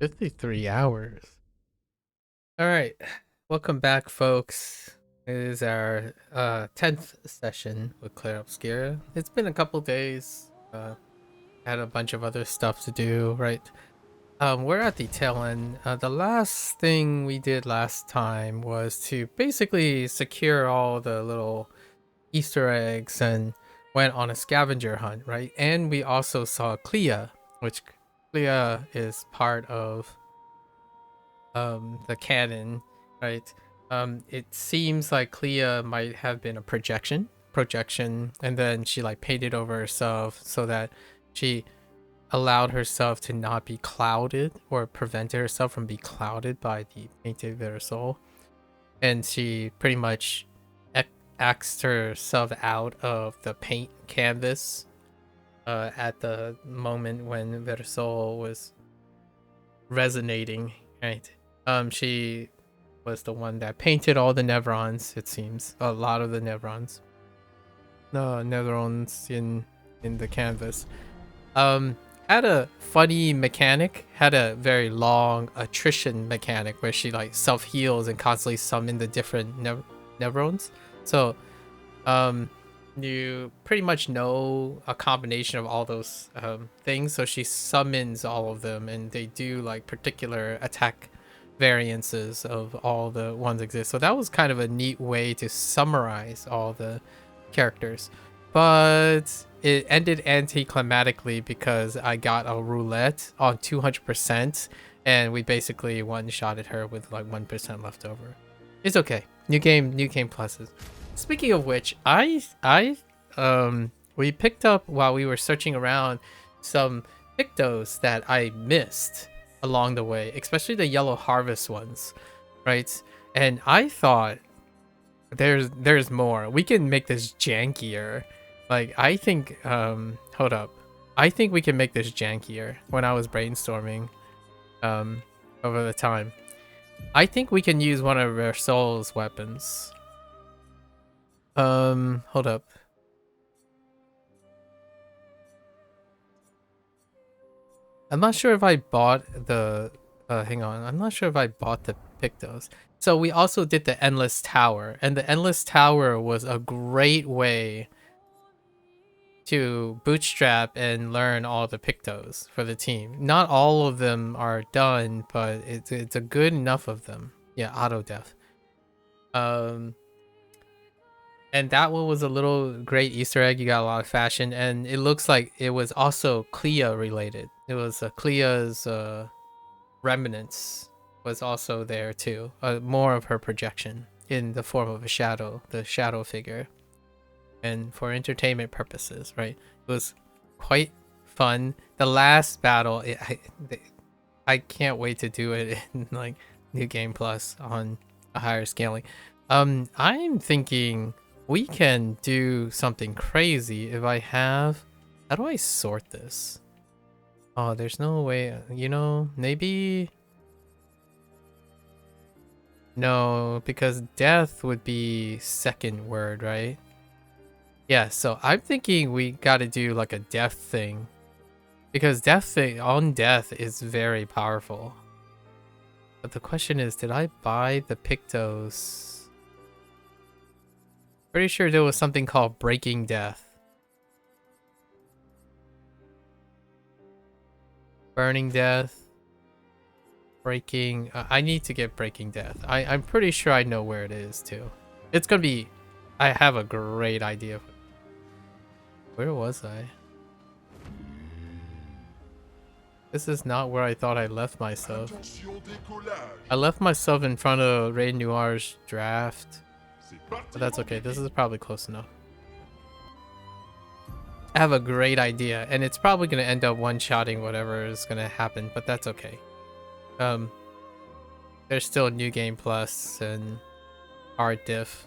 53 hours. All right. Welcome back, folks. It is our 10th session with Clair Obscur. It's been a couple days. Had a bunch of other stuff to do, right? We're at the tail end. The last thing we did last time was to basically secure all the little Easter eggs and went on a scavenger hunt, right? And we also saw Clea, which Clea is part of the canon, right? It seems like Clea might have been a projection, and then she like painted over herself so that she allowed herself to not be clouded, or prevented herself from being clouded by the painted of her soul. And she pretty much axed herself out of the paint canvas at the moment when Versol was resonating, right? She was the one that painted all the Nevrons, it seems. A lot of the Nevrons. The Nevrons in the canvas. Had a funny mechanic, had a very long attrition mechanic where she like self-heals and constantly summon the different Nevrons. So you pretty much know a combination of all those things, so she summons all of them and they do like particular attack variances of all the ones exist. So that was kind of a neat way to summarize all the characters, but it ended anticlimactically because I got a roulette on 200% and we basically one-shotted her with like 1% left over. It's okay. New game pluses. Speaking of which, we picked up while we were searching around some pictos that I missed along the way, especially the yellow harvest ones, right? And I thought there's more. We can make this jankier. Like I think hold up. I think we can make this jankier when I was brainstorming over the time. I think we can use one of our soul's weapons. Hold up. I'm not sure if I bought the hang on. I'm not sure if I bought the pictos. So we also did the endless tower, and the endless tower was a great way to bootstrap and learn all the pictos for the team. Not all of them are done, but it's a good enough of them. Yeah, auto def. And that one was a little great Easter egg. You got a lot of fashion, and it looks like it was also Clea related. It was Clea's remnants was also there too. More of her projection in the form of a shadow, the shadow figure. And for entertainment purposes, right? It was quite fun. The last battle, I can't wait to do it in like New Game Plus on a higher scaling. I'm thinking we can do something crazy if I have... How do I sort this? Oh, there's no way, you know, maybe... No, because death would be second word, right? Yeah, so I'm thinking we gotta do like a death thing. Because death thing on death is very powerful. But the question is, did I buy the pictos? Pretty sure there was something called Breaking Death. Burning Death. Breaking... I need to get Breaking Death. I'm pretty sure I know where it is too. It's gonna be... I have a great idea. Where was I? This is not where I thought I left myself. I left myself in front of Ray Noir's draft. But that's okay. This is probably close enough. I have a great idea, and it's probably going to end up one-shotting whatever is going to happen, but that's okay. There's still New Game Plus and hard diff.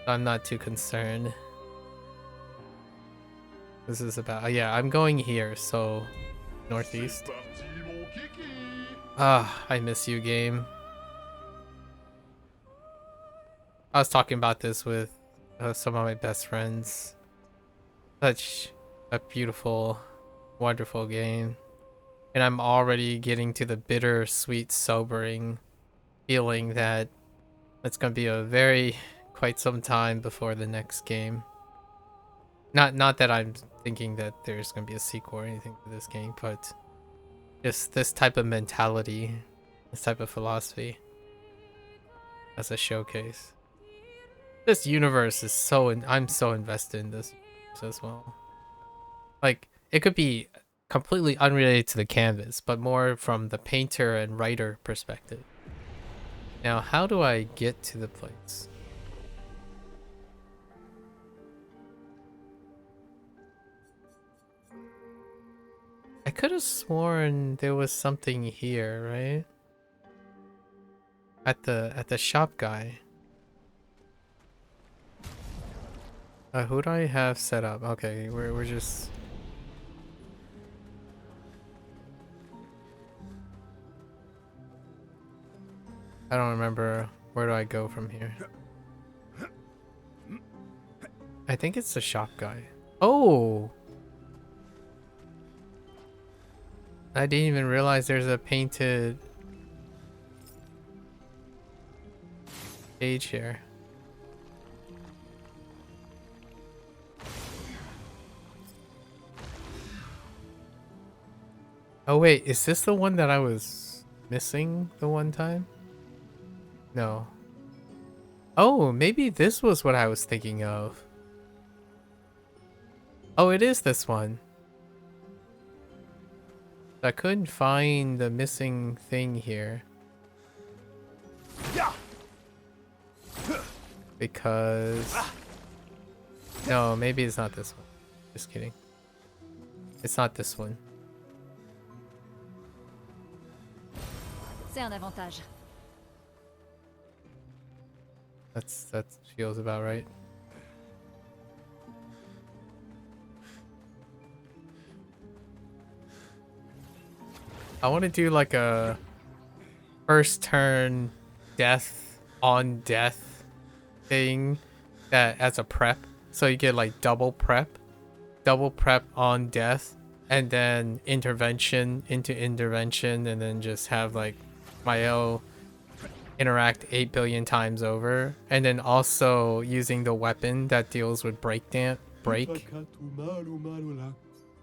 So I'm not too concerned. This is about... yeah, I'm going here, so... northeast. I miss you, game. I was talking about this with some of my best friends. Such a beautiful, wonderful game. And I'm already getting to the bitter, sweet, sobering feeling that it's gonna be a very quite some time before the next game. Not that I'm thinking that there's gonna be a sequel or anything to this game, but just this type of mentality, this type of philosophy as a showcase. This universe is I'm so invested in this as well. Like, it could be completely unrelated to the canvas, but more from the painter and writer perspective. Now, how do I get to the place? I could have sworn there was something here, right? At the shop guy. Who do I have set up? Okay, we're just... I don't remember. Where do I go from here? I think it's the shop guy. Oh! I didn't even realize there's a painted page here. Oh wait, is this the one that I was missing the one time? No. Oh, maybe this was what I was thinking of. Oh, it is this one. I couldn't find the missing thing here. Because... No, maybe it's not this one. Just kidding. It's not this one. C'est un avantage. That feels about right. I want to do like a first turn death on death thing that as a prep, so you get like double prep on death, and then intervention into intervention, and then just have like Mayo interact 8 billion times over, and then also using the weapon that deals with break.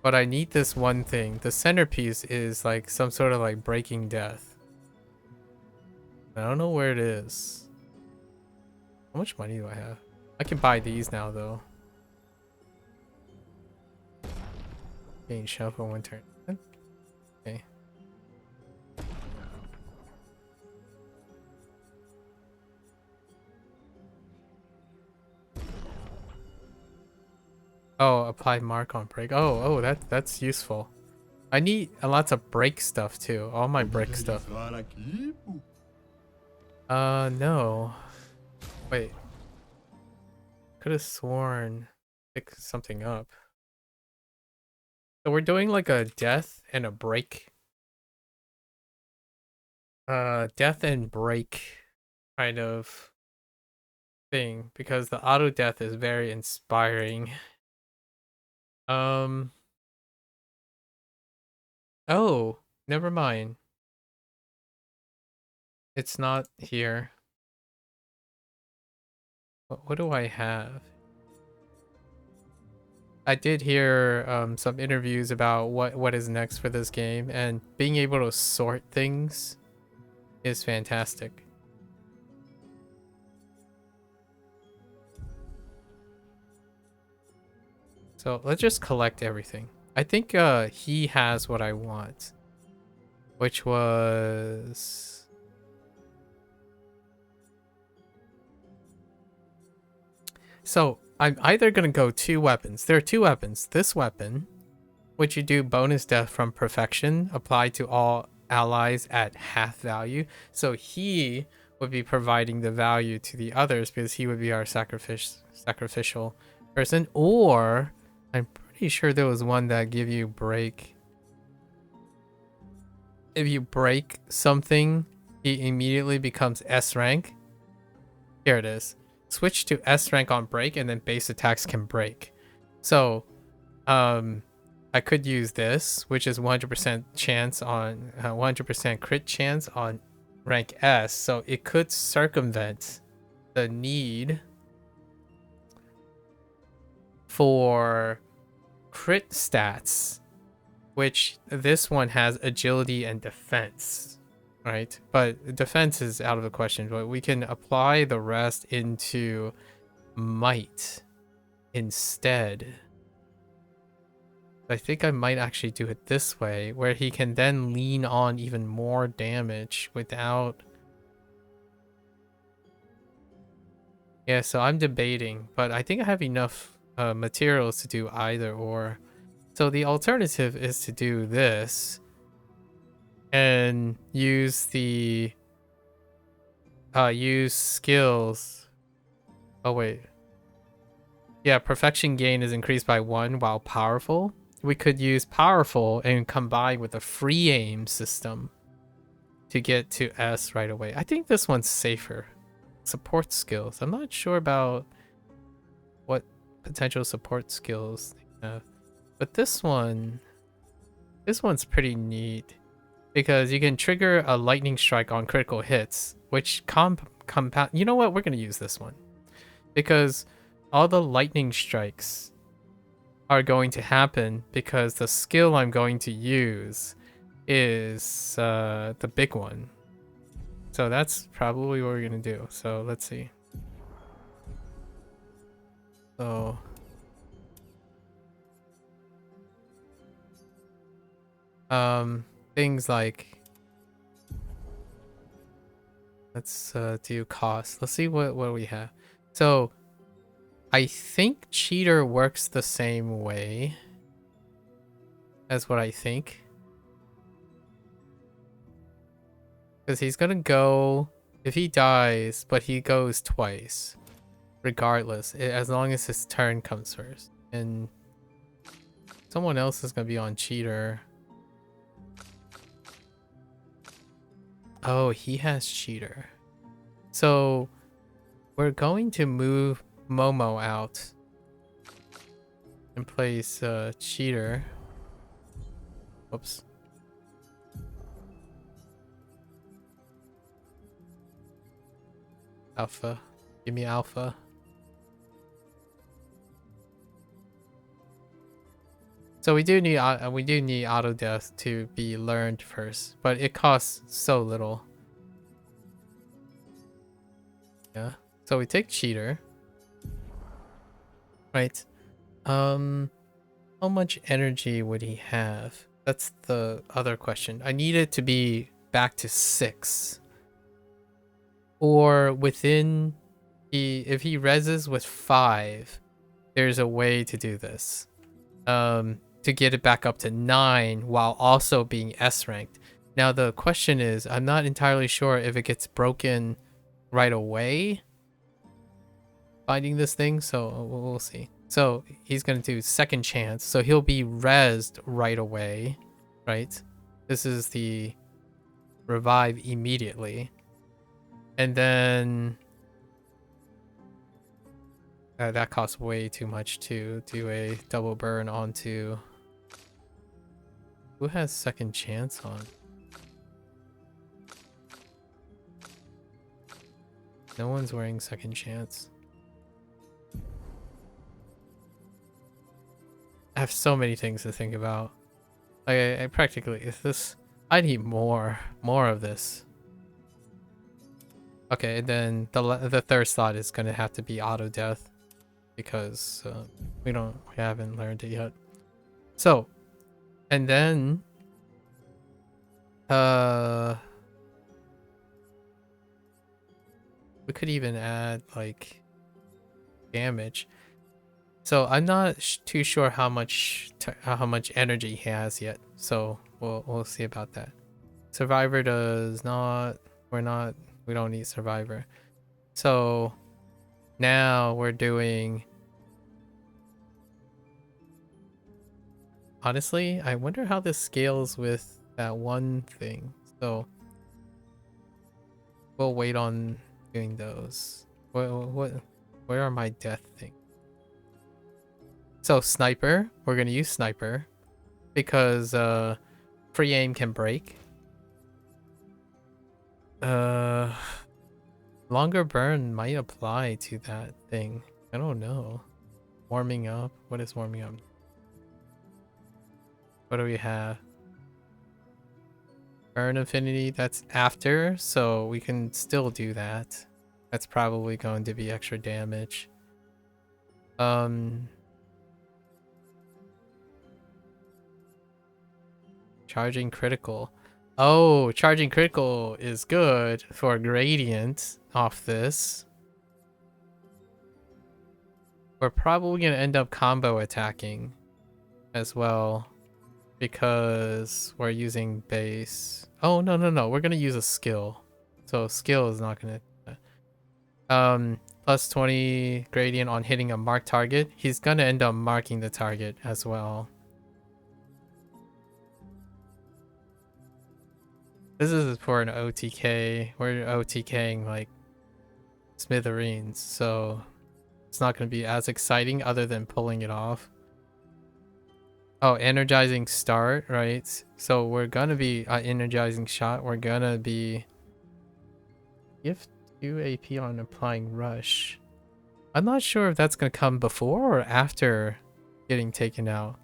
But I need this one thing. The centerpiece is like some sort of like breaking death. I don't know where it is. How much money do I have? I can buy these now though. Gain shuffle one turn. Okay. Oh, apply mark on break. Oh, that's useful. I need lots of break stuff too. All my break stuff. No. Wait. Could have sworn pick something up. So we're doing like a death and a break. Death and break kind of thing, because the auto death is very inspiring. Oh, never mind. It's not here. What do I have? I did hear some interviews about what is next for this game, and being able to sort things is fantastic. So let's just collect everything. I think he has what I want, which was... So I'm either going to go 2 weapons. There are 2 weapons. This weapon, which you do bonus death from perfection, applied to all allies at half value. So he would be providing the value to the others because he would be our sacrificial person. Or I'm pretty sure there was one that give you break. If you break something, he immediately becomes S rank. Here it is. Switch to S rank on break, and then base attacks can break. So, I could use this, which is 100% chance on 100% crit chance on rank S, so it could circumvent the need for crit stats, which this one has agility and defense, right? But defense is out of the question, but we can apply the rest into might instead. I think I might actually do it this way, where he can then lean on even more damage without... Yeah, so I'm debating, but I think I have enough materials to do either or. So the alternative is to do this and use the use skills. Oh wait. Yeah, perfection gain is increased by 1 while powerful. We could use powerful and combine with a free aim system to get to S right away. I think this one's safer. Support skills. I'm not sure about what potential support skills they have. But this one's pretty neat because you can trigger a lightning strike on critical hits, which compound. You know what? We're gonna use this one because all the lightning strikes are going to happen because the skill I'm going to use is the big one. So that's probably what we're gonna do. So let's see. So things like, let's do cost. Let's see what we have. So I think cheater works the same way as what I think, because he's gonna go if he dies, but he goes twice regardless, as long as his turn comes first, and someone else is gonna be on cheater. Oh, he has cheater. So we're going to move Momo out and place cheater. Whoops. Alpha. Give me alpha. So we do need auto death to be learned first, but it costs so little. Yeah. So we take cheater. Right. How much energy would he have? That's the other question. I need it to be back to 6. Or within if he reses with 5, there's a way to do this. To get it back up to 9 while also being S ranked. Now the question is, I'm not entirely sure if it gets broken right away finding this thing, so we'll see. So he's gonna do second chance, so he'll be rezzed right away, right? This is the revive immediately, and then that costs way too much to do a double burn onto. Who has second chance on? No one's wearing second chance. I have so many things to think about. Like I practically, is this? I need more of this. Okay, and then the third slot is gonna have to be auto death because we haven't learned it yet. So, and then we could even add like damage. So I'm not too sure how much energy he has yet. So we'll see about that. Survivor does not. We don't need survivor. So now we're doing. Honestly, I wonder how this scales with that one thing. So we'll wait on doing those. Where are my death things? So sniper, we're gonna use sniper. because free aim can break. Longer burn might apply to that thing. I don't know. Warming up. What is warming up? What do we have? Burn affinity. That's after, so we can still do that. That's probably going to be extra damage. Charging critical. Oh, charging critical is good for gradient off this. We're probably going to end up combo attacking as well because we're using base. Oh, no, no, no. We're going to use a skill. So skill is not going to... plus 20 gradient on hitting a marked target. He's going to end up marking the target as well. This is for an OTK. We're OTKing like smithereens, so it's not going to be as exciting other than pulling it off. Oh, energizing start, right? So we're going to be energizing shot. We're going to be gift 2 AP on applying rush. I'm not sure if that's going to come before or after getting taken out.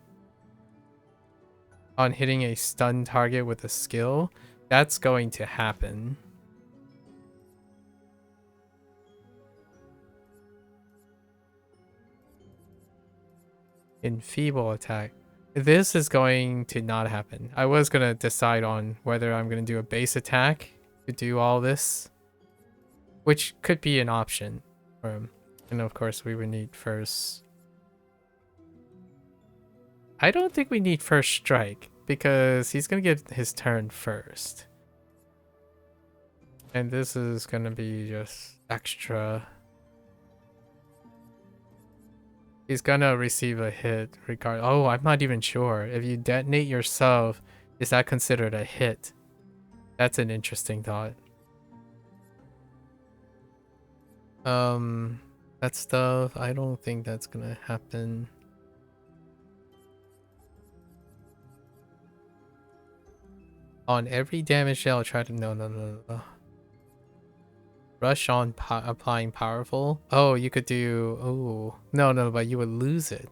On hitting a stun target with a skill, that's going to happen. Enfeeble attack. This is going to not happen. I was going to decide on whether I'm going to do a base attack to do all this, which could be an option for him. And of course, we would need first. I don't think we need first strike because he's going to get his turn first. And this is going to be just extra. He's gonna receive a hit regard. Oh, I'm not even sure. If you detonate yourself, is that considered a hit? That's an interesting thought. That stuff, I don't think that's gonna happen. On every damage shell, try to no. Rush on applying powerful. Oh, you could do. Oh, no, but you would lose it.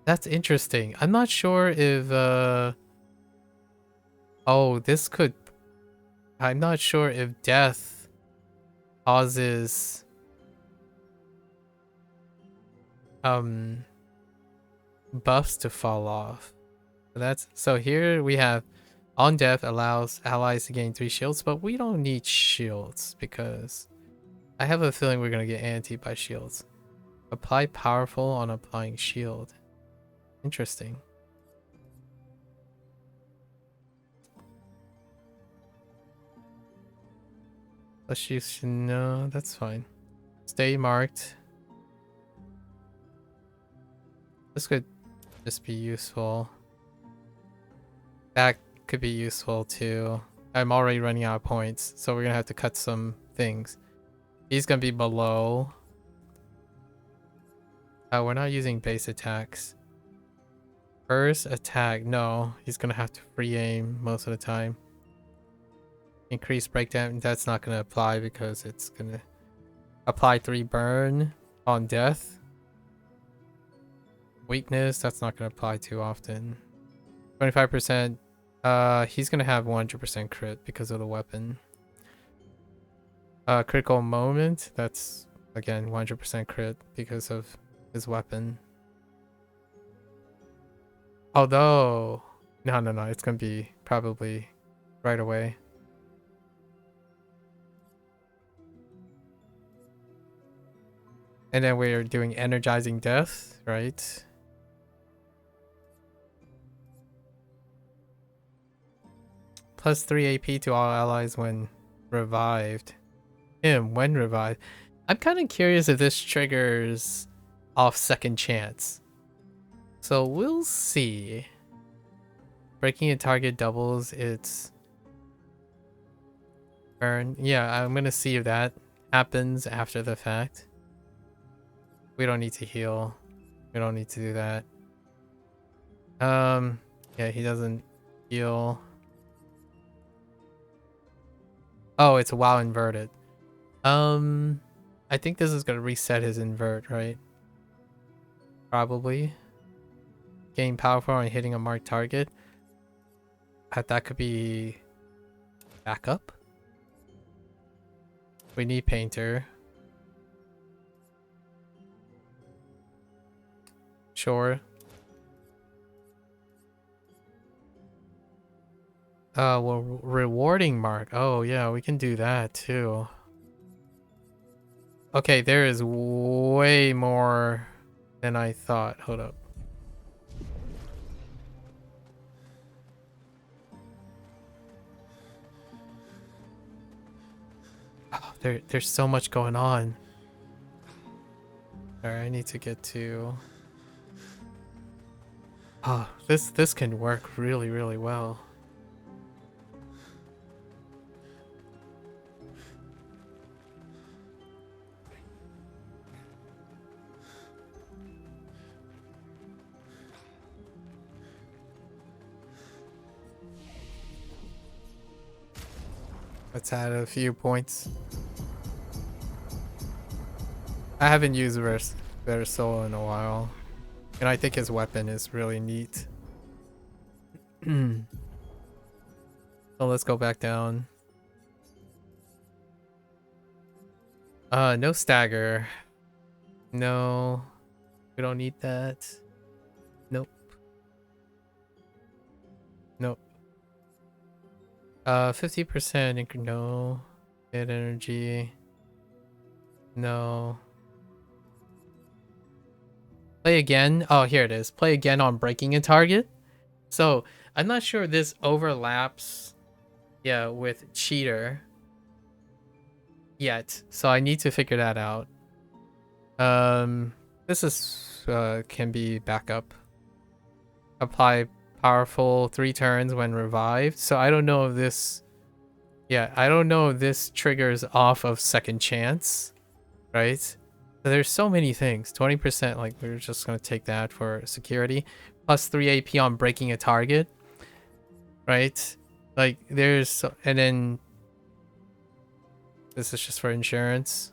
That's interesting. I'm not sure if oh, this could. I'm not sure if death causes buffs to fall off. So here we have on death allows allies to gain 3 shields, but we don't need shields because I have a feeling we're gonna get anti by shields. Apply powerful on applying shield. Interesting. Let's use no, that's fine. Stay marked. This could just be useful. That could be useful too. I'm already running out of points, so we're gonna have to cut some things. He's gonna be below. We're not using base attacks. First attack, no. He's gonna have to free aim most of the time. Increase breakdown, that's not gonna apply because it's gonna apply 3 burn on death. Weakness, that's not gonna apply too often. 25%. He's gonna have 100% crit because of the weapon. Critical moment, that's again 100% crit because of his weapon. Although, no, it's gonna be probably right away. And then we're doing energizing death, right? Plus 3 AP to all allies when revived. When revived. I'm kind of curious if this triggers off second chance. So we'll see. Breaking a target doubles its burn. Yeah, I'm gonna see if that happens after the fact. We don't need to heal. We don't need to do that. Yeah, he doesn't heal. Oh, it's WoW inverted. I think this is gonna reset his invert, right? Probably. Gain powerful on hitting a marked target. That could be backup. We need painter. Sure. Well, rewarding mark. Oh yeah, we can do that too. Okay, there is way more than I thought. Hold up. Oh, there's so much going on. Alright, I need to get to... Oh, this can work really, really well. Let's add a few points. I haven't used Better Soul in a while. And I think his weapon is really neat. So let's go back down. No stagger. No. We don't need that. Nope. Nope. 50% no. Hit energy. No. Play again. Oh, here it is. Play again on breaking a target. So I'm not sure this overlaps, yeah, with cheater yet. So I need to figure that out. This is can be backup. Apply powerful 3 turns when revived. So I don't know if this, yeah, I don't know if this triggers off of second chance, right? So there's so many things. 20%, like we're just gonna take that for security. Plus 3 AP on breaking a target, right? Like there's, and then this is just for insurance.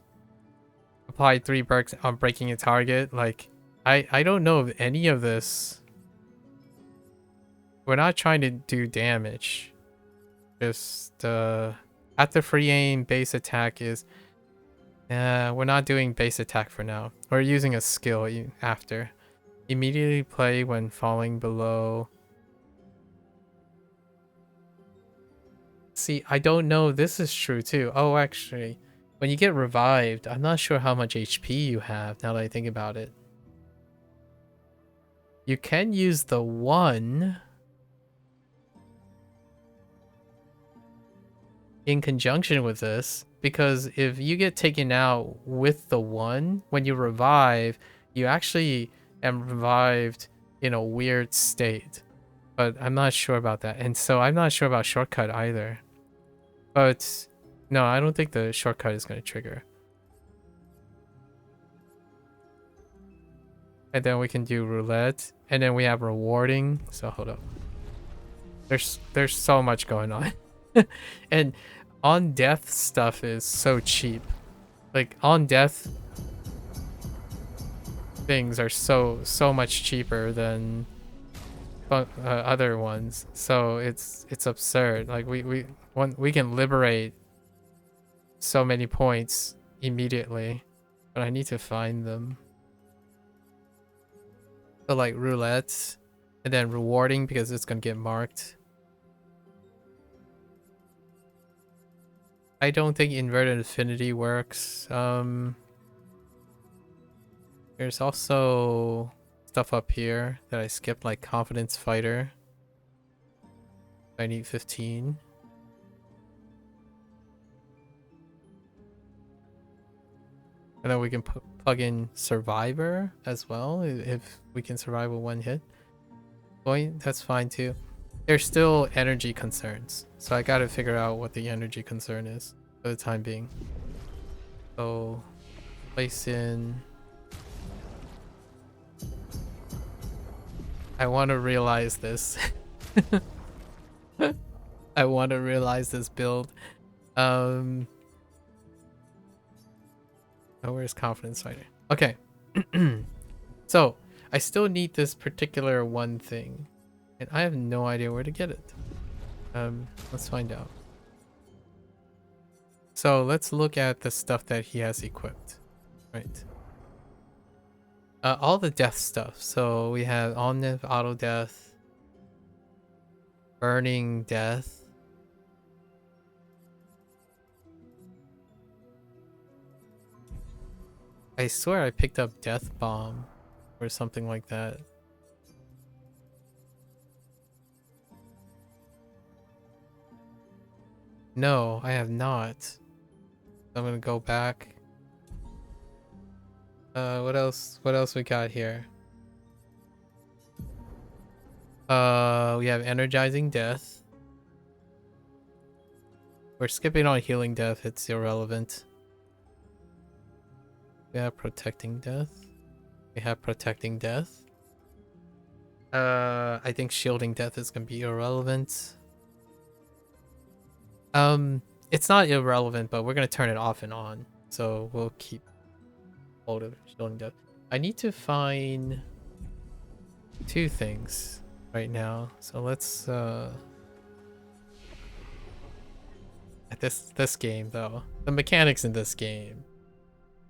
Apply 3 perks on breaking a target. Like I don't know if any of this. We're not trying to do damage. Just at the free aim base attack is. We're not doing base attack for now. We're using a skill after. Immediately play when falling below. See, I don't know. This is true too. Oh, actually, when you get revived, I'm not sure how much HP you have now that I think about it. You can use the 1 in conjunction with this, because if you get taken out with the 1, when you revive, you actually am revived in a weird state. But I'm not sure about that. And so I'm not sure about shortcut either. But no, I don't think the shortcut is going to trigger. And then we can do roulette. And then we have rewarding. So hold up. There's so much going on. And on death stuff is so cheap. Like on death things are so much cheaper than other ones. So it's absurd. Like we can liberate so many points immediately, but I need to find them. So like roulette, and then rewarding because it's gonna get marked. I don't think inverted affinity works. There's also stuff up here that I skipped, like confidence fighter. I need 15. And then we can plug in survivor as well if we can survive with 1 hit. Point, that's fine too. There's still energy concerns, so I gotta figure out what the energy concern is for the time being. So place in I want to realize this. I want to realize this build. Oh, where's confidence fighter? Okay. So I still need this particular one thing, and I have no idea where to get it. Let's find out. So let's look at the stuff that he has equipped. Right. All the death stuff. So we have omniv, auto death, burning death. I swear I picked up death bomb or something like that. No, I have not. I'm gonna go back. What else? What else we got here? We have energizing death. We're skipping on healing death. It's irrelevant. We have protecting death. We have protecting death. I think shielding death is gonna be irrelevant. It's not irrelevant, but we're gonna turn it off and on. So we'll keep hold of shielding death. I need to find two things right now. So let's at this game though. The mechanics in this game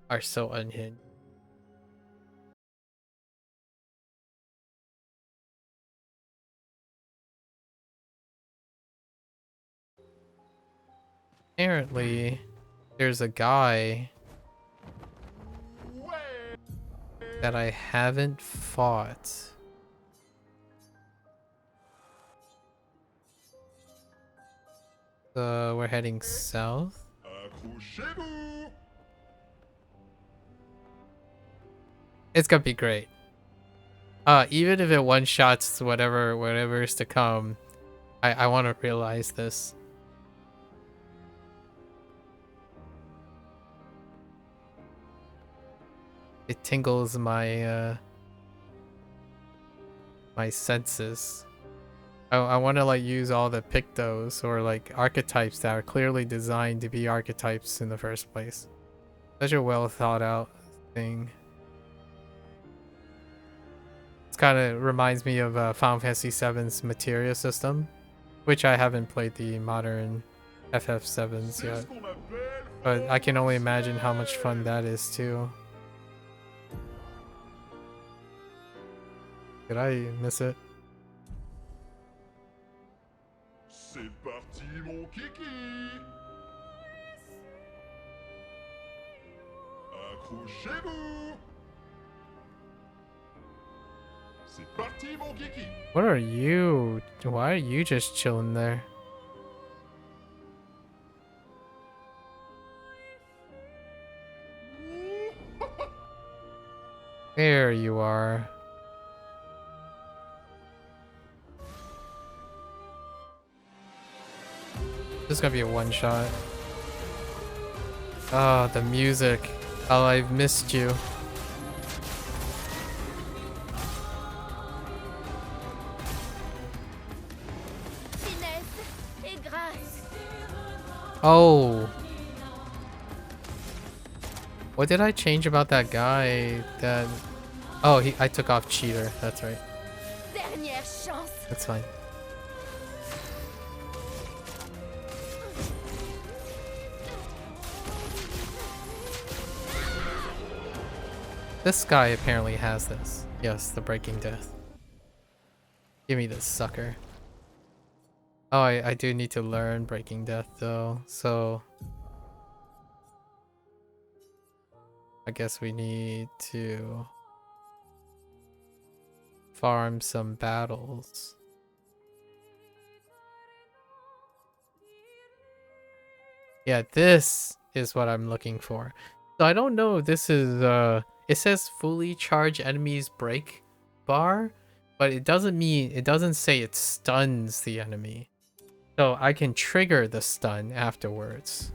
are so unhinged. Apparently, there's a guy that I haven't fought. So we're heading south. It's gonna be great. Even if it one-shots whatever is to come, I want to realize this. It tingles my my senses. I want to like use all the pictos or like archetypes that are clearly designed to be archetypes in the first place. Such a well thought out thing. It kind of reminds me of Final Fantasy VII's materia system, which I haven't played the modern FF7s yet, but I can only imagine how much fun that is too. Did I miss it? C'est parti mon kiki. Accrochez-vous. C'est parti mon kiki. What are you? Why are you just chilling there? There you are. This is gonna be a one shot. Ah, the music. Oh, I've missed you. Oh. What did I change about that guy that... Oh, I took off cheater. That's right. That's fine. This guy apparently has this. Yes, the breaking death. Give me this sucker. Oh, I do need to learn breaking death though, so... I guess we need to... farm some battles. Yeah, this is what I'm looking for. So I don't know if this is... It says fully charge enemies break bar, but it doesn't say it stuns the enemy. So I can trigger the stun afterwards,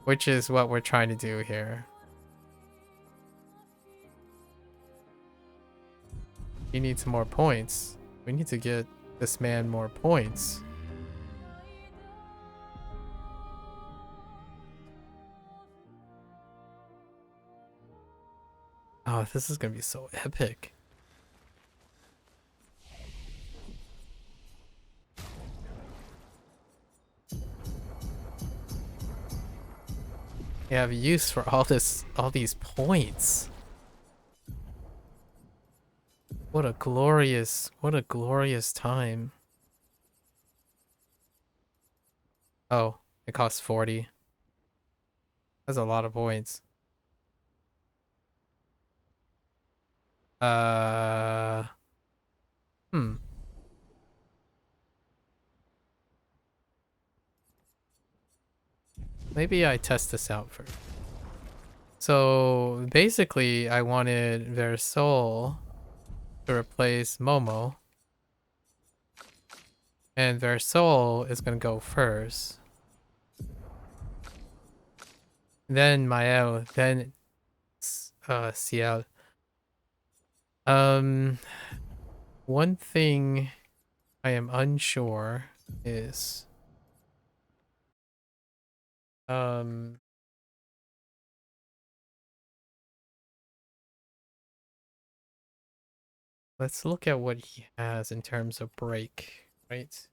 which is what we're trying to do here. He needs more points. We need to get this man more points. Oh, this is gonna be so epic. You have use for all these points. What a glorious time. Oh, it costs 40. That's a lot of points. Hmm. Maybe I test this out first. So basically, I wanted Versol to replace Momo. And Versol is gonna go first. Then Mael, then Ciel. One thing I am unsure is let's look at what he has in terms of break, right?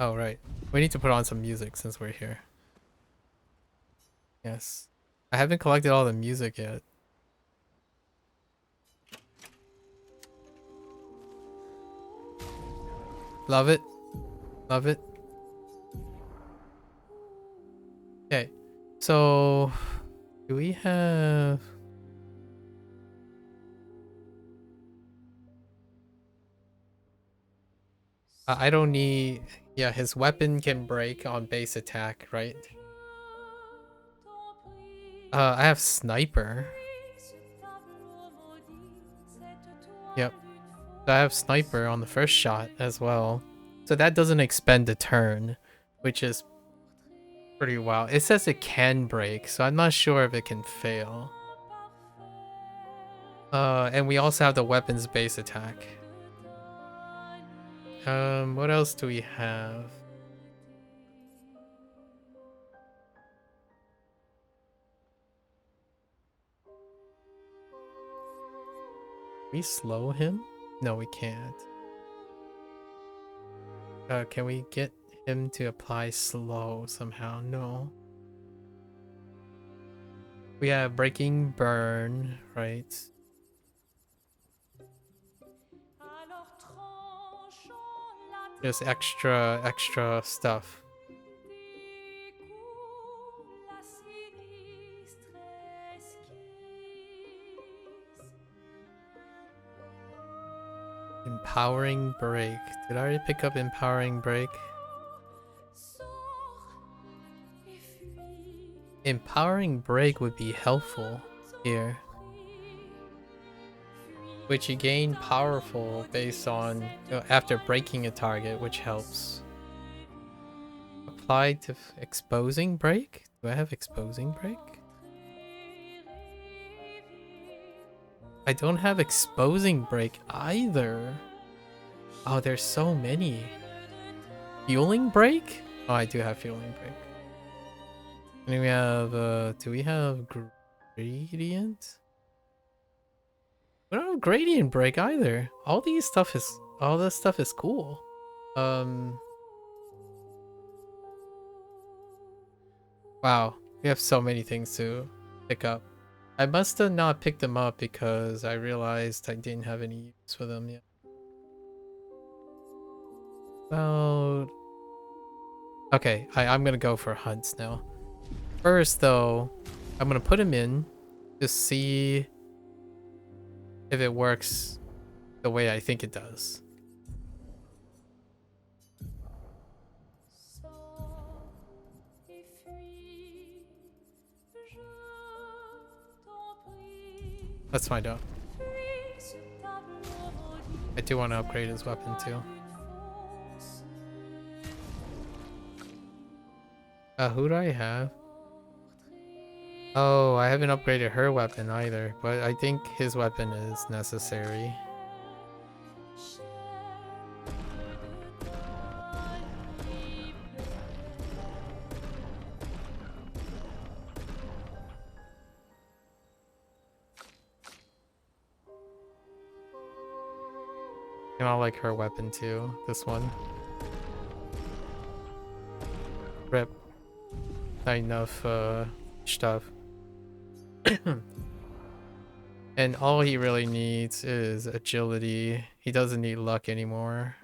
Oh, right. We need to put on some music since we're here. Yes. I haven't collected all the music yet. Love it. Love it. Okay. So, do we have... I don't need... Yeah, his weapon can break on base attack, right? I have sniper. Yep. So I have sniper on the first shot as well. So that doesn't expend a turn, which is pretty wild. It says it can break, so I'm not sure if it can fail. And we also have the weapons base attack. What else do we have? Can we slow him? No, we can't. Can we get him to apply slow somehow? No. We have breaking burn, right? Just extra stuff. Empowering break. Did I already pick up empowering break? Empowering break would be helpful here. Which you gain powerful based on after breaking a target, which helps. Applied to exposing break? Do I have exposing break? I don't have exposing break either. Oh, there's so many. Fueling break? Oh, I do have fueling break. And we have, do we have gradient? We don't have gradient break either. All this stuff is cool. Wow, we have so many things to pick up. I must have not picked them up because I realized I didn't have any use for them yet. About... Okay, I'm gonna go for hunts now. First, though, I'm gonna put him in to see if it works the way I think it does. Let's find out. I do want to upgrade his weapon too. Who do I have? Oh, I haven't upgraded her weapon either, but I think his weapon is necessary. And I like her weapon too, this one. Rip. Not enough stuff. And all he really needs is agility. He doesn't need luck anymore.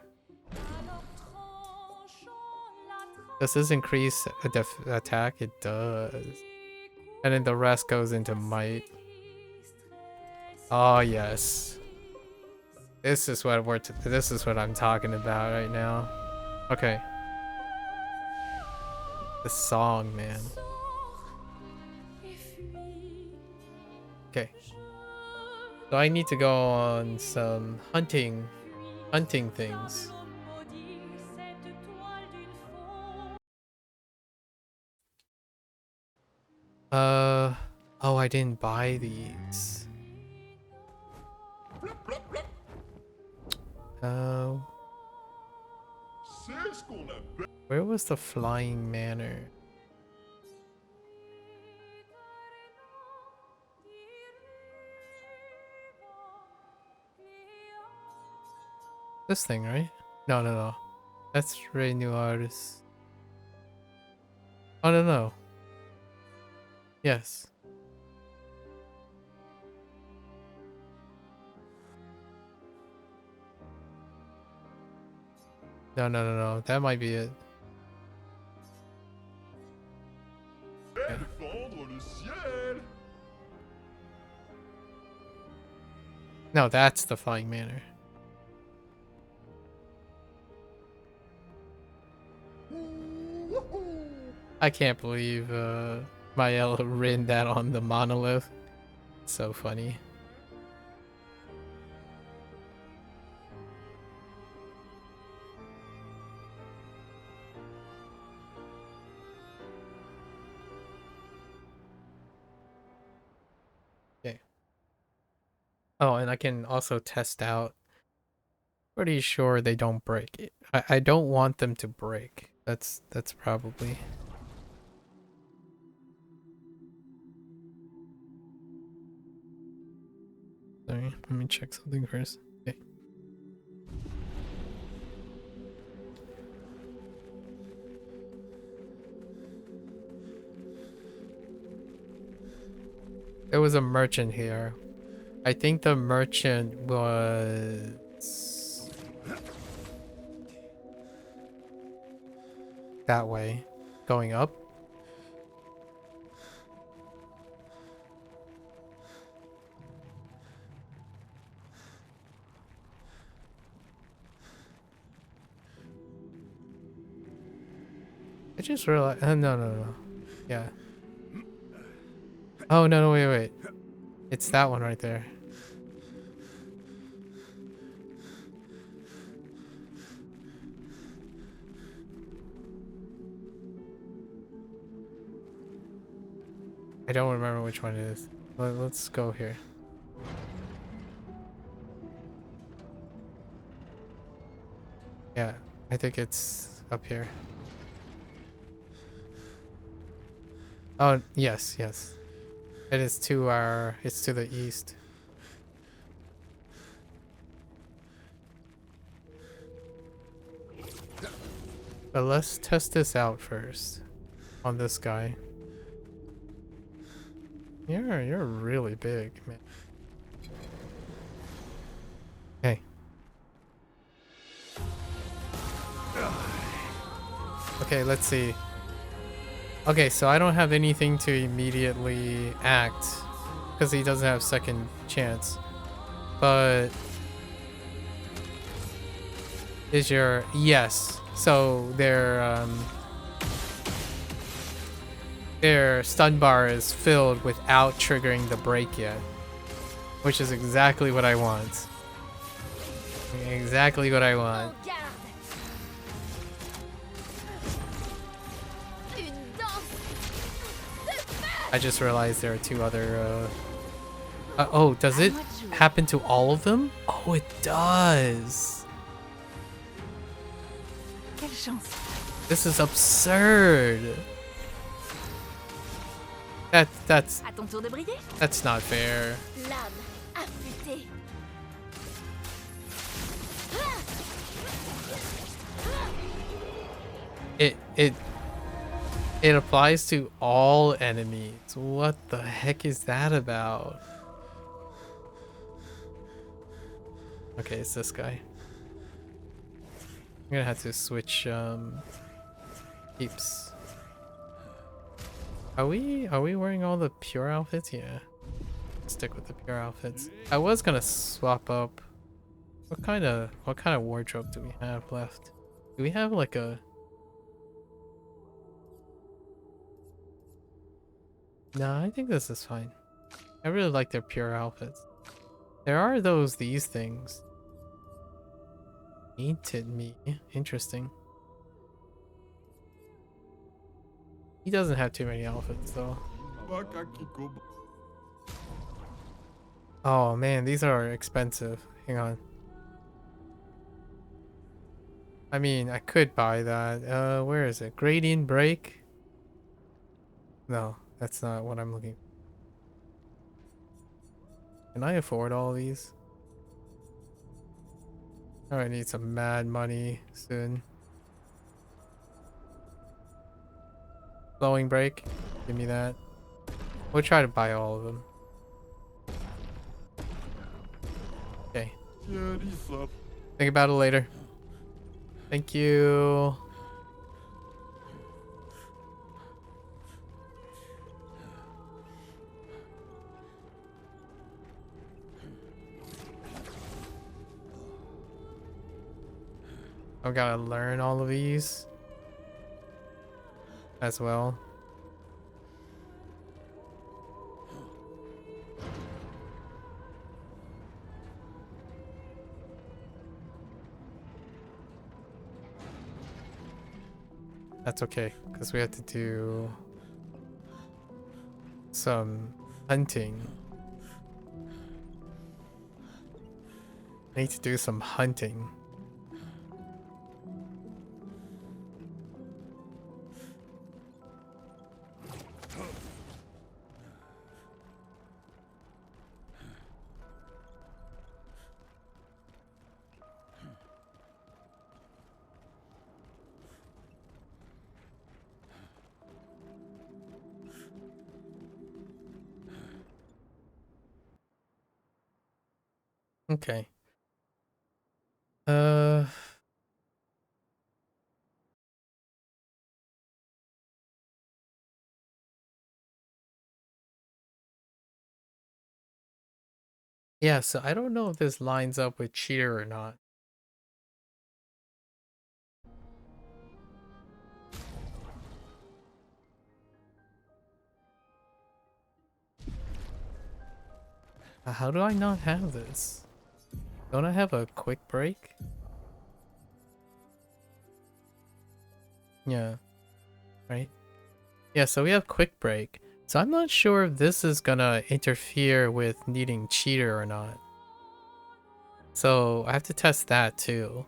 Does this increase attack? It does. And then the rest goes into might. Oh yes. This is what I'm talking about right now. Okay. The song, man. Okay. So I need to go on some hunting things. Oh, I didn't buy these. Oh. C'est ce qu'on appelle... Where was the flying manor? This thing, right? No, no, no. That's Renew Artist. Oh, no, no. Yes. No, no, no, no. That might be it. Okay. Défendre le ciel. No, that's the flying manor. I can't believe Mael written that on the monolith. So funny. Okay. Oh, and I can also test out. Pretty sure they don't break it. I don't want them to break. That's probably. Sorry, let me check something first. Okay. There was a merchant here. I think the merchant was that way, going up. I just realized. No, no, no. Yeah. Oh no, no, wait. It's that one right there. I don't remember which one it is. Let's go here. Yeah, I think it's up here. Oh, yes, yes. It is to it's to the east. But let's test this out first on this guy. You're really big, man. Hey. Okay, let's see. Okay, so I don't have anything to immediately act because he doesn't have second chance. But is your yes. So their stun bar is filled without triggering the break yet, which is exactly what I want. Exactly what I want. I just realized there are two other. Oh, does it À moi de jouer. happen to all of them? Oh, it does. Quelle chance. This is absurd. That's À ton tour de briller. that's not fair. L'âme affûtée. It it applies to all enemies. What the heck is that about? Okay, it's this guy. I'm gonna have to switch heaps. Are we wearing all the pure outfits? Yeah. Stick with the pure outfits. I was gonna swap up. What kind of wardrobe do we have left? Do we have like a No, I think this is fine. I really like their pure outfits. There are these things. Painted me. Interesting. He doesn't have too many outfits though. Oh man, these are expensive. Hang on. I mean, I could buy that. Where is it? Gradient break? No, that's not what I'm looking for. Can I afford all these? Oh, I need some mad money soon. Flowing break? Give me that. We'll try to buy all of them. Okay. Think about it later. Thank you. I've got to learn all of these as well. That's okay, because we have to do some hunting. I need to do some hunting. Okay. Uh, yeah, so I don't know if this lines up with cheater or not. How do I not have this? Don't I have a quick break? Yeah, right? Yeah, so we have quick break. So I'm not sure if this is gonna interfere with needing cheater or not. So I have to test that too.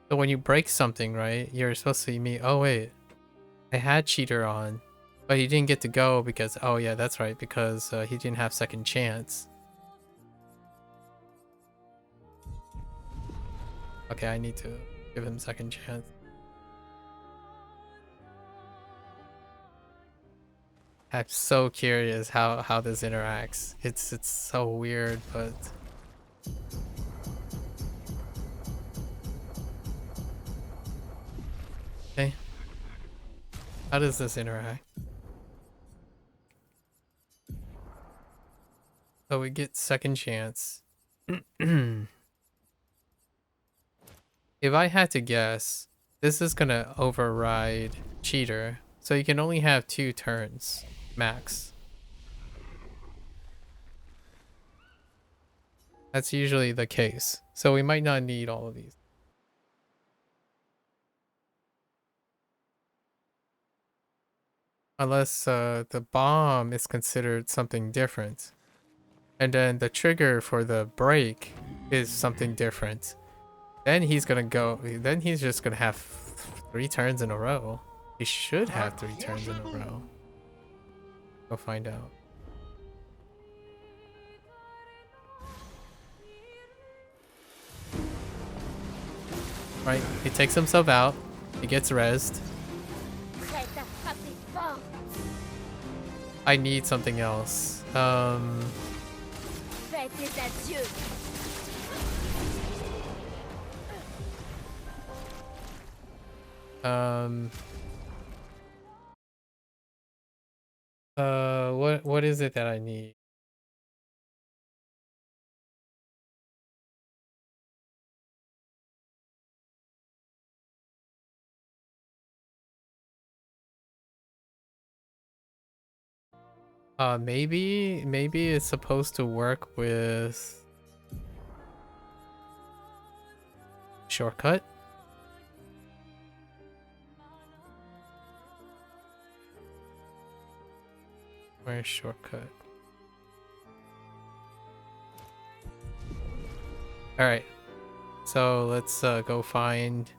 So when you break something, right, you're supposed to meet, oh wait, I had cheater on, but he didn't get to go because, oh yeah, that's right, because he didn't have second chance. Okay, I need to give him second chance. I'm so curious how this interacts. It's so weird, but okay. How does this interact? So we get second chance. If I had to guess, this is gonna override cheater. So you can only have 2 turns, max. That's usually the case. So we might not need all of these. Unless the bomb is considered something different. And then the trigger for the break is something different. Then he's gonna go. Then he's just gonna have 3 turns in a row. He should have 3 turns in a row. Go find out. Right, he takes himself out. He gets rezzed. Prête à frapper fort. I need something else. Fais tes adieux. What is it that I need? Maybe it's supposed to work with shortcut. Where's shortcut? All right, so let's go find.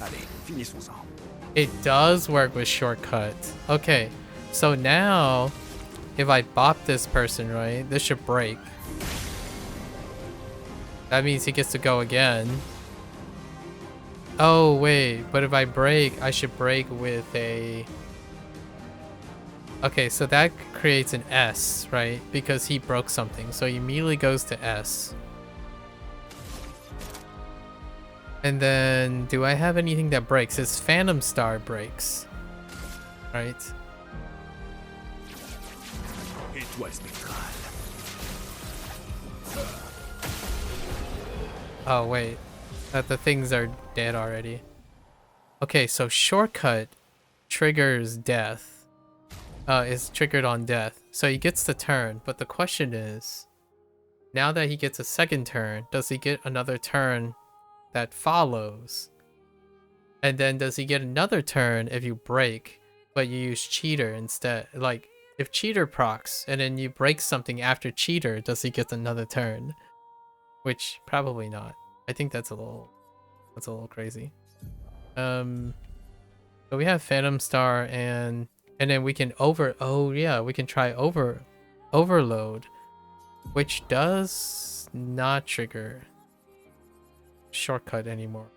Allez, finissons-en. It does work with shortcut. Okay, so now if I bop this person, right, this should break. That means he gets to go again. Oh wait, but if I break, I should break with a... Okay, so that creates an S, right? Because he broke something, so he immediately goes to S. And then, do I have anything that breaks? His Phantom Star breaks, right? Étoile spectrale. Oh wait, the things are dead already. Okay, so shortcut triggers death. Is triggered on death, so he gets the turn. But the question is, now that he gets a second turn, does he get another turn that follows? And then does he get another turn if you break, but you use cheater instead? Like, if cheater procs and then you break something after cheater, does he get another turn? Which probably not. I think that's a little crazy. So we have Phantom Star and then we can we can try overload, which does not trigger shortcut anymore.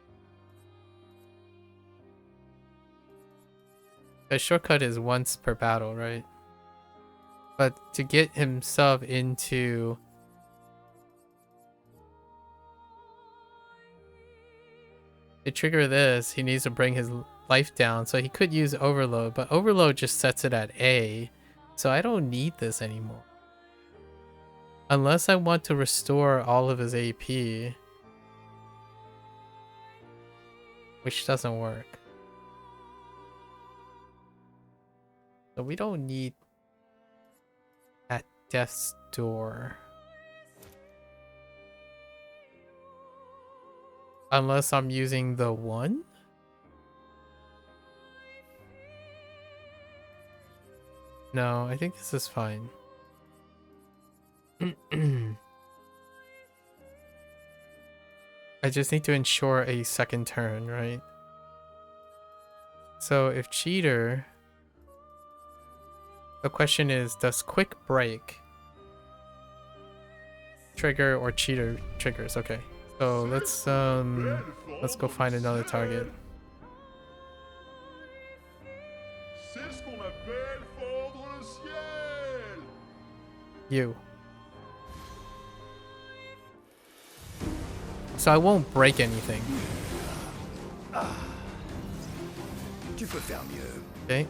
The shortcut is once per battle, right? But to get himself into to trigger this, he needs to bring his life down, so he could use overload, but overload just sets it at A, so I don't need this anymore. Unless I want to restore all of his AP, which doesn't work. So we don't need at death's door. Unless I'm using the 1? No, I think this is fine. I just need to ensure a second turn, right? So if cheater... The question is, does quick break trigger or cheater triggers? Okay. So let's go find another target. C'est ce qu'on appelle fendre le ciel. You. So I won't break anything. Tu peux faire mieux. Okay.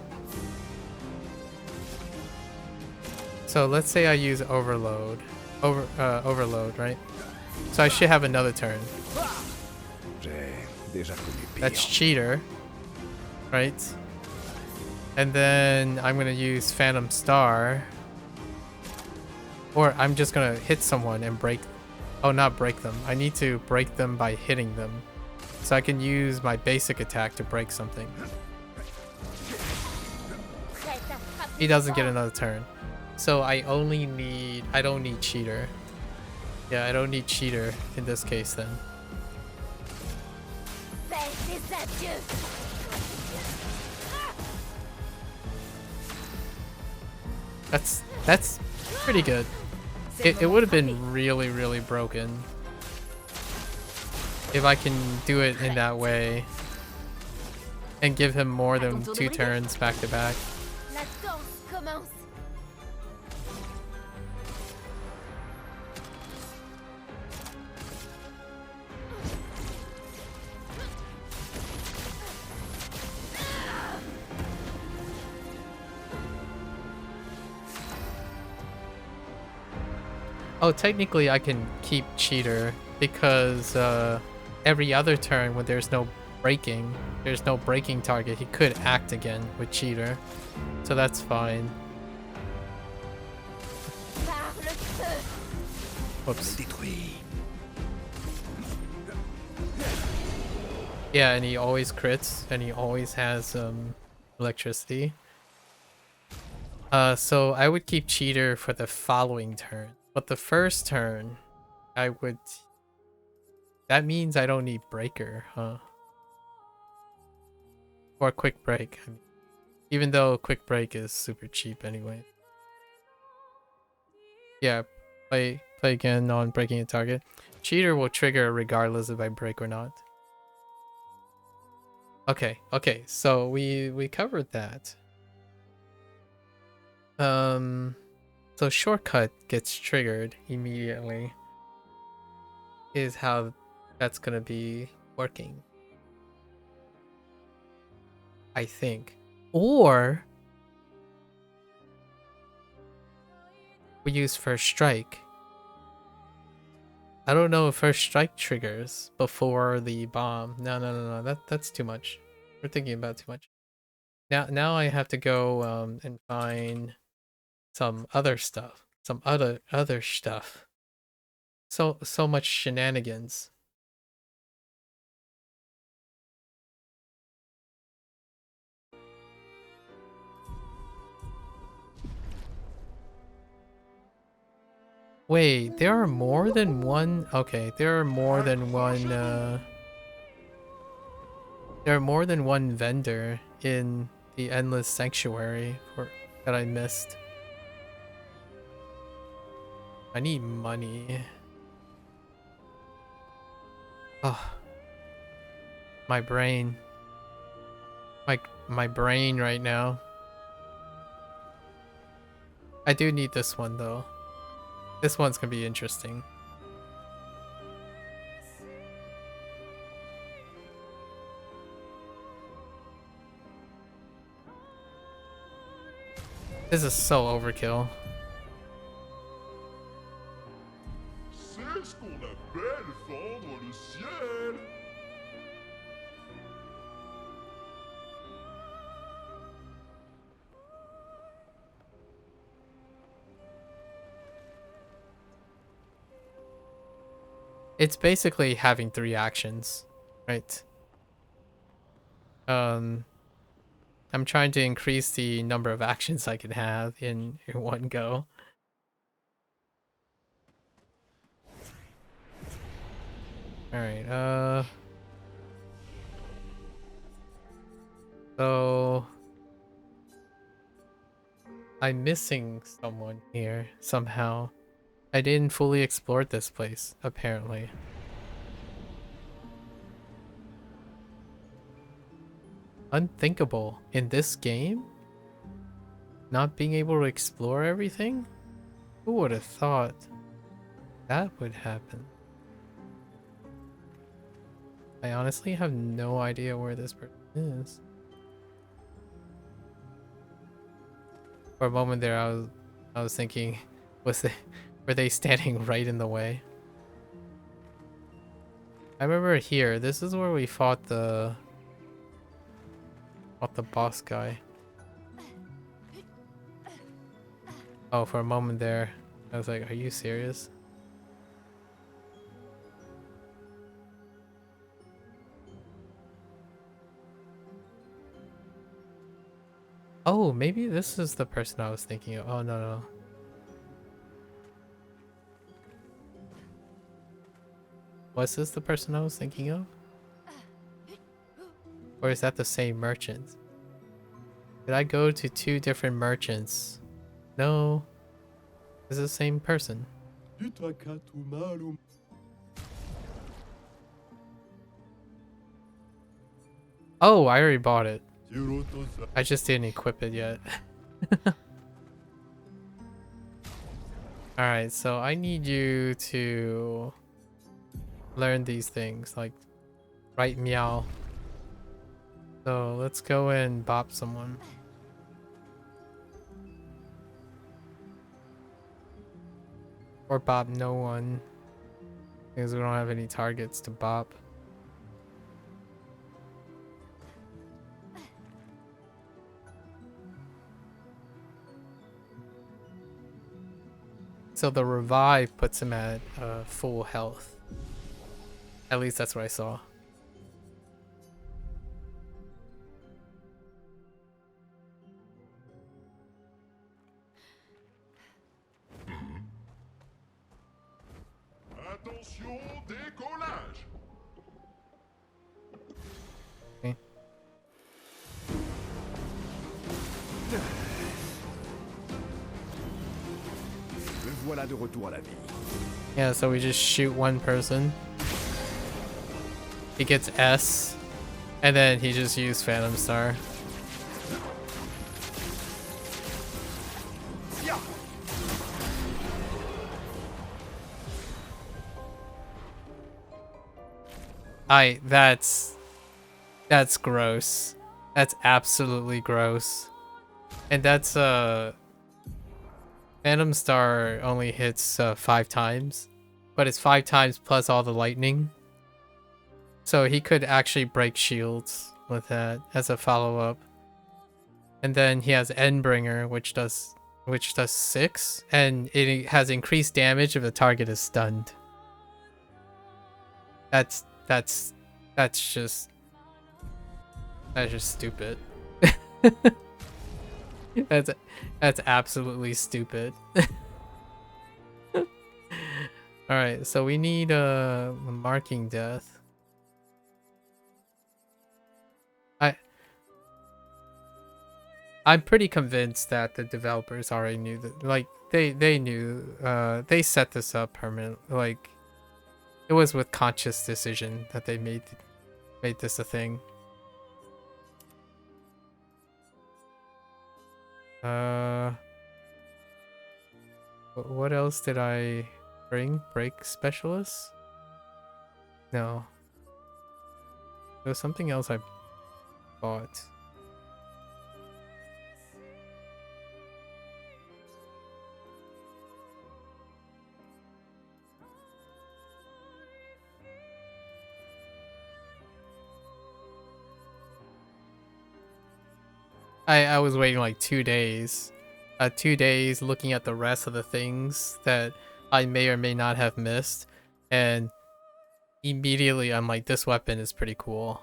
So let's say I use overload. Overload, right? So I should have another turn. J'ai déjà connu pire. That's cheater, right? And then I'm gonna use Phantom Star. Or I'm just gonna hit someone and break. Oh, not break them. I need to break them by hitting them. So I can use my basic attack to break something. Prête à frapper He doesn't get fort. another turn. So I don't need cheater. Yeah, I don't need cheater in this case then. Fais des adieux. That's pretty good. It would have been really, really broken if I can do it in that way and give him more than 2 turns back to back. La danse commence. Oh, technically I can keep cheater because every other turn when there's no breaking target, he could act again with cheater. So that's fine. Par le feu. Whoops. Détruit. Yeah, and he always crits and he always has electricity. So I would keep cheater for the following turn. But the first turn, I would... That means I don't need breaker, huh? Or quick break. I mean, even though quick break is super cheap anyway. Yeah, play again on breaking a target. Cheater will trigger regardless if I break or not. Okay, so we covered that. So shortcut gets triggered immediately is how that's gonna be working, I think. Or we use first strike. I don't know if first strike triggers before the bomb. No. That's too much. We're thinking about too much. Now I have to go and find some other stuff. Some other stuff. So much shenanigans. Wait, there are more than one. Okay, there are more than one. There are more than one vendor in the Endless Sanctuary that I missed. I need money. Oh, my brain. My brain right now. I do need this one though. This one's gonna be interesting. This is so overkill. C'est ce qu'on appelle fendre le ciel. It's basically having 3 actions, right? I'm trying to increase the number of actions I can have in one go. Alright, so I'm missing someone here somehow. I didn't fully explore this place, apparently. Unthinkable in this game? Not being able to explore everything? Who would have thought that would happen? I honestly have no idea where this person is. For a moment there, I was thinking, were they standing right in the way? I remember here. This is where we fought the boss guy. Oh, for a moment there, I was like, are you serious? Oh, maybe this is the person I was thinking of. Oh, no, no. Was this the person I was thinking of? Or is that the same merchant? Did I go to 2 different merchants? No. It's the same person. Oh, I already bought it. I just didn't equip it yet. Alright, so I need you to learn these things, like write meow. So let's go and bop someone. Or bop no one. Because we don't have any targets to bop. So the revive puts him at full health. At least that's what I saw. Attention, décollage. Okay. Me voilà de retour à la vie. Yeah, so we just shoot one person. He gets S. And then he just used Phantom Star. That's gross. That's absolutely gross. And that's Phantom Star only hits 5 times, but it's 5 times plus all the lightning. So he could actually break shields with that as a follow-up. And then he has Endbringer, which does 6, and it has increased damage if the target is stunned. That's just stupid. That's absolutely stupid. All right, so we need marking death. I'm pretty convinced that the developers already knew that, like they knew they set this up permanent, like it was with conscious decision that they made this a thing. What else did I bring? Break specialist? No. There was something else I bought. I was waiting like 2 days. 2 days looking at the rest of the things that I may or may not have missed. And immediately I'm like, this weapon is pretty cool.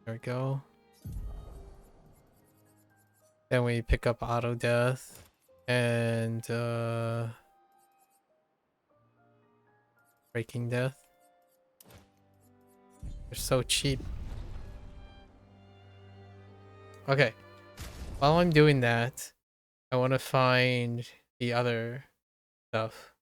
There we go. Then we pick up auto death and breaking death. They're so cheap. Okay. While I'm doing that, I want to find the other stuff.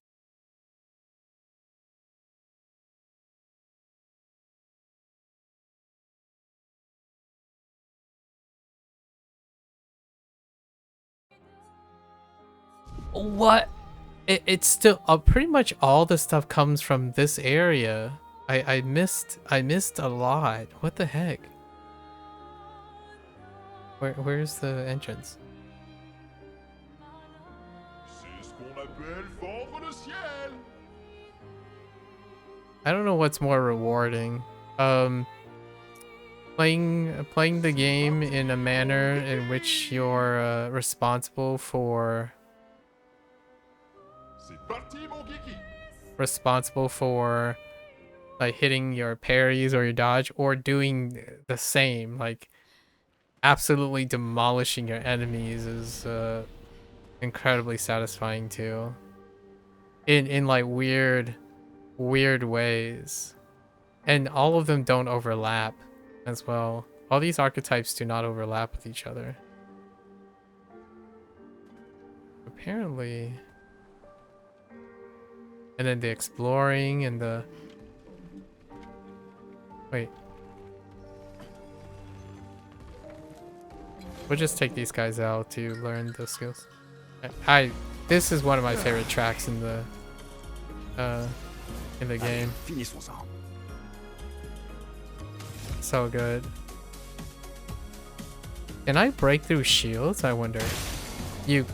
What? It's still pretty much all the stuff comes from this area. I missed a lot. What the heck? Where's the entrance? C'est ce qu'on appelle fendre le ciel. I don't know what's more rewarding. Playing the game in a manner in which you're responsible for C'est parti, mon kiki. like hitting your parries or your dodge, or doing the same, like absolutely demolishing your enemies is incredibly satisfying too. In like weird ways. And all of them don't overlap as well. All these archetypes do not overlap with each other. Apparently. And then the exploring and the... Wait. We'll just take these guys out to learn the skills. This is one of my favorite tracks in the game. Finissons-en. So good. Can I break through shields? I wonder. You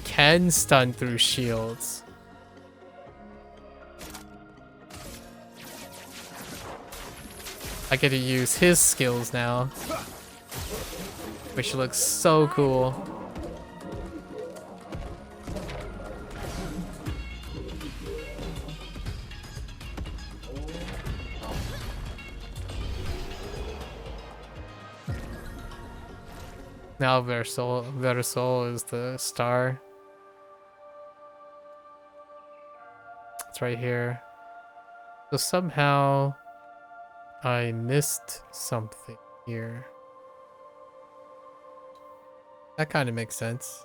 can stun through shields. I get to use his skills now, which looks so cool. Now Versol is the star. It's right here. So somehow I missed something here. That kind of makes sense.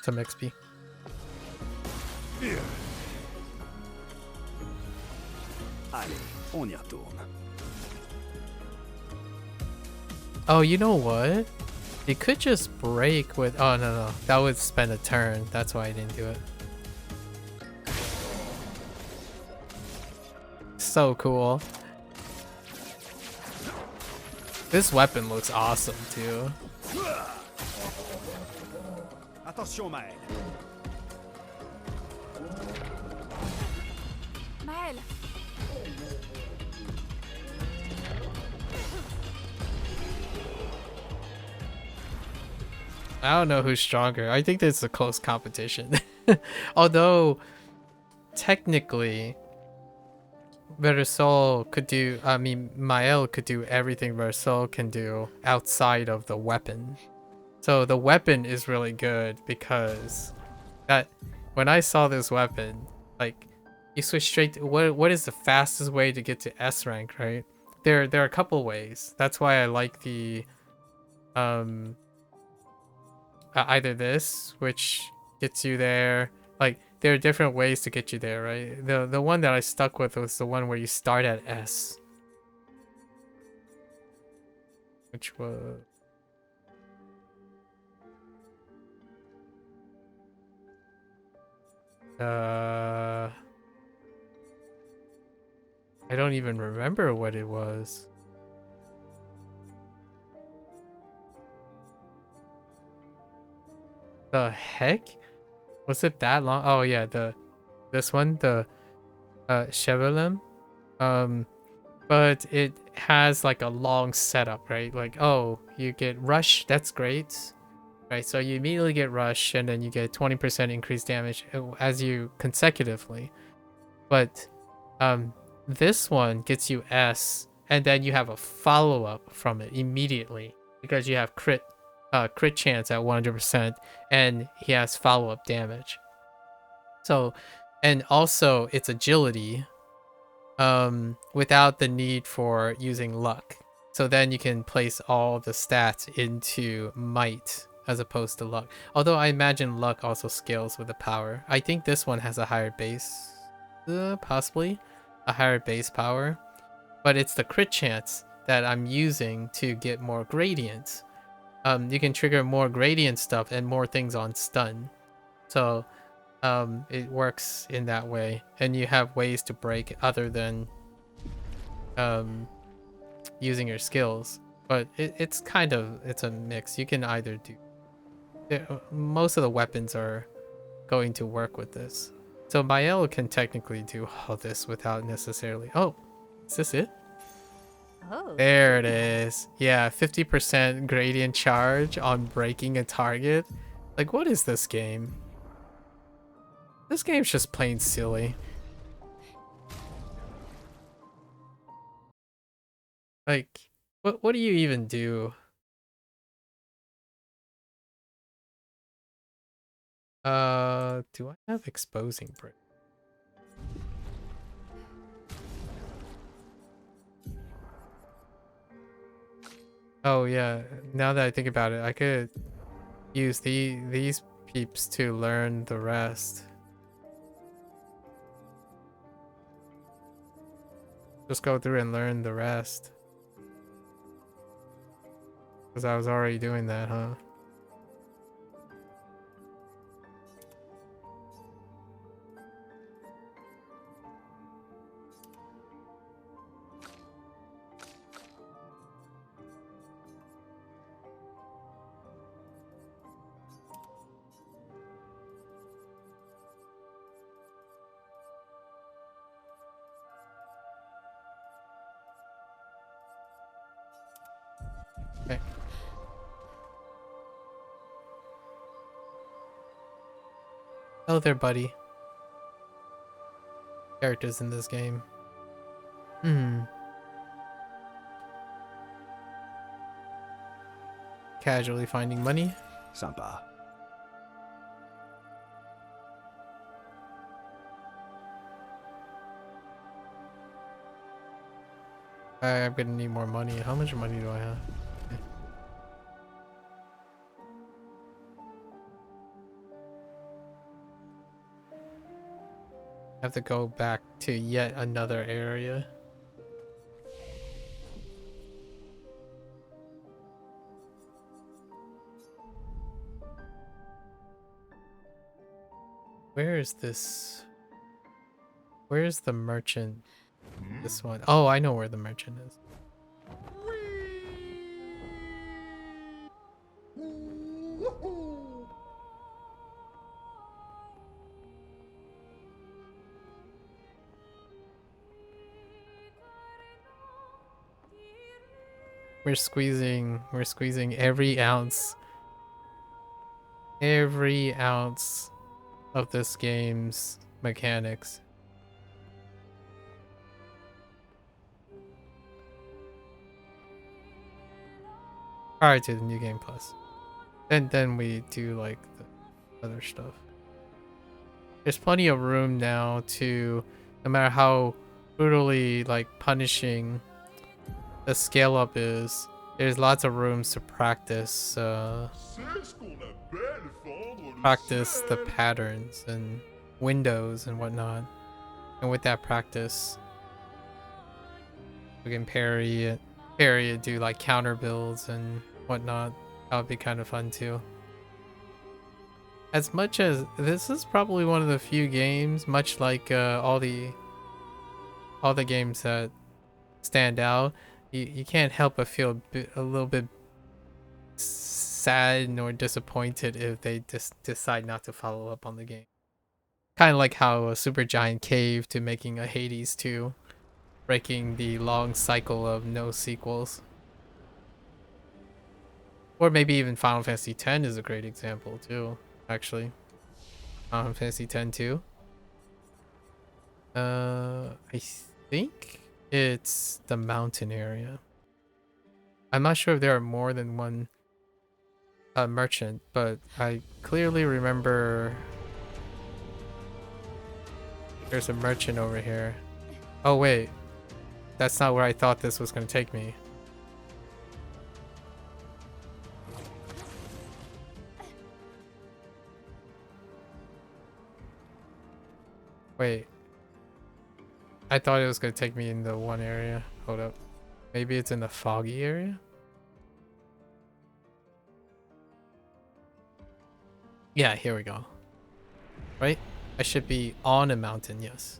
Some XP. Allez, on y retourne. Oh, you know what? You could just break with... Oh, no. That would spend a turn. That's why I didn't do it. So cool. This weapon looks awesome, too. Attention, Maël. Maël, I don't know who's stronger. I think it's a close competition. Although, technically, Versol could do... I mean, Maël could do everything Versol can do outside of the weapon. So the weapon is really good because when I saw this weapon, like, you switch straight to... What is the fastest way to get to S rank, right? There are a couple ways. That's why I like the... either this, which gets you there. Like, there are different ways to get you there, right? The one that I stuck with was the one where you start at S. Which was... I don't even remember what it was. The heck? Was it that long? Oh yeah, this one, the Chevelem. But it has like a long setup, right? Like, oh, you get rush, that's great. Right, so you immediately get rush and then you get 20% increased damage as you consecutively. But this one gets you S, and then you have a follow-up from it immediately because you have crit chance at 100%, and he has follow-up damage. So, and also it's agility without the need for using luck. So then you can place all the stats into might as opposed to luck. Although I imagine luck also scales with the power. I think this one has a higher base, possibly a higher base power, but it's the crit chance that I'm using to get more gradients. You can trigger more gradient stuff and more things on stun. So it works in that way, and you have ways to break other than using your skills. But it's a mix. You can either do most of the weapons are going to work with this. So Mael can technically do all this without necessarily. Oh, is this it? Oh. There it is. Yeah, 50% gradient charge on breaking a target. Like, what is this game? This game's just plain silly. Like, what do you even do? Do I have exposing break? Oh yeah, now that I think about it, I could use these peeps to learn the rest. Just go through and learn the rest. Because I was already doing that, huh? Okay. Hello there, buddy. Characters in this game. Casually finding money. Sympa. I'm gonna need more money. How much money do I have? Okay. I have to go back to yet another area. Where is this? Where's the merchant? This one. Oh, I know where the merchant is. We're squeezing every ounce of this game's mechanics. Prior to the new game plus. Then we do like the other stuff. There's plenty of room now to, no matter how brutally like punishing the scale up is, there's lots of rooms to practice C'est ce qu'on appelle fendre le practice the ciel. patterns and windows and whatnot. And with that practice, we can parry it, do like counter builds and whatnot. That would be kind of fun too. As much as this is probably one of the few games, much like all the games that stand out, you can't help but feel a little bit sad nor disappointed if they just decide not to follow up on the game. Kind of like how a Super Giant Cave to making a Hades 2, breaking the long cycle of no sequels. Or maybe even Final Fantasy X is a great example too, actually. Final Fantasy X too. I think it's the mountain area. I'm not sure if there are more than one merchant, but I clearly remember there's a merchant over here. Oh wait, that's not where I thought this was going to take me. Wait, I thought it was going to take me in the one area. Hold up, maybe it's in the foggy area? Yeah, here we go. Right? I should be on a mountain, yes.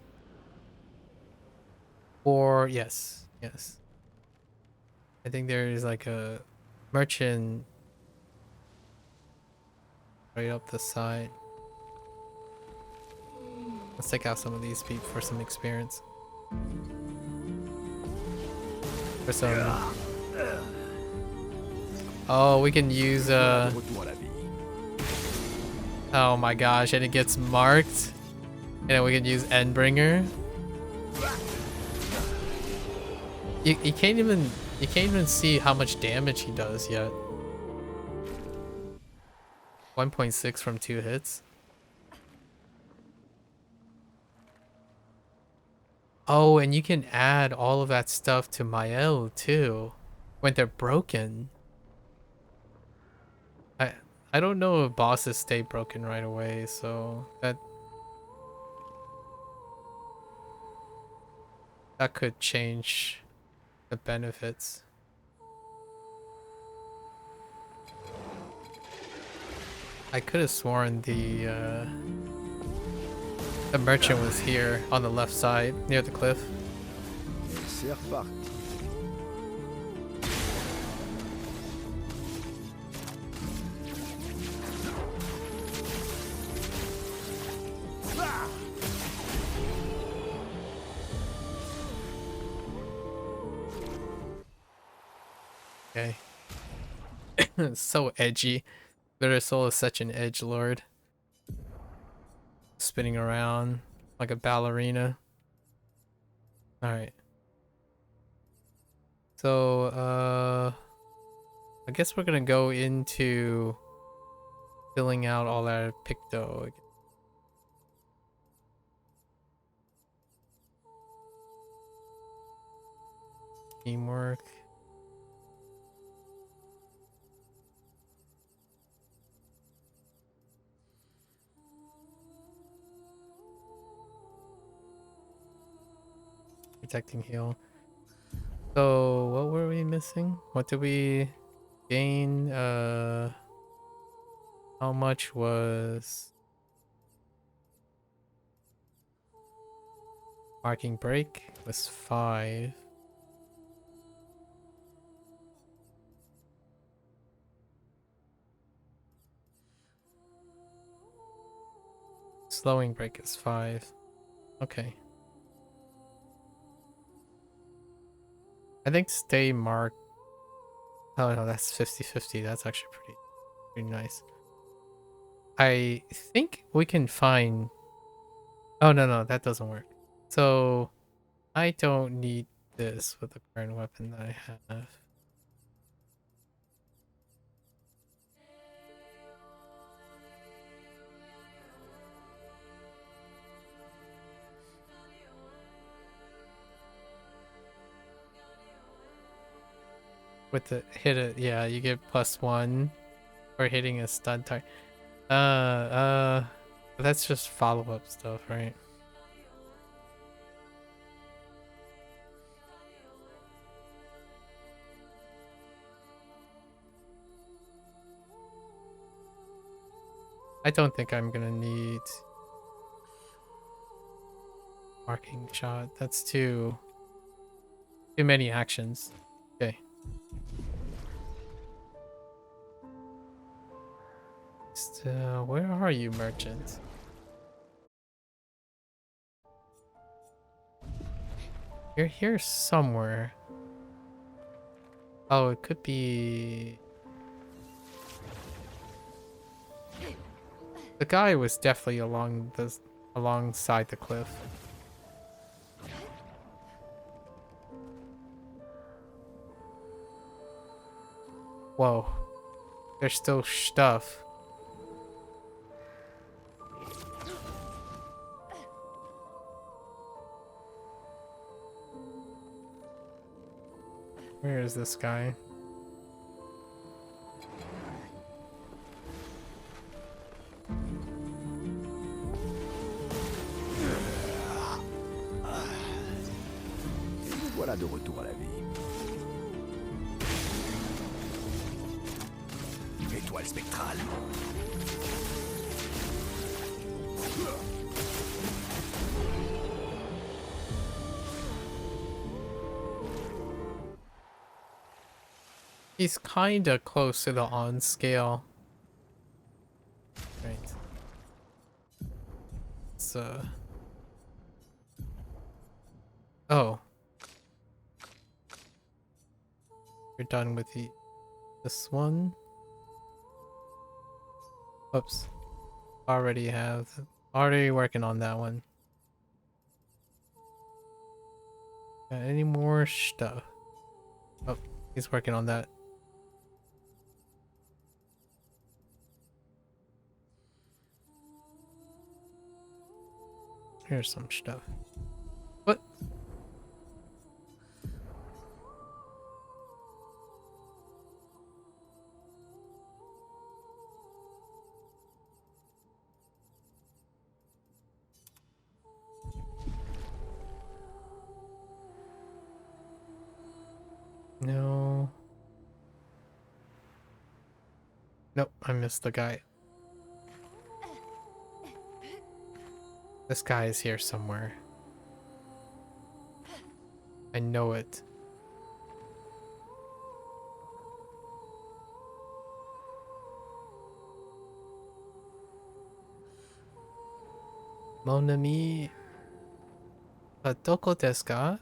Or yes, yes. I think there is like a merchant right up the side. Let's take out some of these people for some experience. For some. Oh, we can use Retour à la vie. oh my gosh, and it gets marked. And then we can use Endbringer. You can't even see how much damage he does yet. 1.6 from 2 hits. Oh, and you can add all of that stuff to Mael too when they're broken. I don't know if bosses stay broken right away, so that could change the benefits. I could have sworn the merchant was here on the left side near the cliff. C'est reparti. Okay. So edgy. Glitter Soul is such an edge lord. Spinning around like a ballerina. Alright. So, I guess we're gonna go into filling out all our Picto again. Teamwork. Protecting heal. So what were we missing? What did we gain? How much was marking break? Was 5. Slowing break is 5. Okay. I think stay marked. Oh no, that's 50-50. That's actually pretty nice. I think we can find. Oh no, that doesn't work. So I don't need this with the current weapon that I have. With the hit it, yeah, you get +1 for hitting a stun target. That's just follow-up stuff, right? I don't think I'm gonna need marking shot. That's too many actions. Okay. Where are you, merchant? You're here somewhere. Oh, it could be. The guy was definitely alongside the cliff. Whoa. There's still stuff. Where is this guy? Voilà de retour à la vie. Étoile spectrale. He's kinda close to the on scale. Right. So. Oh. You're done with this one. Whoops. Already working on that one. Got any more stuff? Oh, he's working on that. Here's some stuff. What? No. Nope, I missed the guy. This guy is here somewhere. I know it. Mon ami, doko desu ka?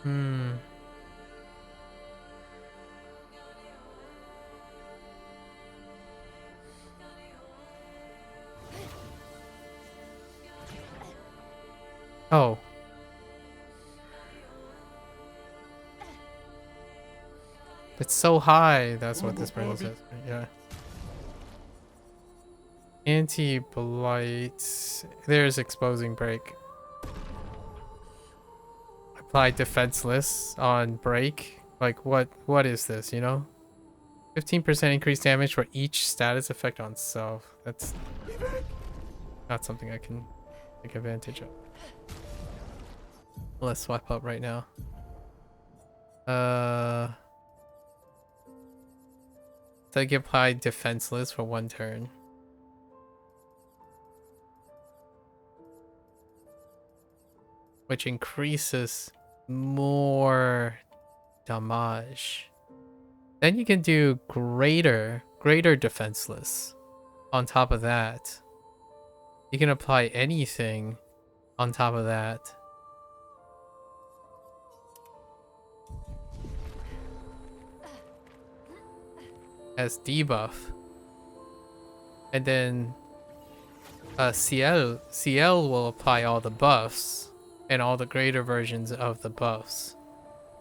Hmm. Oh. It's so high. That's what this person says. Yeah. Anti-blight. There's exposing break. Apply defenseless on break. Like what is this, you know? 15% increased damage for each status effect on self. That's not something I can take advantage of. Let's swap up right now. So I can apply defenseless for 1 turn. Which increases more damage. Then you can do greater defenseless on top of that. You can apply anything on top of that. As debuff. And then CL will apply all the buffs and all the greater versions of the buffs.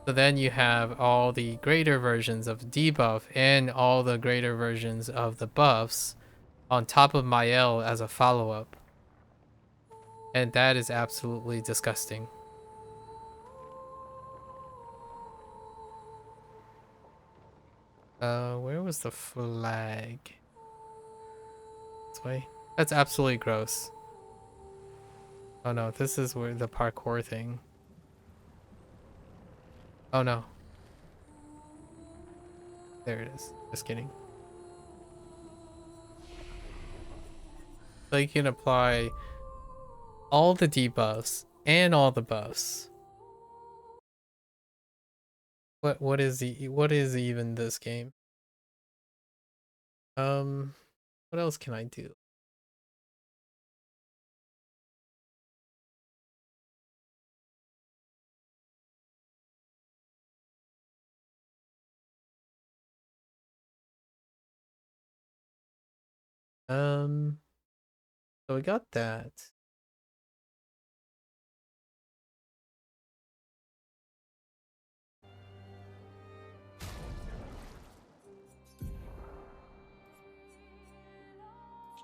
So then you have all the greater versions of debuff and all the greater versions of the buffs on top of Mael as a follow-up. And that is absolutely disgusting. Where was the flag? This way? That's absolutely gross. Oh no, this is where the parkour thing. Oh no. There it is. Just kidding. So you can apply all the debuffs and all the buffs. What is even this game? What else can I do? So we got that.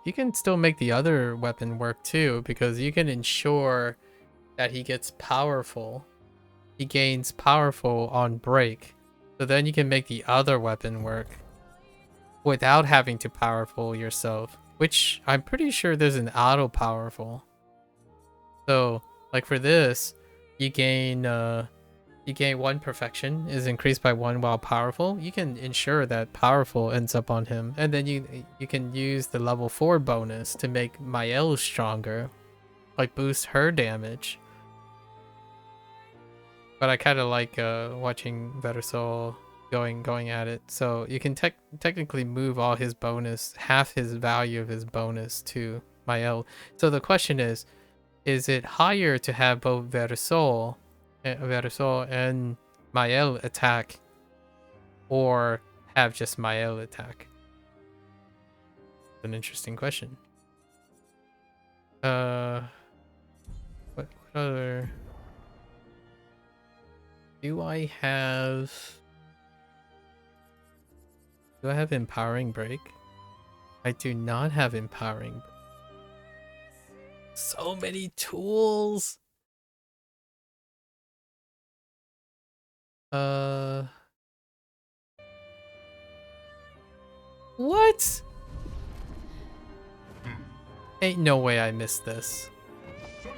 You can still make the other weapon work too, because you can ensure that he gets powerful. He gains powerful on break. So then you can make the other weapon work without having to powerful yourself, which I'm pretty sure there's an auto powerful. So like for this, you gain you gain 1 perfection, is increased by 1 while powerful. You can ensure that powerful ends up on him, and then you can use the level 4 bonus to make Mael stronger, like boost her damage. But I kind of like watching Versol going at it. So you can technically move all his bonus, half his value of his bonus to Mael. So the question is it higher to have both Versol and Mael attack, or have just Mael attack? An interesting question. What other do I have? Do I have empowering break? I do not have empowering. So many tools. What? Ain't no way I missed this. Soleil,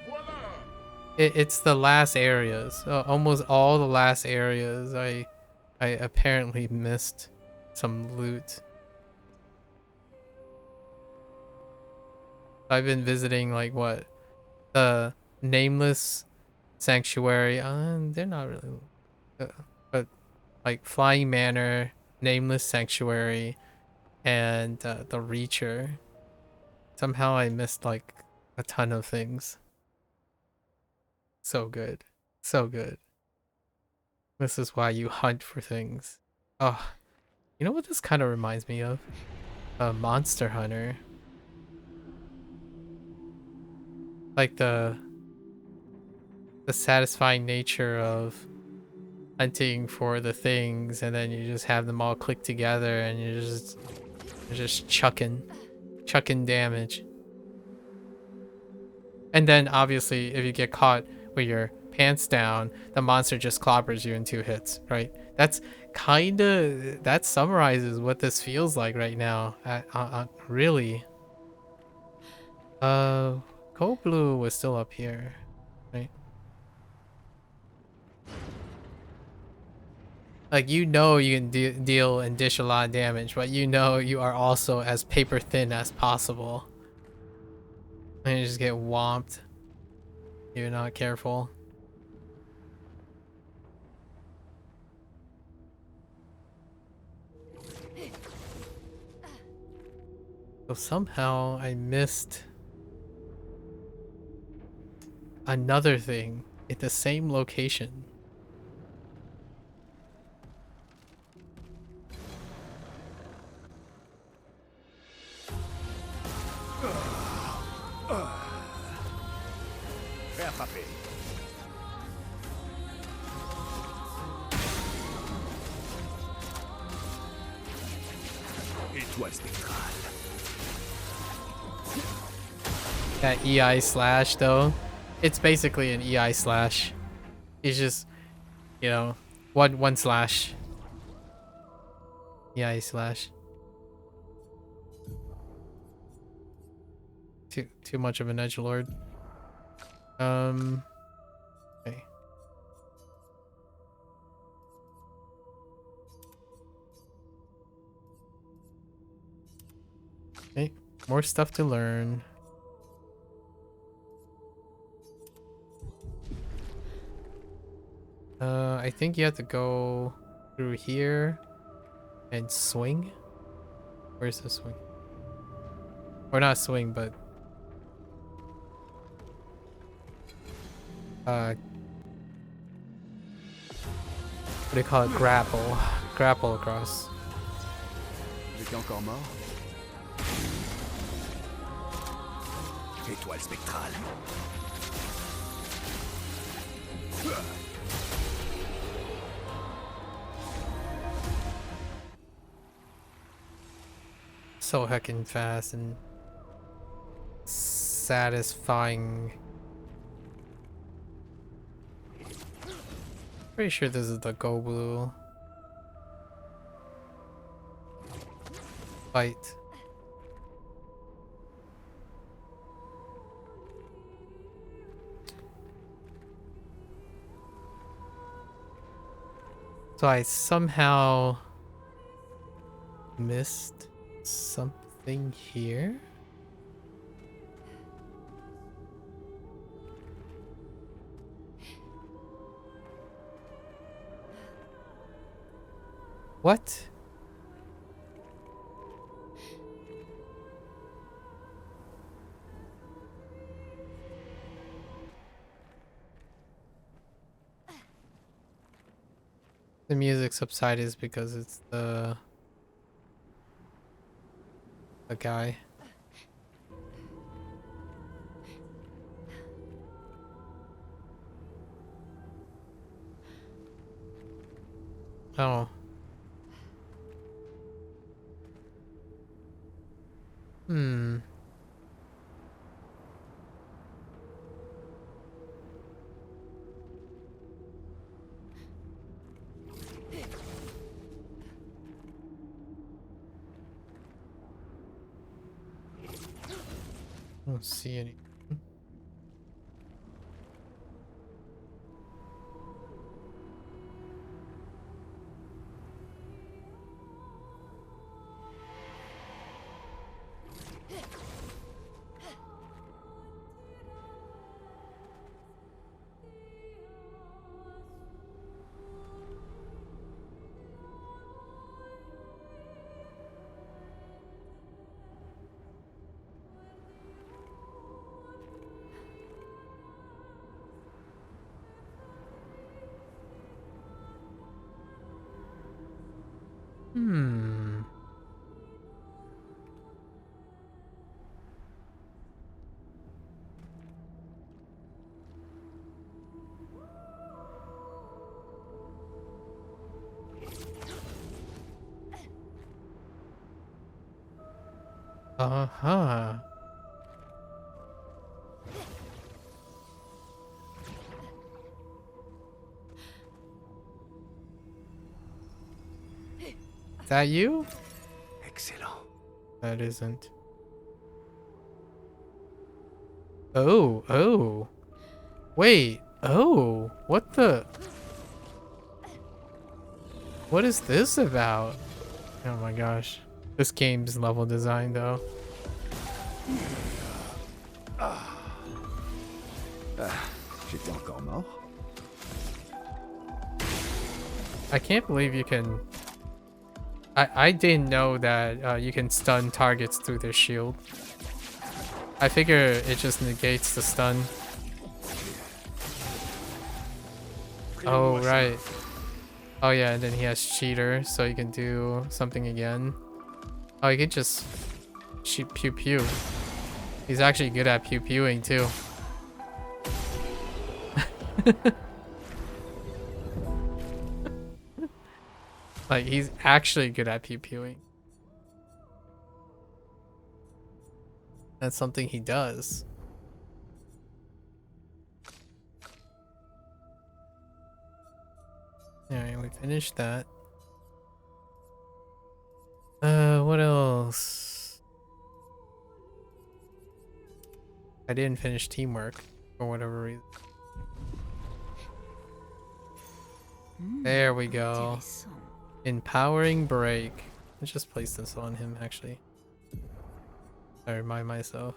voilà. It's the last areas. Almost all the last areas. I apparently missed some loot. I've been visiting like what? The Nameless Sanctuary. They're not really, but like Flying Manor, Nameless Sanctuary, and the Reacher. Somehow I missed like a ton of things. So good. So good. This is why you hunt for things. Oh, you know what this kind of reminds me of? A Monster Hunter. Like the satisfying nature of hunting for the things, and then you just have them all click together and you're just chucking damage. And then obviously if you get caught with your pants down, the monster just clobbers you in 2 hits, right? That's that summarizes what this feels like right now. Really. Cold Blue was still up here, right? Like, you know you can deal and dish a lot of damage, but you know you are also as paper thin as possible. And you just get whomped if you're not careful. So somehow I missed another thing at the same location. Prêt à frapper. Étoile spectrale. That EI slash though, it's basically an EI slash. It's just, you know, one slash. EI slash. Too much of an edgelord. Okay. Okay, more stuff to learn. I think you have to go through here and swing. Where's the swing? Or not swing, but what do you call it? Grapple. Grapple across. Vous étiez encore mort? Étoile spectrale. So heckin' fast and satisfying. Pretty sure this is the Go Blue fight. So I somehow missed something here. What? The music subsided is because it's the guy. Oh. Hmm. I don't see any. Hmm. Uh-huh. Is that you? Excellent. That isn't. Oh, oh. Wait. Oh, what the? What is this about? Oh my gosh. This game's level design though. J'étais encore mort. I can't believe you can. I didn't know that you can stun targets through their shield. I figure it just negates the stun. Oh, right. Oh yeah, and then he has cheater, so he can do something again. Oh, he can just shoot pew pew. He's actually good at pew pewing too. Like, he's actually good at pew pewing. That's something he does. Alright, we finished that. What else? I didn't finish teamwork for whatever reason. There we go. Empowering break. Let's just place this on him actually. I remind myself.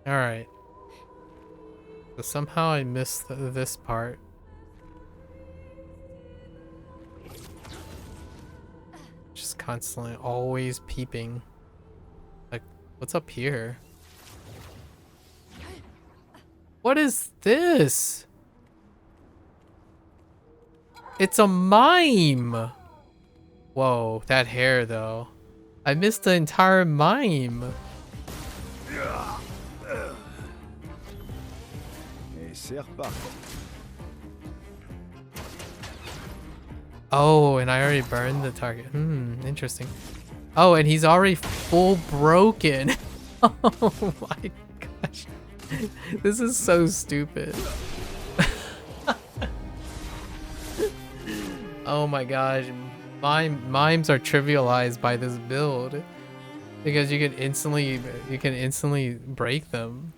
Alright. So somehow I missed this part. Just constantly always peeping. Like, what's up here? What is this? It's a mime! Whoa, that hair though. I missed the entire mime. Et c'est reparti. Oh, and I already burned the target. Interesting. Oh, and he's already full broken. Oh my gosh. This is so stupid. Oh my gosh. Mimes are trivialized by this build. Because you can instantly break them.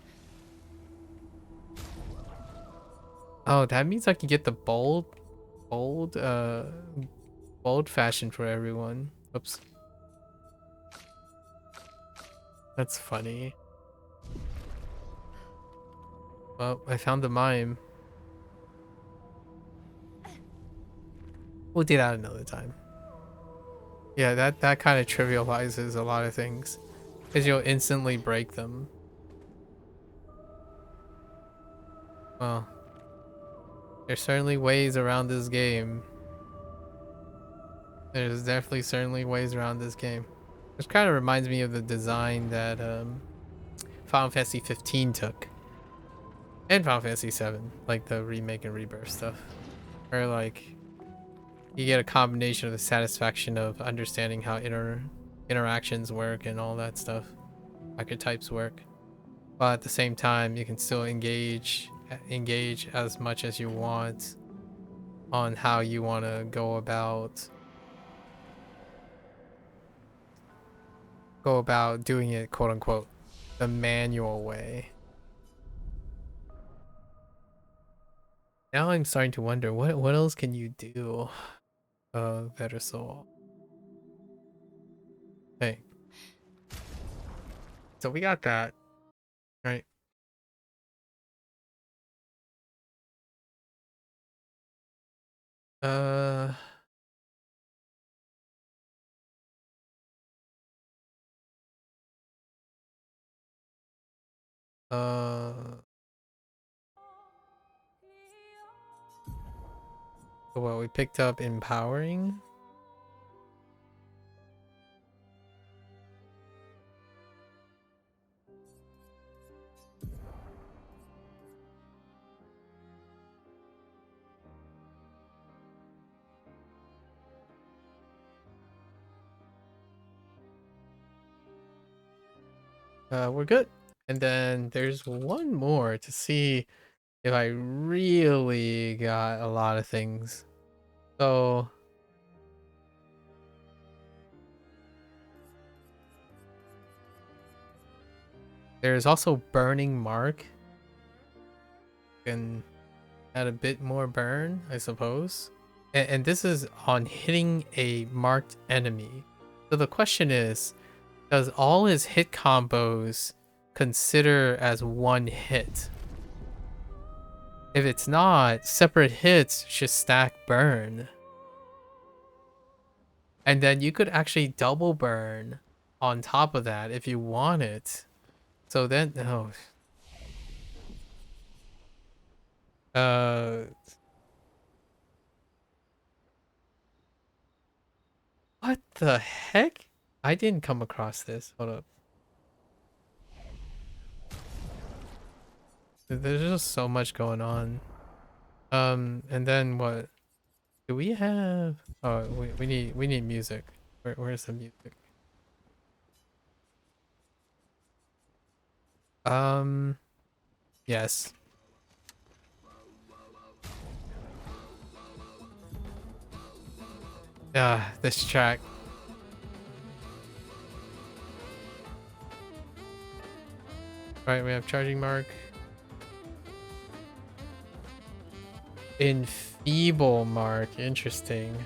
Oh, that means I can get the bold fashion for everyone. Oops. That's funny. Well, I found the mime. We'll do that another time. Yeah, that kind of trivializes a lot of things. Because you'll instantly break them. Well, there's certainly ways around this game. There's definitely certainly ways around this game. Which kind of reminds me of the design that Final Fantasy 15 took. And Final Fantasy 7, like the remake and rebirth stuff. Where like you get a combination of the satisfaction of understanding how interactions work and all that stuff. Archetypes work. But at the same time you can still engage as much as you want on how you want to go about doing it, quote unquote, the manual way. Now I'm starting to wonder what else can you do, Better Soul. Hey, so we got that, right? Uh, uh, well, we picked up empowering. We're good. And then there's one more to see if I really got a lot of things. So there's also Burning Mark. Can add a bit more burn, I suppose. And this is on hitting a marked enemy. So the question is, does all his hit combos consider as one hit? If it's not, separate hits should stack burn. And then you could actually double burn on top of that if you want it. So then, oh. What the heck? I didn't come across this. Hold up. There's just so much going on. And then what? Do we have? Oh, we need music. Where's the music? Yes. This track. Right, we have charging mark. Enfeeble mark, interesting.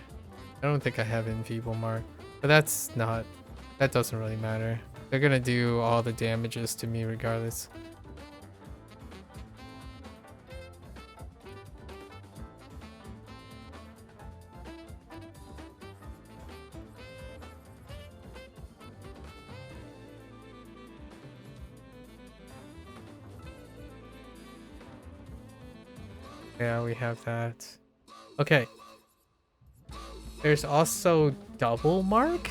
I don't think I have enfeeble mark, but that doesn't really matter. They're gonna do all the damages to me regardless. Yeah, we have that. Okay. There's also double mark.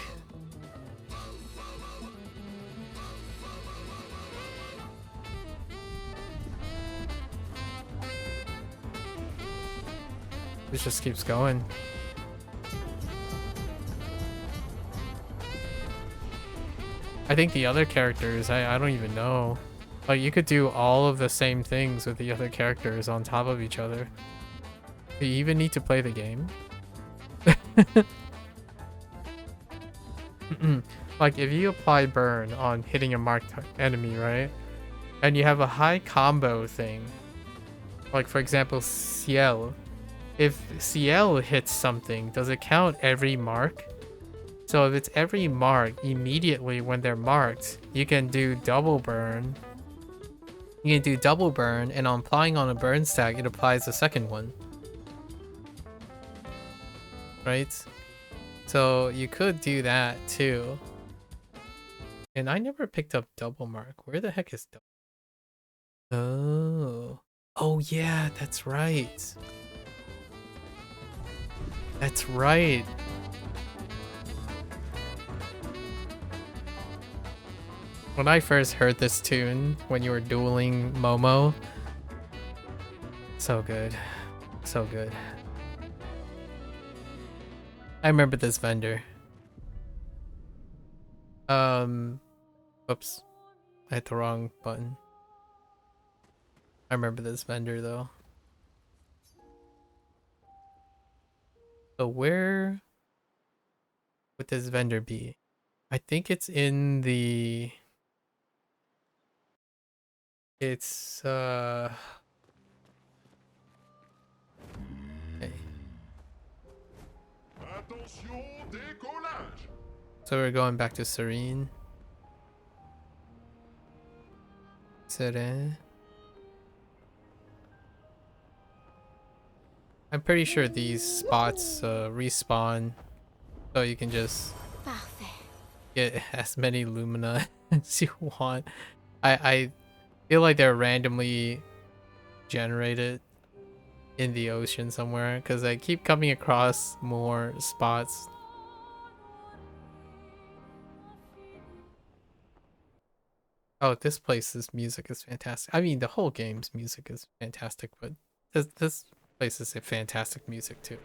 This just keeps going. I think the other characters, I don't even know. Like, you could do all of the same things with the other characters on top of each other. Do you even need to play the game? like if you apply burn on hitting a marked enemy, right? And you have a high combo thing, like for example, Ciel. If Ciel hits something, does it count every mark? So if it's every mark, immediately when they're marked, you can do double burn. You can do double burn, and on applying on a burn stack, it applies the second one. Right? So you could do that too. And I never picked up double mark. Where the heck is double? Oh. Oh yeah, that's right. That's right. When I first heard this tune, when you were dueling Momo, so good. So good. I remember this vendor. Whoops. I hit the wrong button. I remember this vendor though. So where would this vendor be? I think it's in the... It's, okay. Attention, décollage. So we're going back to Serene. Serene. I'm pretty sure these spots respawn, so you can just Parfait. get as many Lumina as you want. I feel like they're randomly generated in the ocean somewhere, because I keep coming across more spots. Oh, this place's music is fantastic. I mean, the whole game's music is fantastic, but this place is a fantastic music too.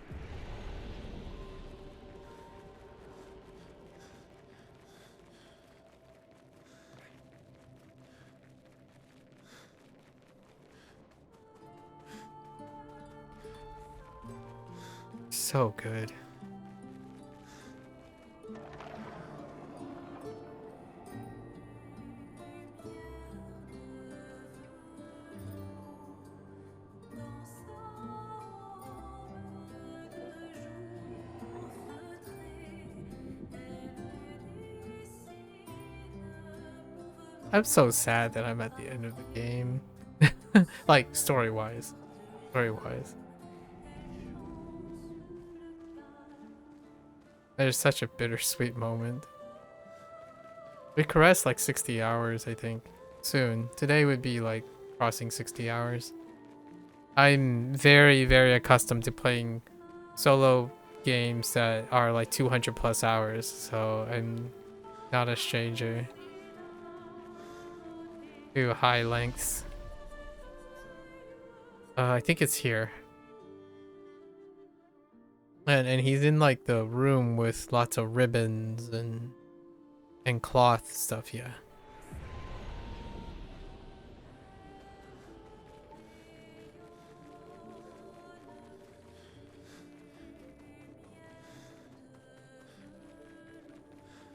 So good. I'm so sad that I'm at the end of the game. Like, story-wise. Story-wise. There's such a bittersweet moment. We caressed like 60 hours, I think. Soon. Today would be like crossing 60 hours. I'm very, very accustomed to playing solo games that are like 200 plus hours, so I'm not a stranger to high lengths. I think it's here. And he's in like the room with lots of ribbons and cloth stuff, yeah.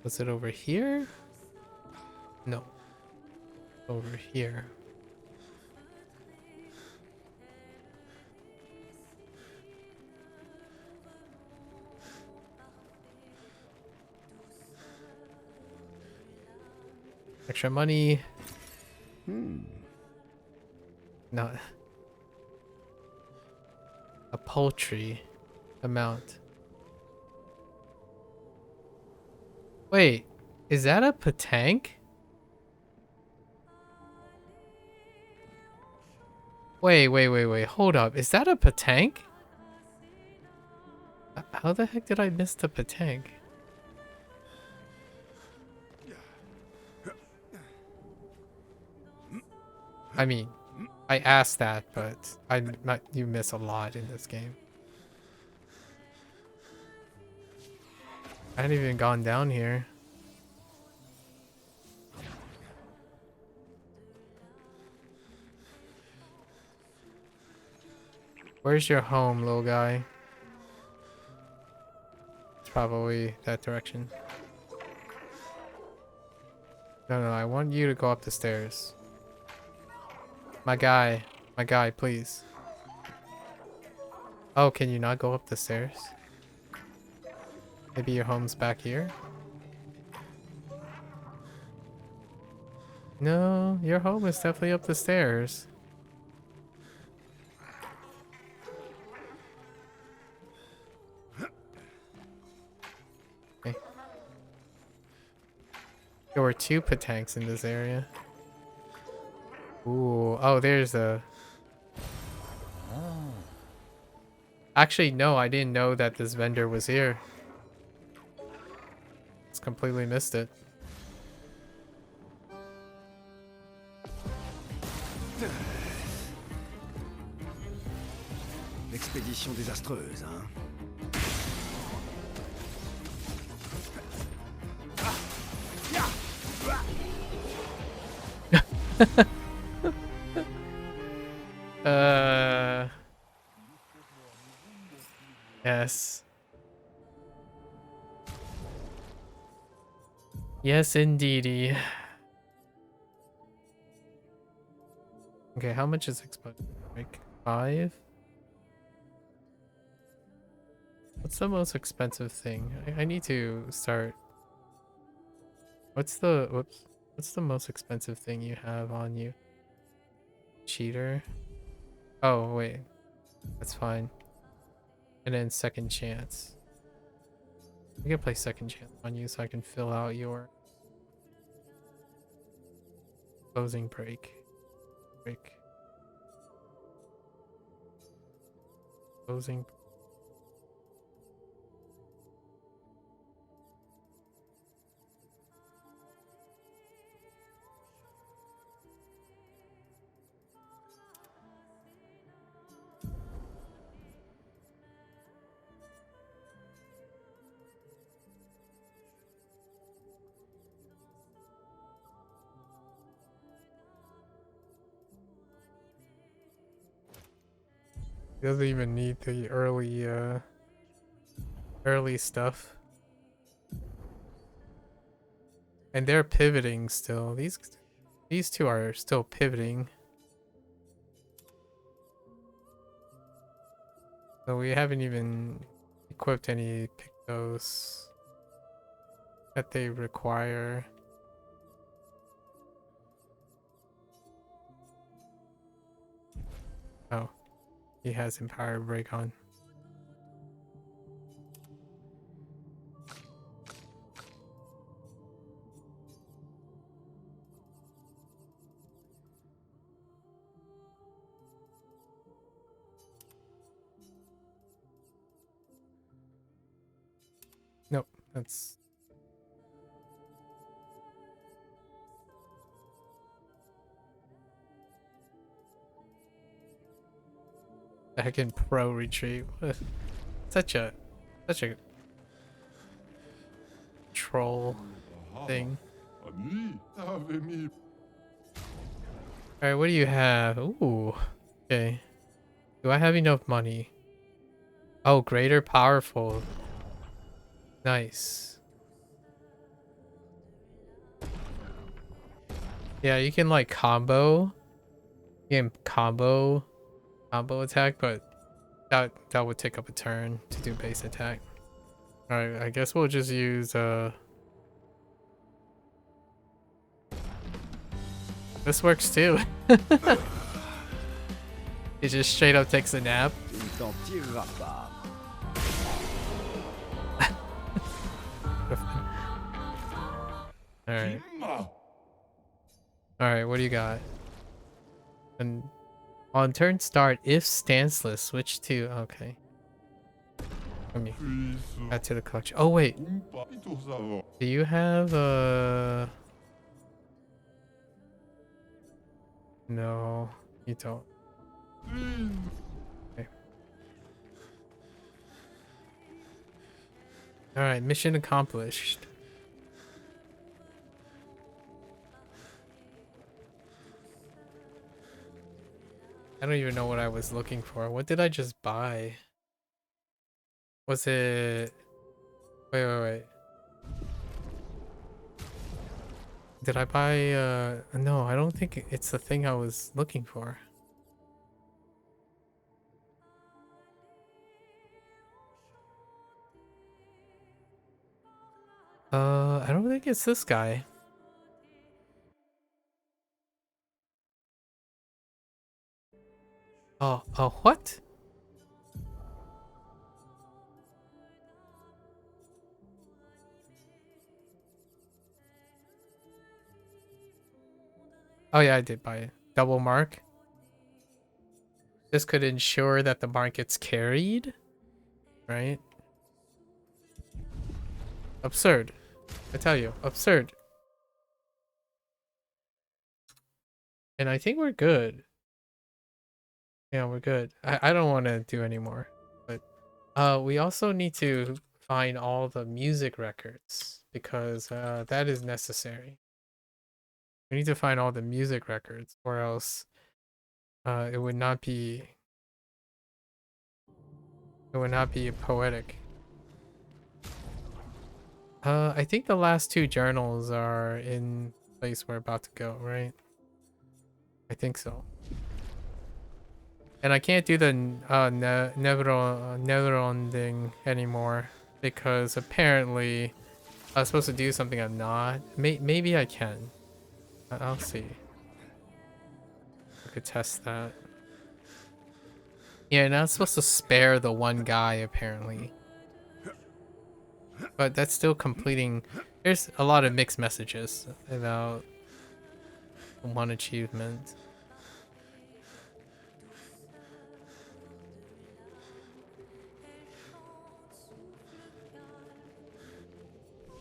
Was it over here? No. Over here. Extra money. Not a paltry amount. Wait, is that a Patank? Wait, hold up. Is that a Patank? How the heck did I miss the Patank? I mean, I asked that, but you miss a lot in this game. I hadn't even gone down here. Where's your home, little guy? It's probably that direction. No, I want you to go up the stairs. My guy, please. Oh, can you not go up the stairs? Maybe your home's back here? No, your home is definitely up the stairs. Okay. There were 2 patanks in this area. Ooh, oh, there's a... Actually, no, I didn't know that this vendor was here. Just completely missed it. L'expédition désastreuse, hein? Yes. Yes, indeedy. Okay, how much is expensive? Like 5? What's the most expensive thing? I need to start. What's the whoops? What's the most expensive thing you have on you? Cheater. Oh wait, that's fine. And then second chance. I can play second chance on you so I can fill out your closing break. Closing. Doesn't even need the early stuff. And they're pivoting still. These 2 are still pivoting. So we haven't even equipped any Pictos that they require. Oh, he has empowered break on. Nope, that's... I can pro retreat. Such a troll thing. Alright, what do you have? Ooh. Okay. Do I have enough money? Oh, greater powerful. Nice. Yeah, you can like combo. You can combo attack, but that would take up a turn to do base attack. Alright, I guess we'll just use this works too. It just straight up takes a nap. Tu ne t'en tireras pas. Alright. Alright, what do you got? And on turn start, if stanceless, switch to... Okay. Let me add to the collection. Oh, wait. Do you have No, you don't. Okay. Alright, mission accomplished. I don't even know what I was looking for. What did I just buy? Was it... Wait. Did I buy no, I don't think it's the thing I was looking for. I don't think it's this guy. Oh, what? Oh yeah, I did buy it. Double mark. This could ensure that the mark gets carried, right? Absurd. I tell you, absurd. And I think we're good. Yeah, we're good. I don't want to do anymore. But we also need to find all the music records because that is necessary. We need to find all the music records or else it would not be poetic. I think the last two journals are in place we're about to go, right? I think so. And I can't do the Neveron thing anymore because apparently I was supposed to do something I'm not. Maybe I can. I'll see. I could test that. Yeah, now it's supposed to spare the one guy apparently. But that's still completing. There's a lot of mixed messages about one achievement.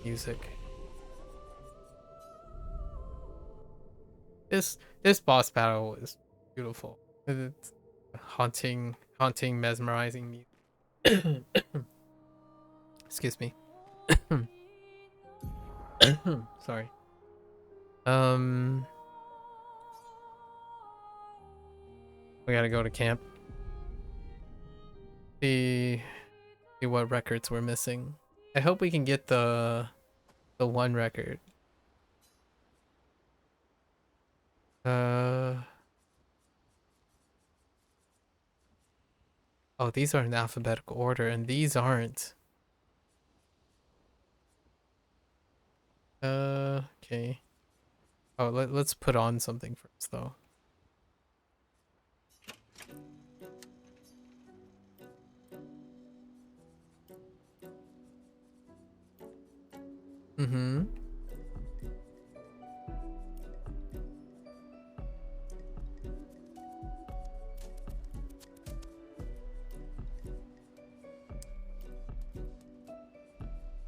Music. This boss battle is beautiful. It's haunting, mesmerizing music. Excuse me. Sorry. We gotta go to camp. See what records we're missing. I hope we can get the one record. Oh, these are in alphabetical order, and these aren't. Okay. Oh, let's put on something first, though. Mm-hmm.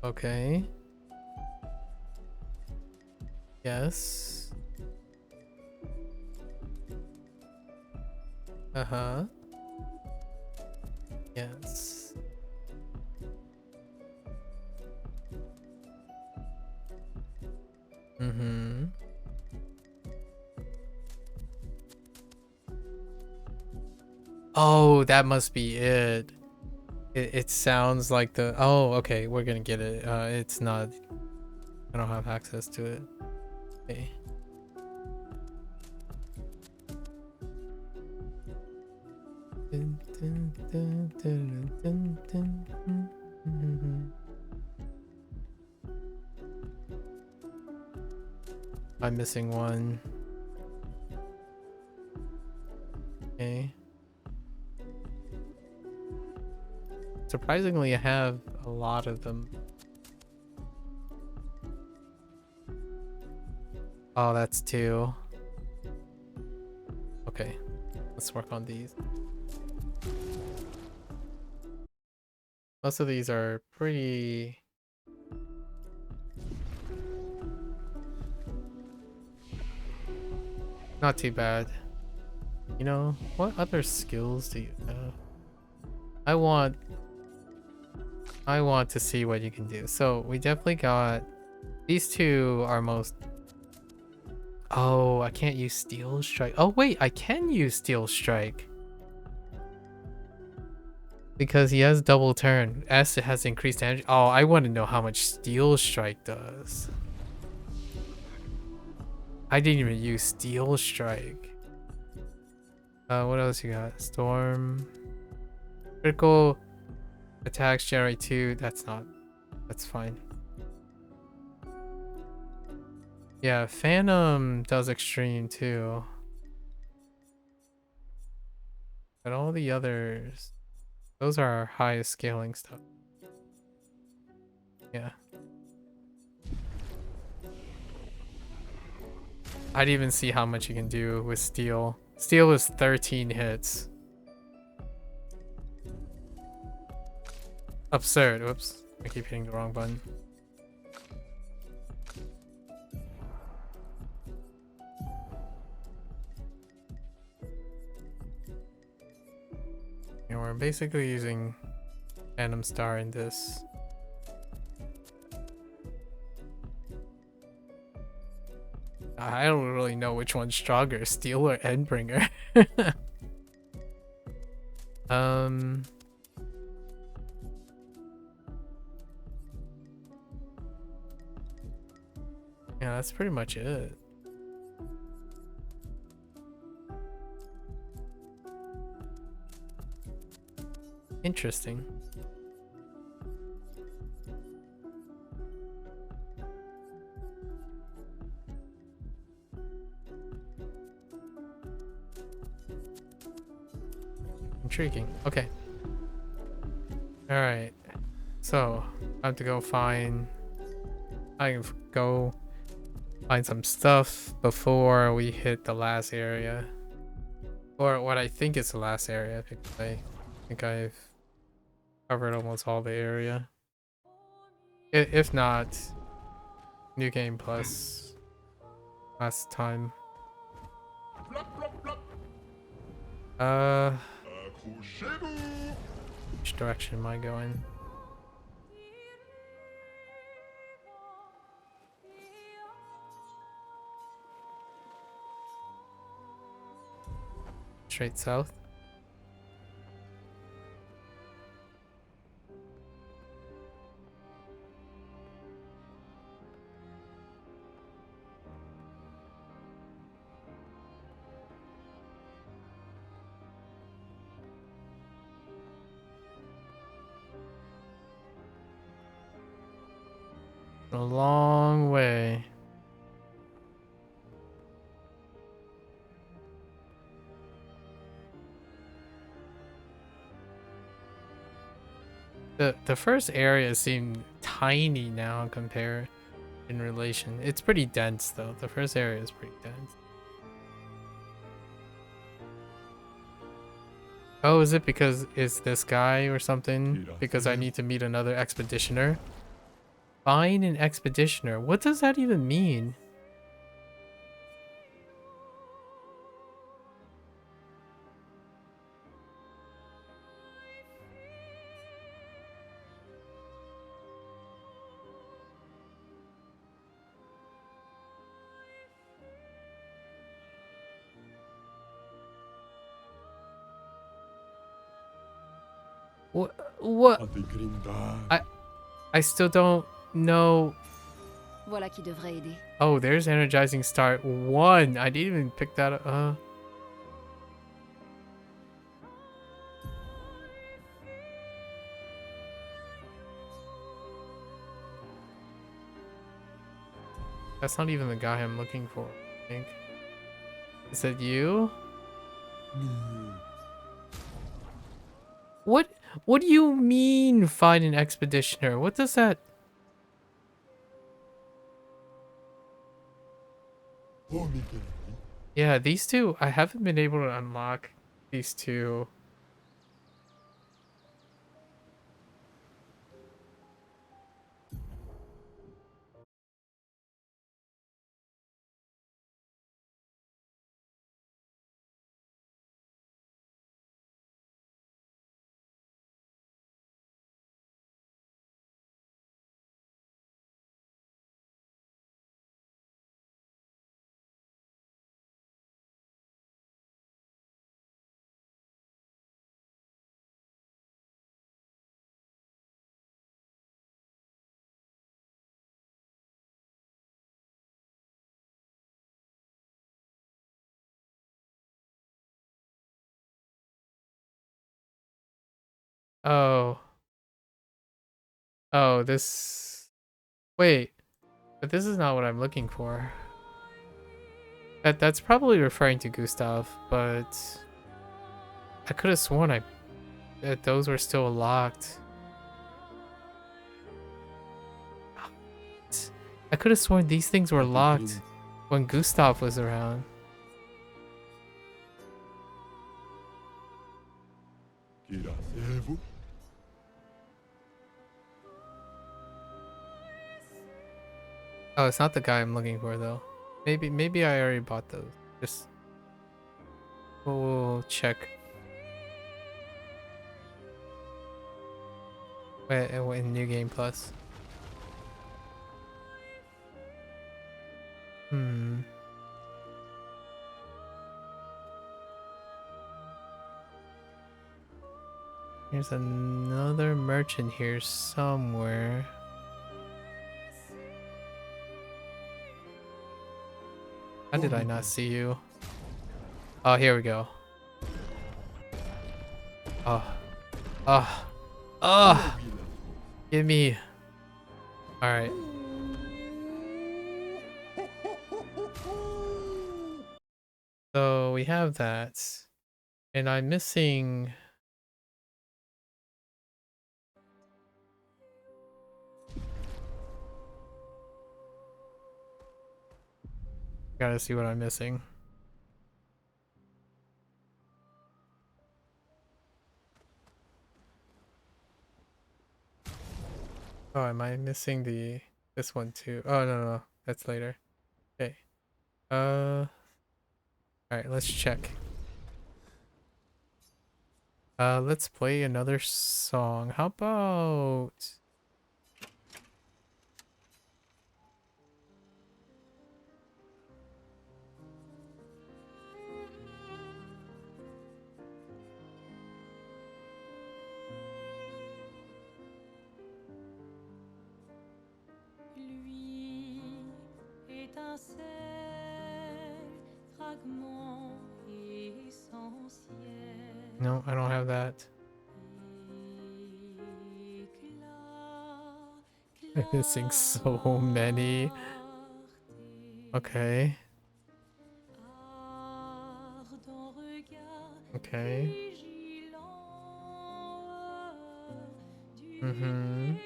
Okay. Yes. Uh-huh. Yes. Mm-hmm. Oh, that must be it. It sounds like the... Oh, okay, we're gonna get it. It's not... I don't have access to it. Okay. I'm missing one. Okay. Surprisingly, I have a lot of them. Oh, that's two. Okay, let's work on these. Most of these are pretty... not too bad. You know, what other skills do you have? I want to see what you can do. So we definitely got... These two are most... Oh, I can't use Steel Strike. Oh wait, I can use Steel Strike. Because he has double turn. S has increased energy. Oh, I want to know how much Steel Strike does. I didn't even use Steel Strike. What else you got? Storm. Critical attacks generate 2. That's fine. Yeah, Phantom does extreme too. But all the others, those are our highest scaling stuff. Yeah. I'd even see how much you can do with Steel. Steel is 13 hits. Absurd. Whoops. I keep hitting the wrong button. And we're basically using Phantom Star in this. I don't really know which one's stronger, Steel or Endbringer. Yeah, that's pretty much it. Interesting. Intriguing. Okay. Alright. So, I have to go find... I can go find some stuff before we hit the last area. Or what I think is the last area, because I think I've covered almost all the area. If not, New Game Plus last time. Plop, plop, plop. Accrochez-vous. Which direction am I going? Straight south? A long way. The first area seemed tiny now compared in relation. It's pretty dense though. The first area is pretty dense. Oh, is it because it's this guy or something? Because I need to meet another expeditioner? Find an expeditioner. What does that even mean? What? I still don't know. Voilà qui devrait aider. Oh, there's energizing start 1. I didn't even pick that up. That's not even the guy I'm looking for, I think. Is it you? What do you mean find an expeditioner? What does that... Yeah, these two, I haven't been able to unlock these two. Oh. Oh, this... Wait. But this is not what I'm looking for. That's probably referring to Gustav, but... I could have sworn that those were still locked. I could have sworn these things were locked when Gustav was around. Gracias. Oh, it's not the guy I'm looking for though. Maybe I already bought those. Just we'll check. Wait, in New Game Plus. Hmm. There's another merchant here somewhere. How did I not see you? Oh, here we go. Oh. Oh. Oh. Give me. Alright. So we have that. And I'm missing... Gotta see what I'm missing. Oh, am I missing this one too? Oh no, that's later. Okay. Alright, let's check. Let's play another song. How about Lui, étincelle, fragment essentiel. no, I don't have that. I'm missing so many. Okay. Okay. Mm-hmm.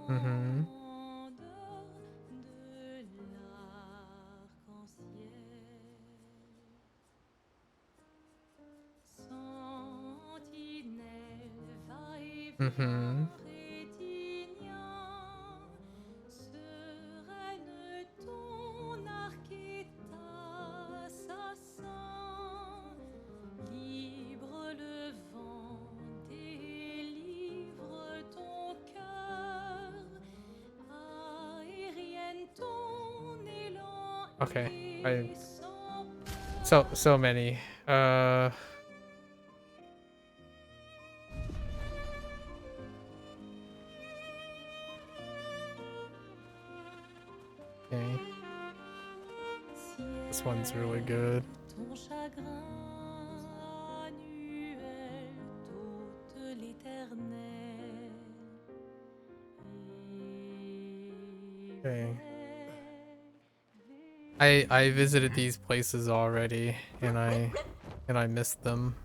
Mm-hmm. Mm-hmm. Libre le vent, délivre ton cœur, aérienne ton élan. Okay. So many. Okay. This one's really good. Ton chagrin annuel t'ôte l'éternel. Okay. I visited these places already and I missed them.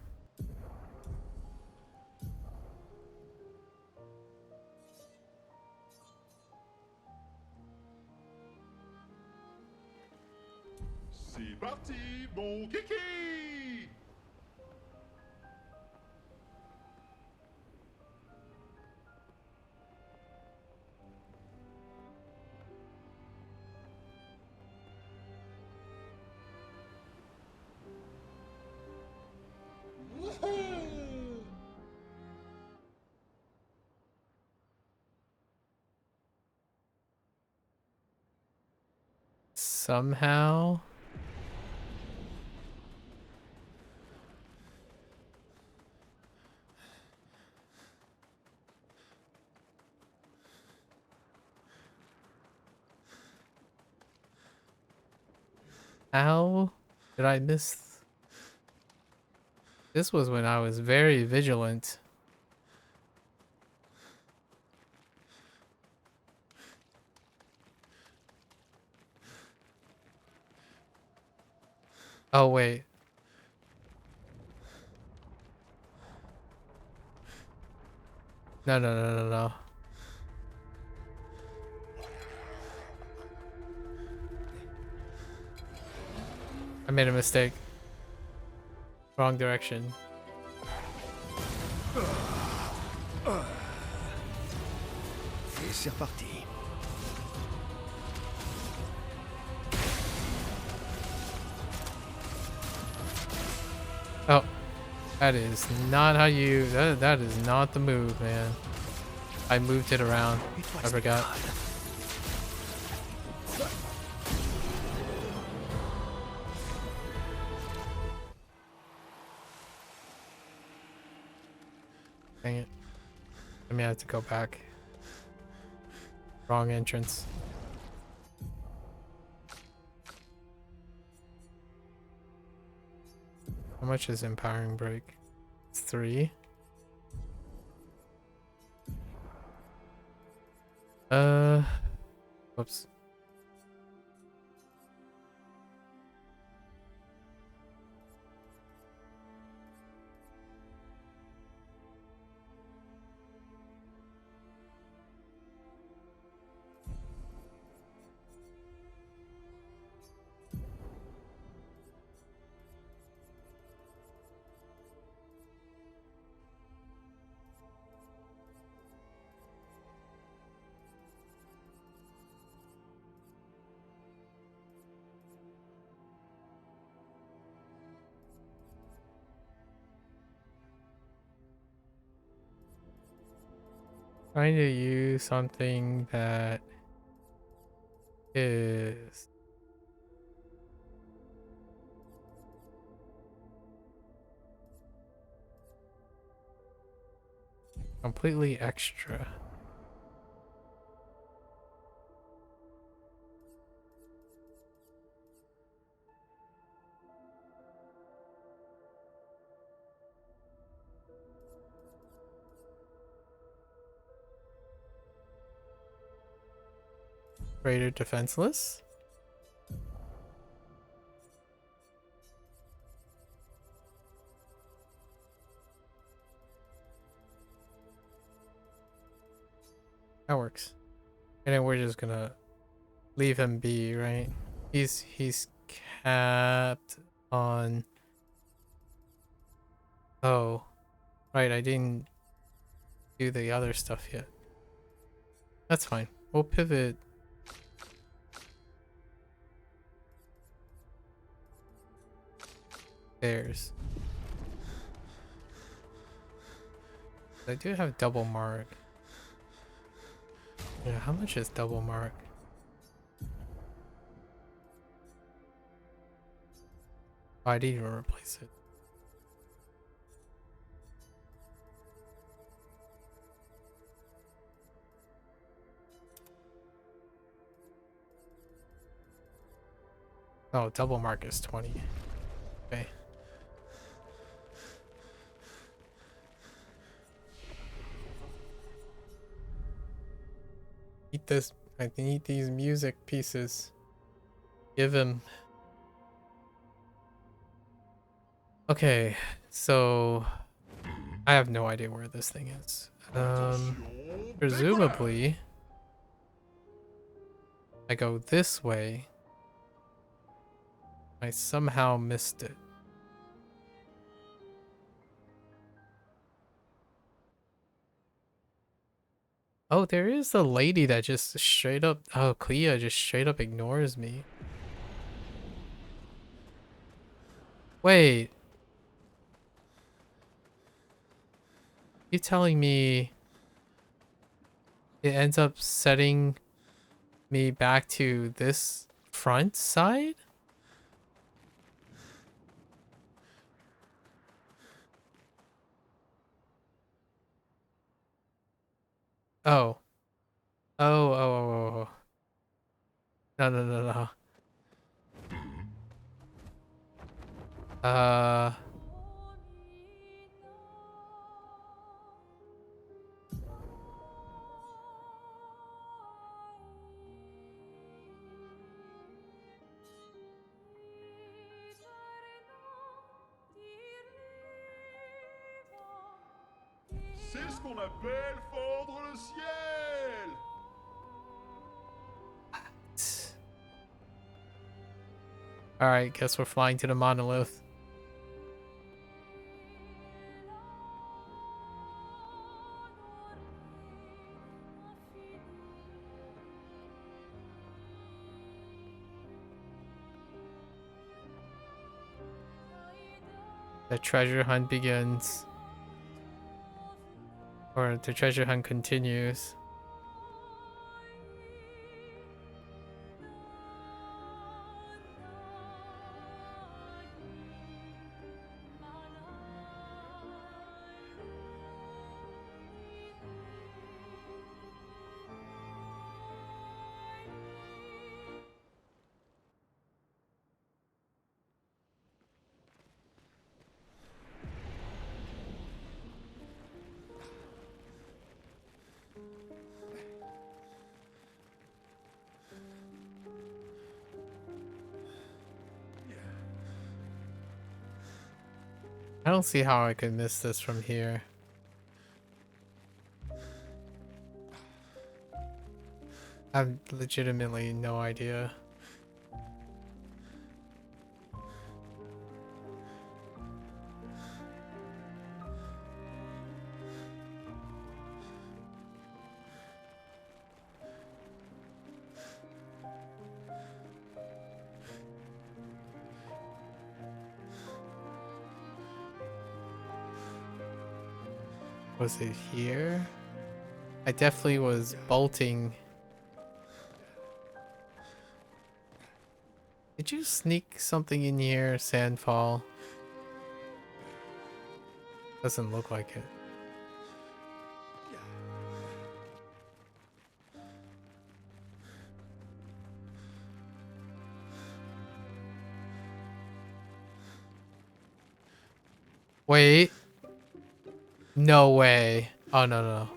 C'est parti, mon kiki! Somehow. How did I miss? This was when I was very vigilant. Oh, wait. No, no, no, no, no. I made a mistake. Wrong direction. Et c'est reparti. Oh, that is not how you. That is not the move, man. I moved it around. I forgot. Dang it. I may have to go back. Wrong entrance. How much is empowering break? It's 3. Whoops. Trying to use something that is completely extra. Greater defenseless. That works. And then we're just gonna leave him be, right? He's capped on. Oh, right. I didn't do the other stuff yet. That's fine. We'll pivot. There's. I do have double mark. Yeah, how much is double mark? Oh, I didn't even replace it. Oh, double mark is 20. Okay. Eat this. I can eat these music pieces. Give him. Okay, so I have no idea where this thing is. Presumably I go this way. I somehow missed it. Oh, there is a lady that just straight up. Oh, Clea just straight up ignores me. Wait. You telling me it ends up setting me back to this front side? Oh. Oh, oh, oh, oh, oh. No, no, no, no. Uh, C'est ce qu'on appelle fendre le ciel. all right, guess we're flying to the monolith. The treasure hunt begins. Or the treasure hunt continues. I don't see how I could miss this from here. I have legitimately no idea. Was it here? I definitely was bolting. Did you sneak something in here, Sandfall? Doesn't look like it. Wait. No way. Oh, no, no.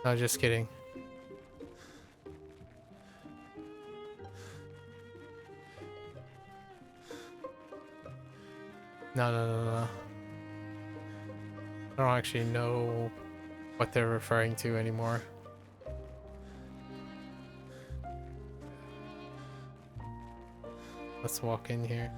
No, just kidding. No, no, no, no. I don't actually know what they're referring to anymore. Let's walk in here.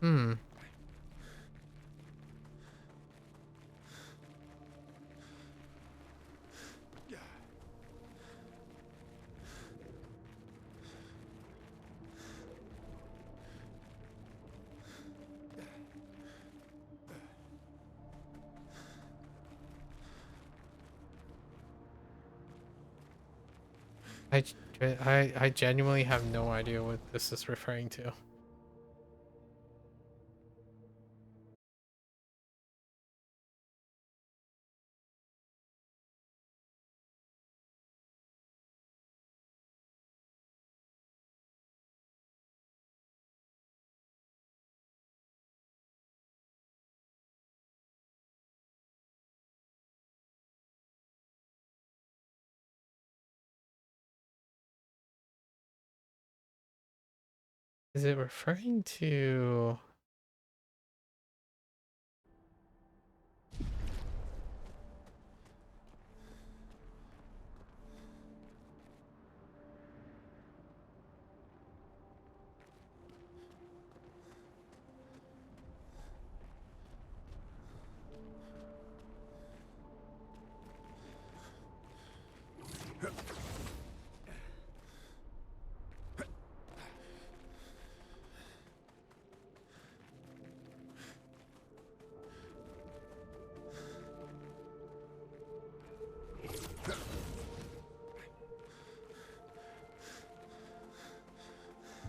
Hmm. I genuinely have no idea what this is referring to. Is it referring to...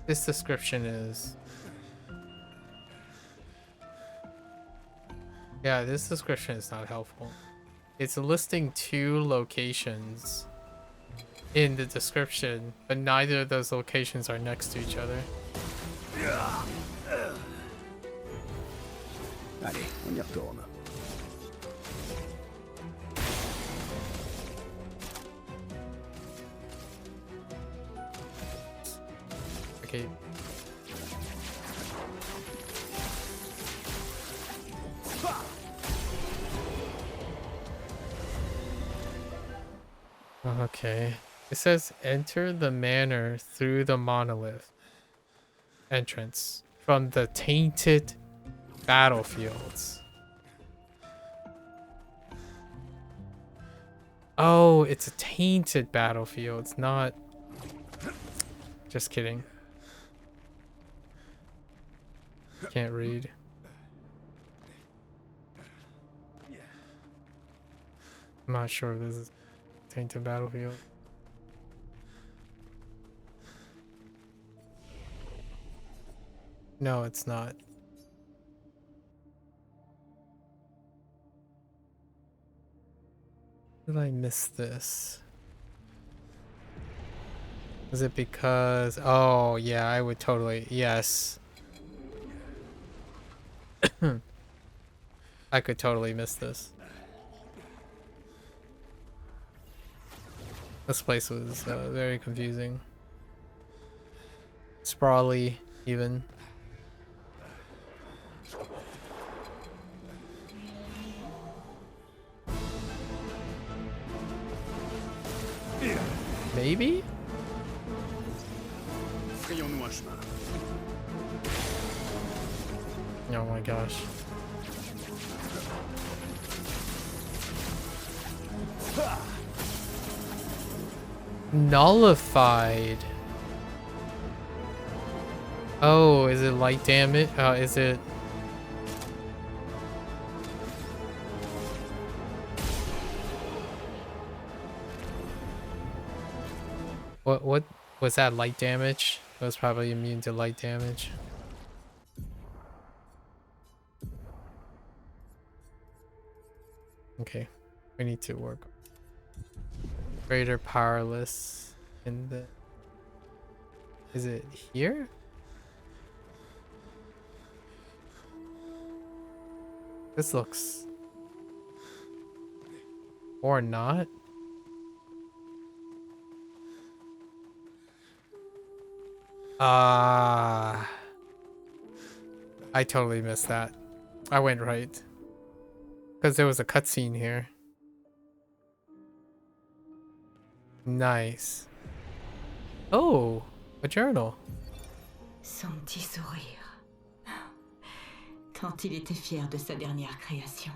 This description is... Yeah, this description is not helpful. It's listing 2 locations in the description, but neither of those locations are next to each other. Allez, on y retourne. Okay. Okay. It says enter the manor through the monolith entrance from the tainted battlefields. Oh, it's a tainted battlefield. It's not... Just kidding. Can't read. I'm not sure if this is tainted battlefield. No, it's not. Did I miss this? Is it because... Oh, yeah, I would totally... Yes. I could totally miss this. This place was very confusing. Sprawly, even. Maybe? Frayons-nous un chemin. Oh my gosh. Nullified. Oh, is it light damage? Is it... What was that, light damage? It was probably immune to light damage. Okay, we need to work. Greater powerless in the... Is it here? This looks... Or not? I totally missed that. I went right. Because there was a cutscene here. Nice. Oh, a journal. Son petit sourire. Quand il était fier de sa dernière création.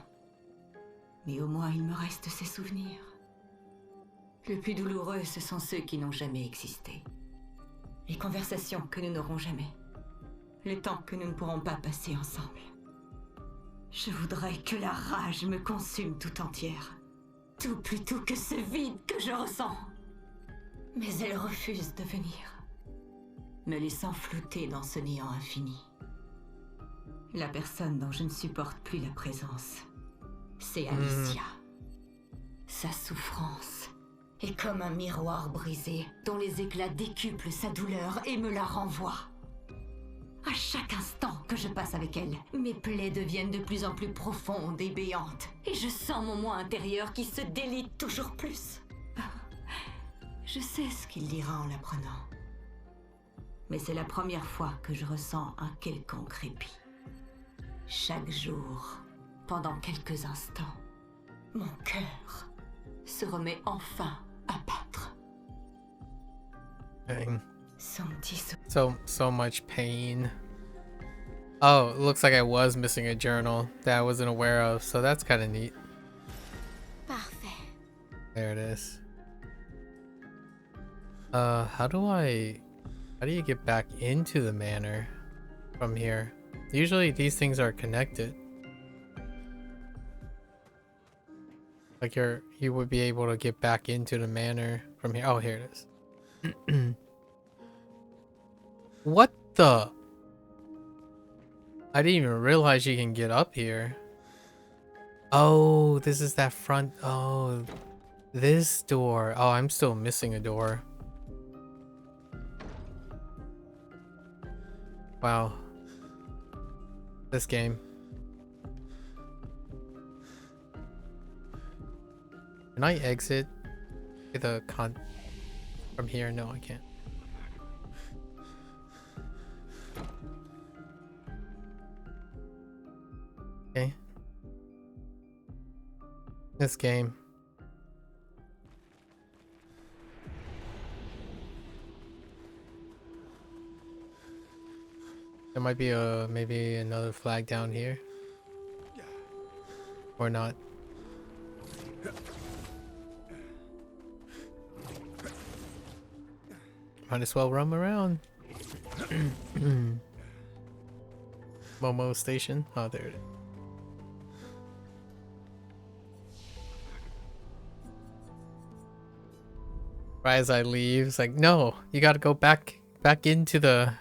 Mais au moins il me reste ses souvenirs. Le plus douloureux, ce sont ceux qui n'ont jamais existé. Les conversations que nous n'aurons jamais. Le temps que nous ne pourrons pas passer ensemble. Je voudrais que la rage me consume tout entière. Tout plutôt que ce vide que je ressens. Mais elle refuse de venir, me laissant flotter dans ce néant infini. La personne dont je ne supporte plus la présence, c'est Alicia. Sa souffrance est comme un miroir brisé dont les éclats décuplent sa douleur et me la renvoient. À chaque instant que je passe avec elle, mes plaies deviennent de plus en plus profondes et béantes, et je sens mon moi intérieur qui se délite toujours plus. Je sais ce qu'il dira en l'apprenant. Mais c'est la première fois que je ressens un quelconque répit. Chaque jour, pendant quelques instants, mon cœur se remet enfin à battre. Dang. Son petit So much pain. Oh, it looks like I was missing a journal that I wasn't aware of, so that's kind of neat. Parfait. There it is. How do you get back into the manor from here? Usually these things are connected. Like you would be able to get back into the manor from here. Oh, here it is. What the? I didn't even realize you can get up here. Oh, this is that front. Oh, this door. Oh, I'm still missing a door. Wow. This game. Can I exit the from here? No, I can't. Okay. This game. There might be maybe another flag down here. Or not. Might as well roam around. Momo station. Oh, there it is. Right as I leave, it's like, no, you gotta go back into the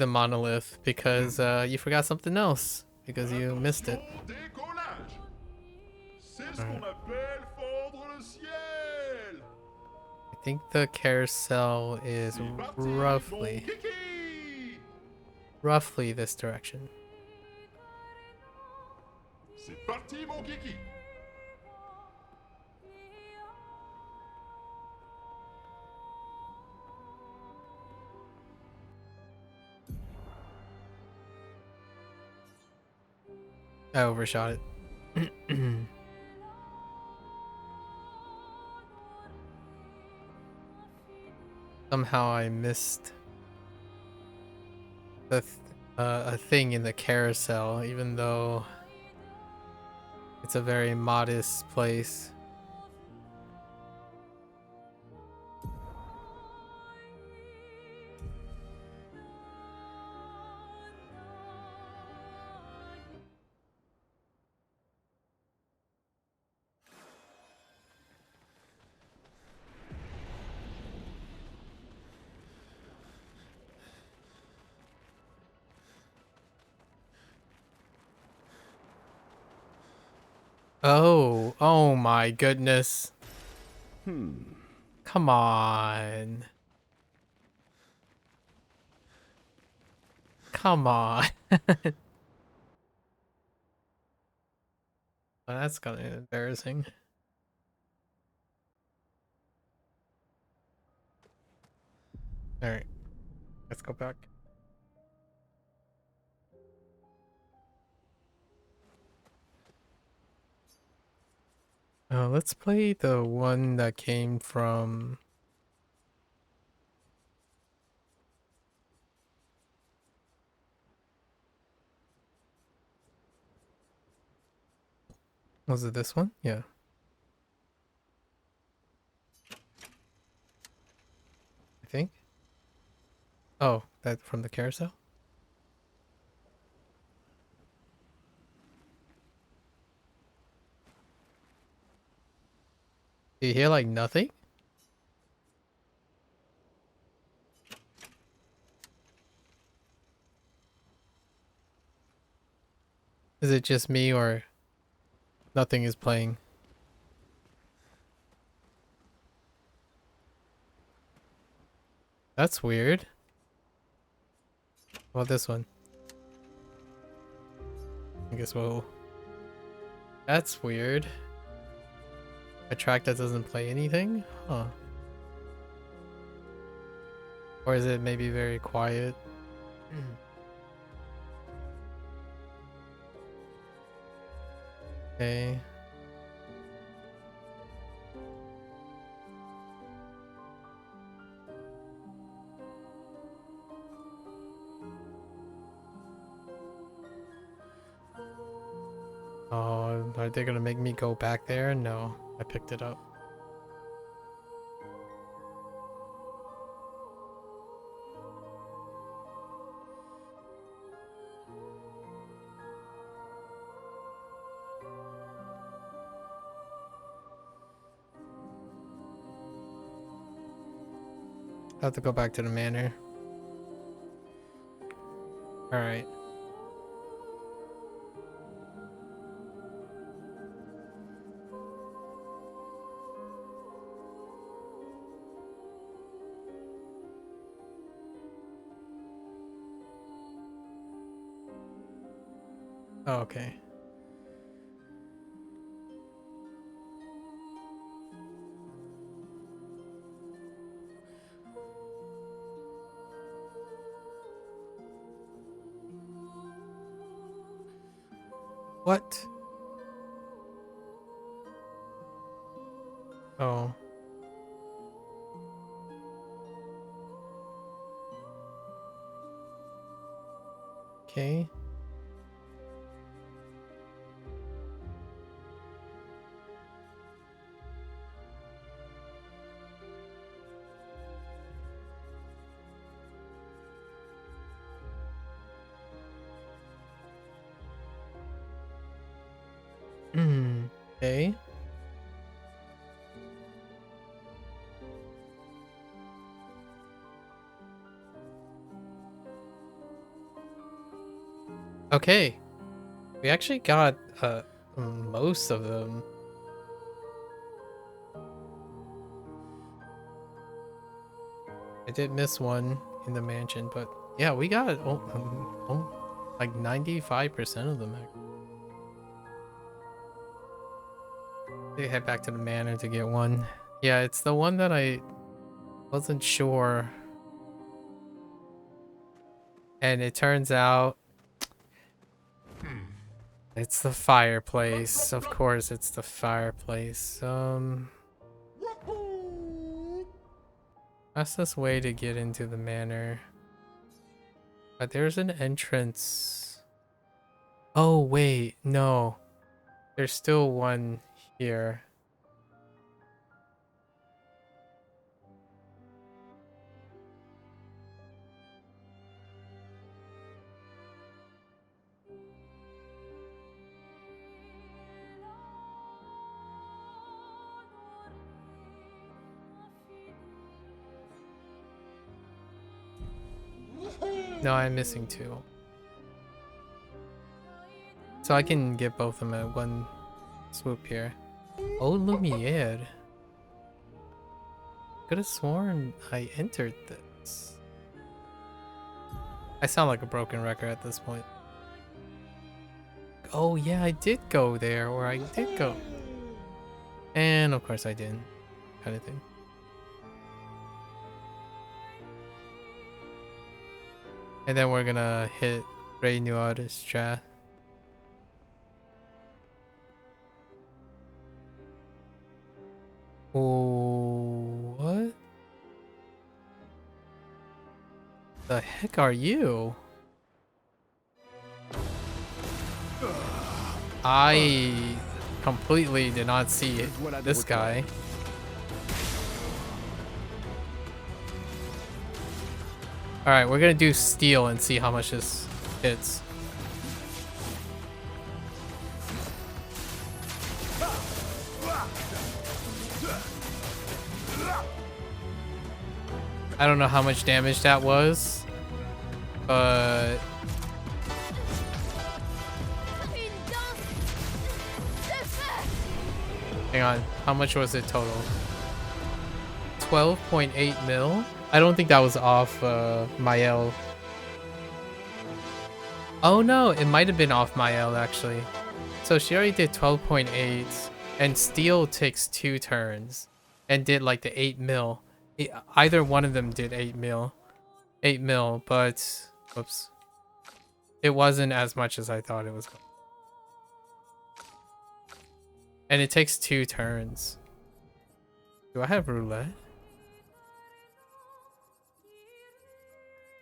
monolith because you forgot something else because you missed it. Décollage. C'est ce Alright. qu'on appelle fendre le ciel. I think the carousel is C'est parti, mon roughly kiki. this direction. C'est parti, mon kiki. I overshot it. Somehow I missed a thing in the carousel, even though it's a very modest place. Oh my goodness. Come on. Come on. Well, that's kind of embarrassing. Alright. Let's go back. Let's play the one that came from... Was it this one? Yeah. I think. Oh, that from the carousel? Do you hear like nothing? Is it just me or nothing is playing? That's weird. What about this one? I guess we'll... That's weird. A track that doesn't play anything? Huh. Or is it maybe very quiet? Okay. Oh, are they gonna make me go back there? No, I picked it up. I have to go back to the manor. All right. Oh, okay. What? Oh. Okay. Hmm. Okay. Okay. We actually got most of them. I did miss one in the mansion, but yeah, we got like 95% of them. They head back to the manor to get one. Yeah, it's the one that I wasn't sure. And it turns out it's the fireplace. Of course, it's the fireplace. Fastest way to get into the manor. But there's an entrance. Oh, wait, no. There's still one here. No, I'm missing two. So I can get both of them at one swoop here. Oh, Lumiere. Could have sworn I entered this. I sound like a broken record at this point. Oh yeah, I did go there, or I did go. And of course I didn't, kind of thing. And then we're gonna hit Ray Nuada's strat. Oh, what the heck are you? I completely did not see this guy. Alright, we're gonna do steel and see how much this hits. I don't know how much damage that was, but hang on, how much was it total? 12.8 mil? I don't think that was off Mael. Oh no, it might have been off Mael actually. So she already did 12.8 and steel takes 2 turns and did like the 8 mil. Either one of them did 8 mil. 8 mil, but whoops. It wasn't as much as I thought it was. And it takes 2 turns. Do I have roulette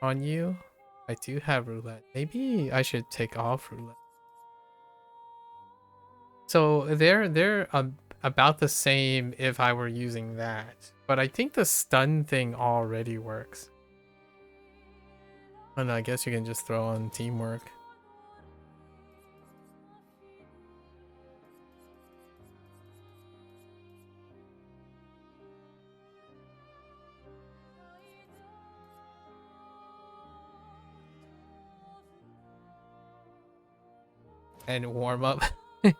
on you? I do have roulette. Maybe I should take off roulette. So they're about the same if I were using that. But I think the stun thing already works. And I guess you can just throw on teamwork. And warm up.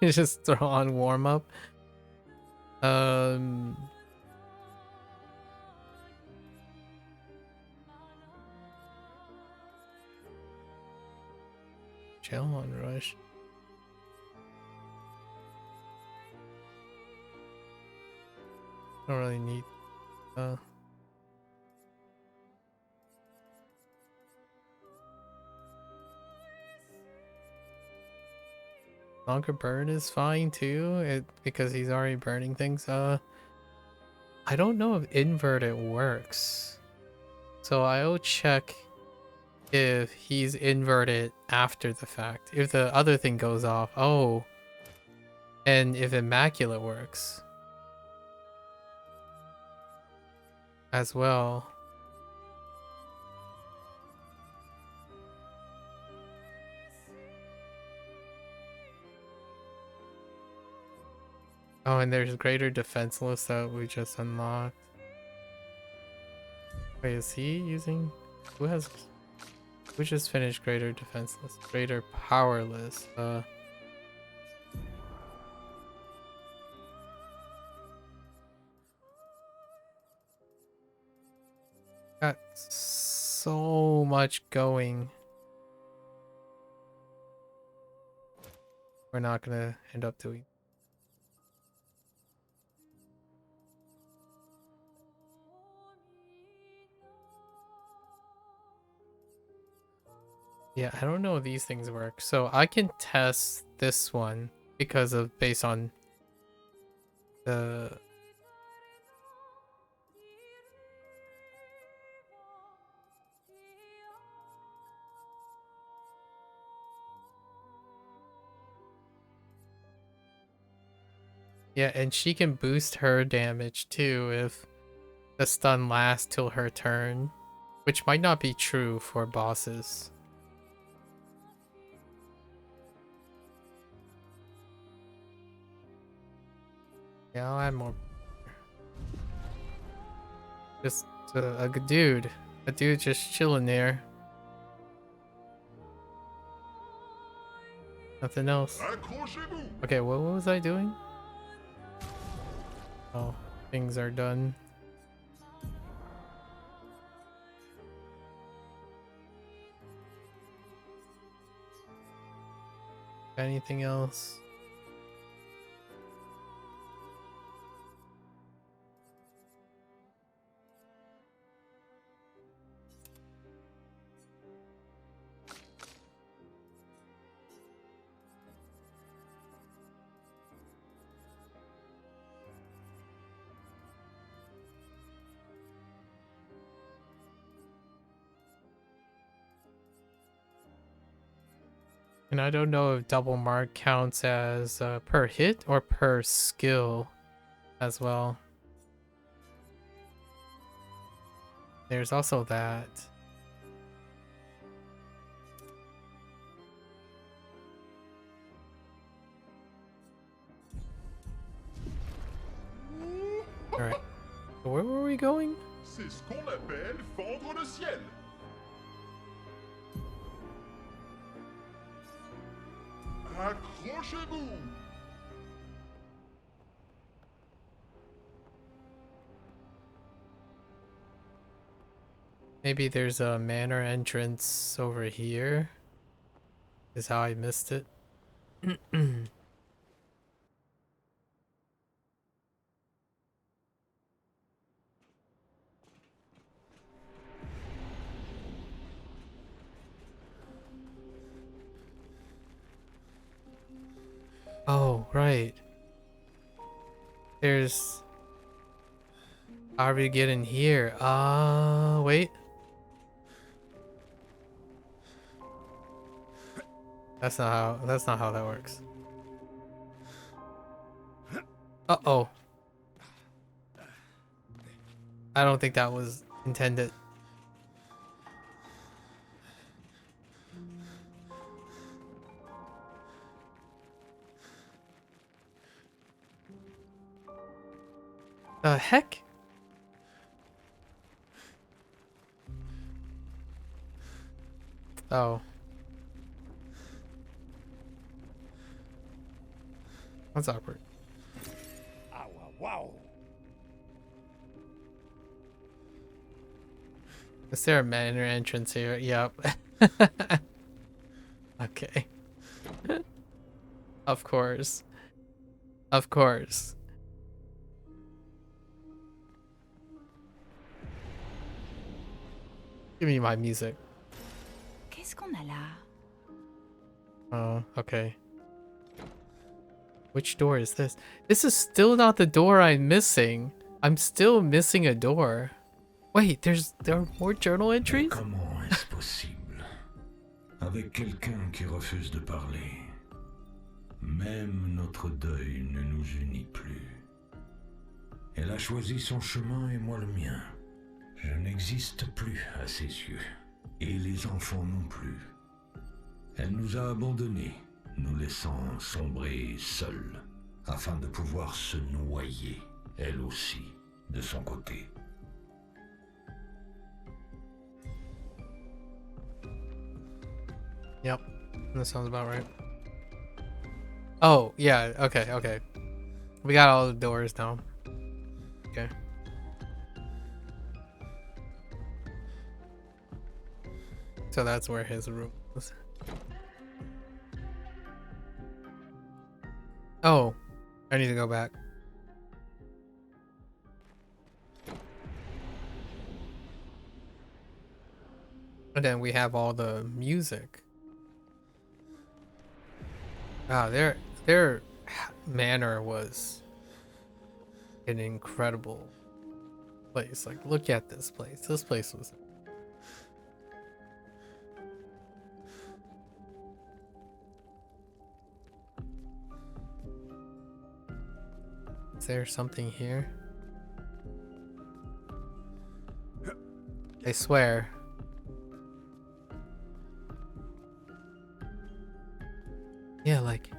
Just throw on warm up. Chill on rush. Don't really need longer burn is fine too, because he's already burning things. I don't know if inverted works. So I'll check if he's inverted after the fact. If the other thing goes off, oh. And if immaculate works as well. Oh, and there's greater defenseless that we just unlocked. Wait, is he using... Who just finished greater defenseless? Greater powerless. Got so much going. We're not gonna end up doing. Yeah, I don't know if these things work. So I can test this one because of based on the yeah, and she can boost her damage too if the stun lasts till her turn, which might not be true for bosses. Yeah, I'll add more. Just a dude. A dude just chilling there. Nothing else. Accrochez-vous! Okay, what was I doing? Oh, things are done. Anything else? And I don't know if double mark counts as per hit or per skill as well. There's also that. Alright. Where were we going? C'est ce qu'on appelle fendre le ciel. Accrochez-vous! Maybe there's a manor entrance over here. Is how I missed it. Oh, right. There's... How do we get in here? Wait. That's not how that works. Uh-oh. I don't think that was intended. The heck? Oh. That's awkward. Ah, wow. Is there a manor entrance here? Yep. Okay. Of course. Of course. Give me my music. Qu'est-ce qu'on a là? Oh, okay. Which door is this? This is still not the door I'm missing. I'm still missing a door. Wait, there are more journal entries? Comment est-ce possible? Avec quelqu'un qui refuse de parler. Même notre deuil ne nous unit plus. Elle a choisi son chemin et moi le mien. Je n'existe plus à ses yeux. Et les enfants non plus. Elle nous a abandonnés, nous laissant sombrer seuls, afin de pouvoir se noyer, elle aussi, de son côté. Yep, that sounds about right. Oh, yeah, okay. We got all the doors now. Okay. So that's where his room was. Oh, I need to go back. And then we have all the music. Wow, their manor was an incredible place. Like, look at this place. This place was. Is there something here? I swear. Yeah, like.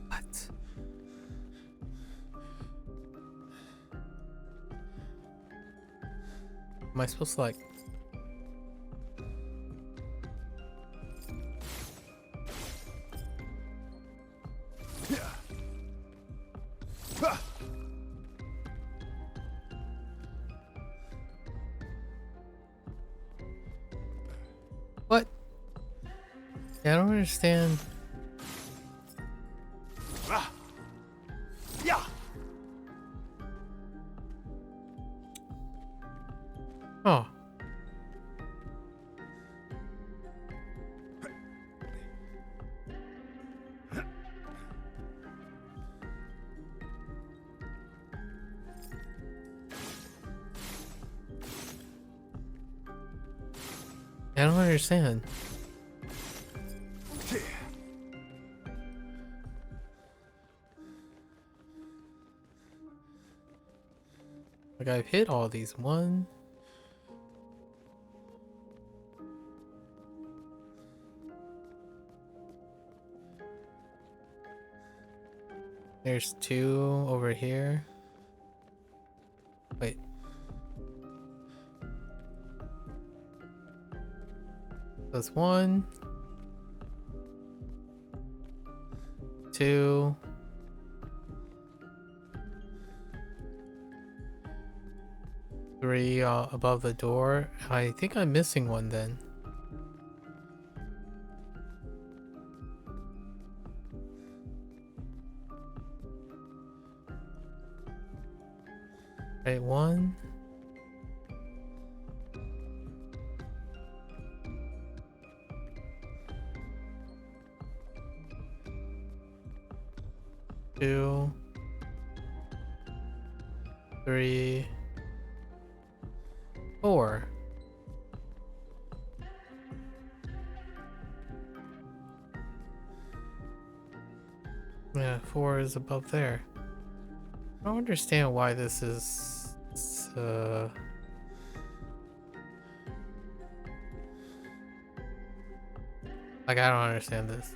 What? Am I supposed to like? What? Yeah, I don't understand. Yeah. Oh. I don't understand. Like, I've hit all these. One. There's two over here. Wait. That's one. Two. Three above the door. I think I'm missing one then. Right, one. Two. Three. Four. Yeah, four is above there. I don't understand why this is like, I don't understand this.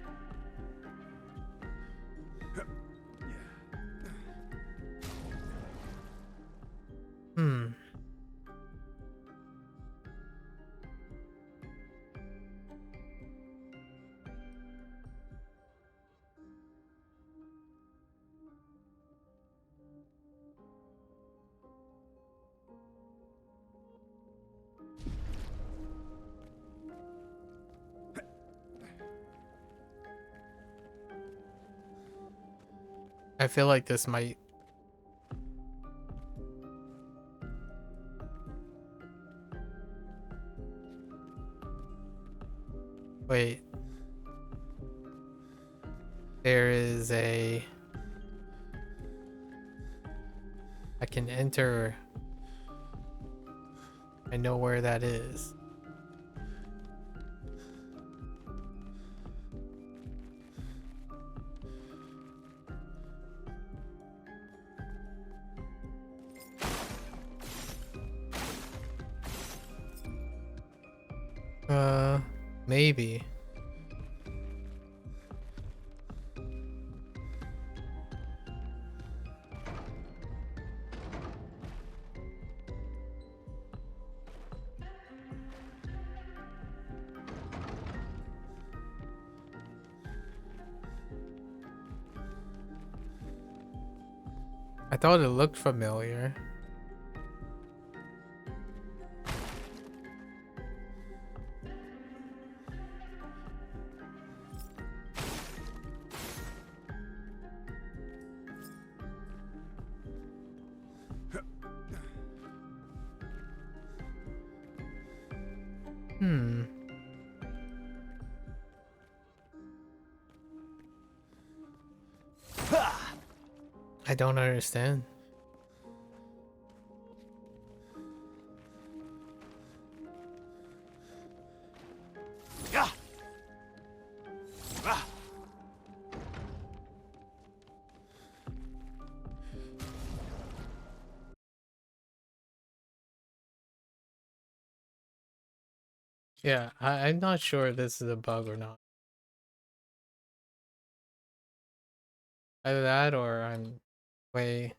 I feel like this might... Wait. There is a... I can enter... I know where that is. Maybe. I thought it looked familiar. Hmm. I don't understand. Yeah, I'm not sure if this is a bug or not. Either that or I'm way...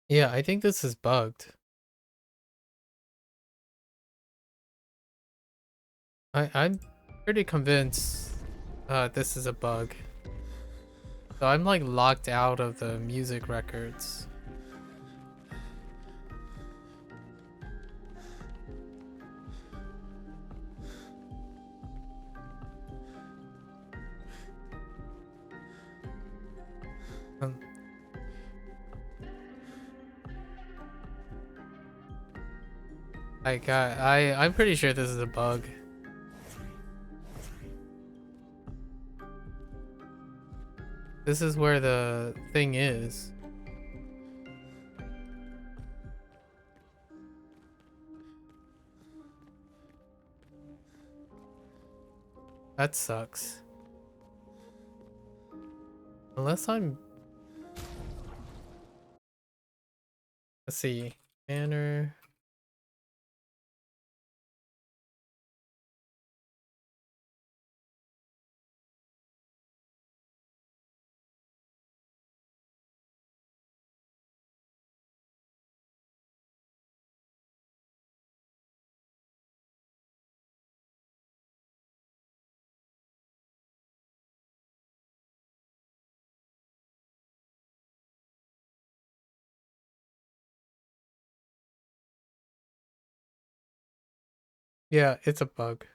Yeah, I think this is bugged. I'm pretty convinced this is a bug. So I'm like locked out of the music records. Um, I'm pretty sure this is a bug. This is where the thing is. That sucks. Unless I'm... Let's see. Banner. Yeah, it's a bug.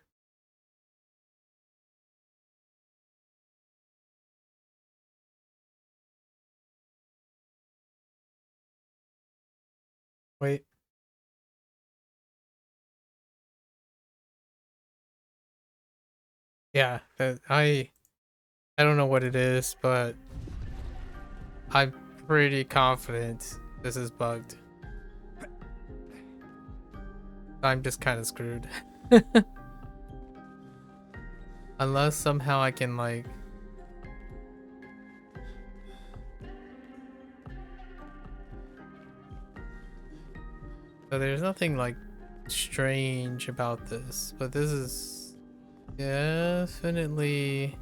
Wait. Yeah, I don't know what it is, but I'm pretty confident this is bugged. I'm just kind of screwed. Unless somehow I can like... So there's nothing like strange about this, but this is definitely...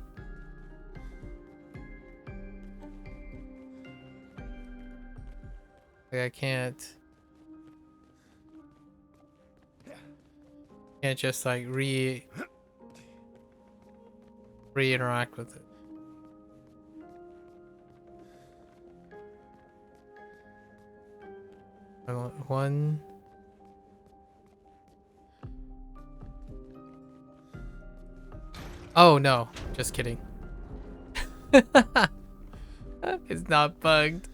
Like I can't just like re-interact with it. I want one. Oh no, just kidding. It's not bugged.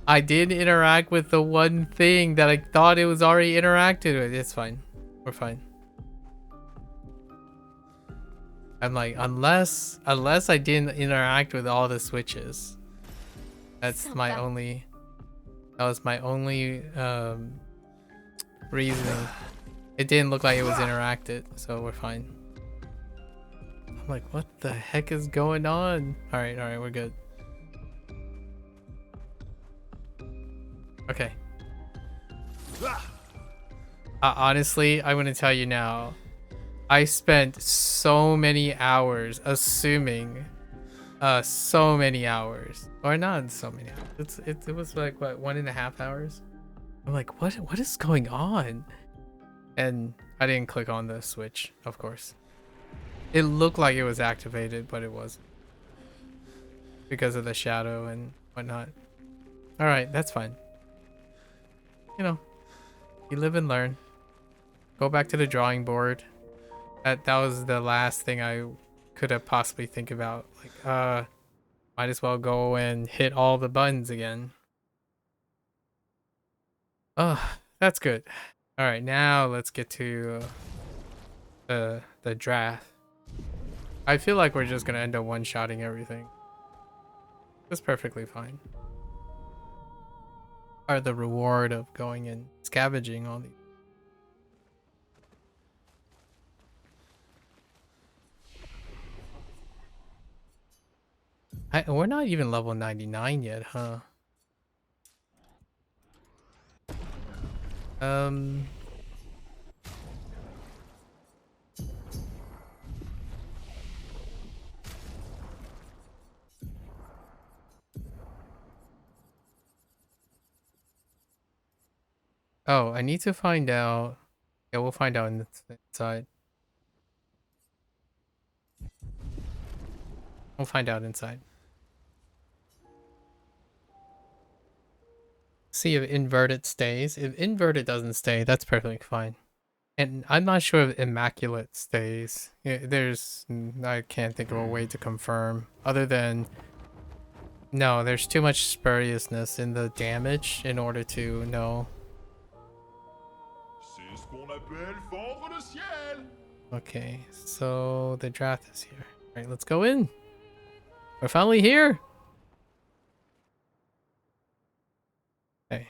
I did interact with the one thing that I thought it was already interacted with. It's fine. We're fine. I'm like, unless I didn't interact with all the switches. That's my only. That was my only reasoning. It didn't look like it was interacted, so we're fine. I'm like, what the heck is going on? All right, we're good. Okay. Honestly, I'm gonna tell you now. I spent so many hours assuming, so many hours, or not so many hours. It was like what, 1.5 hours. I'm like, what is going on? And I didn't click on the switch, of course. It looked like it was activated, but it wasn't because of the shadow and whatnot. All right, that's fine. You know, you live and learn. Go back to the drawing board. That was the last thing I could have possibly think about. Like, might as well go and hit all the buttons again. Oh, that's good. All right, now let's get to the draft. I feel like we're just gonna end up one-shotting everything. That's perfectly fine. Or the reward of going and scavenging all these. We're not even level 99 yet, huh? Oh, I need to find out. Yeah, we'll find out inside. We'll find out inside. See if inverted stays. If inverted doesn't stay, that's perfectly fine. And I'm not sure if immaculate stays. I can't think of a way to confirm other than no, there's too much spuriousness in the damage in order to know. C'est ce qu'on appelle fendre le ciel. Okay, so the draft is here. All right, let's go in. We're finally here. Okay.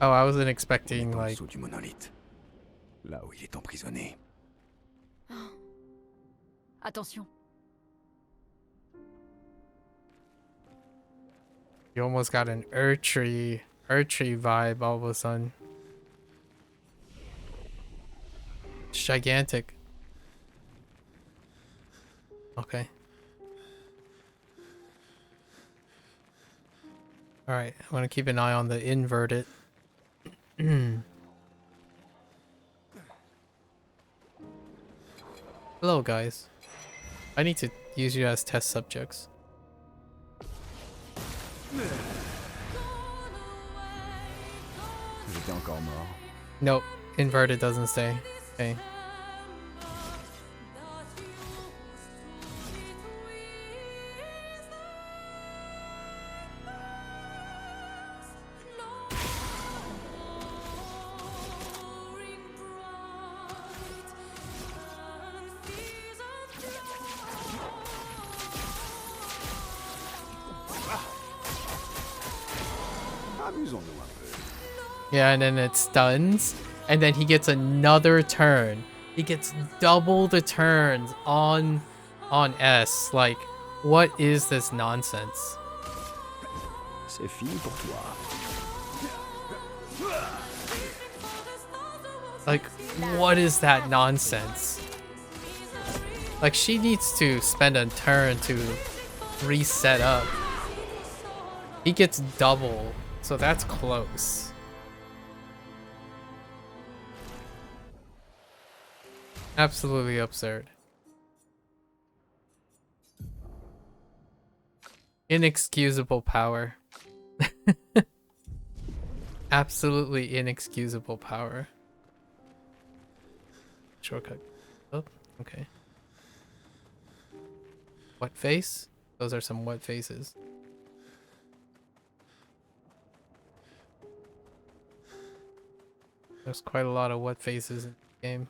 Oh, I wasn't expecting like. Du monolithe, là où il est emprisonné. Attention. You almost got an Urtree vibe all of a sudden. It's gigantic. Okay. Alright, I want to keep an eye on the inverted. Hello, guys. I need to use you as test subjects. J'étais encore mort. Nope, inverted doesn't stay. Okay. Amusons-nous un peu. Yeah, and then it stuns, and then he gets another turn. He gets double the turns on S. Like, what is this nonsense? C'est fini pour toi. Like, what is that nonsense? Like, she needs to spend a turn to reset up. He gets double, so that's close. Absolutely absurd. Inexcusable power. Absolutely inexcusable power. Shortcut. Oh, okay. What face? Those are some what faces. There's quite a lot of what faces in the game.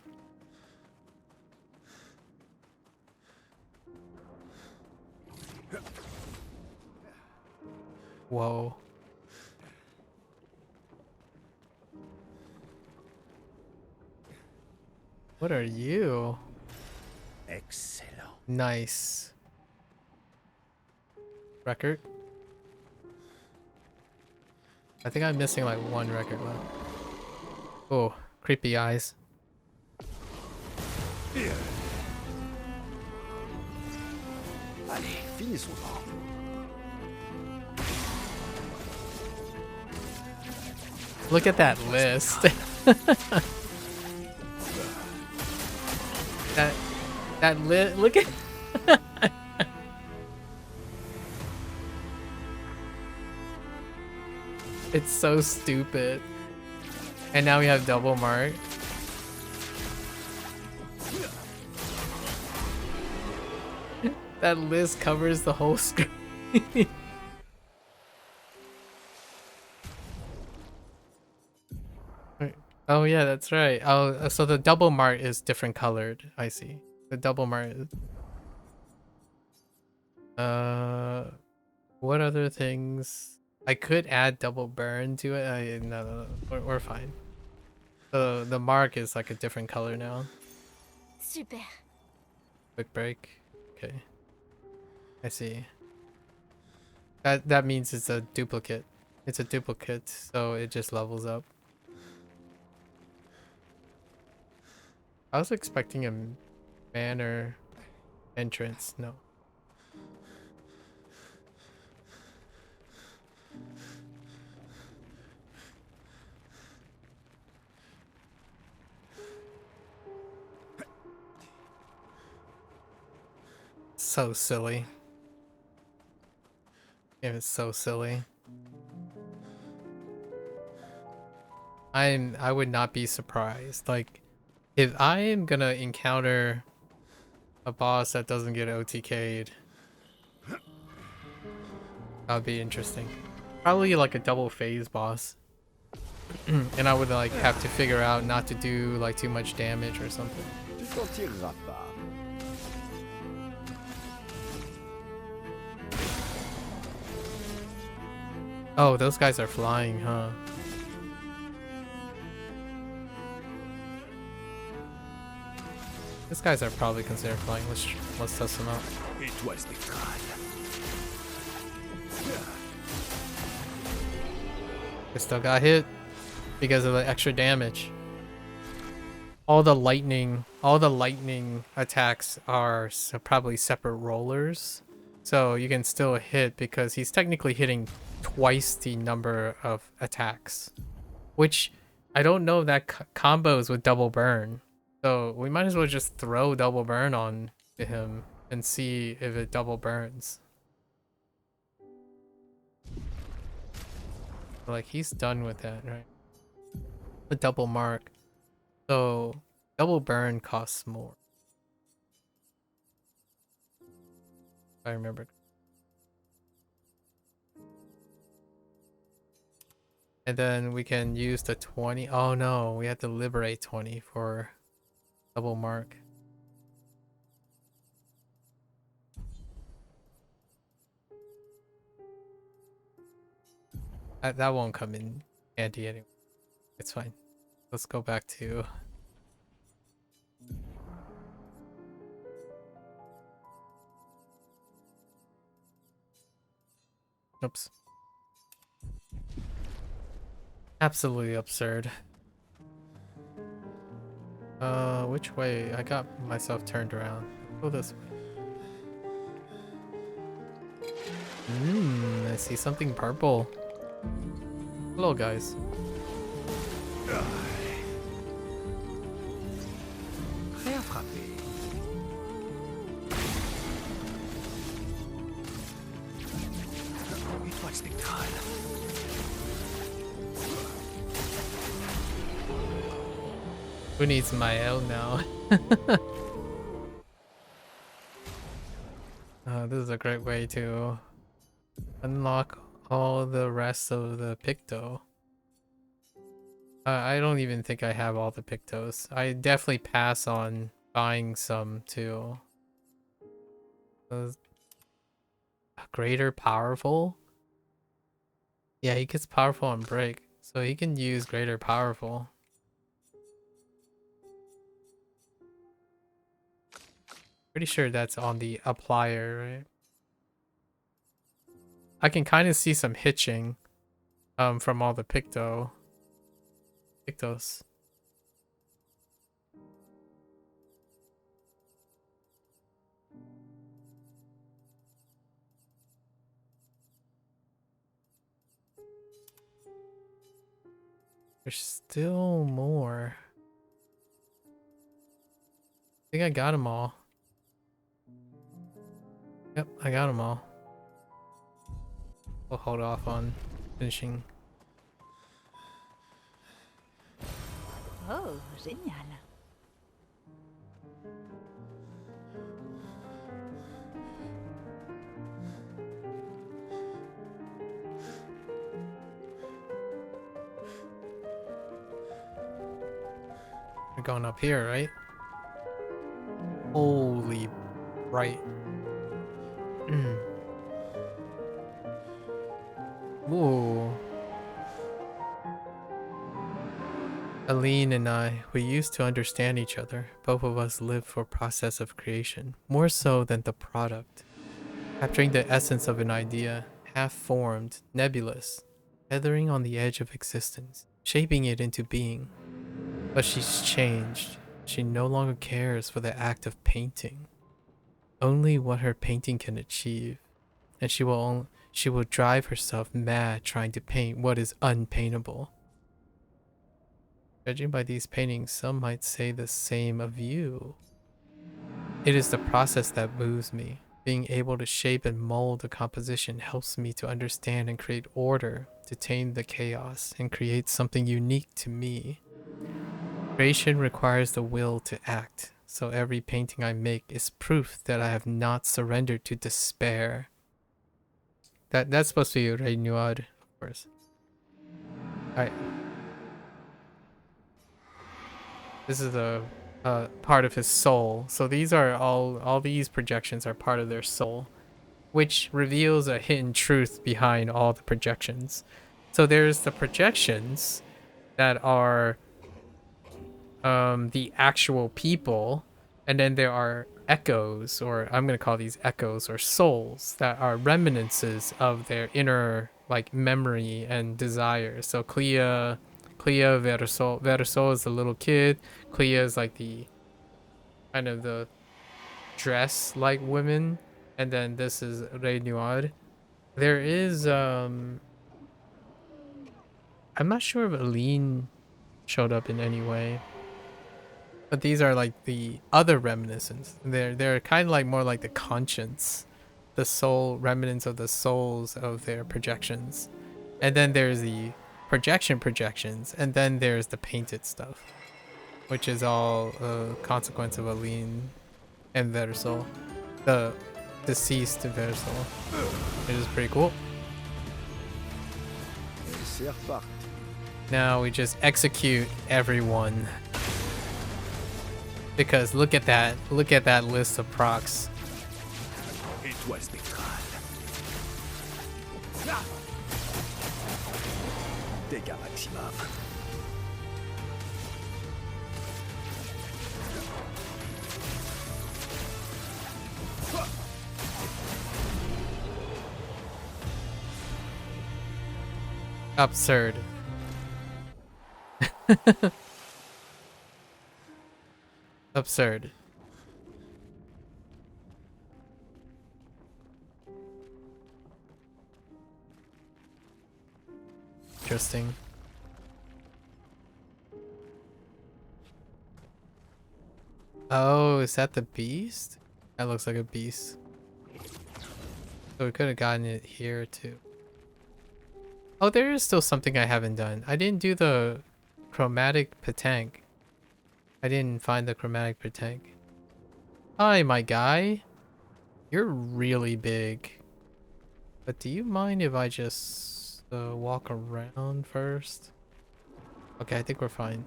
Whoa. What are you? Excellent. Nice. Record? I think I'm missing like one record left. Oh, creepy eyes. Allez, finissons-en. Look at that list. Look at it's so stupid. And now we have double mark. That list covers the whole screen. Oh yeah, that's right. Oh, so the double mark is different colored. I see. The double mark is... what other things? I could add double burn to it. No. We're fine. So the mark is like a different color now. Super. Quick break. Okay. I see. That means it's a duplicate. It's a duplicate, so it just levels up. I was expecting a manor entrance. No. So silly. It was so silly. I would not be surprised. Like, if I am gonna encounter a boss that doesn't get OTK'd, that would be interesting. Probably like a double phase boss. And I would like have to figure out not to do like too much damage or something. Tu t'en tireras pas. Oh, those guys are flying, huh? These guys are probably considered flying. Let's test them out. Étoile spectrale. They still got hit because of the extra damage. All the lightning attacks are probably separate rollers. So you can still hit because he's technically hitting twice the number of attacks. Which I don't know if that combos with double burn. So we might as well just throw double burn on to him and see if it double burns. Like he's done with that, right? The double mark. So double burn costs more. I remember. And then we can use the 20. Oh no, we have to liberate 20 for double mark. That won't come in handy anyway. It's fine. Let's go back to... Oops. Absolutely absurd. Which way? I got myself turned around. Go this way. I see something purple. Hello, guys. Prêt à frapper. Who needs Mael now? This is a great way to unlock all the rest of the Picto. I don't even think I have all the Pictos. I definitely pass on buying some too. Greater powerful? Yeah, he gets powerful on break, so he can use greater powerful. Pretty sure that's on the applier, right? I can kind of see some hitching from all the Pictos. There's still more. I think I got them all. Yep, I got them all. We'll hold off on finishing. Oh, génial. We're going up here, right? Holy right. Ooh. Aline and I, we used to understand each other. Both of us lived for process of creation, more so than the product. Capturing the essence of an idea, half-formed, nebulous, feathering on the edge of existence, shaping it into being. But she's changed. She no longer cares for the act of painting. Only what her painting can achieve. And she will drive herself mad trying to paint what is unpaintable. Judging by these paintings, some might say the same of you. It is the process that moves me. Being able to shape and mold a composition helps me to understand and create order, to tame the chaos, and create something unique to me. Creation requires the will to act, so every painting I make is proof that I have not surrendered to despair. That's supposed to be Renoir, of course. Alright. This is a part of his soul. So these are all these projections are part of their soul, which reveals a hidden truth behind all the projections. So there's the projections that are the actual people, and then there are echoes, or I'm gonna call these echoes or souls, that are reminiscences of their inner like memory and desire. So Clea Versol is the little kid. Clea is like the kind of the dress like women, and then this is Renoir. There is I'm not sure if Aline showed up in any way, but these are like the other reminiscents. They're kind of like more like the conscience, the soul remnants of the souls of their projections. And then there's the projections, and then there's the painted stuff, which is all a consequence of Aline and Versol, the deceased Versol. It is pretty cool. Now we just execute everyone, because look at that list of procs. Étoile spectrale. Dégâts maximum. Absurd. Absurd. Interesting. Oh, is that the beast? That looks like a beast. So we could have gotten it here too. Oh, there is still something I haven't done. I didn't do the chromatic petanque. I didn't find the chromatic protect. Hi, my guy. You're really big. But do you mind if I just walk around first? Okay, I think we're fine.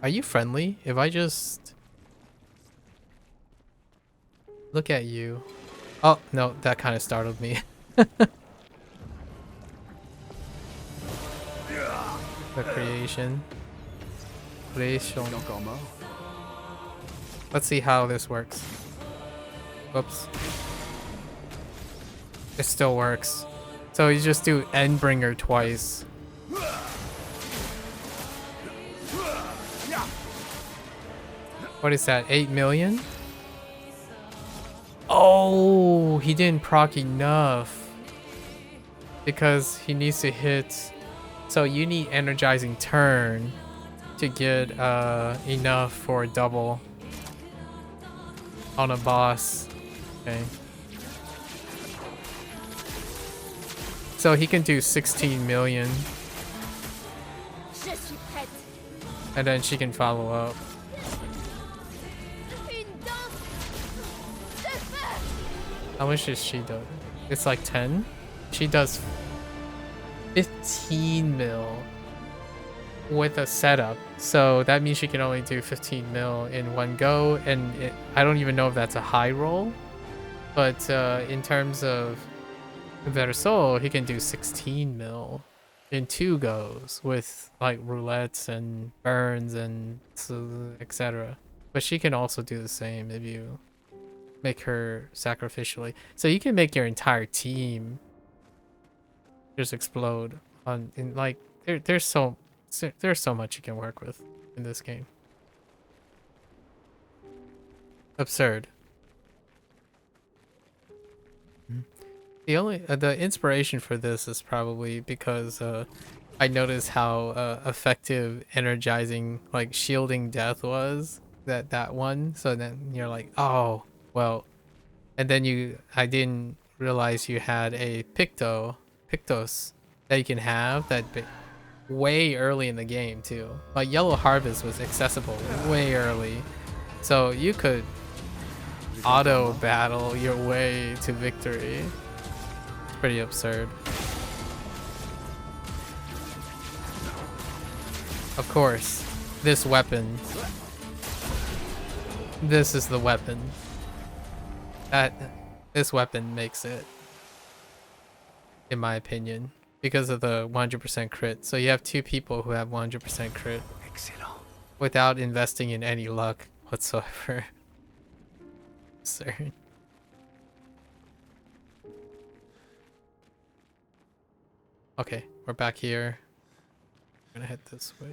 Are you friendly? If I just look at you. Oh, no, that kind of startled me. The creation. Creation. Encore mort? Let's see how this works. Whoops. It still works. So you just do Endbringer twice. What is that? 8 million? Oh, he didn't proc enough. Because he needs to hit. So you need energizing turn to get enough for a double on a boss. Okay. So he can do 16 million. Je suis prête. And then she can follow up. Une danse de feu. How much does she do? It's like 10? She does 15 mil with a setup. So that means she can only do 15 mil in one go. And I don't even know if that's a high roll. But in terms of Better Soul, he can do 16 mil in 2 goes with like roulettes and burns and etc. But she can also do the same if you make her sacrificially. So you can make your entire team just explode on in like there's so much you can work with in this game. Absurd. The only the inspiration for this is probably because I noticed how effective energizing like shielding death was that one. So then you're like, oh well, and then I didn't realize you had a Pictos that you can have way early in the game too. Like Yellow Harvest was accessible way early, so you could auto battle your way to victory. Pretty absurd. Of course, this weapon. This is the weapon. This weapon makes it, in my opinion, because of the 100% crit. So you have 2 people who have 100% crit Excellent. without investing in any luck whatsoever. Absurd. Okay, we're back here. I'm gonna head this way.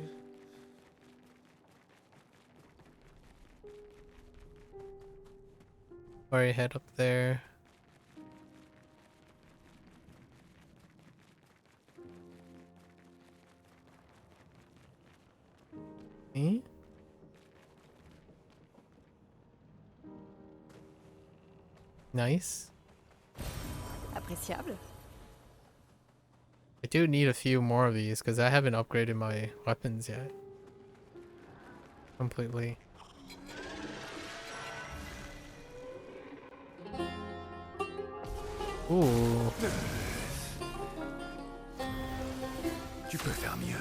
Or you head up there. Me? Nice. Appréciable. I do need a few more of these because I haven't upgraded my weapons yet. Completely. Ooh. Tu peux faire mieux.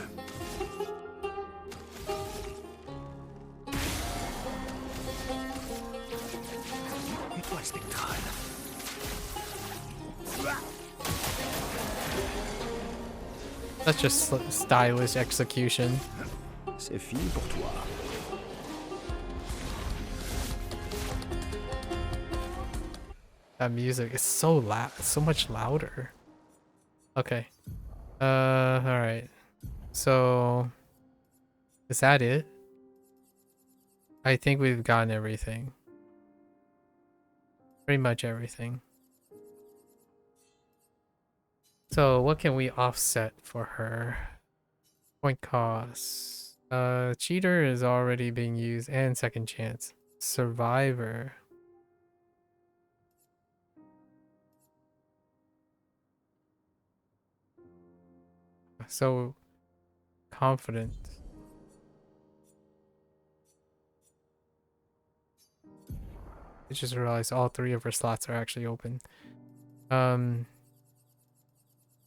Étoile spectrale. That's just stylish execution. C'est fini pour toi. That music is so loud, so much louder. Okay. Alright. So is that it? I think we've gotten everything. Pretty much everything. So what can we offset for her? Point cost. Cheater is already being used and second chance. Survivor. So confident. I just realized all 3 of her slots are actually open.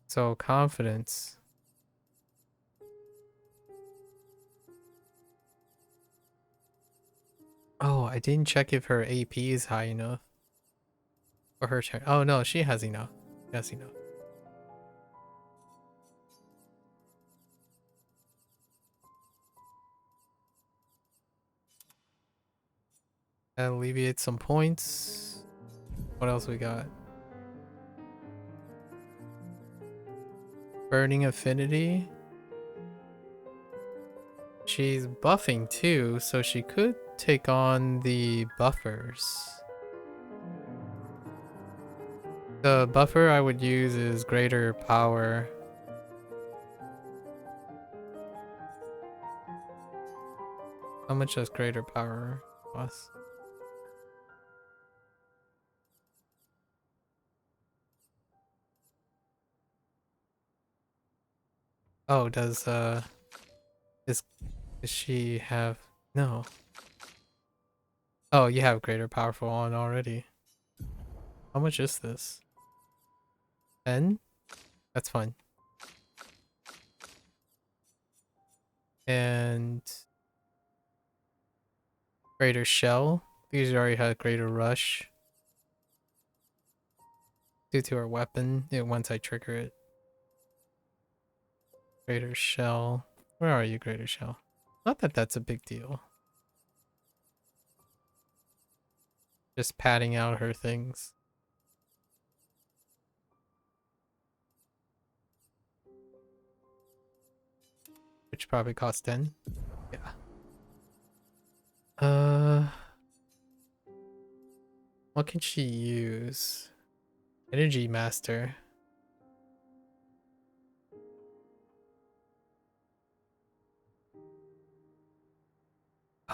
So confidence. Oh, I didn't check if her AP is high enough for her turn. Oh no, she has enough. She has enough. Alleviate some points. What else we got? Burning affinity. She's buffing too, so she could take on the buffers. The buffer I would use is greater power. How much does greater power cost? Oh, does is does she have no? Oh, you have greater powerful on already. How much is this? 10? That's fine. And greater shell. These already had greater rush. Due to her weapon, once I trigger it. Greater shell. Where are you, greater shell? Not that that's a big deal. Just padding out her things. Which probably costs 10. Yeah. What can she use? Energy Master.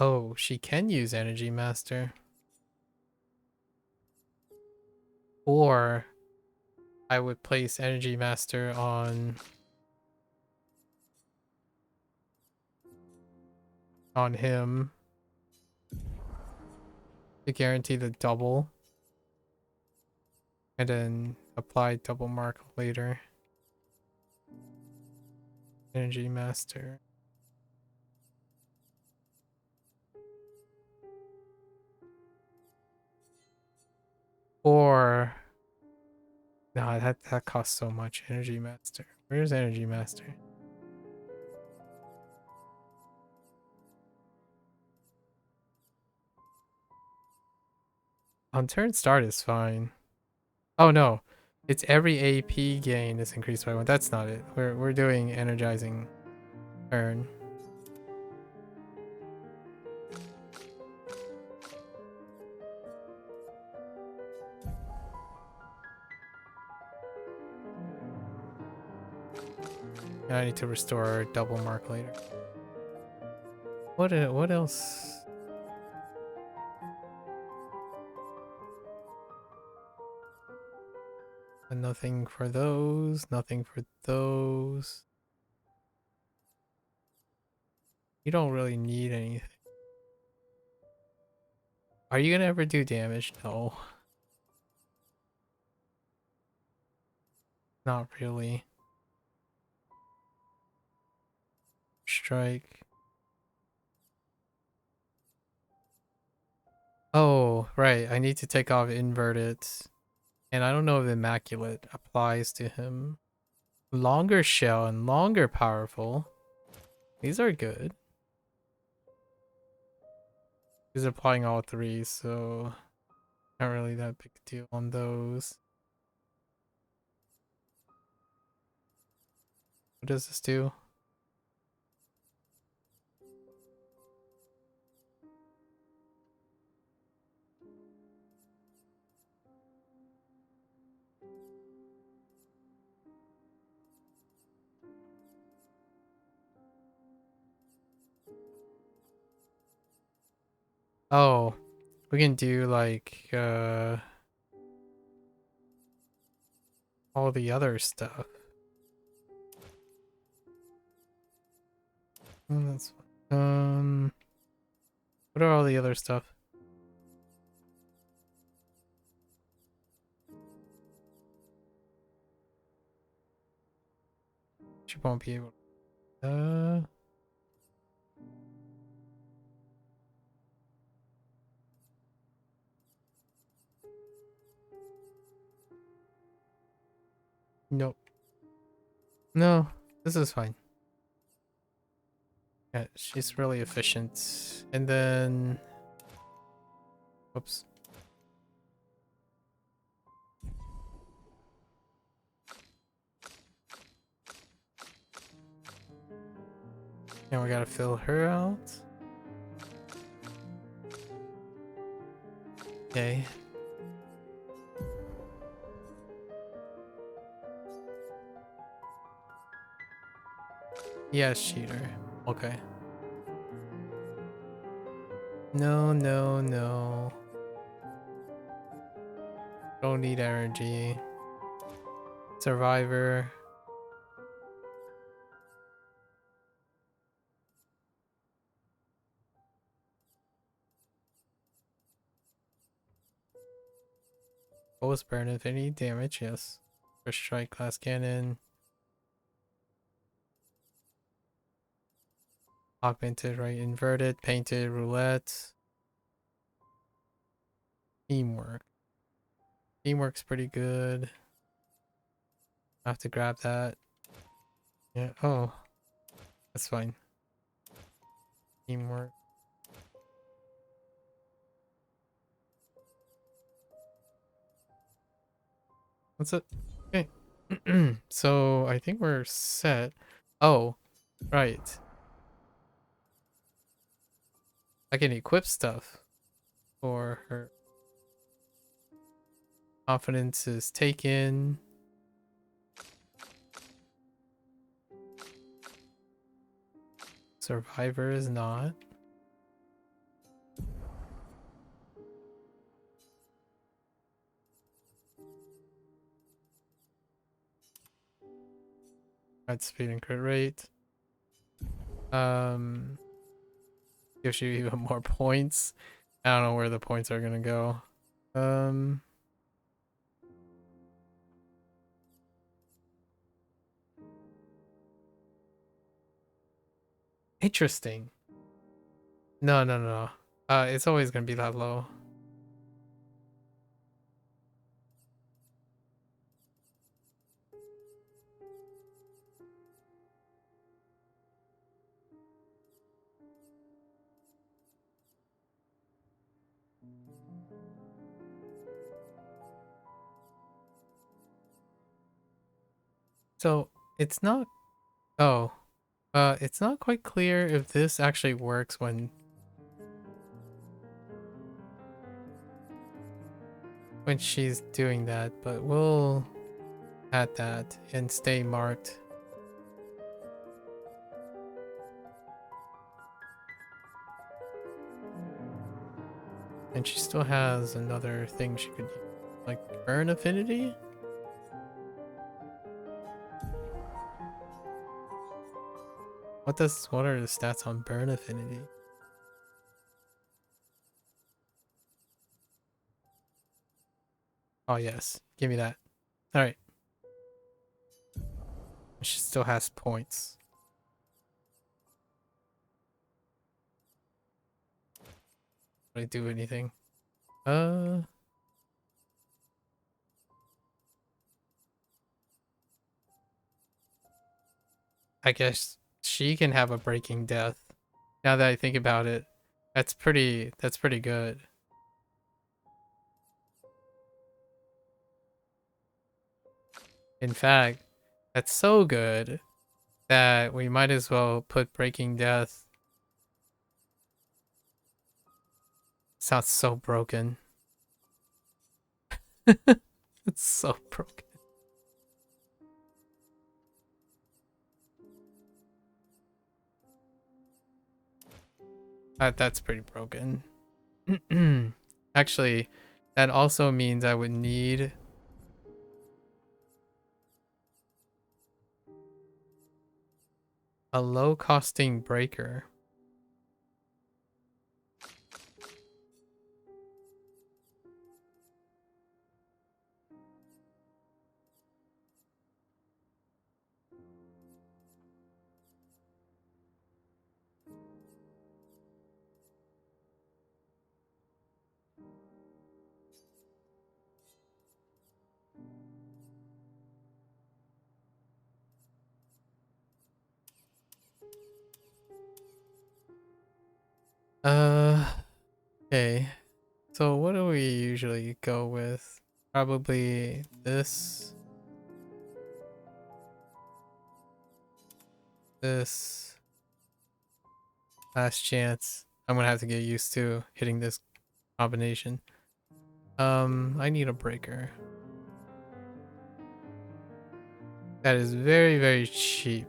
Oh, she can use Energy Master. Or I would place Energy Master on him to guarantee the double. And then apply double mark later. Energy Master. Or no, that costs so much. Energy Master. Where's Energy Master? On turn start is fine. Oh no. It's every AP gain is increased by 1. That's not it. We're doing energizing turn. And I need to restore double mark later. What else? And nothing for those, nothing for those. You don't really need anything. Are you gonna ever do damage? No. Not really. Strike. Oh, right. I need to take off inverted. And I don't know if immaculate applies to him. Longer shell and longer powerful. These are good. He's applying all 3, so not really that big a deal on those. What does this do? Oh, we can do like all the other stuff. Oh, that's what are all the other stuff? She won't be able. Nope. No, this is fine. Yeah, she's really efficient. And then, oops. Now we gotta fill her out. Okay. Yes, cheater. Okay. No, no, no. Don't need energy. Survivor. Always burn if any damage, yes. First strike, glass cannon. Augmented, right? Inverted, painted, roulette. Teamwork. Teamwork's pretty good. I have to grab that. Yeah, oh. That's fine. Teamwork. What's it? Okay. So I think we're set. Oh, right. I can equip stuff for her. Confidence is taken. Survivor is not. Red speed and crit rate. Gives you even more points. I don't know where the points are gonna go. Interesting. No, no, no. It's always gonna be that low. So it's not. Oh, it's not quite clear if this actually works when she's doing that, but we'll add that and stay marked. And she still has another thing she could use, like burn affinity. What are the stats on burn affinity? Oh yes, give me that. All right. She still has points. Would I do anything? I guess she can have a breaking death. Now that I think about it, that's pretty good. In fact, that's so good that we might as well put breaking death. Sounds so broken. It's so broken. That's pretty broken. Actually, that also means I would need a low costing breaker. Okay. So what do we usually go with? Probably this. This. Last chance. I'm gonna have to get used to hitting this combination. I need a breaker. That is very, very cheap.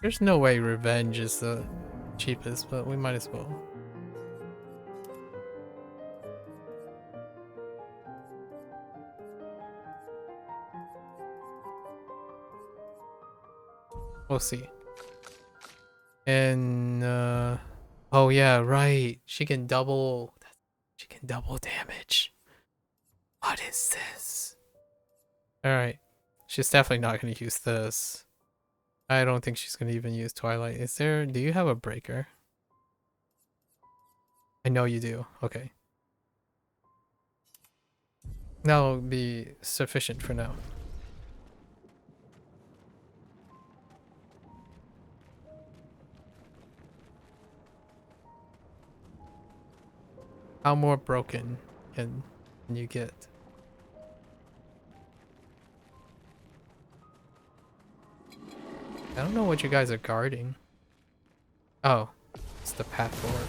There's no way revenge is the cheapest, but we might as well. We'll see. And oh yeah, right. She can double damage. What is this? Alright. She's definitely not gonna use this. I don't think she's gonna even use Twilight. Do you have a breaker? I know you do. Okay. That'll be sufficient for now. How more broken can you get? I don't know what you guys are guarding. Oh, it's the path forward.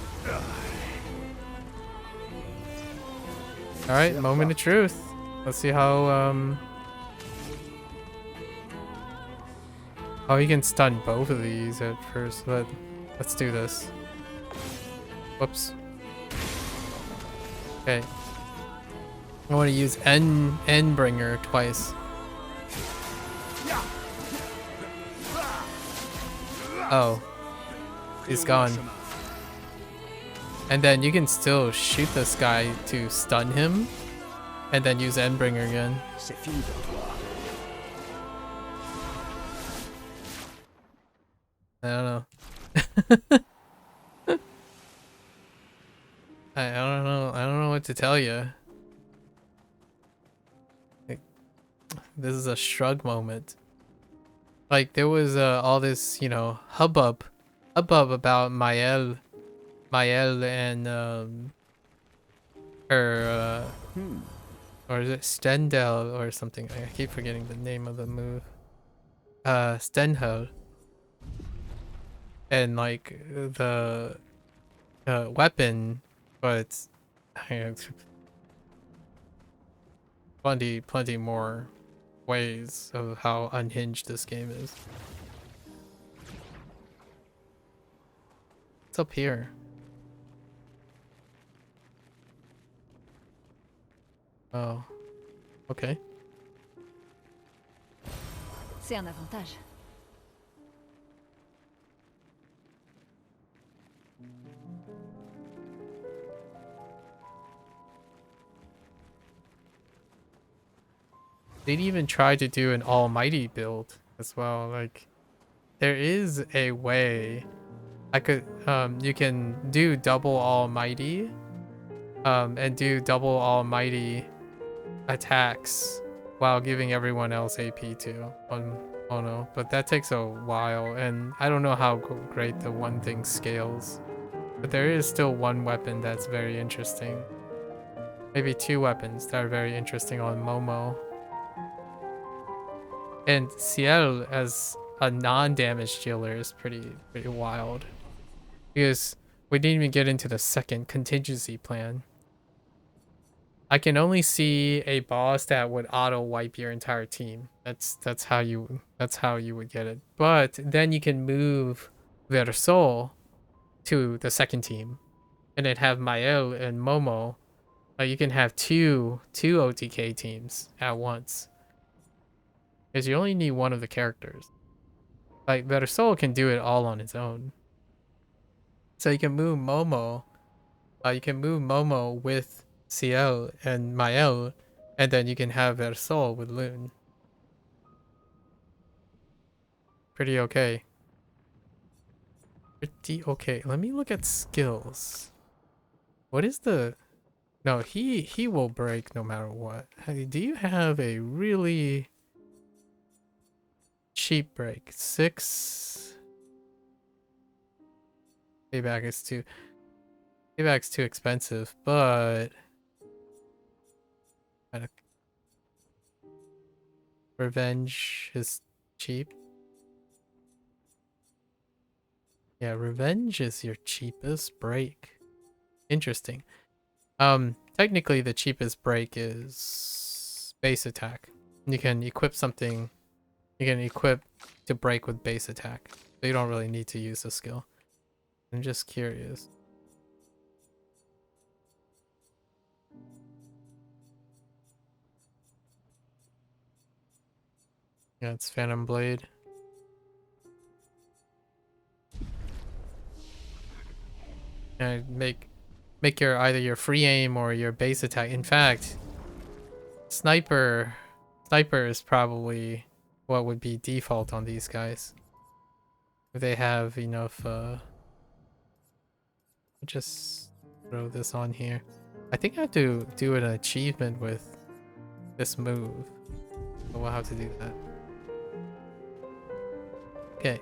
Alright, moment of truth. Let's see how oh, you can stun both of these at first, but let's do this. Whoops. Okay. I want to use Endbringer twice. Oh. He's gone. And then you can still shoot this guy to stun him. And then use Endbringer again. C'est fini pour toi. I don't know. I don't know. I don't know what to tell you. Like, this is a shrug moment. Like there was all this, you know, hubbub about Mael and her or is it Stendhal or something? I keep forgetting the name of the move. Stendhal. And like the weapon, but plenty more ways of how unhinged this game is. What's up here? Oh, okay. C'est un avantage. They'd even try to do an almighty build as well. Like, there is a way I could, you can do double almighty, and do double almighty attacks while giving everyone else AP too on Ono, but that takes a while, and I don't know how great the one thing scales. But there is still one weapon that's very interesting. Maybe two weapons that are very interesting on Momo. And Ciel as a non-damage dealer is pretty wild. Because we didn't even get into the second contingency plan. I can only see a boss that would auto wipe your entire team. That's how you would get it. But then you can move Versol to the second team, and then have Mael and Momo. Like you can have two OTK teams at once. Because you only need one of the characters. Like Versol can do it all on its own. So you can move Momo. You can move Momo with Ciel and Mael, and then you can have Versol with Lune. Pretty okay. Pretty okay. Let me look at skills. What is the... No, he will break no matter what. Hey, do you have a really... cheap break? 6. Payback's too expensive, but revenge is cheap. Yeah, revenge is your cheapest break. Interesting. Technically the cheapest break is base attack. You can equip something. You can equip to break with base attack. So you don't really need to use the skill. I'm just curious. Yeah, it's Phantom Blade. And make your either your free aim or your base attack. In fact, sniper is probably what would be default on these guys. If they have enough just throw this on here. I think I have to do an achievement with this move. So we'll have to do that. Okay.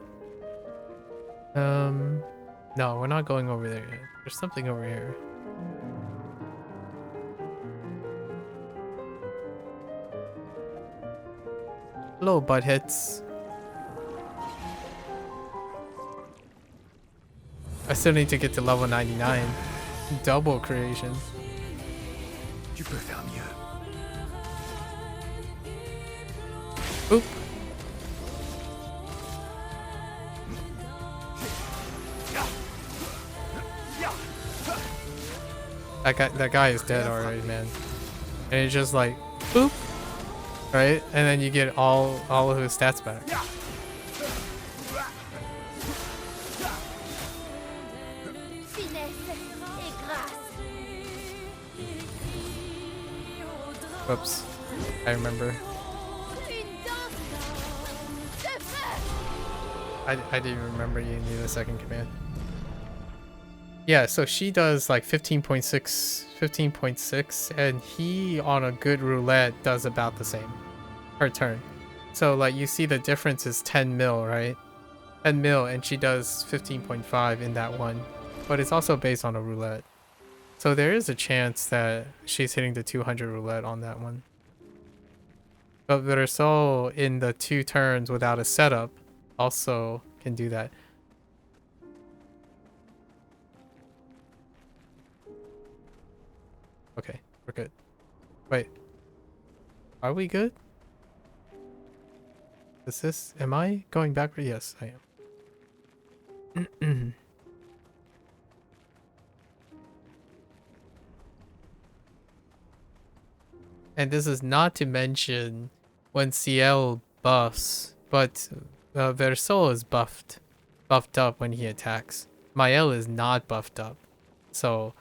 No, we're not going over there yet. There's something over here. Hello, buttheads. I still need to get to level 99. Double creation. Tu peux faire mieux. Oop. That guy is dead already, man. And it's just like boop, right? And then you get all of his stats back. Whoops. I remember. I didn't remember you need a second command. Yeah, so she does like 15.6, and he on a good roulette does about the same per turn. So like you see the difference is 10 mil, right? 10 mil, and she does 15.5 in that one. But it's also based on a roulette. So there is a chance that she's hitting the 200 roulette on that one. But Verso in the 2 turns without a setup also can do that. Okay, we're good. Wait. Are we good? Is this... Am I going backward? Yes, I am. And this is not to mention when CL buffs, but Verso is buffed up when he attacks. Mael is not buffed up. So...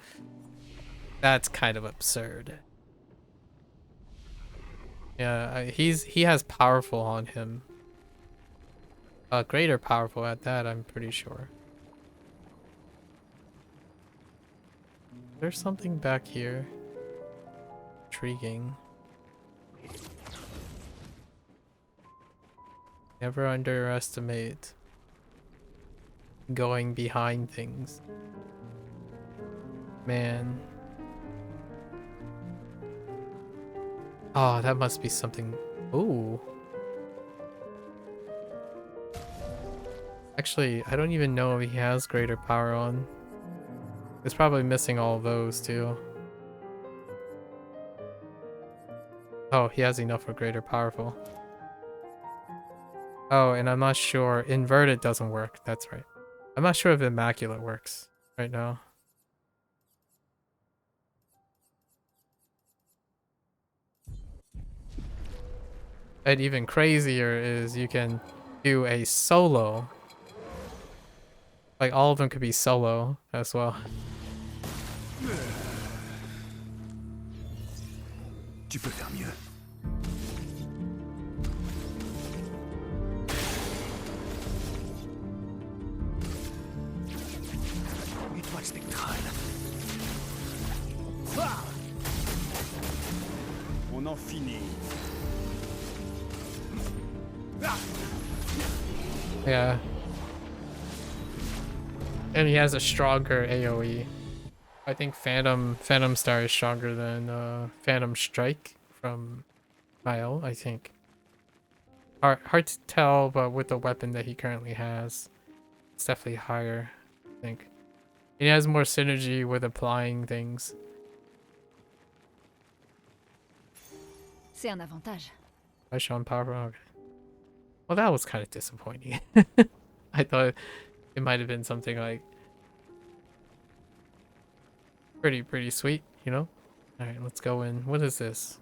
that's kind of absurd. Yeah, he has powerful on him. Greater powerful at that, I'm pretty sure. There's something back here. Intriguing. Never underestimate going behind things. Man. Oh, that must be something. Ooh. Actually, I don't even know if he has greater power on. It's probably missing all of those too. Oh, he has enough for greater powerful. Oh, and I'm not sure. Inverted doesn't work. That's right. I'm not sure if Immaculate works right now. And even crazier is you can do a solo. Like all of them could be solo as well. Tu peux faire mieux. Étoile spectrale. On en finit. Yeah. And he has a stronger AoE. I think Phantom Star is stronger than Phantom Strike from Kyle, I think. Hard to tell, but with the weapon that he currently has, it's definitely higher, I think. He has more synergy with applying things. C'est un avantage. Special on power. Okay. Well, that was kind of disappointing. I thought it might have been something like pretty sweet, you know? Alright, let's go in. What is this?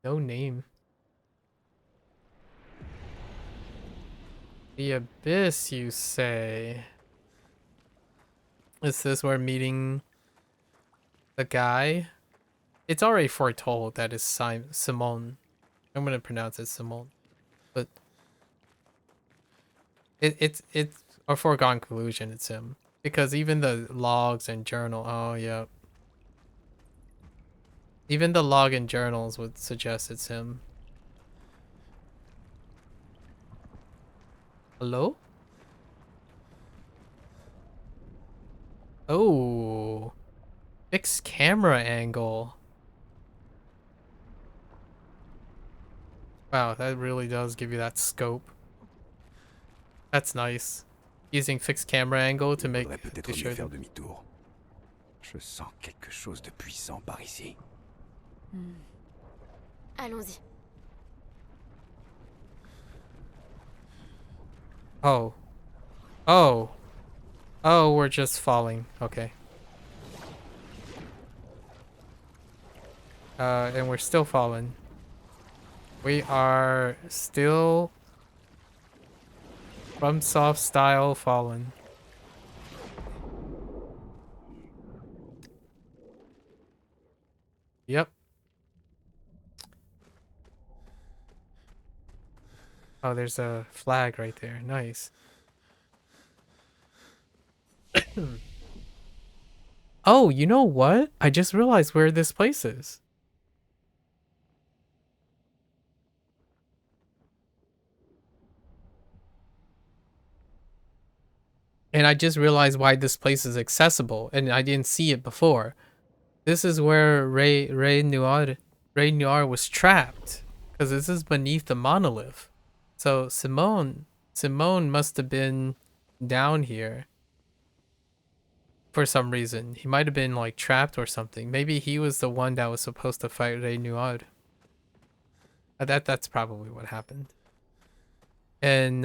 No name. The Abyss, you say? Is this where meeting the guy? It's already foretold that it's Simone. I'm gonna pronounce it Simone. But it's a foregone conclusion it's him. Because even the logs and journal, oh yeah. Even the log and journals would suggest it's him. Hello? Oh. Fixed camera angle. Wow, that really does give you that scope. That's nice. Using fixed camera angle to make Faudrait peut-être to show mieux faire them. demi-tour. Je sens quelque chose de puissant par ici. Allons-y. Oh. Oh. Oh, we're just falling. Okay. And we're still falling. We are still from soft style fallen. Yep. Oh, there's a flag right there. Nice. Oh, you know what? I just realized where this place is. And I just realized why this place is accessible, and I didn't see it before. This is where Ray Noir was trapped, because this is beneath the monolith. So Simone must have been down here for some reason. He might have been like trapped or something. Maybe he was the one that was supposed to fight Ray Noir. That's probably what happened. And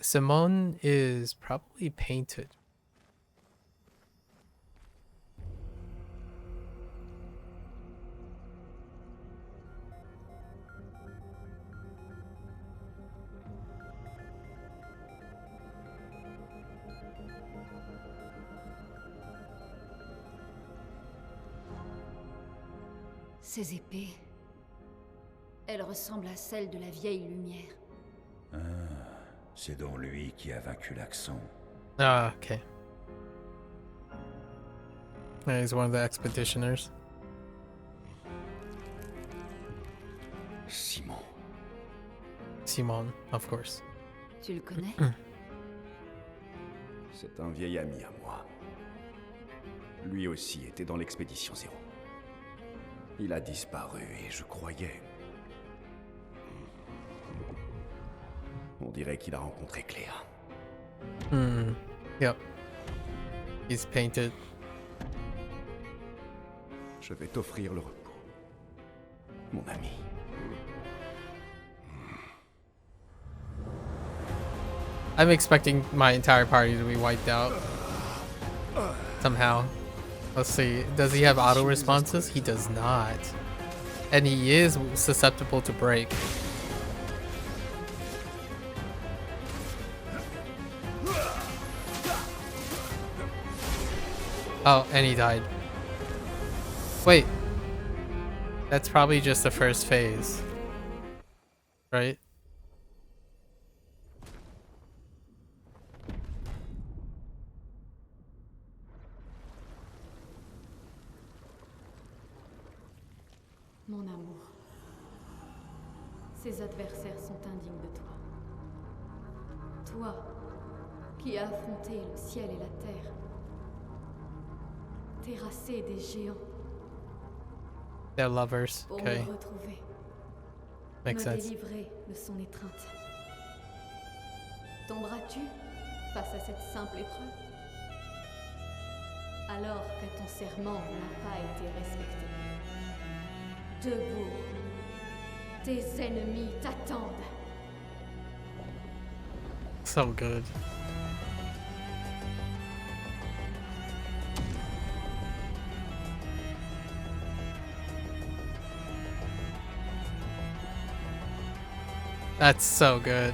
Simone is probably painted. Ces épées. Elle ressemble à celle de la vieille lumière. Ah, c'est donc lui qui a vaincu l'accent. Ah, okay. Yeah, he's one of the expeditioners. Simon. Simon, of course. Tu le connais? C'est un vieil ami à moi. Lui aussi était dans l'expédition zéro. Il a disparu et je croyais... On dirait qu'il a rencontré Claire. Yep. He's painted. Je vais t'offrir le repos. Mon ami. I'm expecting my entire party to be wiped out. Somehow. Let's see. Does he have auto responses? He does not. And he is susceptible to break. Oh, and he died. Wait. That's probably just the first phase. Right? Mon amour. Ses adversaires sont indignes de toi. Toi, qui as affronté le ciel et la terre, terrassé des géants They're lovers. pour Okay. me retrouver, Makes me sense. délivrer de son étreinte. Tomberas-tu face à cette simple épreuve? Alors que ton serment n'a pas été respecté. Debout, tes ennemis t'attendent. So good. That's so good.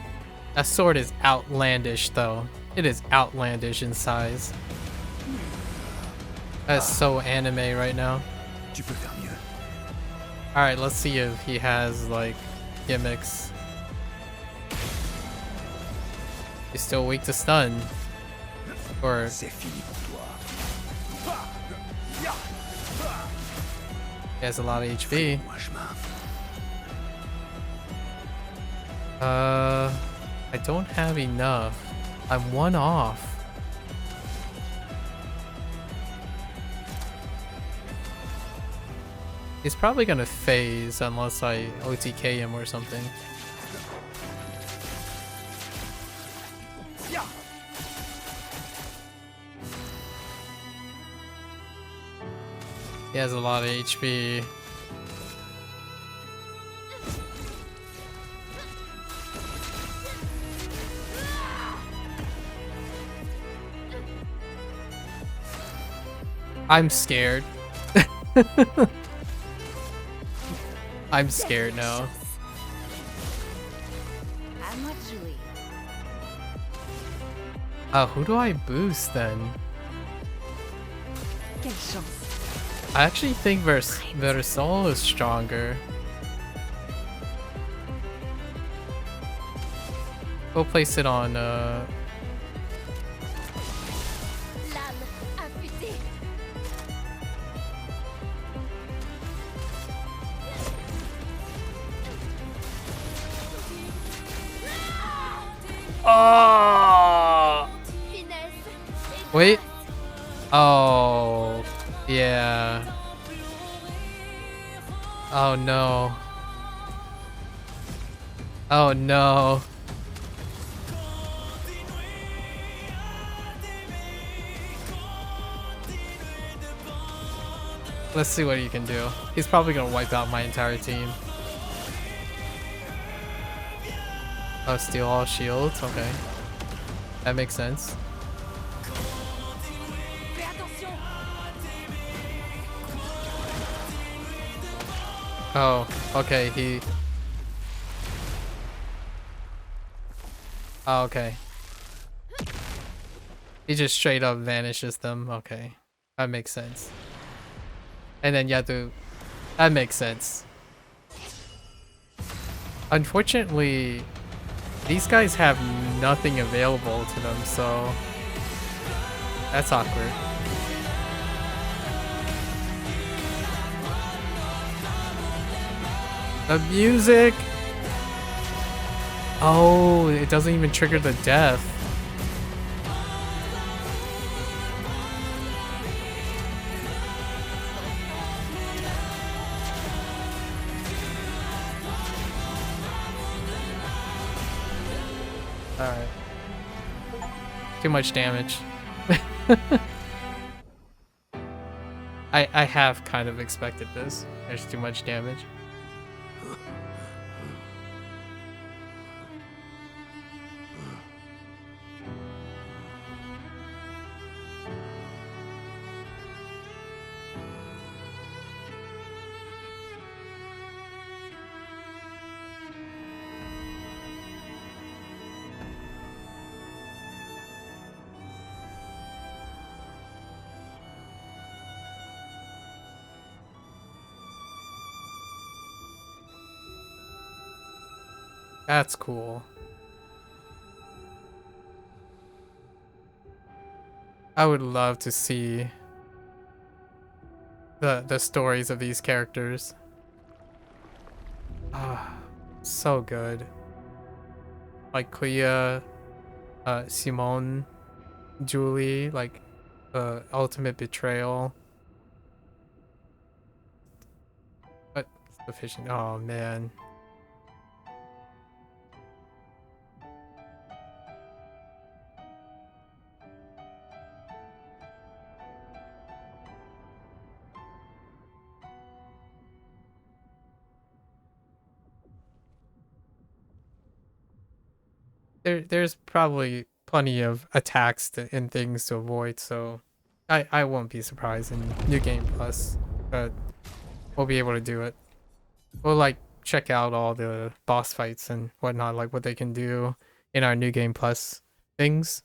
That sword is outlandish, though. It is outlandish in size. That's so anime right now. Tu peux faire mieux. Alright, let's see if he has, like, gimmicks. He's still weak to stun. Or... C'est fini pour toi. he has a lot of HP. Moi chemin. I don't have enough. I'm one off. He's probably gonna phase unless I OTK him or something. He has a lot of HP. I'm scared. I'm scared now. À moi de jouer. Who do I boost then? Quelle chance. I actually think Versol is stronger. Go place it on L'âme affûtée. Oh! Finesse. Wait. Oh, yeah. Oh no. Oh no. Let's see what he can do. He's probably gonna wipe out my entire team. Oh, steal all shields? Okay. That makes sense. Fais attention. Oh, okay, he... Oh, okay. He just straight up vanishes them. Okay. That makes sense. And then you have to... That makes sense. Unfortunately, these guys have nothing available to them, so... That's awkward. The music! Oh, it doesn't even trigger the death. Alright. Too much damage. I have kind of expected this. There's too much damage. That's cool. I would love to see the stories of these characters. So good. Like Clea, Simone, Julie, like ultimate betrayal. But sufficient. Oh man. There's probably plenty of attacks and things to avoid, so I won't be surprised in New Game Plus, but we'll be able to do it. We'll like check out all the boss fights and whatnot, like what they can do in our New Game Plus things.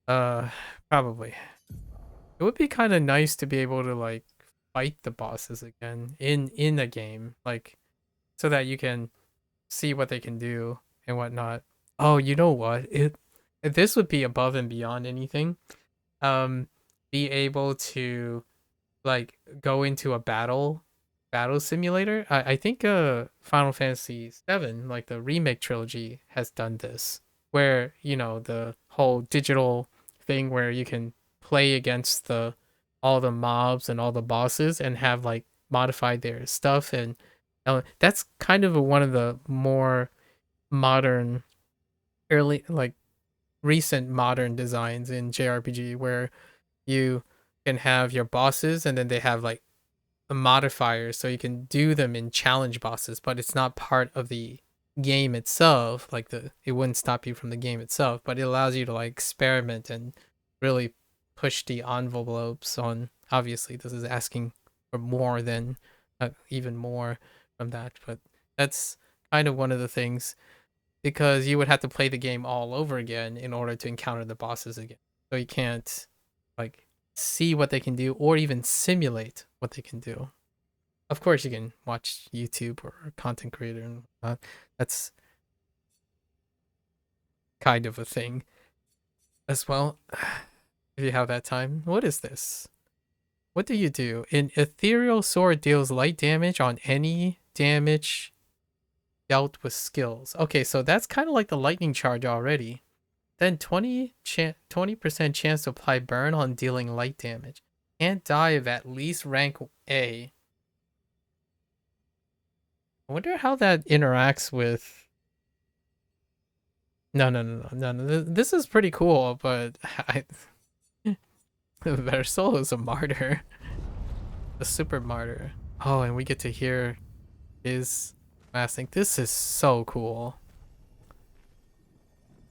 Probably. It would be kind of nice to be able to like fight the bosses again in a game, like so that you can see what they can do and whatnot. Oh, you know what? This would be above and beyond anything. Be able to like go into a battle simulator. I think Final Fantasy VII, like the remake trilogy, has done this, where you know the whole digital thing where you can play against the all the mobs and all the bosses and have like modified their stuff, and that's kind of one of the more modern early like recent modern designs in JRPG where you can have your bosses and then they have like a modifier so you can do them in challenge bosses, but it's not part of the game itself. Like it wouldn't stop you from the game itself, but it allows you to like experiment and really push the envelopes on. Obviously this is asking for more than even more from that, but that's kind of one of the things, because you would have to play the game all over again in order to encounter the bosses again. So you can't like see what they can do or even simulate what they can do. Of course, you can watch YouTube or a content creator and whatnot. That's kind of a thing as well. If you have that time. What is this? What do you do? An ethereal sword deals light damage on any damage dealt with skills. Okay, so that's kind of like the lightning charge already. Then 20% chance to apply burn on dealing light damage. Can't die of at least rank A. I wonder how that interacts with... No. This is pretty cool, but Versol is a martyr. A super martyr. Oh, and we get to hear his last thing. This is so cool.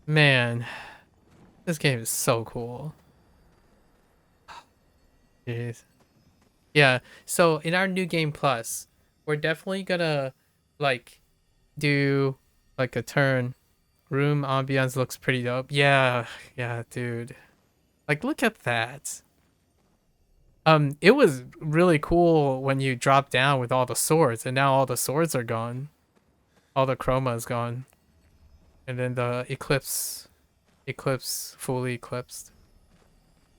Man, this game is so cool. Jeez. Yeah, so in our New Game Plus, we're definitely gonna like do like a turn. Room ambiance looks pretty dope. Yeah, dude. Like look at that. It was really cool when you dropped down with all the swords, and now all the swords are gone. All the chroma is gone. And then the eclipse fully eclipsed.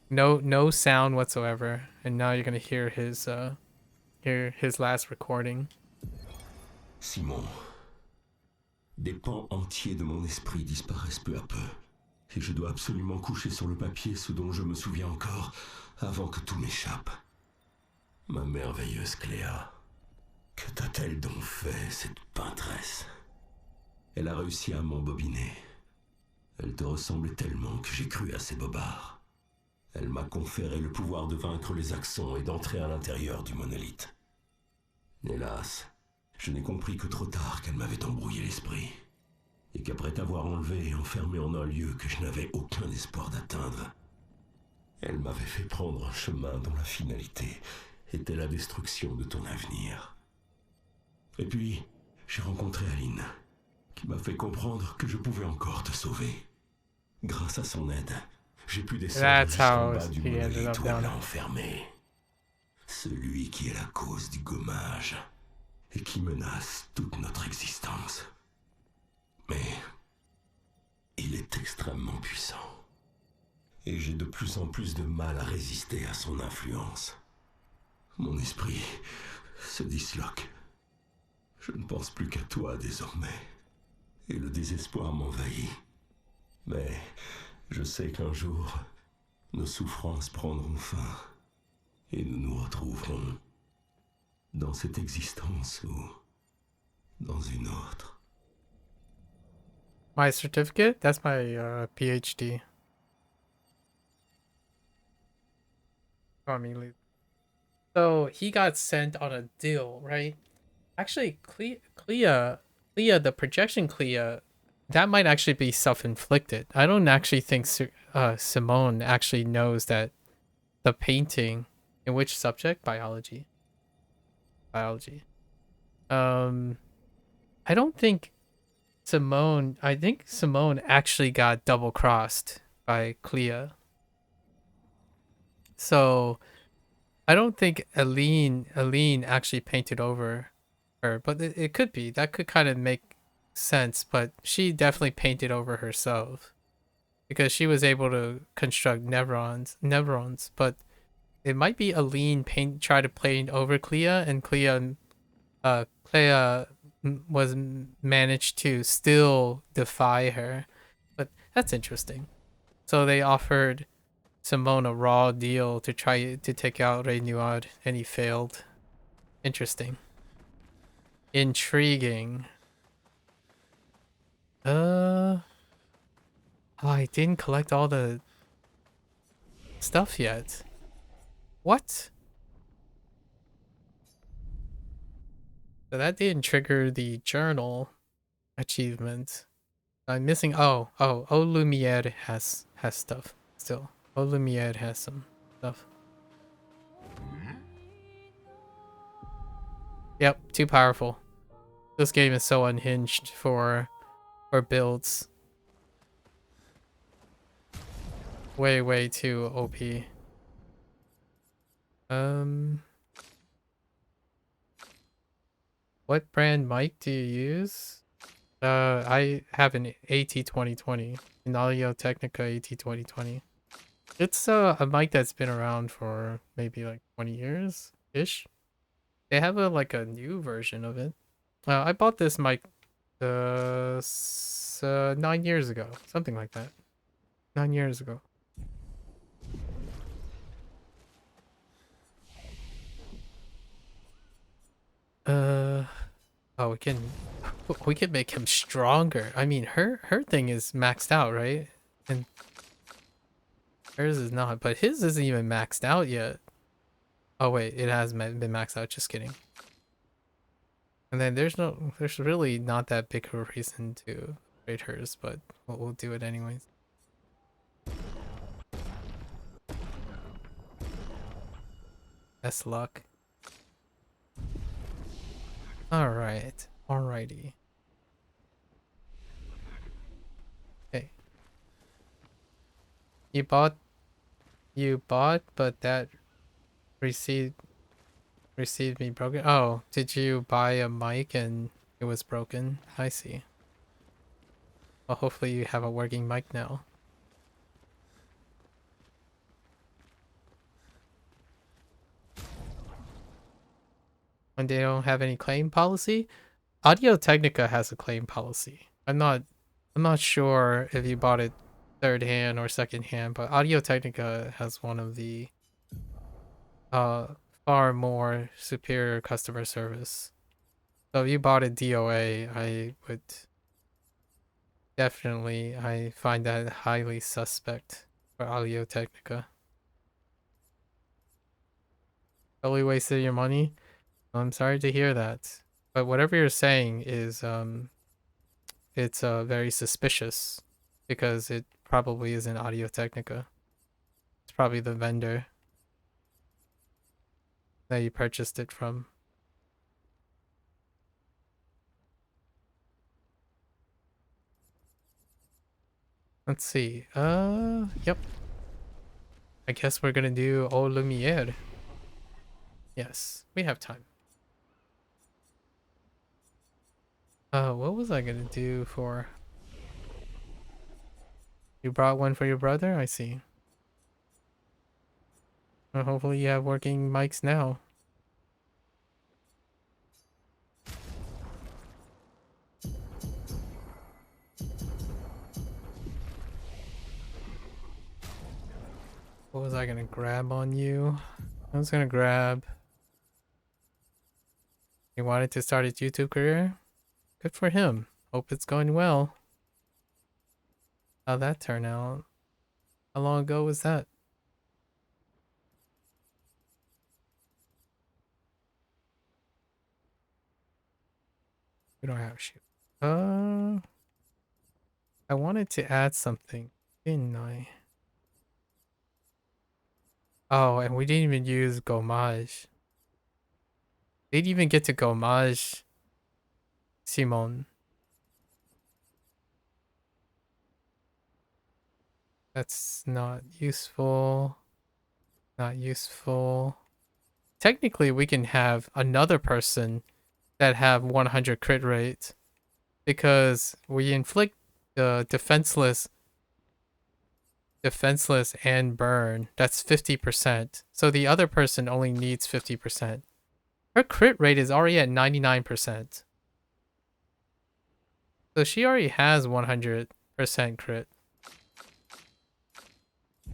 No sound whatsoever. And now you're gonna hear his last recording. Simon, des pans entiers de mon esprit disparaissent peu à peu. Et je dois absolument coucher sur le papier ce dont je me souviens encore avant que tout m'échappe. Ma merveilleuse Cléa, que t'a-t-elle donc fait, cette peintresse? Elle a réussi à m'embobiner. Elle te ressemblait tellement que j'ai cru à ses bobards. Elle m'a conféré le pouvoir de vaincre les accents et d'entrer à l'intérieur du monolithe. Hélas, je n'ai compris que trop tard qu'elle m'avait embrouillé l'esprit, et qu'après t'avoir enlevé et enfermé en un lieu que je n'avais aucun espoir d'atteindre, elle m'avait fait prendre un chemin dont la finalité était la destruction de ton avenir. Et puis, j'ai rencontré Aline, qui m'a fait comprendre que je pouvais encore te sauver. Grâce à son aide, j'ai pu descendre jusqu'en bas du monolithe où elle l'a enfermé. Celui qui est la cause du gommage et qui menace toute notre existence. Mais il est extrêmement puissant. Et j'ai de plus en plus de mal à résister à son influence. Mon esprit se disloque. Je ne pense plus qu'à toi désormais. Et le désespoir m'envahit. Mais je sais qu'un jour, nos souffrances prendront fin. Et nous nous retrouverons dans cette existence ou dans une autre. My certificate? That's my PhD. So he got sent on a deal, right? Actually, Clea, the projection Clea, that might actually be self-inflicted. I don't actually think Simone actually knows that the painting, in which subject? Biology. Biology. I don't think Simone. I think Simone actually got double-crossed by Clea. So I don't think Aline actually painted over her, but it could be. That could kind of make sense, but she definitely painted over herself because she was able to construct neurons, but it might be Aline try to paint over Clea, and Clea was managed to still defy her. But that's interesting. So they offered Simone a raw deal to try to take out Renoir, and he failed. Interesting. Intriguing. Oh, I didn't collect all the stuff yet. What? So that didn't trigger the journal achievement. I'm missing. Oh, Lumiere has stuff still. Lumiere has some stuff. Yep, too powerful. This game is so unhinged for builds. Way too OP. What brand mic do you use? I have an AT2020, an Audio Technica AT2020. It's a mic that's been around for maybe like 20 years ish. They have like a new version of it. I bought this mic 9 years ago, something like that. 9 years ago. Oh, we can make him stronger. I mean, her thing is maxed out, right? And hers is not, but his isn't even maxed out yet. Oh wait, it has been maxed out. Just kidding. And then there's really not that big of a reason to upgrade hers, but we'll do it anyways. Best luck. Alright. Alrighty. Okay. You bought, but that received me broken. Oh, did you buy a mic and it was broken? I see. Well, hopefully you have a working mic now. When they don't have any claim policy? Audio Technica has a claim policy. I'm not sure if you bought it third hand or second hand, but Audio Technica has one of the far more superior customer service. So if you bought a DOA, I would definitely, I find that highly suspect for Audio Technica. Totally wasted your money. I'm sorry to hear that, but whatever you're saying is it's very suspicious because it probably isn't Audio Technica. It's probably the vendor that you purchased it from. Let's see. Yep. I guess we're gonna do Eau Lumiere. Yes, we have time. What was I gonna do for... You brought one for your brother? I see. Well, hopefully you have working mics now. What was I gonna grab on you? I was gonna grab. He wanted to start his YouTube career? Good for him. Hope it's going well. How'd that turn out? How long ago was that? We don't have shoot. I wanted to add something, didn't I? Oh, and we didn't even use Gomage. Didn't even get to Gomage Simon. That's not useful. Not useful. Technically, we can have another person that have 100 crit rate because we inflict the defenseless and burn. That's 50%. So the other person only needs 50%. Her crit rate is already at 99%. So she already has 100% crit.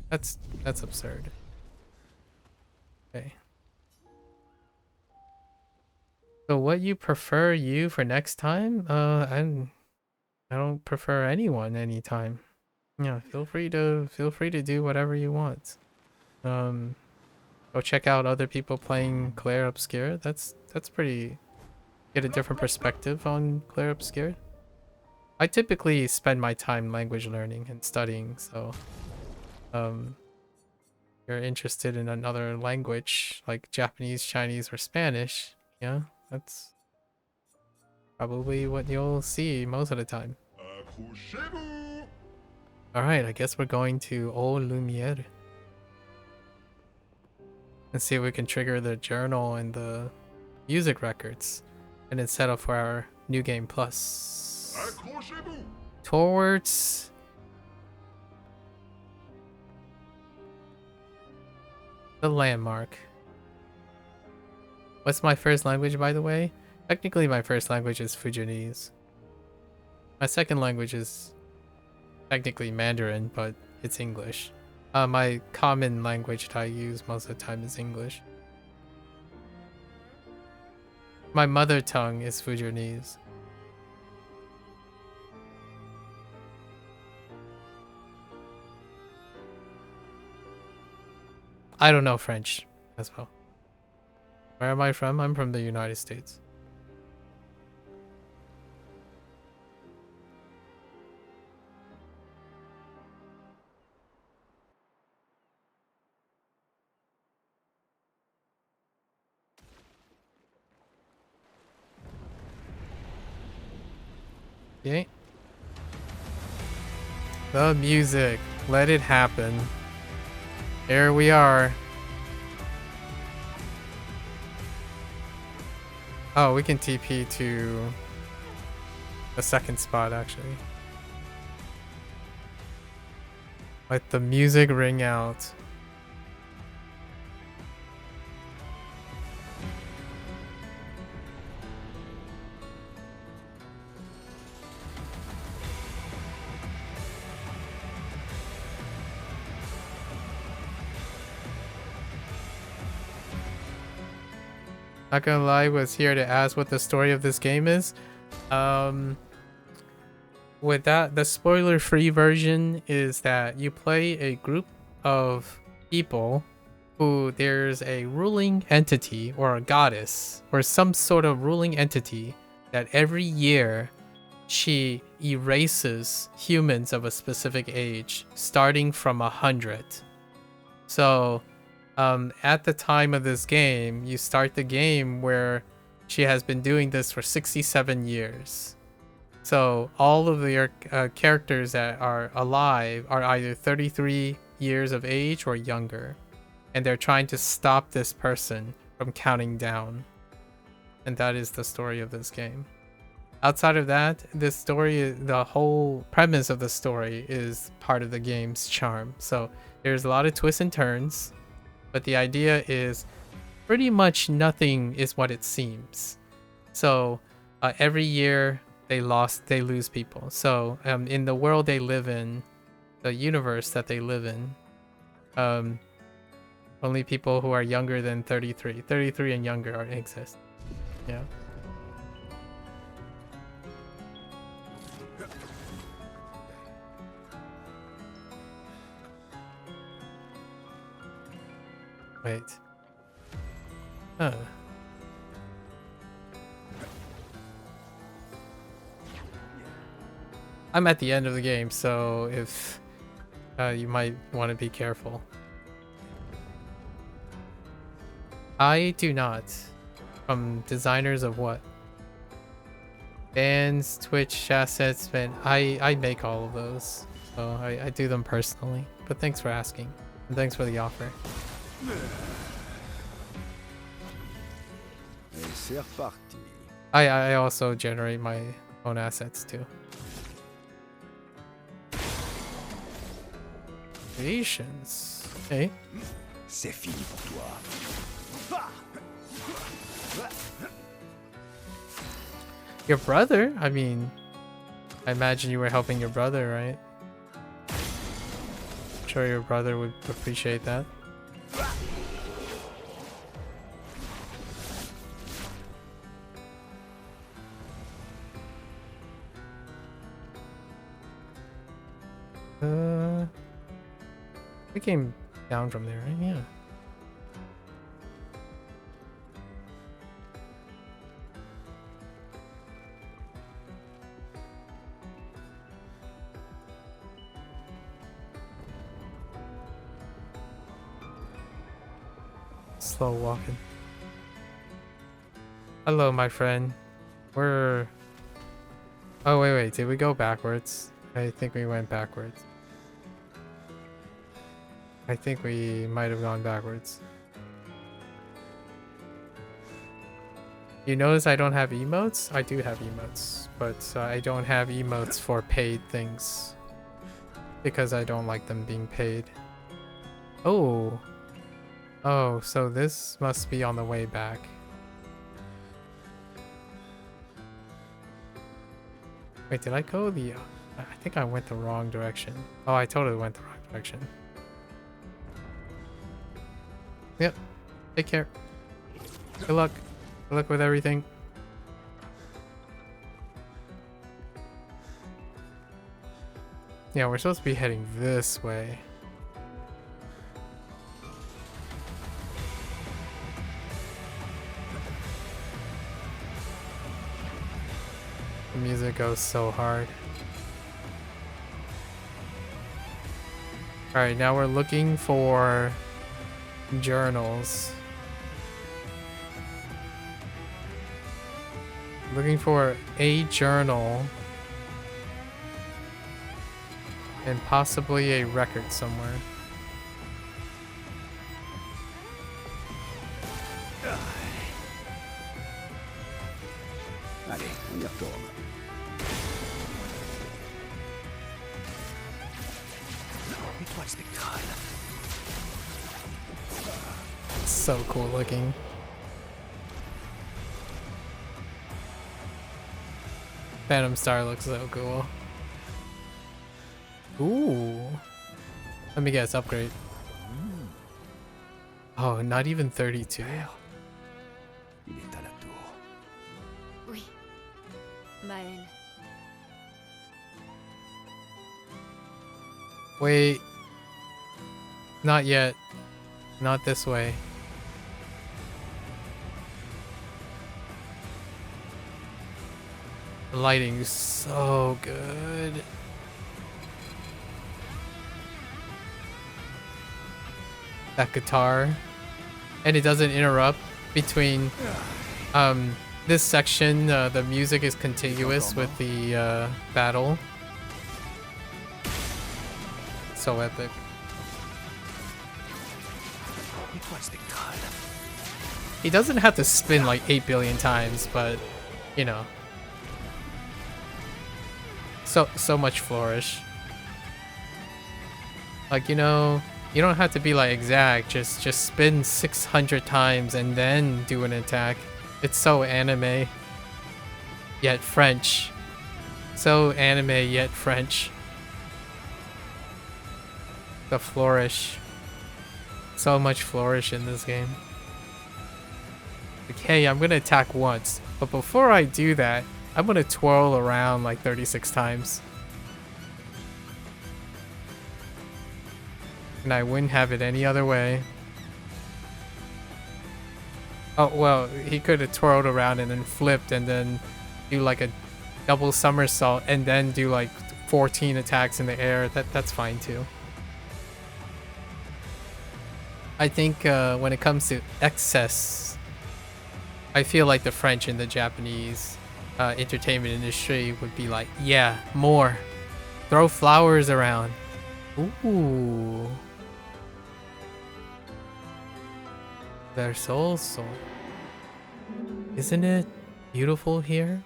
That's absurd. Okay. So what you prefer you for next time? I don't prefer anyone anytime. Yeah, feel free to do whatever you want. Go check out other people playing Clair Obscur. That's pretty. Get a different perspective on Clair Obscur. I typically spend my time language learning and studying, so if you're interested in another language like Japanese, Chinese, or Spanish, yeah, that's probably what you'll see most of the time. Accrochez-vous! Alright, I guess we're going to Eau Lumiere. Let's see if we can trigger the journal and the music records. And then set up for our new game plus. Accrochez-vous! Towards the landmark. What's my first language, by the way? Technically, my first language is Fujianese. My second language is technically Mandarin, but it's English. My common language that I use most of the time is English. My mother tongue is Fujianese. I don't know French as well. Where am I from? I'm from the United States. Okay. The music. Let it happen. Here we are. Oh, we can TP to the second spot, actually. Let the music ring out. Not gonna lie, was here to ask what the story of this game is. With that, the spoiler-free version is that you play a group of people who there's a ruling entity or a goddess or some sort of ruling entity that every year she erases humans of a specific age, starting from 100. So at the time of this game, you start the game where she has been doing this for 67 years. So all of your characters that are alive are either 33 years of age or younger. And they're trying to stop this person from counting down. And that is the story of this game. Outside of that, this story, the whole premise of the story is part of the game's charm. So there's a lot of twists and turns. But the idea is pretty much nothing is what it seems. So every year they lose people. So in the world they live in, the universe that they live in, Only people who are younger than 33. 33 and younger exist. Yeah. Wait. Huh. I'm at the end of the game, so if you might want to be careful. I do not. From designers of what? Bands, Twitch, assets, man. I make all of those. So I do them personally. But thanks for asking. And thanks for the offer. Et c'est reparti. I also generate my own assets too. Patience. Okay. C'est fini pour toi. Your brother? I mean, I imagine you were helping your brother, right? I'm sure your brother would appreciate that. We came down from there, right? Yeah. Slow walking. Hello, my friend. We're... Oh, wait. Did we go backwards? I think we went backwards. I think we might have gone backwards. You notice I don't have emotes? I do have emotes, but I don't have emotes for paid things. Because I don't like them being paid. Oh. Oh, so this must be on the way back. Wait, did I go the... I think I went the wrong direction. Oh, I totally went the wrong direction. Yep. Take care. Good luck. Good luck with everything. Yeah, we're supposed to be heading this way. The music goes so hard. Alright, now we're looking for journals. Looking for a journal and possibly a record somewhere. Allez, on y retourne. Étoile spectrale. So cool looking. Phantom Star looks so cool. Ooh. Let me guess, upgrade. Oh, not even 32. Il est à la tour. Oui. Maël. Wait. Not yet. Not this way. The lighting is so good. That guitar. And it doesn't interrupt between this section. The music is contiguous with the battle. So epic. He doesn't have to spin like 8 billion times, but you know. So much flourish. Like, you know, you don't have to be like exact, just spin 600 times and then do an attack. It's so anime yet French. So anime yet French. The flourish. so much flourish in this game. Like, hey, I'm gonna attack once, but before I do that, I'm gonna twirl around like 36 times. And I wouldn't have it any other way. Oh, well, he could have twirled around and then flipped and then do like a double somersault and then do like 14 attacks in the air. That's fine too. I think when it comes to excess, I feel like the French and the Japanese entertainment industry would be like, yeah, more. Throw flowers around. Ooh. Their soul. Isn't it beautiful here?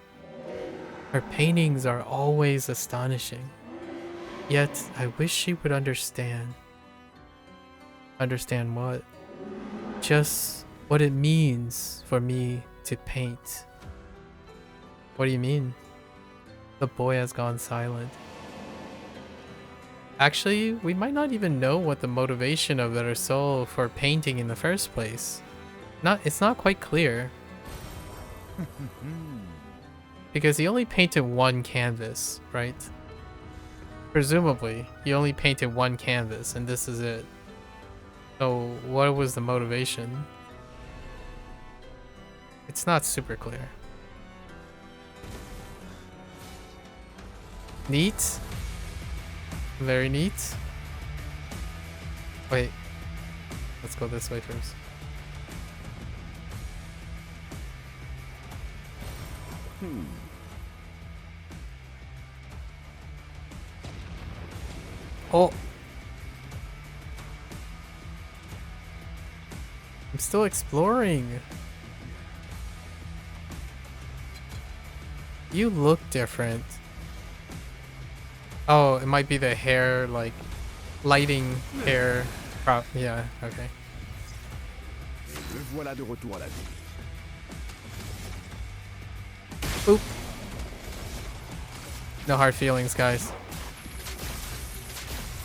Her paintings are always astonishing. Yet, I wish she would understand. Understand what? Just what it means for me to paint. What do you mean? The boy has gone silent. Actually, we might not even know what the motivation of their soul for painting in the first place. It's not quite clear. Because he only painted one canvas, right? Presumably, he only painted one canvas and this is it. So, what was the motivation? It's not super clear. Neat. Very neat. Wait. Let's go this way first. Oh. I'm still exploring. You look different. Oh, it might be the hair, like, lighting hair. Yeah, okay. Le voilà de retour à la vie. Oop. No hard feelings, guys.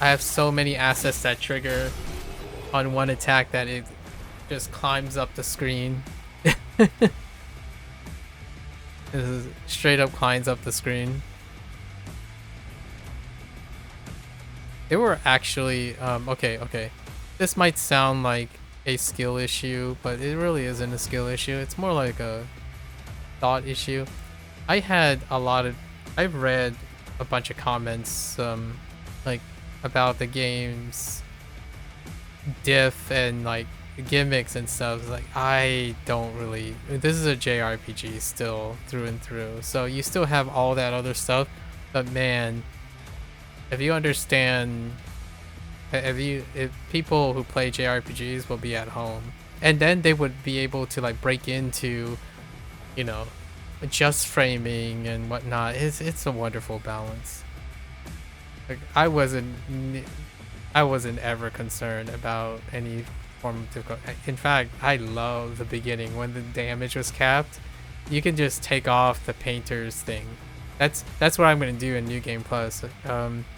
I have so many assets that trigger on one attack that it just climbs up the screen. This is straight up climbs up the screen. They were actually okay. This might sound like a skill issue, but it really isn't a skill issue. It's more like a thought issue. I've read a bunch of comments like about the game's diff and like gimmicks and stuff. Like, I don't really, this is a JRPG still through and through, so you still have all that other stuff, but man, if you understand, if people who play JRPGs will be at home, and then they would be able to like break into, you know, just framing and whatnot. It's a wonderful balance. Like, I wasn't ever concerned about any form of difficulty. In fact, I love the beginning when the damage was capped. You can just take off the painter's thing. That's what I'm gonna do in New Game Plus.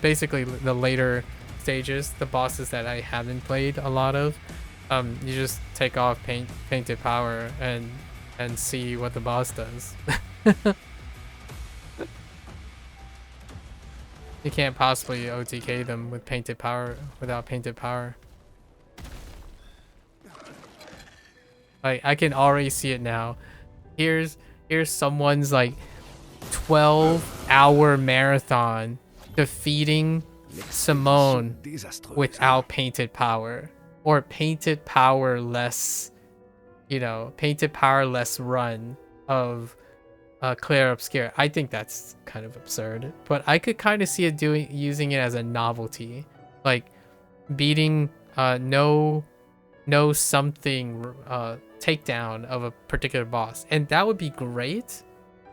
Basically, the later stages, the bosses that I haven't played a lot of, you just take off painted power and see what the boss does. You can't possibly OTK them with painted power without painted power. Like, I can already see it now. Here's someone's like 12-hour marathon defeating Simone without painted power, or painted power less, you know, painted power less run of Clair Obscur. I think that's kind of absurd, but I could kind of see it using it as a novelty, like beating no something takedown of a particular boss, and that would be great,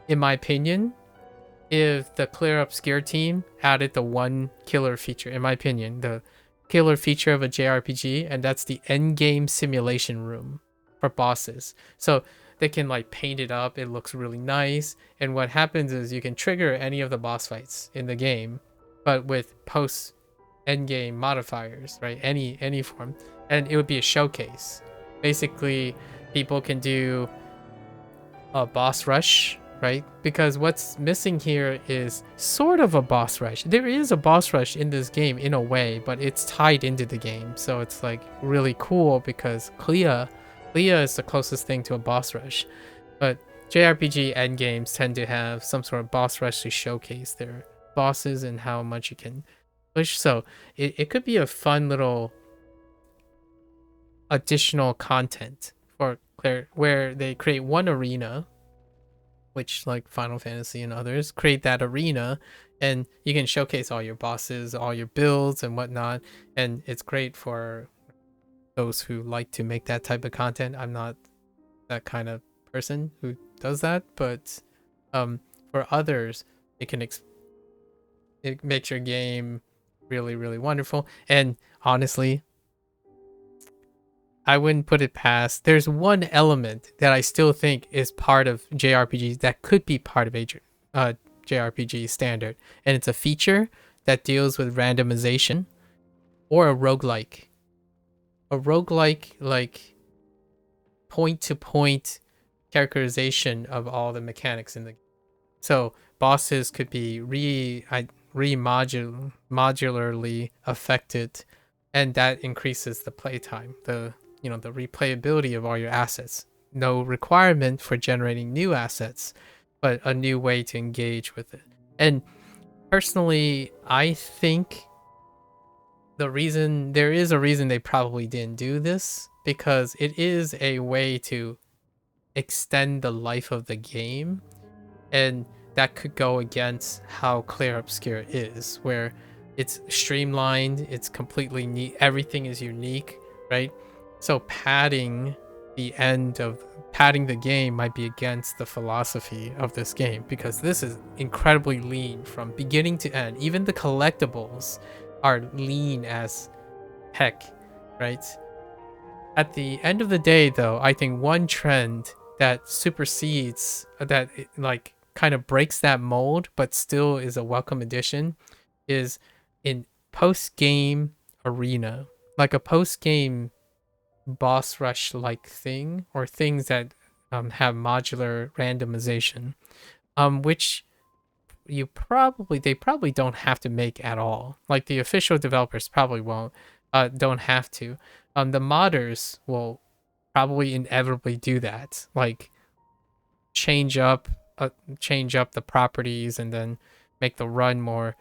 in my opinion, if the Clair Obscur team added the one killer feature, in my opinion, the killer feature of a JRPG, and that's the end game simulation room for bosses. So they can like paint it up, it looks really nice, and what happens is you can trigger any of the boss fights in the game, but with post end game modifiers, right? Any form. and it would be a showcase. Basically, people can do a boss rush, right? Because what's missing here is sort of a boss rush. There is a boss rush in this game in a way, but it's tied into the game. So it's like really cool because Clair is the closest thing to a boss rush. But JRPG endgames tend to have some sort of boss rush to showcase their bosses and how much you can push. So it could be a fun little additional content for Clair where they create one arena, which like Final Fantasy and others create that arena, and you can showcase all your bosses, all your builds and whatnot. And it's great for those who like to make that type of content. I'm not that kind of person who does that, but for others it makes your game really, really wonderful. And honestly, I wouldn't put it past. There's one element that I still think is part of JRPGs that could be part of a JRPG standard, and it's a feature that deals with randomization or a roguelike. A roguelike, like point-to-point characterization of all the mechanics in the game. So bosses could be modularly affected, and that increases the playtime, the replayability of all your assets. No requirement for generating new assets, but a new way to engage with it. And personally, I think there is a reason they probably didn't do this, because it is a way to extend the life of the game, and that could go against how Clair Obscur is, where it's streamlined, it's completely neat, everything is unique, right? So padding the game might be against the philosophy of this game, because this is incredibly lean from beginning to end. Even the collectibles are lean as heck, right? At the end of the day, though, I think one trend that supersedes that, like kind of breaks that mold but still is a welcome addition, is in post-game arena, like a post-game boss rush like thing, or things that have modular randomization, which they probably don't have to make at all. Like the official developers probably don't have to. The modders will probably inevitably do that, like change up the properties and then make the run more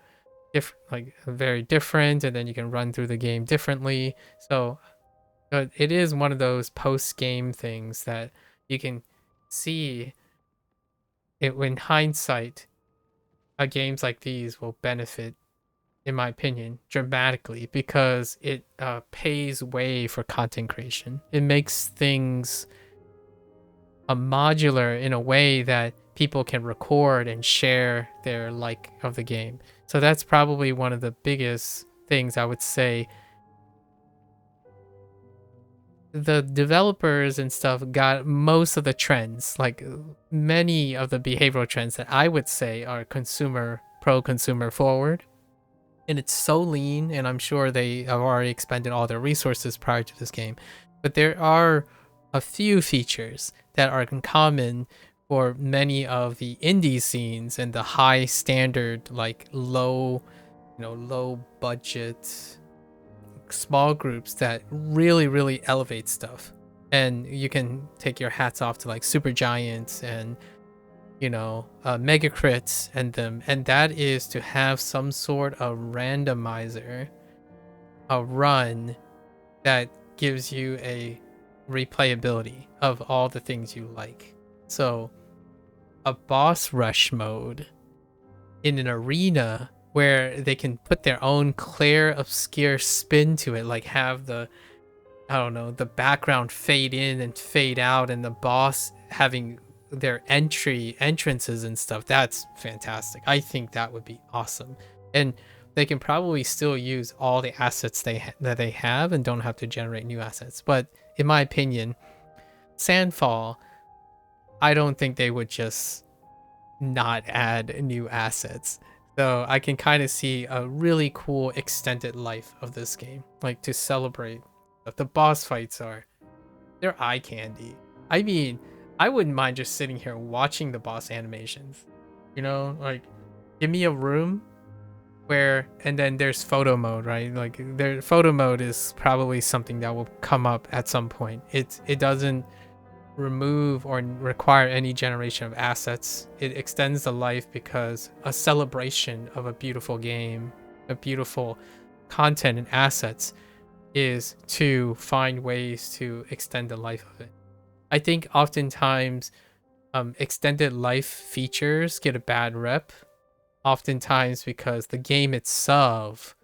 very different, and then you can run through the game differently. So it is one of those post-game things that you can see it in hindsight. Games like these will benefit, in my opinion, dramatically, because it pays way for content creation. It makes things modular in a way that people can record and share their like of the game. So that's probably one of the biggest things I would say. The developers and stuff got most of the trends, like many of the behavioral trends that I would say are pro-consumer forward. And it's so lean, and I'm sure they have already expended all their resources prior to this game. But there are a few features that are in common for many of the indie scenes and the high standard, like low budget small groups that really, really elevate stuff. And you can take your hats off to like Super Giants and Mega Crits and them, and that is to have some sort of randomizer, a run that gives you a replayability of all the things you like. So a boss rush mode in an arena where they can put their own Clair Obscur spin to it, like have the background fade in and fade out, and the boss having their entrances and stuff. That's fantastic. I think that would be awesome. And they can probably still use all the assets that they have and don't have to generate new assets. But in my opinion, Sandfall, I don't think they would just not add new assets. So I can kind of see a really cool extended life of this game, like to celebrate stuff. The boss fights they're eye candy. I mean, I wouldn't mind just sitting here watching the boss animations. You know, like give me a room and then there's photo mode, right? Like photo mode is probably something that will come up at some point. It doesn't remove or require any generation of assets. It extends the life because a celebration of a beautiful game, a beautiful content and assets is to find ways to extend the life of it. I think oftentimes extended life features get a bad rep, oftentimes because the game itself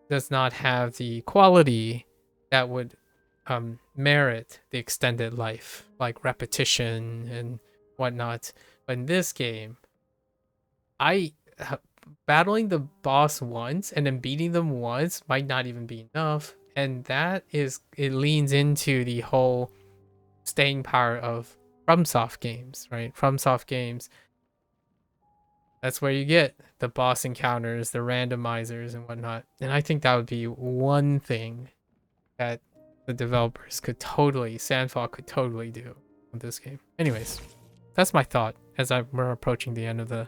does not have the quality that would merit the extended life, like repetition and whatnot. But in this game, battling the boss once and then beating them once might not even be enough, and it leans into the whole staying power of FromSoft games, right? FromSoft games, that's where you get the boss encounters, the randomizers and whatnot. And I think that would be one thing that the developers Sandfall could totally do with this game. Anyways, that's my thought as we're approaching the end of the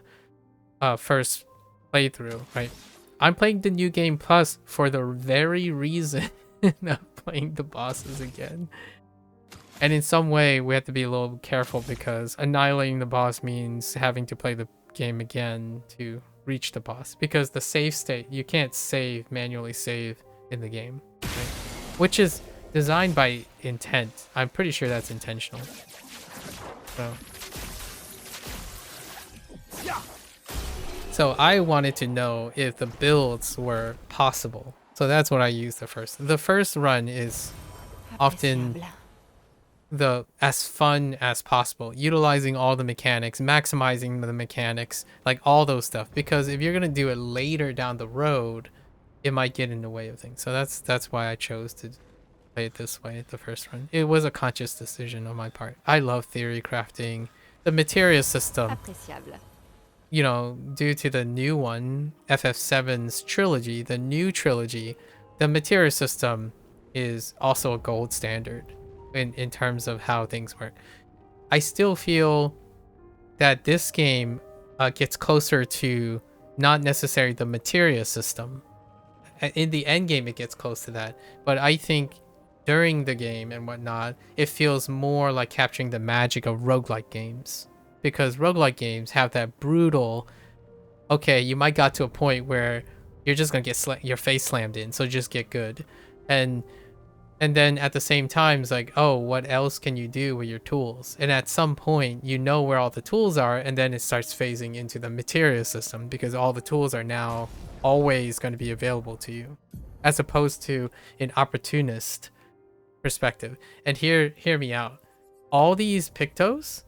first playthrough, right? I'm playing the New Game Plus for the very reason of playing the bosses again. And in some way, we have to be a little careful because annihilating the boss means having to play the game again to reach the boss. Because the save state, you can't manually save in the game, right? Which is designed by intent. I'm pretty sure that's intentional. So I wanted to know if the builds were possible. So that's what I used the first. The first run is often as fun as possible, utilizing all the mechanics, maximizing the mechanics, like all those stuff. Because if you're gonna do it later down the road, it might get in the way of things. So that's why I chose to play it this way, the first run. It was a conscious decision on my part. I love theory crafting. The materia system, you know, due to the new one, FF7's trilogy, the new trilogy, the materia system is also a gold standard in terms of how things work. I still feel that this game gets closer to not necessarily the materia system. In the end game, it gets close to that. But I think during the game and whatnot, it feels more like capturing the magic of roguelike games. Because roguelike games have that brutal, okay, you might got to a point where you're just going to get your face slammed in, so just get good. And then at the same time, it's like, oh, what else can you do with your tools? And at some point, you know where all the tools are, and then it starts phasing into the materia system because all the tools are now always going to be available to you, as opposed to an opportunist perspective. And hear me out. All these Pictos,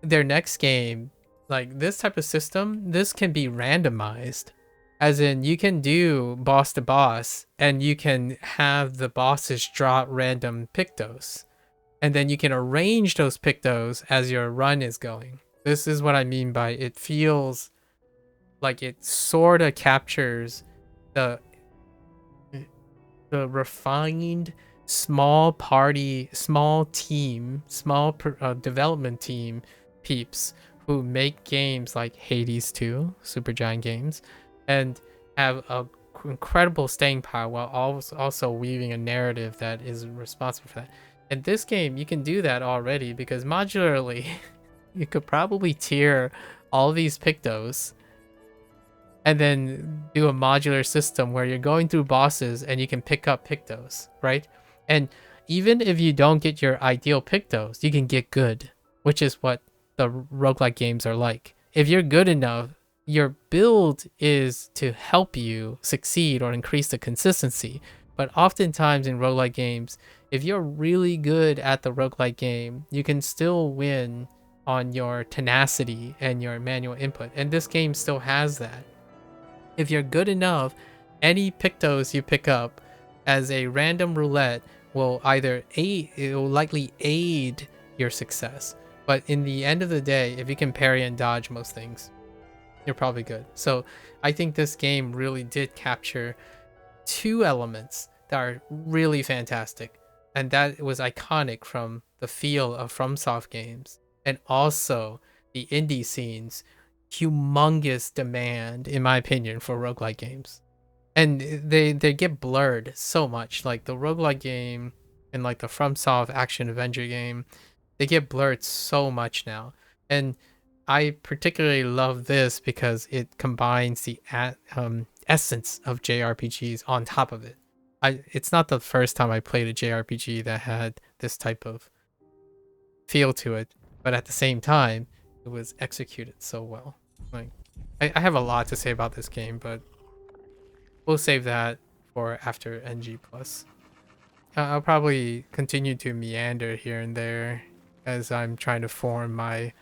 their next game, like this type of system, this can be randomized. As in, you can do boss to boss, and you can have the bosses drop random Pictos. And then you can arrange those Pictos as your run is going. This is what I mean by it feels like it sort of captures the refined small party, small team, development team peeps who make games like Hades 2, Supergiant Games, and have a incredible staying power while also weaving a narrative that is responsible for that. In this game, you can do that already because modularly, you could probably tier all these Pictos and then do a modular system where you're going through bosses and you can pick up Pictos, right? And even if you don't get your ideal Pictos, you can get good, which is what the roguelike games are like. If you're good enough, your build is to help you succeed or increase the consistency. But oftentimes in roguelike games, if you're really good at the roguelike game, you can still win on your tenacity and your manual input. And this game still has that. If you're good enough, any Pictos you pick up as a random roulette will likely aid your success. But in the end of the day, if you can parry and dodge most things, you're probably good. So I think this game really did capture two elements that are really fantastic, and that was iconic from the feel of FromSoft games, and also the indie scene's humongous demand, in my opinion, for roguelike games. And they get blurred so much. Like the roguelike game and like the FromSoft action adventure game, they get blurred so much now. And I particularly love this because it combines the essence of JRPGs on top of it. It's not the first time I played a JRPG that had this type of feel to it, but at the same time, it was executed so well. Like, I have a lot to say about this game, but we'll save that for after NG+. I'll probably continue to meander here and there as I'm trying to form my...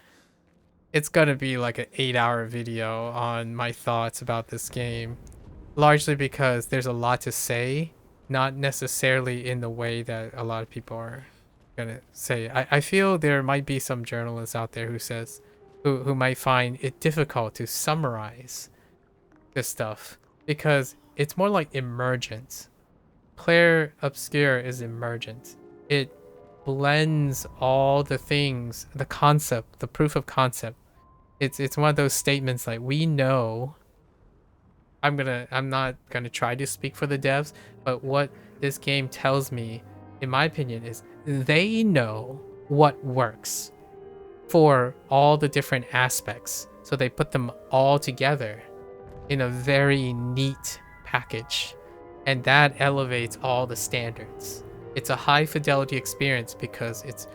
It's gonna be like an 8-hour video on my thoughts about this game, largely because there's a lot to say, not necessarily in the way that a lot of people are gonna say. I feel there might be some journalists out there who might find it difficult to summarize this stuff because it's more like emergent. Clair Obscur is emergent. It blends all the things, the concept, the proof of concept. It's one of those statements like, we know, I'm not gonna try to speak for the devs, but what this game tells me, in my opinion, is they know what works for all the different aspects. So they put them all together in a very neat package, and that elevates all the standards. It's a high fidelity experience because it's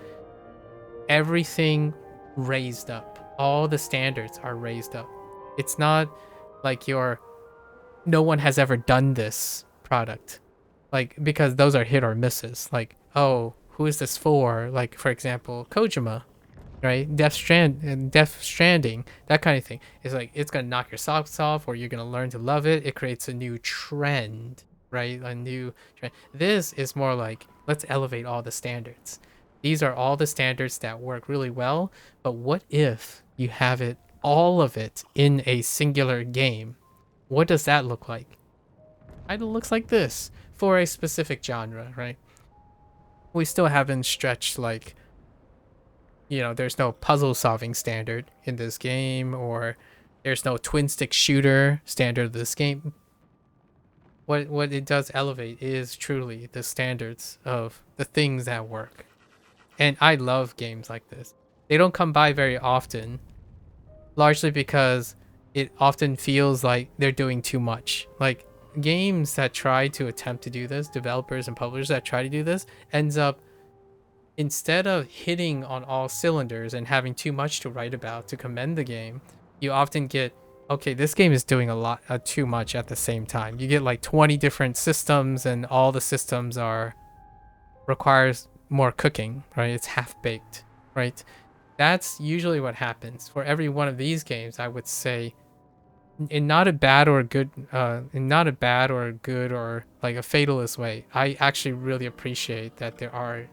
everything raised up. All the standards are raised up. It's not like no one has ever done this product, like, because those are hit or misses. Like, oh, who is this for? Like, for example, Kojima, right? Death Stranding, that kind of thing. It's like, it's gonna knock your socks off, or you're gonna learn to love it. It creates a new trend, right? A new trend. This is more like, let's elevate all the standards. These are all the standards that work really well, but what if you have all of it in a singular game? What does that look like? It looks like this for a specific genre, right? We still haven't stretched, like, there's no puzzle solving standard in this game, or there's no twin stick shooter standard of this game. What it does elevate is truly the standards of the things that work. And I love games like this. They don't come by very often, largely because it often feels like they're doing too much. Like, games that try to attempt to do this, developers and publishers that try to do this, ends up, instead of hitting on all cylinders and having too much to write about to commend the game, you often get, okay, this game is doing a lot too much at the same time. You get like 20 different systems, and all the systems requires more cooking, right? It's half-baked, right? That's usually what happens for every one of these games. I would say, in not a bad or good or like a fatalist way, I actually really appreciate that there are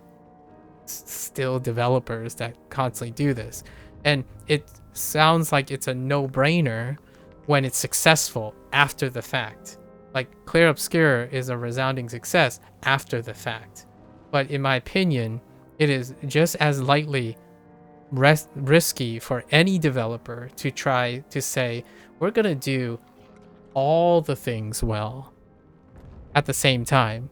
still developers that constantly do this, and it sounds like it's a no-brainer when it's successful after the fact. Like, Clair Obscur is a resounding success after the fact, but in my opinion, it is just as lightly risky for any developer to try to say, we're gonna do all the things well at the same time.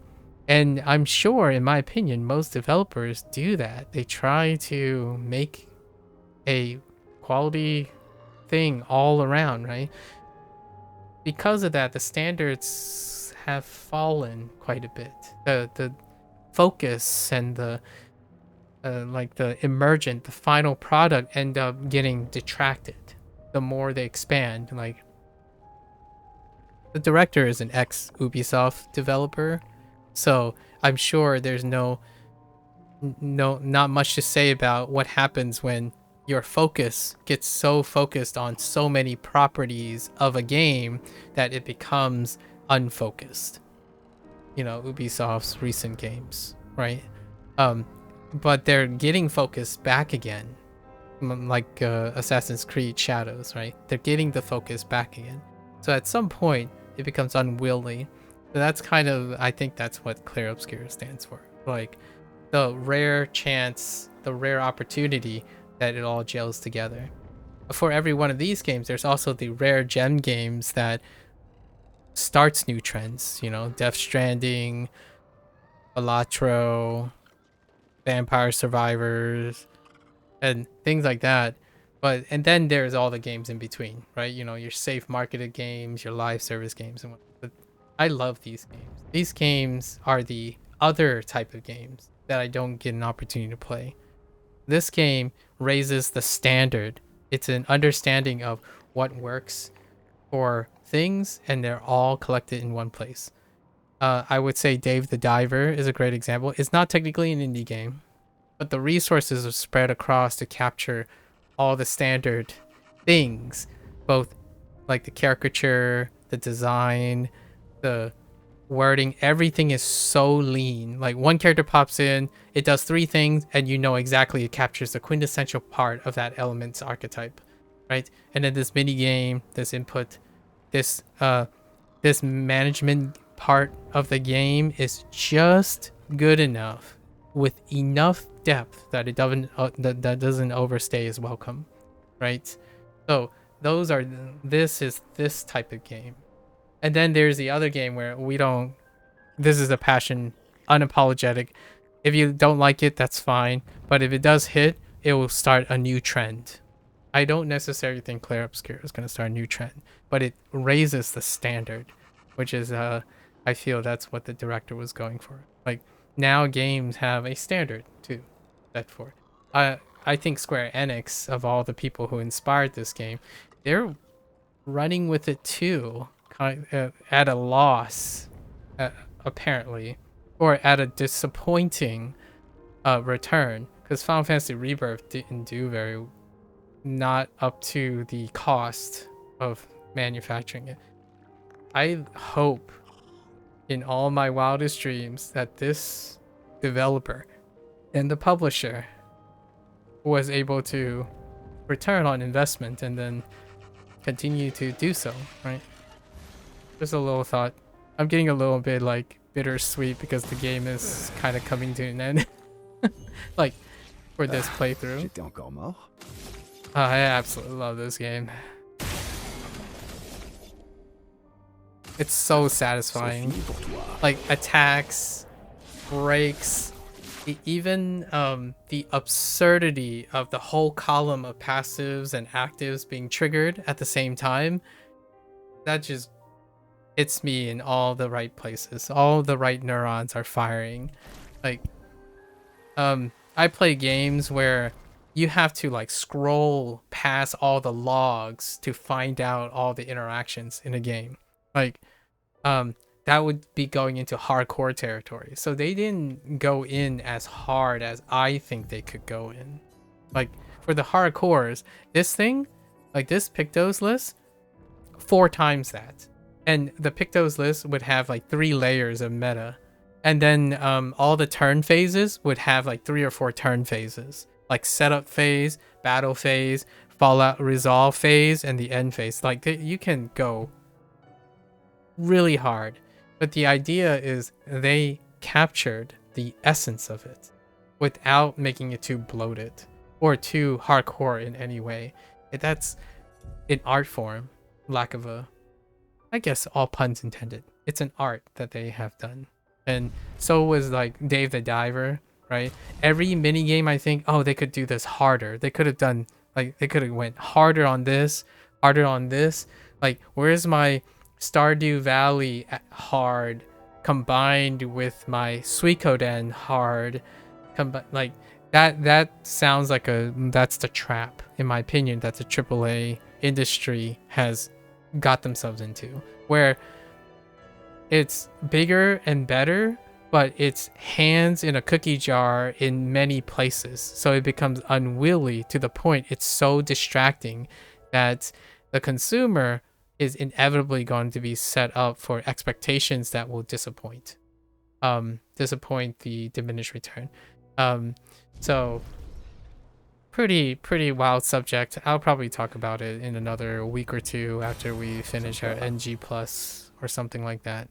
And I'm sure, in my opinion, most developers do that. They try to make a quality thing all around, right? Because of that, the standards have fallen quite a bit. The focus and the emergent, the final product end up getting detracted the more they expand. Like, the director is an ex-Ubisoft developer, so I'm sure there's not much to say about what happens when your focus gets so focused on so many properties of a game that it becomes unfocused. Ubisoft's recent games, right? But they're getting focus back again, like Assassin's Creed Shadows, right? They're getting the focus back again. So at some point, it becomes unwieldy. So that's kind of, I think that's what Clair Obscur stands for. Like the rare chance, the rare opportunity that it all gels together. For every one of these games, there's also the rare gem games that starts new trends. You know, Death Stranding, Balatro, Vampire Survivors, and things like that. But and then there's all the games in between, right? You know, your safe marketed games, your live service games, and whatnot. But I love these games. These games are the other type of games that I don't get an opportunity to play. This game raises the standard. It's an understanding of what works for things, and they're all collected in one place. I would say Dave the Diver is a great example. It's not technically an indie game, but the resources are spread across to capture all the standard things, both like the caricature, the design, the wording. Everything is so lean. Like one character pops in, it does 3 things, and you know exactly it captures the quintessential part of that element's archetype, right? And then this mini game, this input, this management part of the game is just good enough with enough depth that it doesn't that doesn't overstay its welcome, right? So this is this type of game. And then there's the other game where we don't, this is a passion, unapologetic. If you don't like it, that's fine, but if it does hit, it will start a new trend. I don't necessarily think Clair Obscur is going to start a new trend, but it raises the standard, which is I feel that's what the director was going for. Like now games have a standard too set for it. I think Square Enix, of all the people who inspired this game, they're running with it too, at a loss, apparently, or at a disappointing return, because Final Fantasy Rebirth didn't do very, not up to the cost of manufacturing it. I hope in all my wildest dreams that this developer and the publisher was able to return on investment and then continue to do so, right? Just a little thought. I'm getting a little bit like bittersweet because the game is kind of coming to an end. Like for this playthrough. J'étais encore mort. I absolutely love this game. It's so satisfying. Like attacks, breaks, even the absurdity of the whole column of passives and actives being triggered at the same time. That just hits me in all the right places. All the right neurons are firing. Like I play games where you have to like scroll past all the logs to find out all the interactions in a game. Like that would be going into hardcore territory. So they didn't go in as hard as I think they could go in. Like for the hardcores, this thing, like this Pictos list, 4 times that. And the Pictos list would have like 3 layers of meta. And then all the turn phases would have like 3 or 4 turn phases. Like setup phase, battle phase, fallout resolve phase, and the end phase. Like you can go really hard. But the idea is they captured the essence of it without making it too bloated or too hardcore in any way. That's an art form, lack of a, I guess all puns intended. It's an art that they have done. And so was like Dave the Diver, right? Every mini game, I think, oh, they could do this harder. They could have done, like, they could have went harder on this, harder on this. Like, where's my Stardew Valley hard combined with my Suikoden hard? Like, that sounds like that's the trap, in my opinion, that the AAA industry has got themselves into, where it's bigger and better, but it's hands in a cookie jar in many places. So it becomes unwieldy to the point it's so distracting that the consumer is inevitably going to be set up for expectations that will disappoint. Disappoint the diminished return. So pretty wild subject. I'll probably talk about it in another week or two after we finish our NG plus or something like that.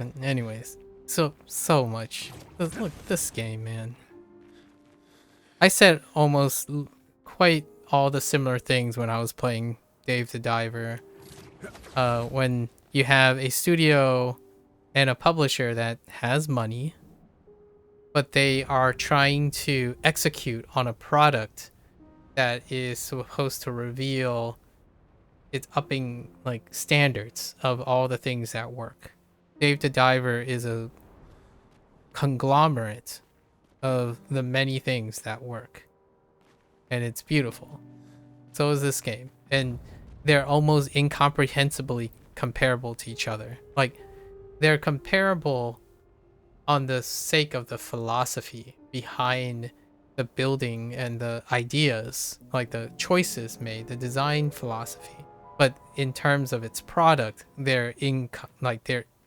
But anyways, so much. Look, this game, man. I said almost quite all the similar things when I was playing Dave the Diver. When you have a studio and a publisher that has money, but they are trying to execute on a product that is supposed to reveal its upping like standards of all the things that work. Dave the Diver is a conglomerate of the many things that work, and it's beautiful. So is this game, and they're almost incomprehensibly comparable to each other. Like, they're comparable on the sake of the philosophy behind the building and the ideas, like the choices made, the design philosophy. But in terms of its product, they're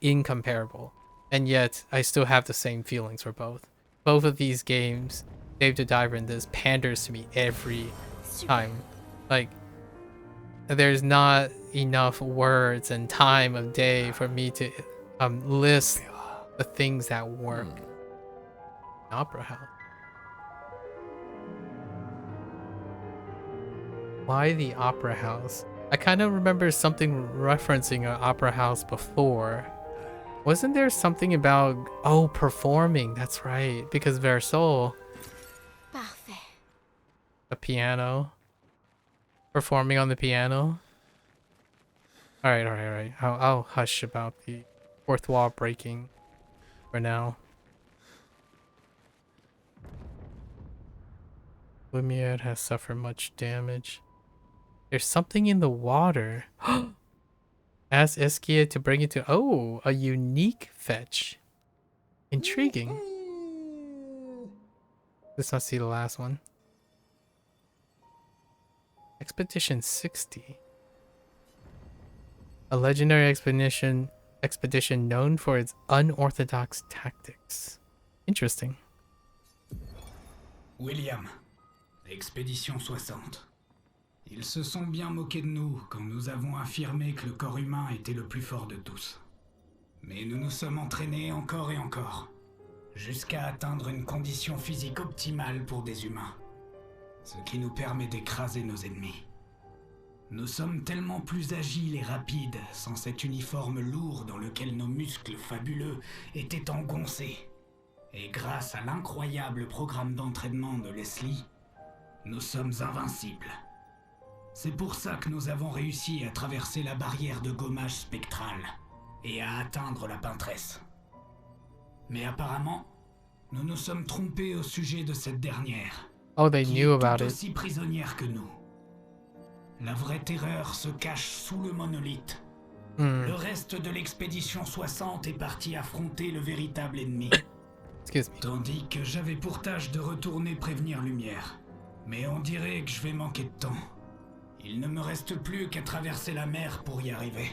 incomparable. And yet, I still have the same feelings for both. Both of these games, Dave the Diver and this, panders to me every time. Like, there's not enough words and time of day for me to list the things that work. Opera House. Why the Opera House? I kind of remember something referencing an Opera House before. Wasn't there something about, oh, performing? That's right, because Versol, Parfait. the piano, performing on the piano. All right. I'll hush about the fourth wall breaking for now. Lumiere has suffered much damage. There's something in the water. Ask Eskia to bring it to... Oh, a unique fetch. Intriguing. Let's not see the last one. Expedition 60. A legendary expedition known for its unorthodox tactics. Interesting. William, Expédition 60. Ils se sont bien moqués de nous quand nous avons affirmé que le corps humain était le plus fort de tous. Mais nous nous sommes entraînés encore et encore, jusqu'à atteindre une condition physique optimale pour des humains, ce qui nous permet d'écraser nos ennemis. Nous sommes tellement plus agiles et rapides sans cet uniforme lourd dans lequel nos muscles fabuleux étaient engoncés. Et grâce à l'incroyable programme d'entraînement de Leslie, nous sommes invincibles. C'est pour ça que nous avons réussi à traverser la barrière de gommage spectral et à atteindre la peintresse. Mais apparemment, nous nous sommes trompés au sujet de cette dernière. Oh, they qui knew est about tout it. aussi prisonnière que nous. La vraie terreur se cache sous le monolithe. Le reste de l'expédition 60 est parti affronter le véritable ennemi. Excuse me. Tandis que j'avais pour tâche de retourner prévenir Lumière. Mais on dirait que je vais manquer de temps. Il ne me reste plus qu'à traverser la mer pour y arriver.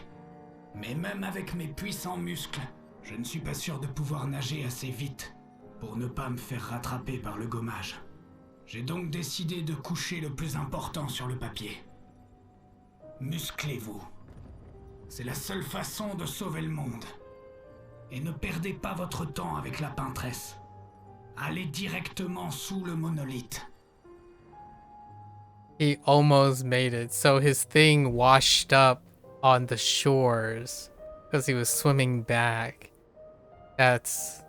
Mais même avec mes puissants muscles, je ne suis pas sûr de pouvoir nager assez vite pour ne pas me faire rattraper par le gommage. J'ai donc décidé de coucher le plus important sur le papier. Musclez-vous. C'est la seule façon de sauver le monde. Et ne perdez pas votre temps avec la peintresse. Allez directement sous le monolithe. He almost made it. So his thing washed up on the shores because he was swimming back. That's...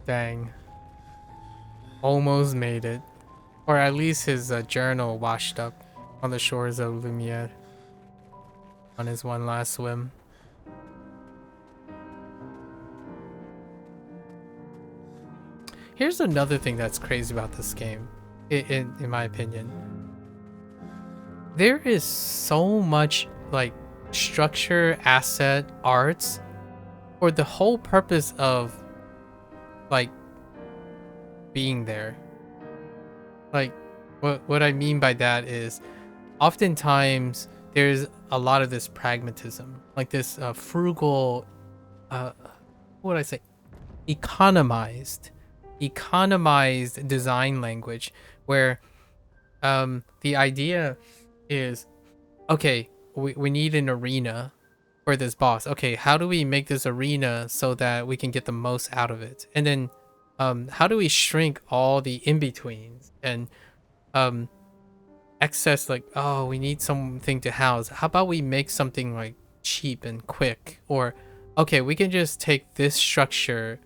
Dang. Almost made it. Or at least his journal washed up on the shores of Lumiere on his one last swim. Here's another thing that's crazy about this game, in my opinion. There is so much like structure, asset, arts for the whole purpose of like being there. Like what I mean by that is oftentimes there's a lot of this pragmatism, like this frugal, what would I say, economized design language where the idea is, okay, we need an arena for this boss. Okay, how do we make this arena so that we can get the most out of it? And then how do we shrink all the in-betweens and excess, like, oh, we need something to house. How about we make something like cheap and quick? Or okay, we can just take this structure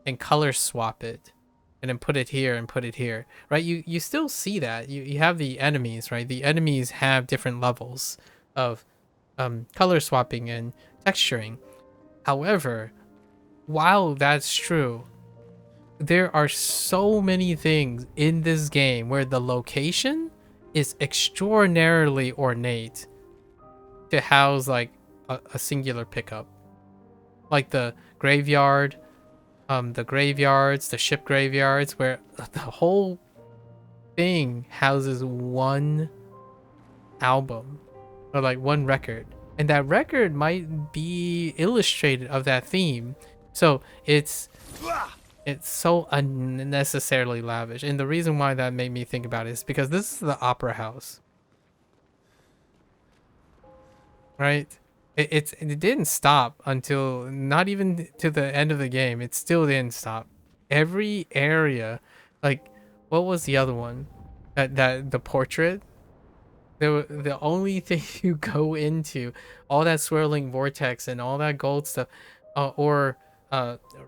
and color swap it and then put it here and put it here, right? You still see that. You have the enemies, right? The enemies have different levels of color swapping and texturing. However, while that's true, there are so many things in this game where the location is extraordinarily ornate to house like a singular pickup, like the graveyard, the graveyards, the ship graveyards, where the whole thing houses one album or like one record, and that record might be illustrated of that theme. So it's so unnecessarily lavish. And the reason why that made me think about it is because this is the opera house, right? It didn't stop until not even to the end of the game. It still didn't stop. Every area, like, what was the other one? That the portrait. The only thing you go into, all that swirling vortex and all that gold stuff, or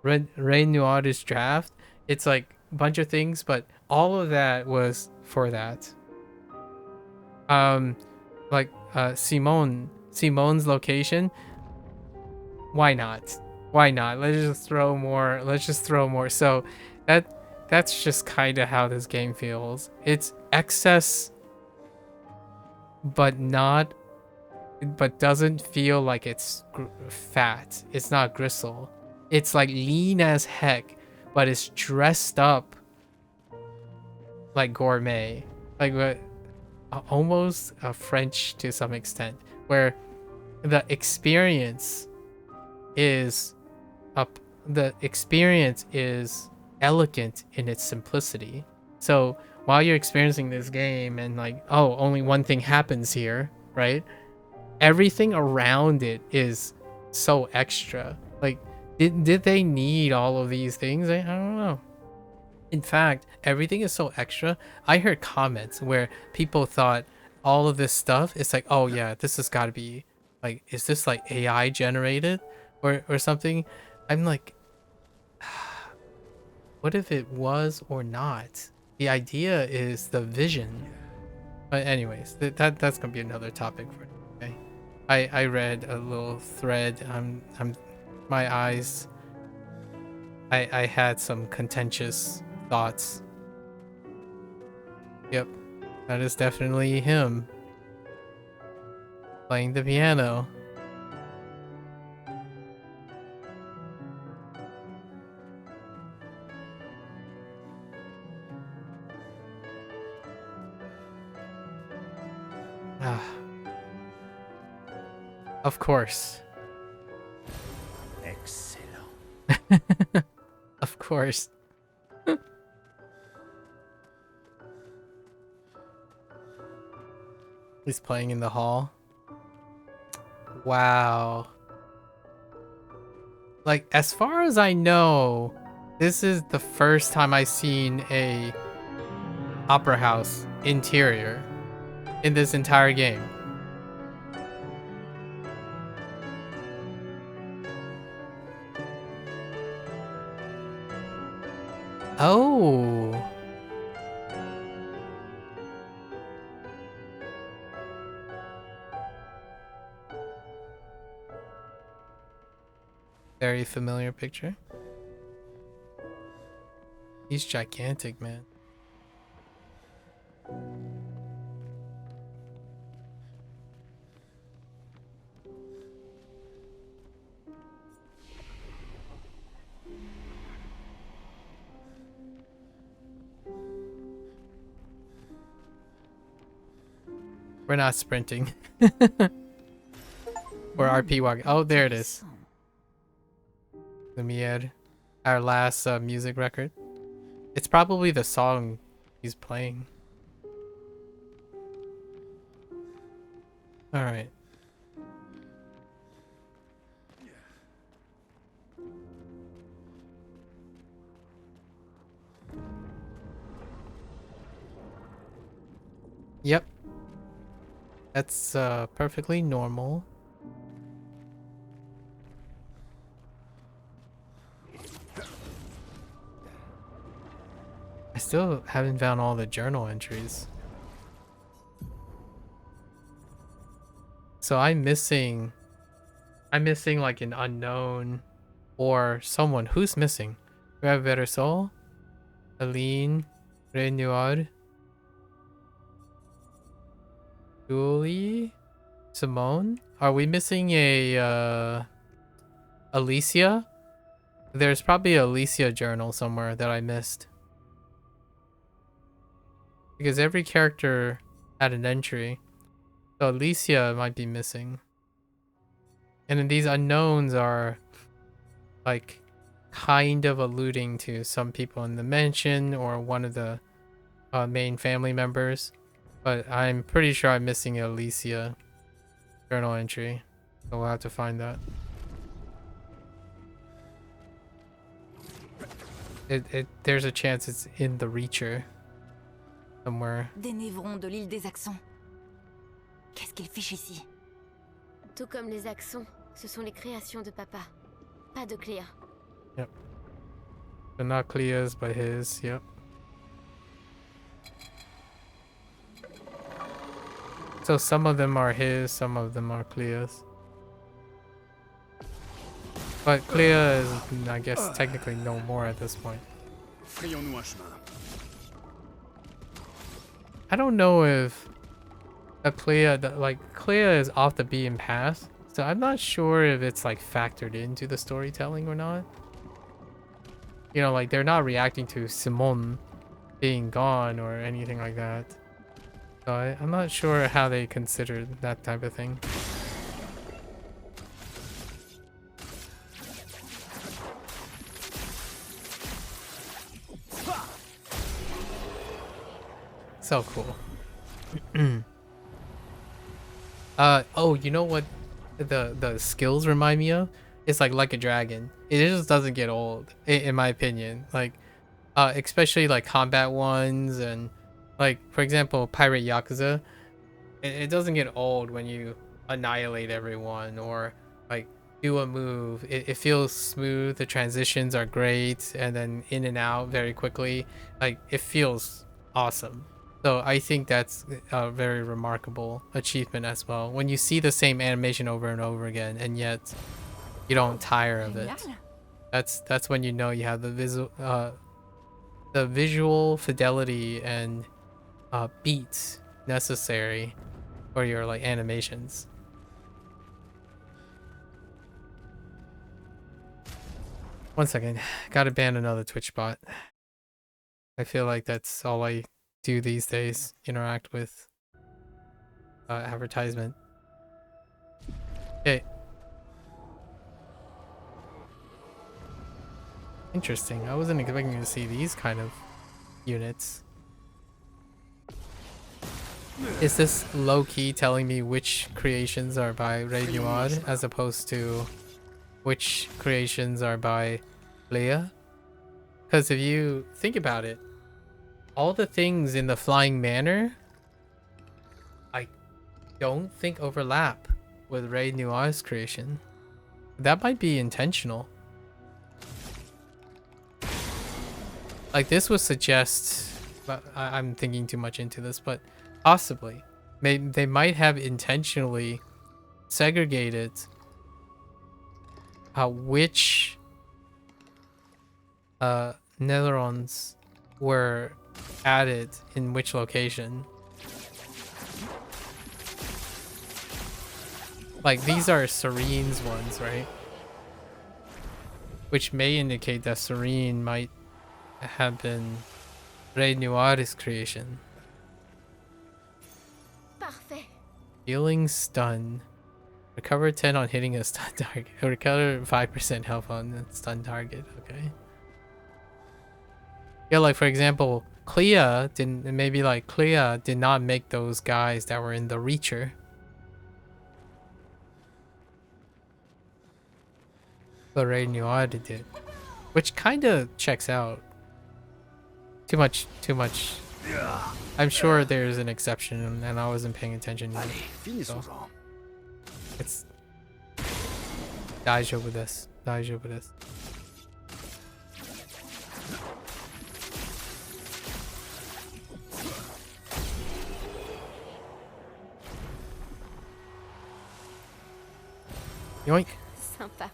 Renoir's draft. It's like a bunch of things, but all of that was for that. Like Simone's location. Why not? Why not? Let's just throw more. Let's just throw more. So that's just kind of how this game feels. It's excess, but doesn't feel like it's fat. It's not gristle. It's like lean as heck, but it's dressed up like gourmet, like almost French to some extent, where the experience is elegant in its simplicity. So while you're experiencing this game and like, oh, only one thing happens here, right? Everything around it is so extra. Like, did they need all of these things? I don't know. In fact, everything is so extra. I heard comments where people thought all of this stuff is like, oh yeah, this has got to be like, is this like AI generated or something? I'm like, what if it was or not? The idea is the vision. But anyways, that's gonna be another topic for today. I read a little thread. My eyes. I had some contentious thoughts. Yep, that is definitely him playing the piano. Ah, of course. Excellent. Of course. He's playing in the hall. Wow. Like, as far as I know, this is the first time I've seen a opera house interior in this entire game. Oh. Very familiar picture. He's gigantic, man. We're not sprinting. Or RP walking. Oh, there it is. Lumiere. Our last music record. It's probably the song he's playing. Alright. That's perfectly normal. I still haven't found all the journal entries. So I'm missing like an unknown or someone. Who's missing? We have Better Soul, Aline, Renoir, Julie, Simone. Are we missing a Alicia? There's probably a Alicia journal somewhere that I missed. Because every character had an entry. So Alicia might be missing. And then these unknowns are like kind of alluding to some people in the mansion or one of the main family members. But I'm pretty sure I'm missing a Alicia journal entry. So we'll have to find that. There's a chance it's in the Reacher somewhere. Des névrons de l'île des Accents. Qu'est-ce qu'ils fichent ici? Tout comme les accents, ce sont les créations de papa, pas de Cléa. Yep. So not Clea's, but his. Yep. So some of them are his, some of them are Clea's. But Clea is, I guess, technically no more at this point. Frayons-nous un chemin. I don't know if Clea is off the beaten path, so I'm not sure if it's like factored into the storytelling or not. You know, like they're not reacting to Simone being gone or anything like that. So I'm not sure how they considered that type of thing. So cool. Oh, you know what the skills remind me of? It's like a dragon. It just doesn't get old, in my opinion. Like, especially like combat ones and like, for example, Pirate Yakuza. It doesn't get old when you annihilate everyone or like do a move. It feels smooth. The transitions are great, and then in and out very quickly. Like, it feels awesome. So I think that's a very remarkable achievement as well. When you see the same animation over and over again, and yet you don't tire of it. That's when you know you have the visual fidelity and beats necessary for your like animations. One second, gotta ban another Twitch bot. I feel like that's all I do these days, interact with advertisement. Okay. Interesting. I wasn't expecting to see these kind of units. Is this low-key telling me which creations are by Ray Noir as opposed to which creations are by Leia? Because if you think about it, all the things in the Flying Manor, I don't think overlap with Ray Noir's creation. That might be intentional. Like, this would suggest, but I'm thinking too much into this, but possibly they might have intentionally segregated which Netherons were added in which location. Like, these are Serene's ones, right? Which may indicate that Serene might have been Ray Noir's creation. Parfait. Healing stun. Recover 10 on hitting a stun target. Recover 5% health on a stun target. Okay. Yeah, like for example, Clea did not make those guys that were in the Reacher. But Ray Noir did. Which kinda checks out. Too much I'm sure there's an exception, and I wasn't paying attention yet. Allez, finissons-en. It's 大丈夫です。大丈夫です。Yoink. Sympa.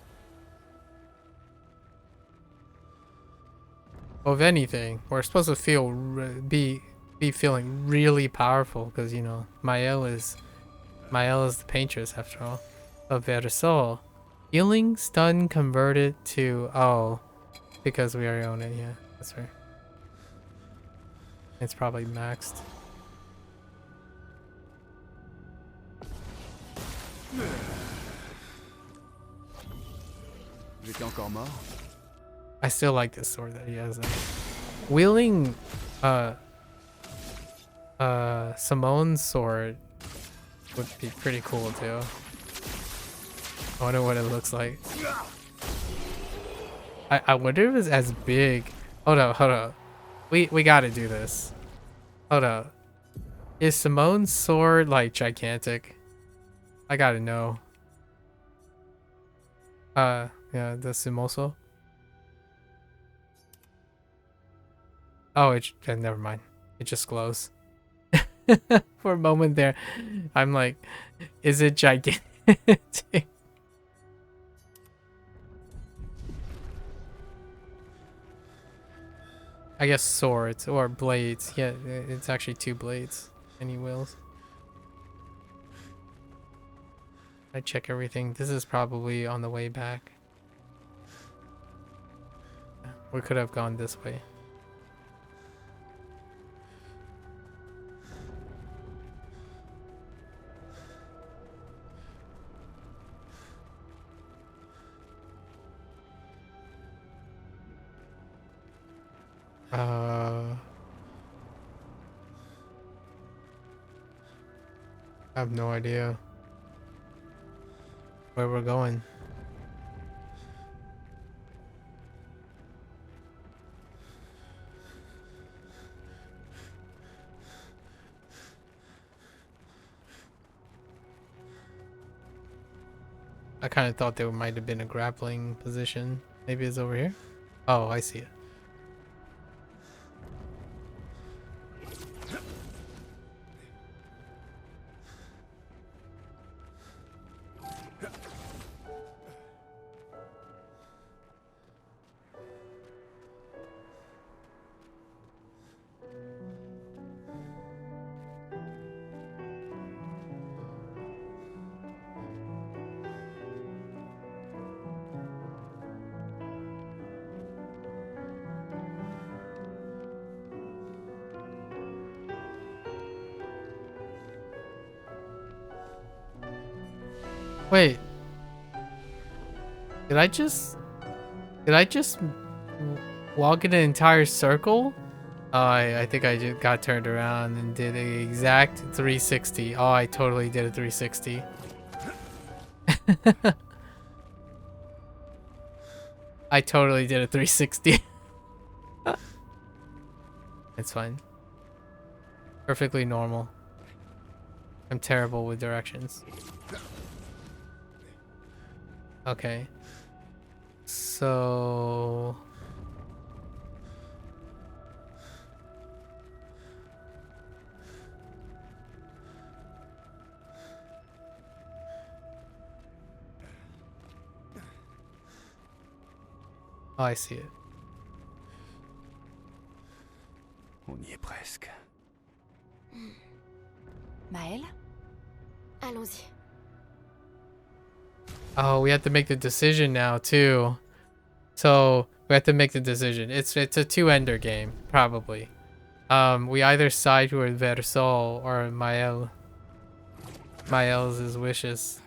Well, if anything, we're supposed to feel be feeling really powerful because you know Mael is the paintress after all of Versol. Healing stun converted to because we already own it. Yeah, that's right. It's probably maxed. J'étais encore mort. I still like this sword that he has. Wielding Simone's sword would be pretty cool too. I wonder what it looks like. I wonder if it's as big. Hold up. We gotta do this. Hold up. Is Simone's sword like gigantic? I gotta know. Yeah, the Simoso. Oh, never mind. It just glows. For a moment there, I'm like, is it gigantic? I guess swords or blades. Yeah, it's actually 2 blades. And he wills. I check everything. This is probably on the way back. We could have gone this way. I have no idea where we're going. I kind of thought there might have been a grappling position. Maybe it's over here. Oh, I see it. Wait. Did I just walk in an entire circle? Oh, I think I just got turned around and did an exact 360. Oh, I totally did a 360. I totally did a 360. It's fine. Perfectly normal. I'm terrible with directions. Okay. So... Oh, I see it. On y est presque. Maël? Allons-y. Oh, we have to make the decision now too. So we have to make the decision. It's a 2-ender game, probably. We either side with Versol or Mael's wishes.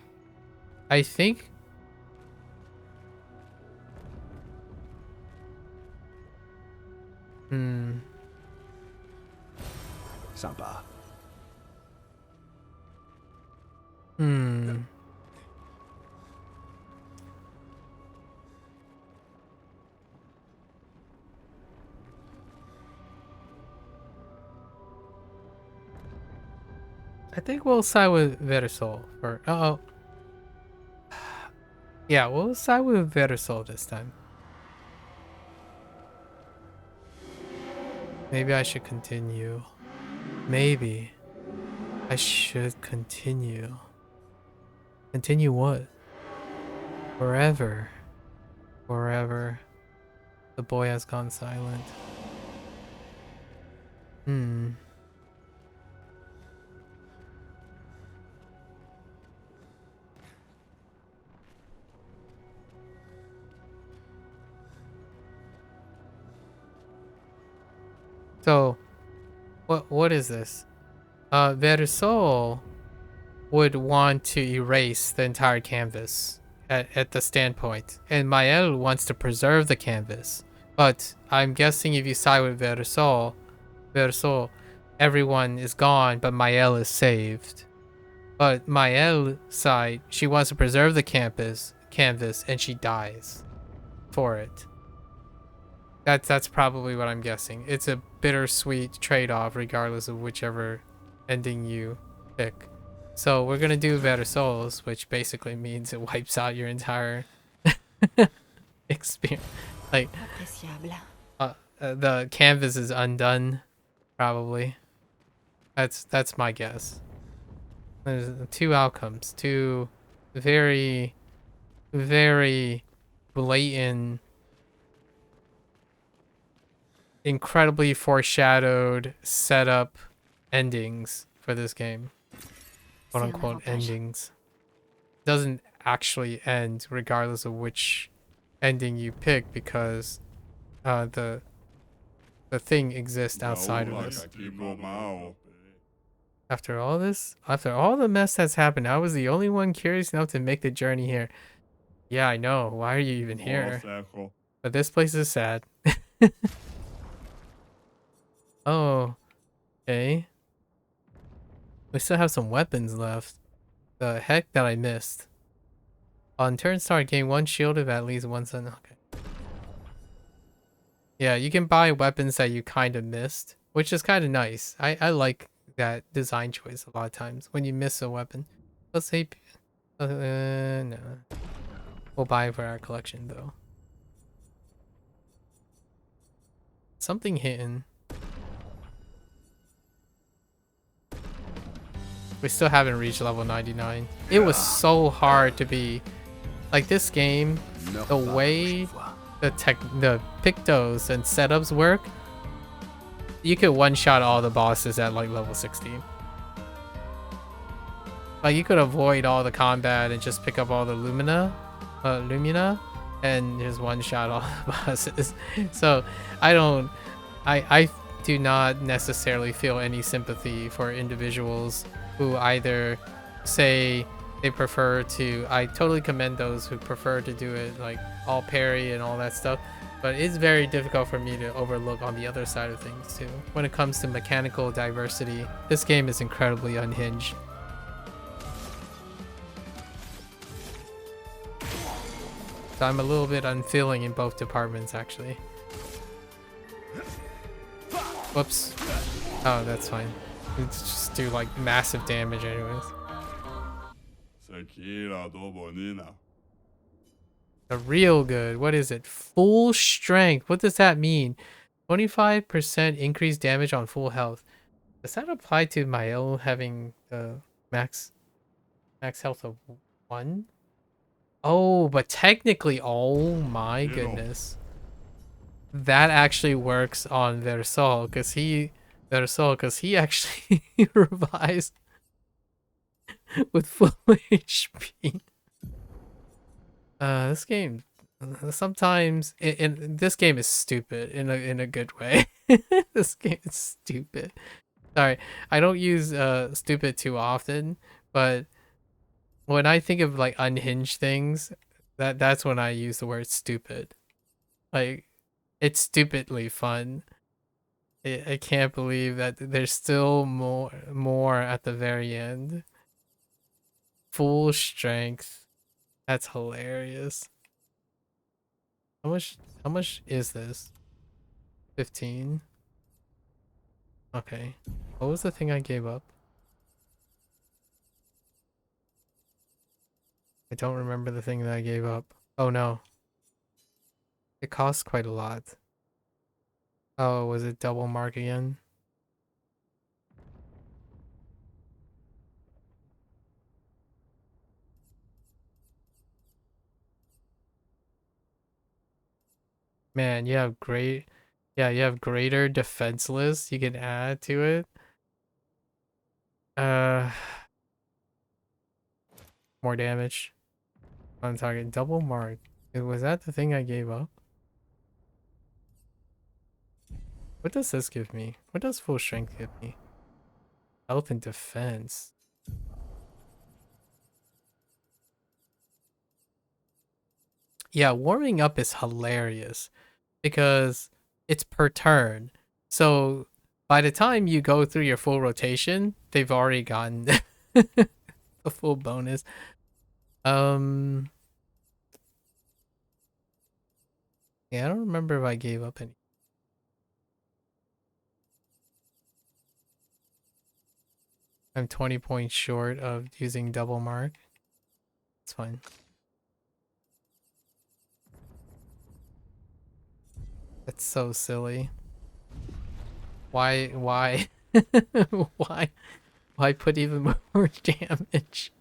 I think. Sympa. I think we'll side with Versol for yeah, we'll side with Versol this time. Maybe I should continue. Maybe I should continue. Continue what? Forever. Forever. The boy has gone silent. Hmm. So, what is this? Versol would want to erase the entire canvas at the standpoint, and Mael wants to preserve the canvas. But I'm guessing if you side with Versol, everyone is gone, but Mael is saved. But Mael's side, she wants to preserve the canvas, and she dies for it. That's probably what I'm guessing. It's a bittersweet trade-off regardless of whichever ending you pick. So we're gonna do Better Souls, which basically means it wipes out your entire experience. Like, the canvas is undone, probably. That's my guess. There's two outcomes, two very, very blatant, incredibly foreshadowed setup endings for this game. Quote unquote endings. Doesn't actually end regardless of which ending you pick, because the thing exists outside of this. After all this, after all the mess that's happened, I was the only one curious enough to make the journey here. Yeah, I know. Why are you even here? But this place is sad. Oh, okay. We still have some weapons left. The heck that I missed. On turn start, gain one shield of at least one sun. Okay. Yeah, you can buy weapons that you kind of missed, which is kind of nice. I like that design choice a lot of times when you miss a weapon. Let's say, no. We'll buy it for our collection though. Something hidden. We still haven't reached level 99. It was so hard to be like this game. The way the pictos and setups work, you could one-shot all the bosses at like level 16. Like you could avoid all the combat and just pick up all the Lumina, and just one-shot all the bosses. So I do not necessarily feel any sympathy for individuals who either say they prefer to. I totally commend those who prefer to do it like all parry and all that stuff, but it's very difficult for me to overlook on the other side of things too. When it comes to mechanical diversity, this game is incredibly unhinged. So I'm a little bit unfeeling in both departments actually. Whoops. Oh, that's fine. Let's just do like massive damage anyways. The real good. What is it? Full strength. What does that mean? 25% increased damage on full health. Does that apply to Mael having the max health of 1? Oh, but technically, oh my goodness. That actually works on Versol because he actually revives with full HP. This game sometimes this game is stupid in a good way. This game is stupid. Sorry, I don't use stupid too often, but when I think of like unhinged things, that's when I use the word stupid. Like, it's stupidly fun. I can't believe that there's still more at the very end. Full strength. That's hilarious. How much is this? 15. Okay. What was the thing I gave up? I don't remember the thing that I gave up. Oh no. It costs quite a lot. Oh, was it double mark again? Man, you have great... Yeah, you have greater defenseless you can add to it. More damage on target. Double mark. Was that the thing I gave up? What does this give me? What does full strength give me? Health and defense. Yeah, warming up is hilarious because it's per turn. So by the time you go through your full rotation, they've already gotten the full bonus. Yeah, I don't remember if I gave up any. I'm 20 points short of using double mark. It's fine. That's so silly. Why why put even more damage?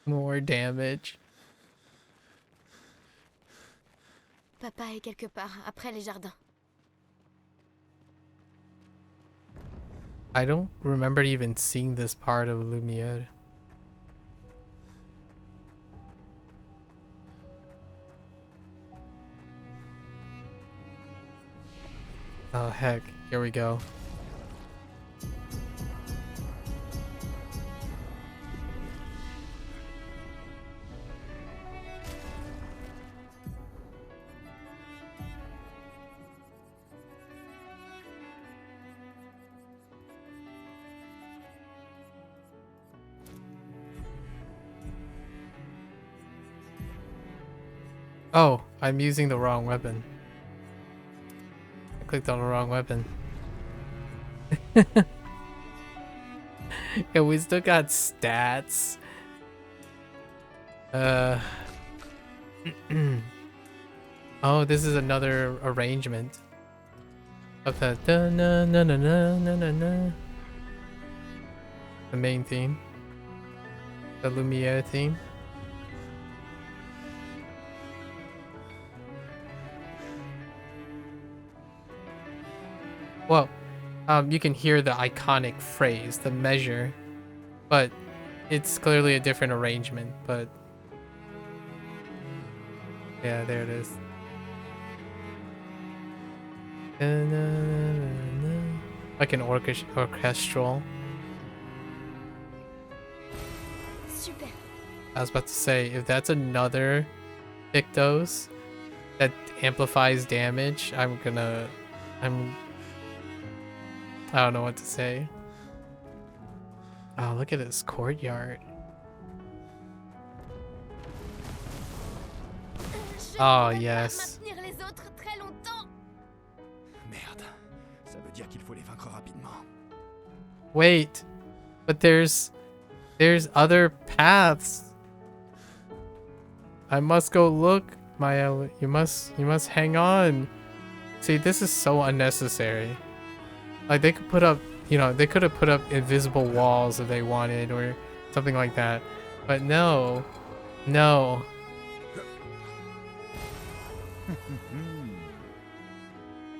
More damage. Papa est quelque part, après les jardins. I don't remember even seeing this part of Lumiere. Oh heck, here we go. Oh, I'm using the wrong weapon. I clicked on the wrong weapon. Yeah, we still got stats. Oh, this is another arrangement of the the main theme, the Lumiere theme. Well, you can hear the iconic phrase, the measure, but it's clearly a different arrangement, but yeah, there it is. Like an orchestral. Super. I was about to say, if that's another Pictos that amplifies damage, I don't know what to say. Oh, look at this courtyard. Oh, yes. Merde. Ça veut dire qu'il faut les vaincre rapidement. Wait, but there's other paths. I must go look, Maya. You must hang on. See, this is so unnecessary. Like they could put up, they could have put up invisible walls if they wanted or something like that. But no. No.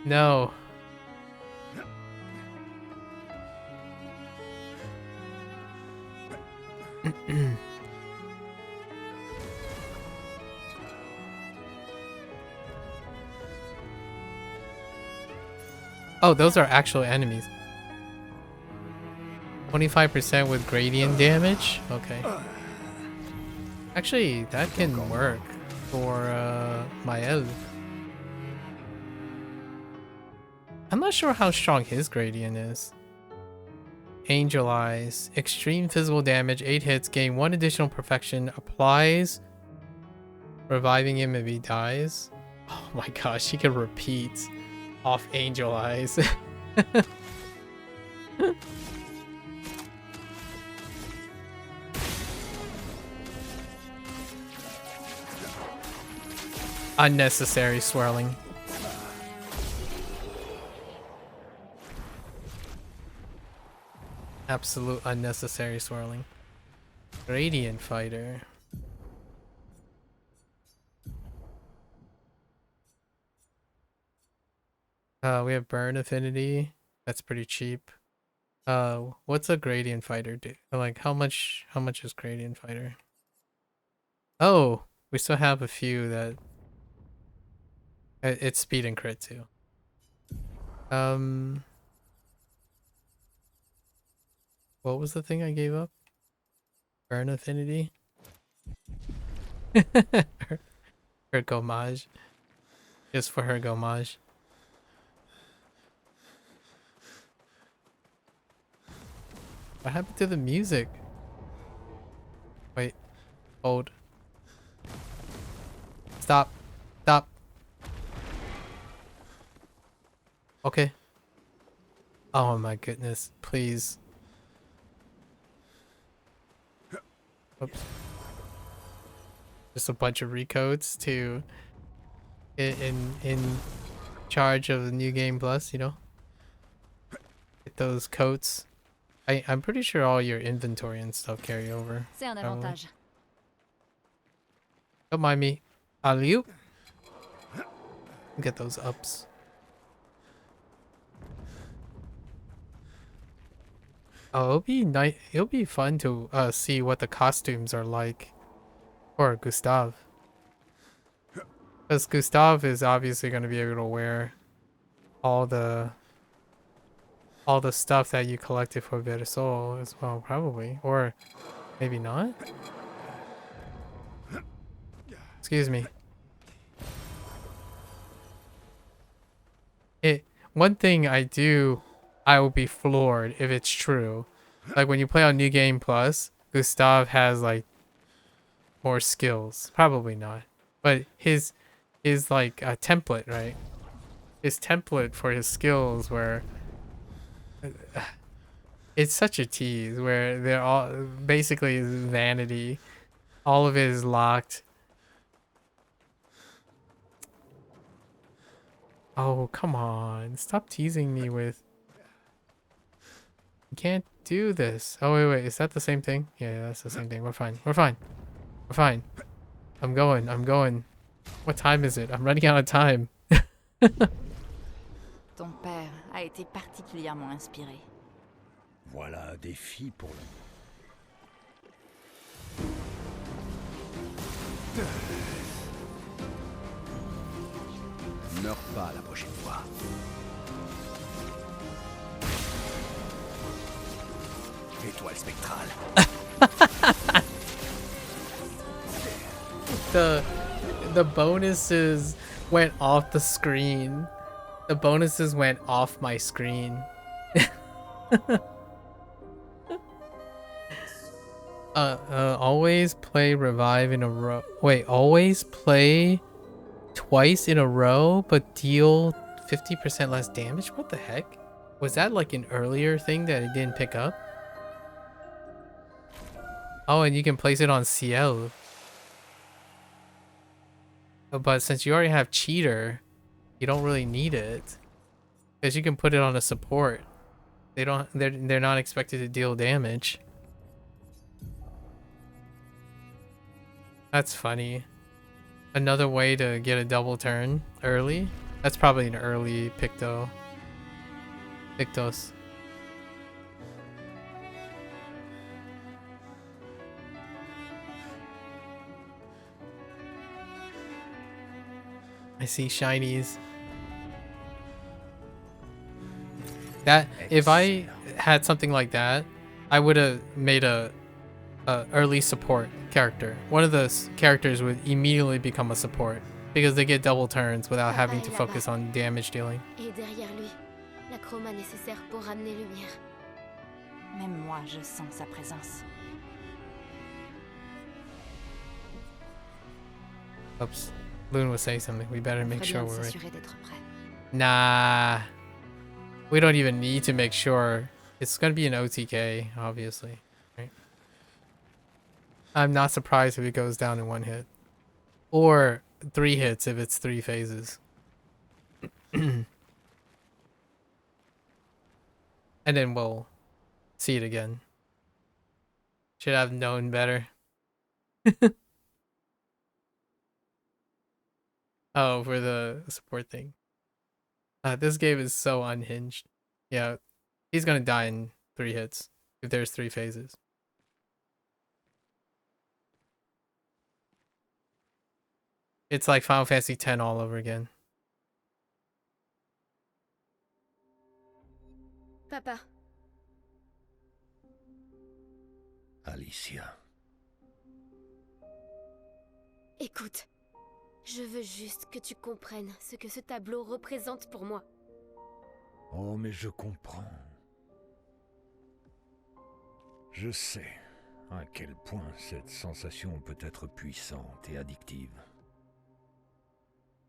No. Oh, those are actual enemies. 25% with gradient damage? Okay. Actually, that can work for Mael. I'm not sure how strong his gradient is. Angel Eyes. Extreme physical damage. 8 hits. Gain 1 additional perfection. Applies. Reviving him if he dies. Oh my gosh, he can repeat off Angel Eyes. Unnecessary swirling. Absolute unnecessary swirling. Radiant fighter. We have burn affinity. That's pretty cheap. What's a gradient fighter do? Like how much is gradient fighter? Oh, we still have a few that it's speed and crit too. What was the thing I gave up? Burn affinity? Her gommage. Just for her gommage. What happened to the music? Wait. Hold. Stop. Stop. Okay. Oh my goodness. Please. Oops. Just a bunch of recodes to in charge of the new game plus, you know? Get those coats. I'm pretty sure all your inventory and stuff carry over. C'est un avantage. Don't mind me. Alley-oop. Get those ups. Oh, it'll be nice. It'll be fun to see what the costumes are like for Gustav. Because Gustav is obviously going to be able to wear all the stuff that you collected for Versol as well, probably. Or maybe not. Excuse me. One thing I will be floored if it's true. Like when you play on New Game Plus, Gustav has like more skills. Probably not. But his like a template, right? His template for his skills where it's such a tease where they're all basically vanity. All of it is locked. Oh, come on. Stop teasing me with... You can't do this. Oh, wait. Is that the same thing? Yeah, that's the same thing. We're fine. We're fine. We're fine. I'm going. What time is it? I'm running out of time. Ton père a été particulièrement inspiré. Voilà un défi pour le... Meurs pas la prochaine fois. Étoile spectrale. The bonuses went off the screen. The bonuses went off my screen. Always play revive in a row. Wait, always play twice in a row, but deal 50% less damage? What the heck? Was that like an earlier thing that it didn't pick up? Oh, and you can place it on CL. But since you already have cheater, you don't really need it. Because you can put it on a support. They're not expected to deal damage. That's funny. Another way to get a double turn early. That's probably an early Pictos. I see shinies. That if I had something like that, I would have made a early support character. One of those characters would immediately become a support because they get double turns without having to focus on damage dealing. Et derrière lui, la chroma nécessaire pour ramener lumière. Même moi, je sens sa présence. Oops. Loon was saying something. We better make sure we're ready. S'assurer d'être prêt. Nah. We don't even need to make sure. It's gonna be an OTK, obviously. Right? I'm not surprised if it goes down in one hit. Or 3 hits if it's 3 phases. And then we'll see it again. Should have known better. Oh, for the support thing. This game is so unhinged. Yeah, he's gonna die in 3 hits if there's 3 phases. It's like Final Fantasy X all over again. Papa, Alicia. écoute. Je veux juste que tu comprennes ce que ce tableau représente pour moi. Oh, mais je comprends. Je sais à quel point cette sensation peut être puissante et addictive.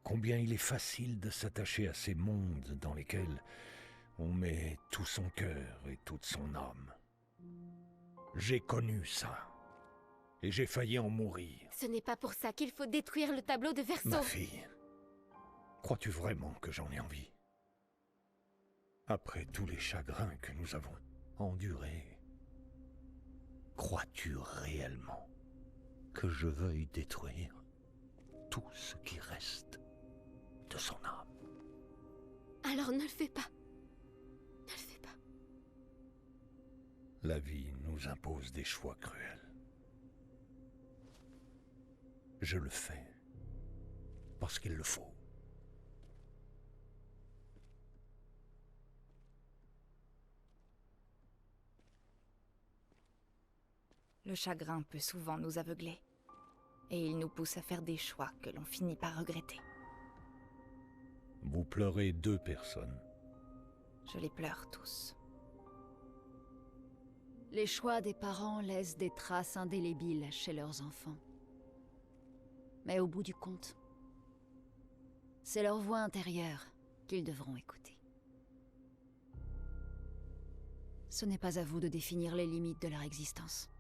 Combien il est facile de s'attacher à ces mondes dans lesquels on met tout son cœur et toute son âme. J'ai connu ça. Et j'ai failli en mourir. Ce n'est pas pour ça qu'il faut détruire le tableau de Verso. Ma fille, crois-tu vraiment que j'en ai envie? Après tous les chagrins que nous avons endurés, crois-tu réellement que je veuille détruire tout ce qui reste de son âme? Alors ne le fais pas. Ne le fais pas. La vie nous impose des choix cruels. Je le fais parce qu'il le faut. Le chagrin peut souvent nous aveugler. Et il nous pousse à faire des choix que l'on finit par regretter. Vous pleurez 2 personnes. Je les pleure tous. Les choix des parents laissent des traces indélébiles chez leurs enfants. Mais au bout du compte, c'est leur voix intérieure qu'ils devront écouter. Ce n'est pas à vous de définir les limites de leur existence.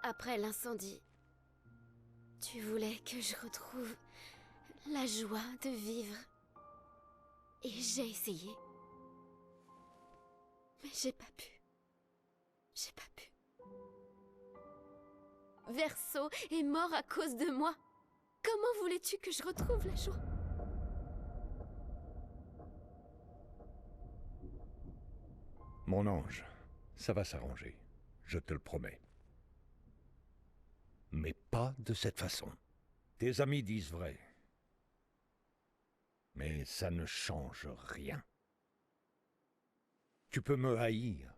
Après l'incendie, tu voulais que je retrouve la joie de vivre. Et j'ai essayé. Mais j'ai pas pu. J'ai pas pu. Verso est mort à cause de moi. Comment voulais-tu que je retrouve la joie? Mon ange, ça va s'arranger, je te le promets. Mais pas de cette façon. Tes amis disent vrai. Mais ça ne change rien. Tu peux me haïr,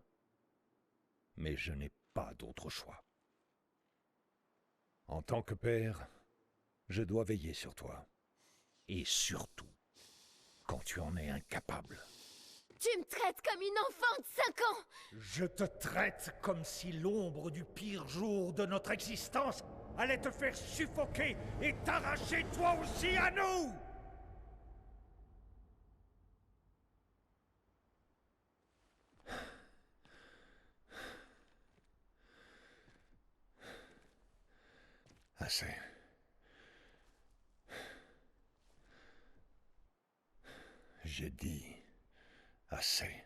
mais je n'ai pas d'autre choix. En tant que père, je dois veiller sur toi. Et surtout, quand tu en es incapable. Tu me traites comme une enfant de 5 ans! Je te traite comme si l'ombre du pire jour de notre existence allait te faire suffoquer et t'arracher toi aussi à nous! Assez. J'ai dit assez.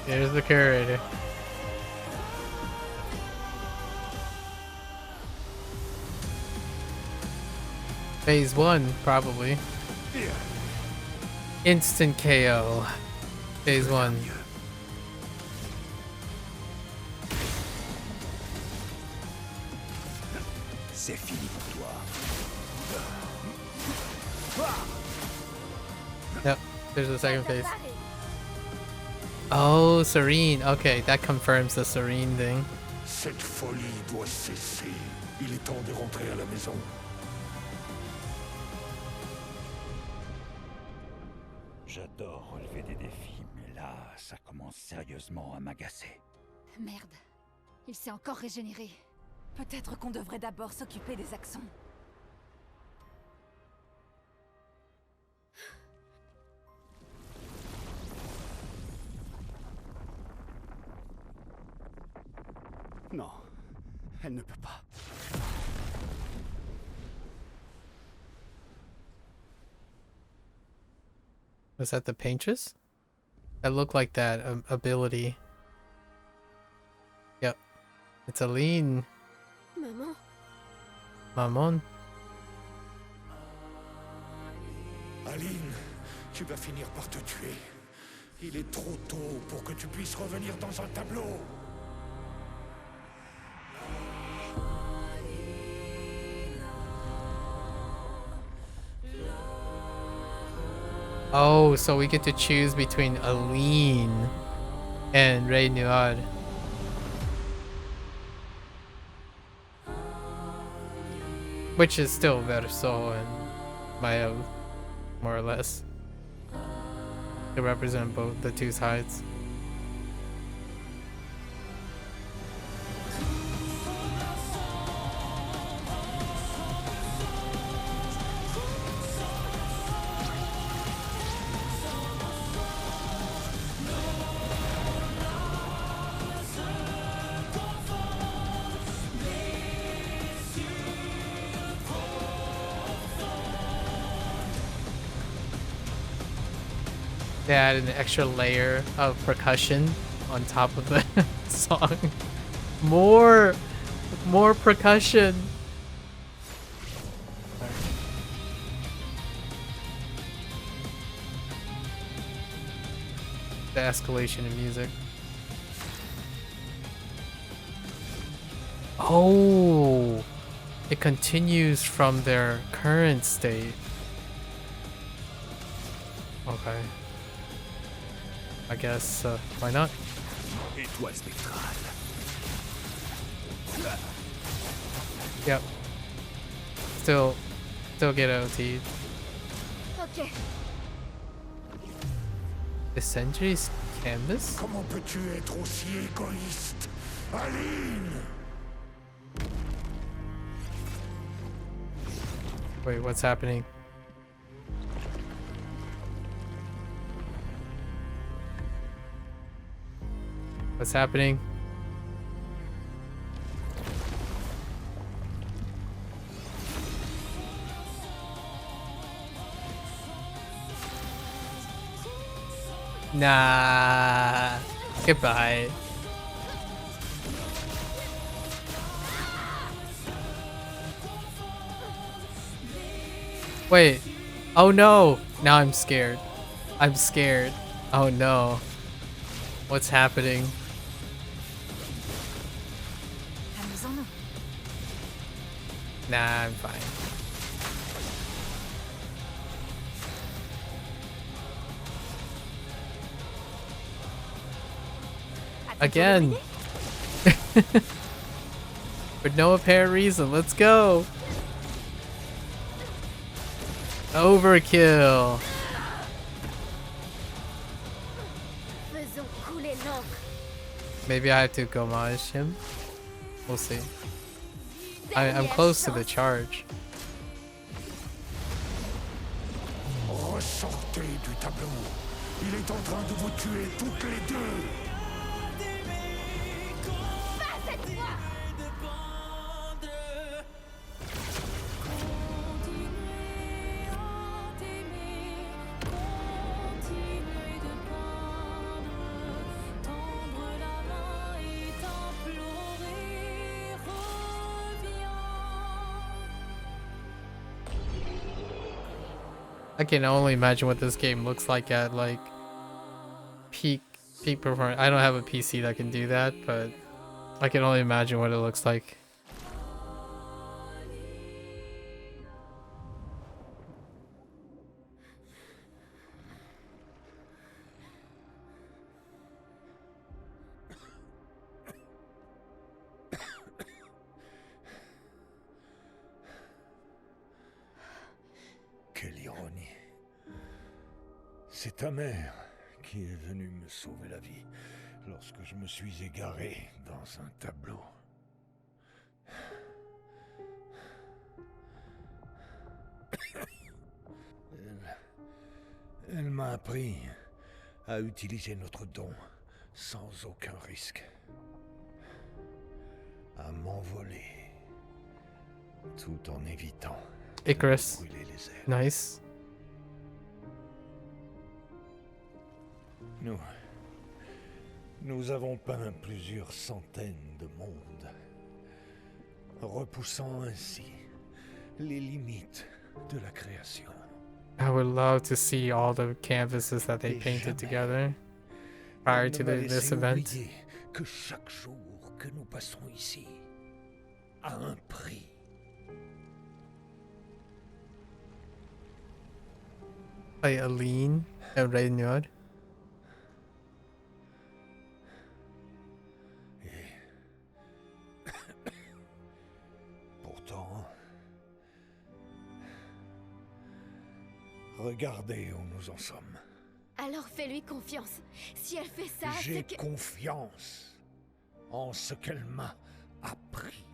There's the curator. Phase 1, probably. Instant KO. Phase 1. C'est fini pour toi. Yep, there's the second phase. Oh, Serene. Okay, that confirms the Serene thing. Cette folie doit cesser. Il est temps de rentrer à la maison. J'adore relever des défis, mais là, ça commence sérieusement à m'agacer. Merde. Il s'est encore régénéré. Peut-être qu'on devrait d'abord s'occuper des accents. Non, elle ne peut pas. Was that the paintress? That looked like that ability. Yep. It's Aline. Maman. Maman. Aline, tu vas finir par te tuer. Il est trop tôt pour que tu puisses revenir dans un tableau. Oh, so we get to choose between Aline and Rey Nuad. Which is still Verso and Maya, more or less. They represent both the two sides. They add an extra layer of percussion on top of the song. More percussion. The escalation in music. Oh, it continues from their current state. Okay. I guess, why not? Étoile spectrale. Yep. Still get OT. Ok. The Century's canvas? Comment peux-tu être aussi égoïste, Aline? Wait, what's happening? What's happening? Nah. Goodbye. Wait. Oh no. Now I'm scared. I'm scared. Oh no. What's happening? Nah, I'm fine. Again. For no apparent reason. Let's go. Overkill. Faisons couler l'encre. Maybe I have to gomage him. We'll see. I'm close to the charge. Ressortez du tableau. Il est en train de vous tuer toutes les deux. I can only imagine what this game looks like at like peak performance. I don't have a PC that can do that, but I can only imagine what it looks like. Quelle ironie. C'est ta mère qui est venue me sauver la vie lorsque je me suis égaré dans un tableau. Elle m'a appris à utiliser notre don sans aucun risque. À m'envoler tout en évitant Icarus. de brûler les airs. Nice. Nous avons peint plusieurs centaines de mondes, repoussant ainsi les limites de la création. I would love to see all the canvases that they painted together prior to this event. Que chaque jour que nous passons ici a un prix. By Aline and Reynard. Pourtant, regardez où nous en sommes. Alors fais-lui confiance. Si elle fait ça, J'ai c'est que... confiance en ce qu'elle m'a appris.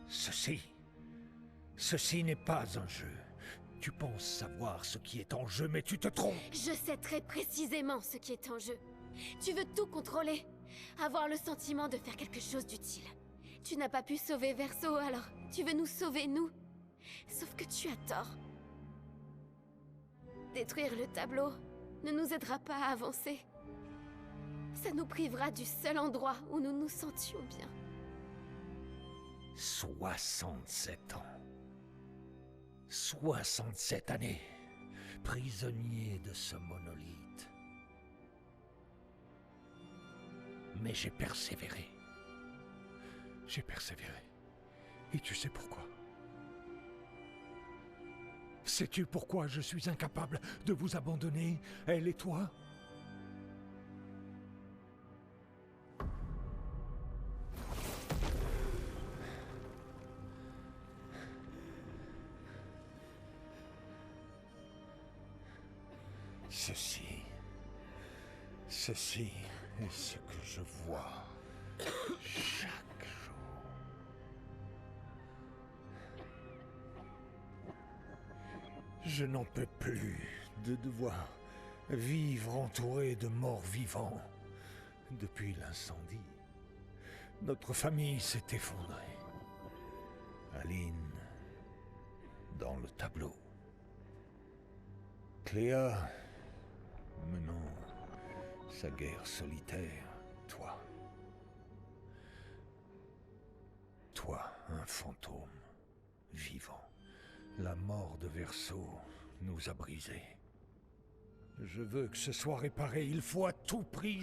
Ceci n'est pas un jeu. Tu penses savoir ce qui est en jeu, mais tu te trompes. Je sais très précisément ce qui est en jeu. Tu veux tout contrôler. Avoir le sentiment de faire quelque chose d'utile. Tu n'as pas pu sauver Verso, alors tu veux nous sauver, nous. Sauf que tu as tort. Détruire le tableau ne nous aidera pas à avancer. Ça nous privera du seul endroit où nous nous sentions bien. 67 ans. 67 années, prisonnier de ce monolithe. Mais j'ai persévéré. J'ai persévéré. Et tu sais pourquoi? Sais-tu pourquoi je suis incapable de vous abandonner, elle et toi? Ceci est ce que je vois chaque jour. Je n'en peux plus de devoir vivre entouré de morts vivants. Depuis l'incendie, notre famille s'est effondrée. Aline, dans le tableau. Cléa, menant sa guerre solitaire, toi. Toi, un fantôme, vivant. La mort de Verso nous a brisés. Je veux que ce soit réparé, il faut à tout prix,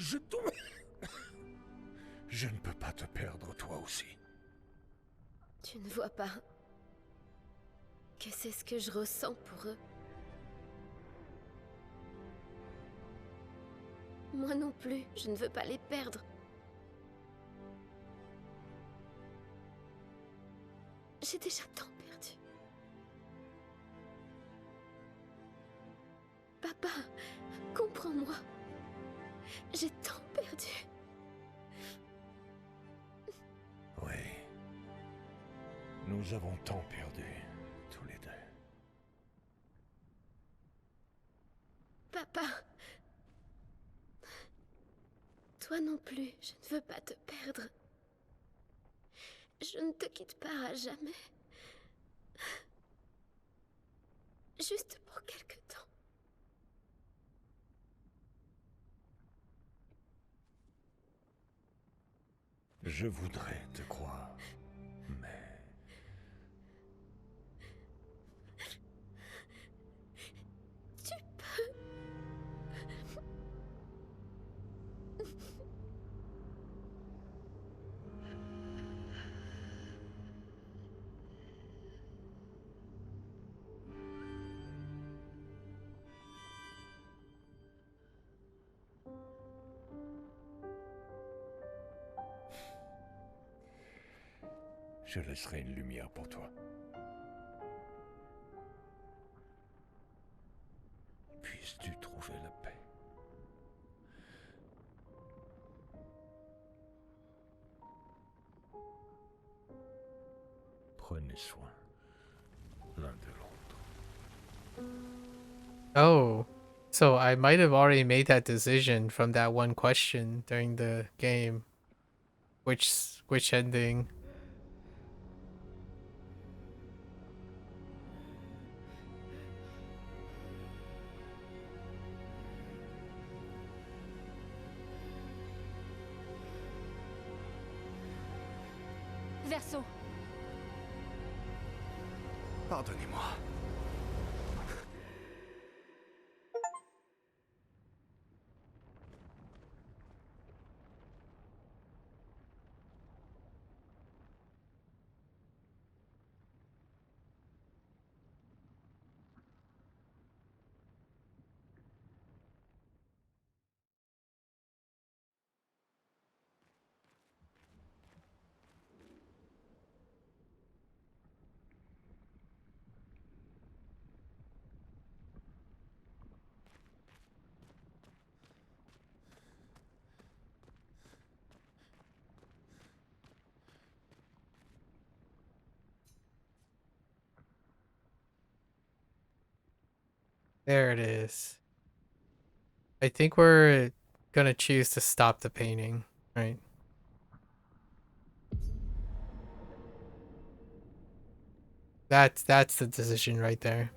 je ne peux pas te perdre, toi aussi. Tu ne vois pas que c'est ce que je ressens pour eux. Moi non plus, je ne veux pas les perdre. J'ai déjà tant perdu. Papa, comprends-moi. J'ai tant perdu. Oui. Nous avons tant perdu, tous les deux. Papa. Toi non plus, je ne veux pas te perdre. Je ne te quitte pas à jamais. Juste pour quelque temps. Je voudrais te croire, mais... Je laisserai une lumière pour toi. Puisses-tu trouver la paix. Prenez soin l'un de l'autre. Oh, so I might have already made that decision from that one question during the game. Which ending? Verso. Pardonnez-moi. There it is. I think we're gonna choose to stop the painting, right? That's the decision right there.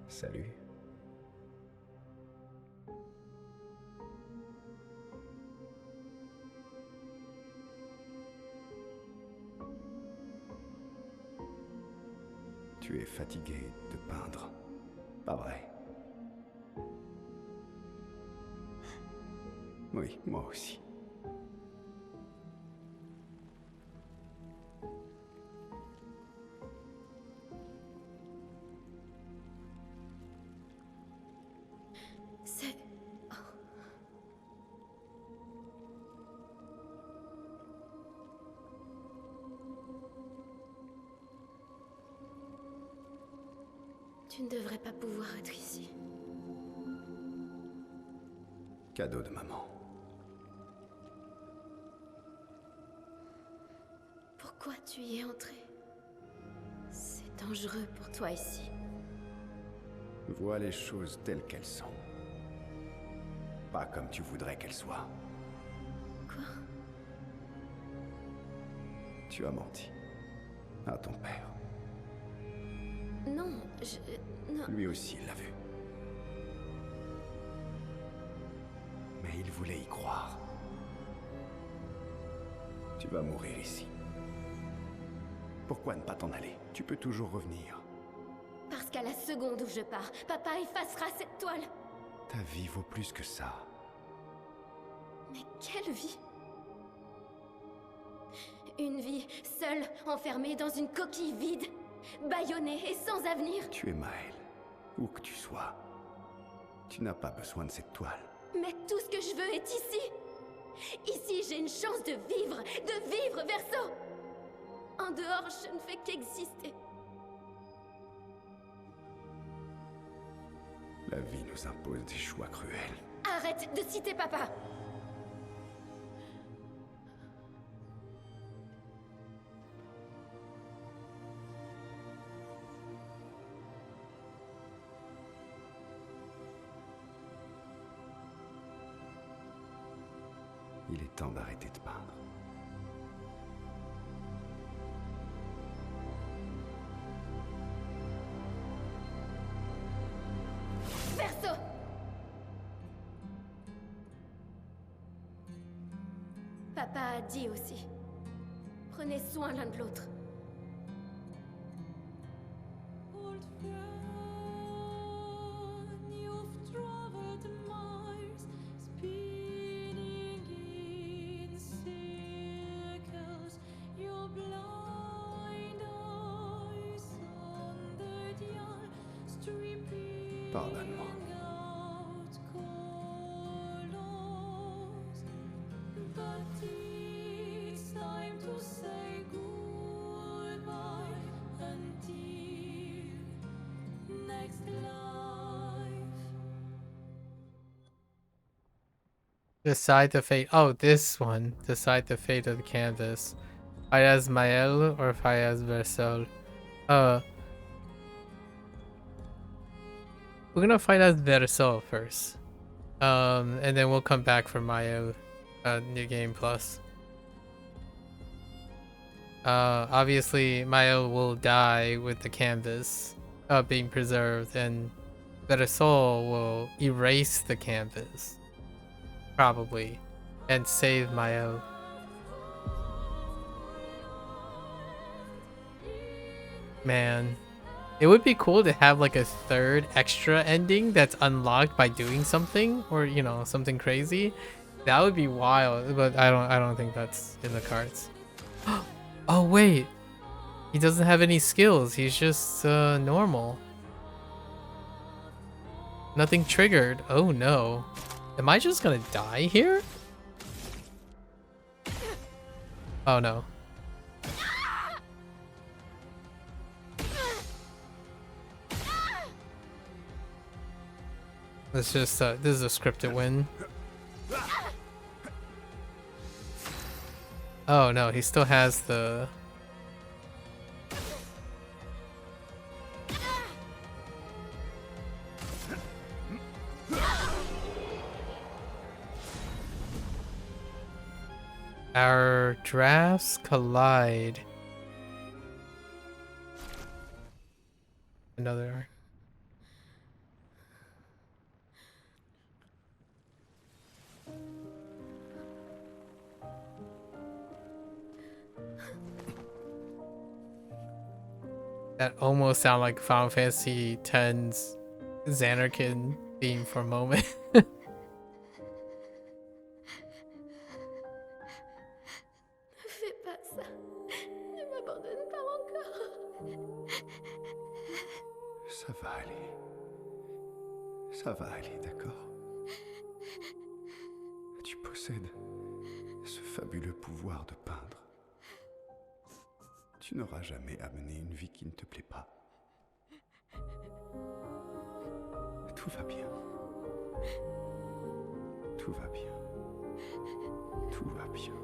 Salut. Tu es fatigué de peindre, pas vrai? Oui, moi aussi. C'est... Tu ne devrais pas pouvoir être ici. Cadeau de maman. Pourquoi tu y es entré? C'est dangereux pour toi ici. Vois les choses telles qu'elles sont. Pas comme tu voudrais qu'elles soient. Quoi? Tu as menti. À ton père. Non, non. Lui aussi l'a vu. Mais il voulait y croire. Tu vas mourir ici. Pourquoi ne pas t'en aller? Tu peux toujours revenir. Parce qu'à la seconde où je pars, papa effacera cette toile. Ta vie vaut plus que ça. Mais quelle vie? Une vie seule, enfermée dans une coquille vide, bâillonnée et sans avenir. Tu es Maël, où que tu sois. Tu n'as pas besoin de cette toile. Mais tout ce que je veux est ici. Ici, j'ai une chance de vivre, Verso. En dehors, je ne fais qu'exister. La vie nous impose des choix cruels. Arrête de citer papa. Il est temps d'arrêter de peindre. Verso! Papa a dit aussi. Prenez soin l'un de l'autre. Old friend, you've traveled miles, spinning in circles. Your blind eyes on the dial, stripping Pardonne-moi. out colors. But it's time to say goodbye until next life. Decide the fate. Oh, this one. Decide the fate of the canvas. Fight as Mael or fight as Versol. We're gonna fight as Versol first. And then we'll come back for Mael, New Game Plus. Obviously Mael will die with the canvas being preserved, and Versol will erase the canvas. Probably. And save Mael. Man. It would be cool to have like a third extra ending that's unlocked by doing something, or you know, something crazy. That would be wild, but I don't think that's in the cards. Oh wait. He doesn't have any skills. He's just normal. Nothing triggered. Oh no. Am I just gonna die here? Oh no. Let's just, this is a scripted win. Oh no, he still has the... Our drafts collide. Another... That almost sound like Final Fantasy X's Xanarkin theme for a moment. Ne fais pas ça. Ne m'abandonne pas encore. Ça va aller. Ça va aller, d'accord? Tu possèdes ce fabuleux pouvoir de peindre. Tu n'auras jamais amené une vie qui ne te plaît pas. Tout va bien. Tout va bien. Tout va bien.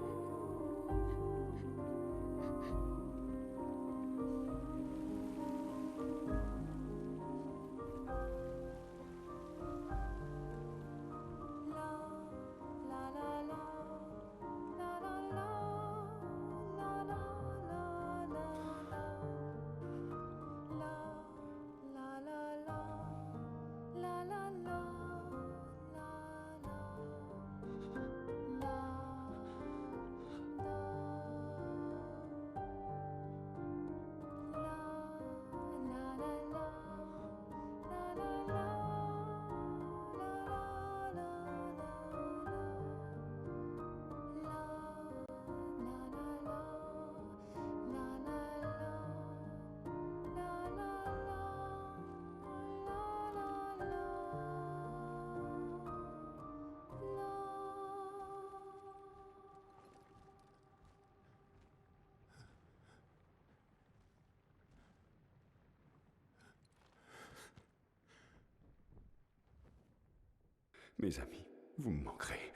Mes amis, vous me manquerez.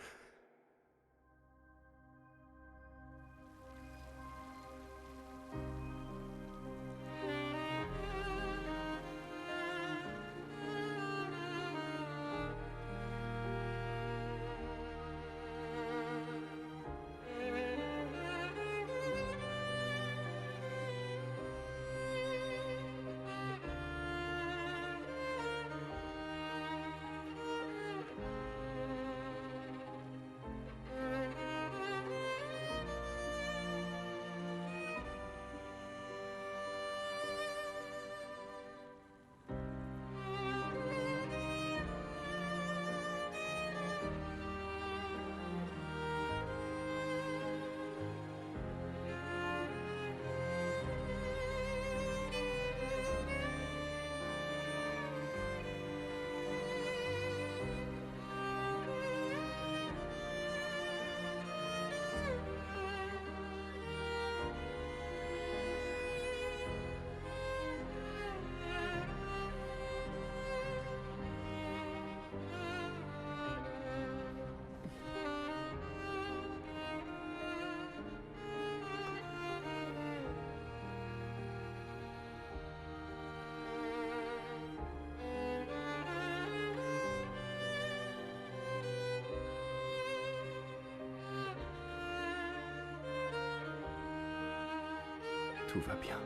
Tout va bien.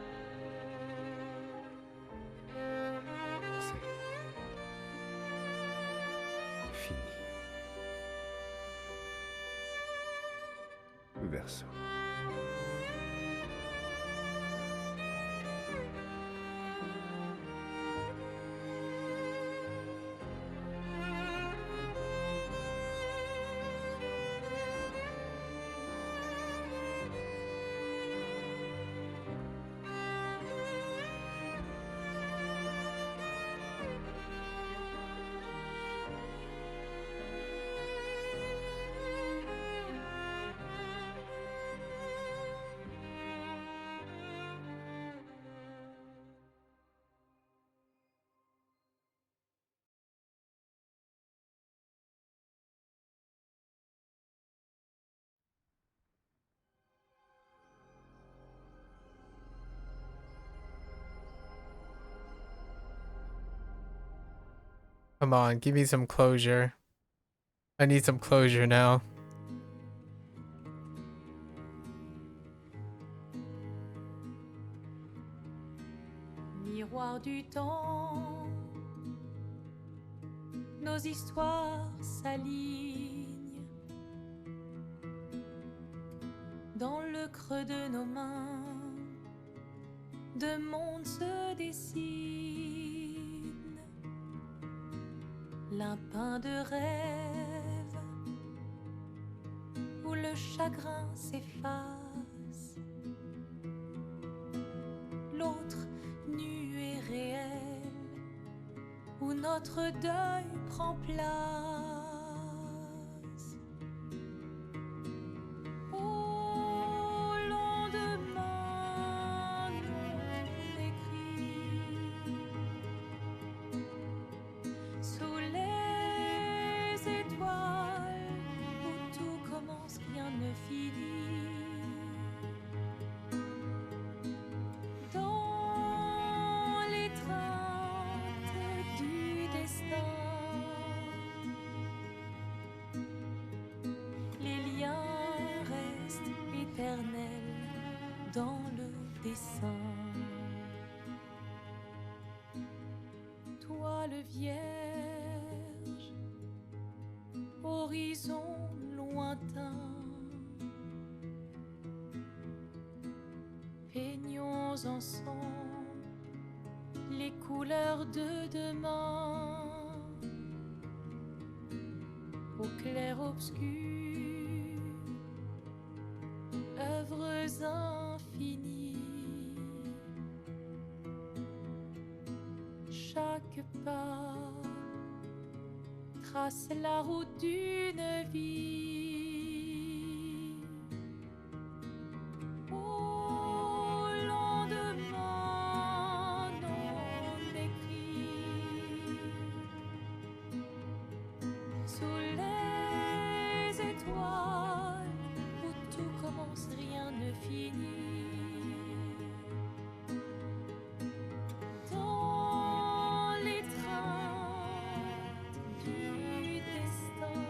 C'est fini. Verso. Come on, give me some closure. I need some closure now. Miroir du temps, nos histoires s'alignent dans le creux de nos mains. Deux mondes se dessinent, l'un peint de rêve où le chagrin s'efface, l'autre nu et réel où notre deuil prend place. Au lendemain non écrit, sous les étoiles où tout commence, rien ne finit. Dans l'étreinte du destin, les liens restent éternels dans le dessin. Toile vierge, horizon lointain, peignons ensemble les couleurs de demain. Au clair obscur, œuvres infinies. Chaque pas trace la route d'une vie. Au lendemain non écrit, sous les étoiles où tout commence, rien ne finit. Dans l'étreinte du destin,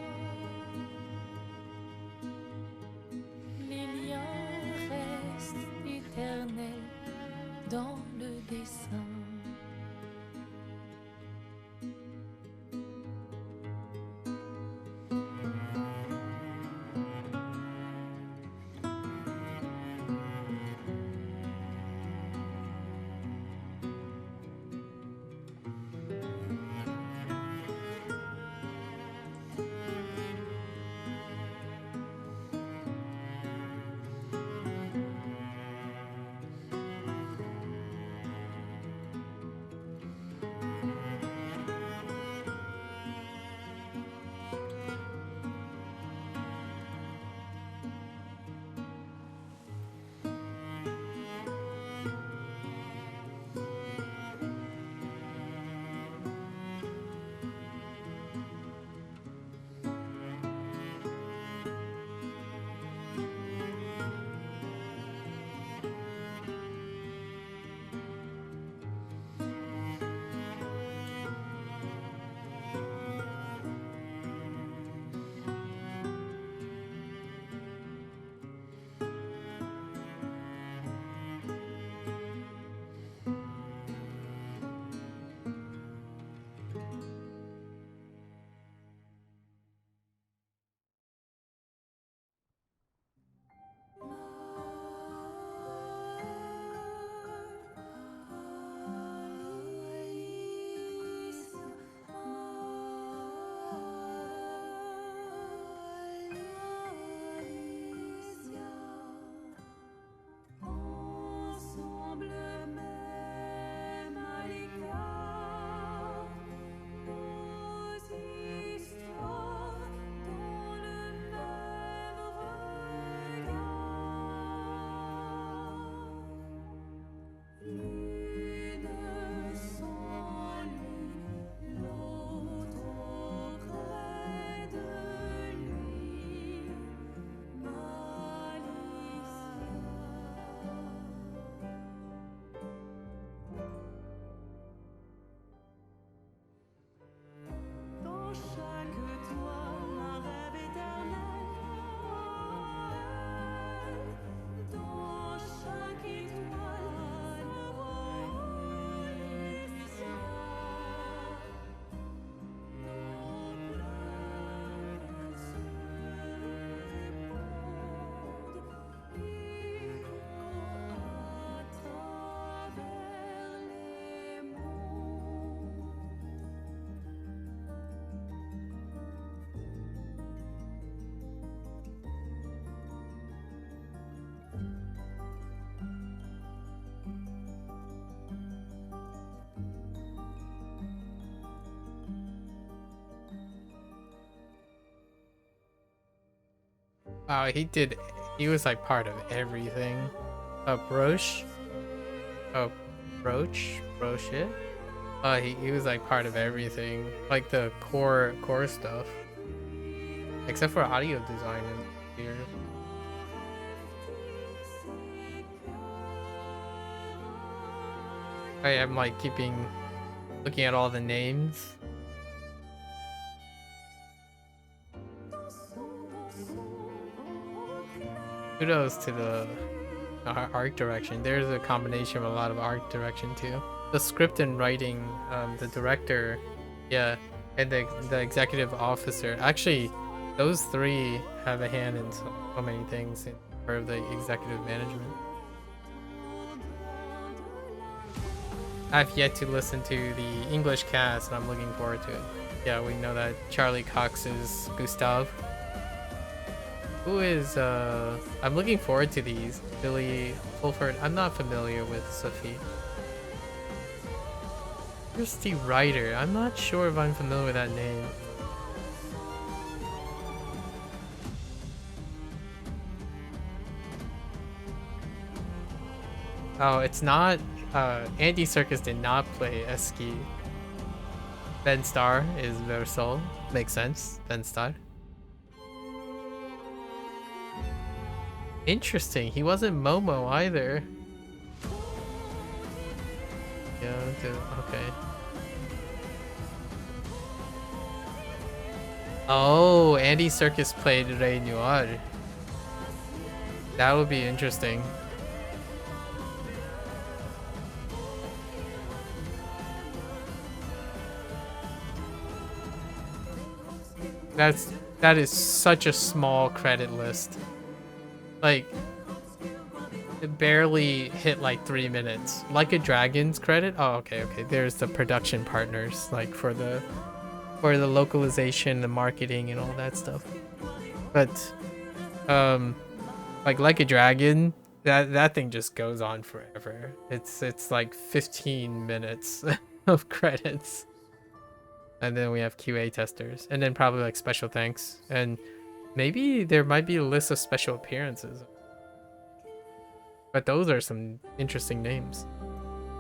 Wow, he was like part of everything. Broche? Oh, Broche it? He was like part of everything. Like the core stuff. Except for audio design and here. I'm like looking at all the names. Kudos to the art direction. There's a combination of a lot of art direction too. The script and writing, the director, yeah, and the executive officer. Actually, those three have a hand in so many things in part of the executive management. I've yet to listen to the English cast, and I'm looking forward to it. Yeah, we know that Charlie Cox is Gustav. Who is, I'm looking forward to these. Billy Fulford. I'm not familiar with Sophie. Christy Ryder. I'm not sure if I'm familiar with that name. Oh, it's not, Andy Serkis did not play Eski. Ben Starr is Versol. Makes sense. Ben Starr. Interesting. He wasn't Momo either. Yeah, okay. Oh, Andy Serkis played Rey Noir. That would be interesting. That is such a small credit list. Like, it barely hit like 3 minutes. Like a Dragon's credit? Oh, okay. There's the production partners, like for the localization, the marketing, and all that stuff. But, like a Dragon, that thing just goes on forever. It's like 15 minutes of credits. And then we have QA testers, and then probably like special thanks, and maybe there might be a list of special appearances. But those are some interesting names.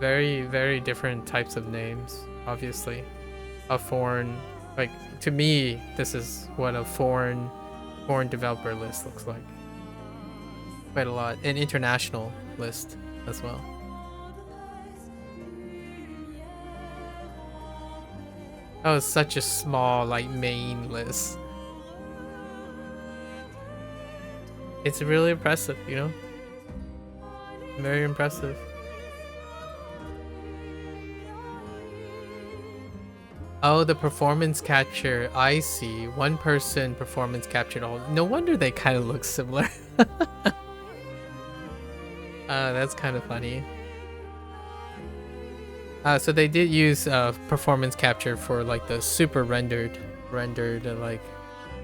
Very, very different types of names, obviously. A foreign, like, to me, this is what a foreign developer list looks like. Quite a lot. An international list as well. That was such a small, like, main list. It's really impressive, you know? Very impressive. Oh, the performance capture. I see. One person performance captured all. No wonder they kind of look similar. That's kind of funny. So they did use performance capture for like the super rendered, like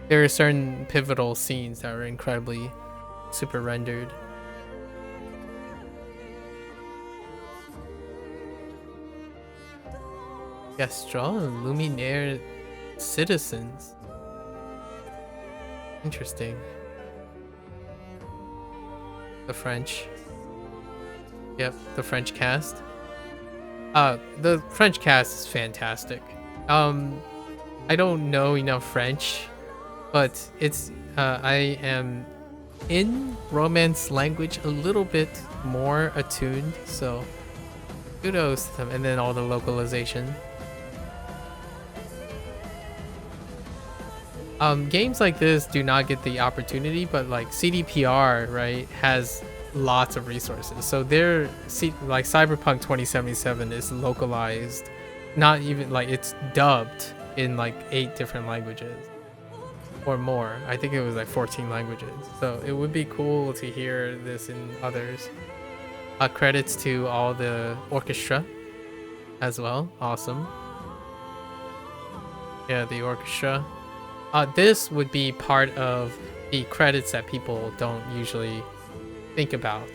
there are certain pivotal scenes that are incredibly super rendered. Gaston, Luminaire citizens. Interesting. The French. Yep, the French cast. The French cast is fantastic. I don't know enough French, but it's I am in Romance language a little bit more attuned, so kudos to them. And then all the localization. Games like this do not get the opportunity, but like CDPR, right, has lots of resources. So they're like Cyberpunk 2077 is localized, not even like it's dubbed in like 8 different languages or more. I think it was like 14 languages. So it would be cool to hear this in others. Credits to all the orchestra as well. Awesome. Yeah, the orchestra. This would be part of the credits that people don't usually think about,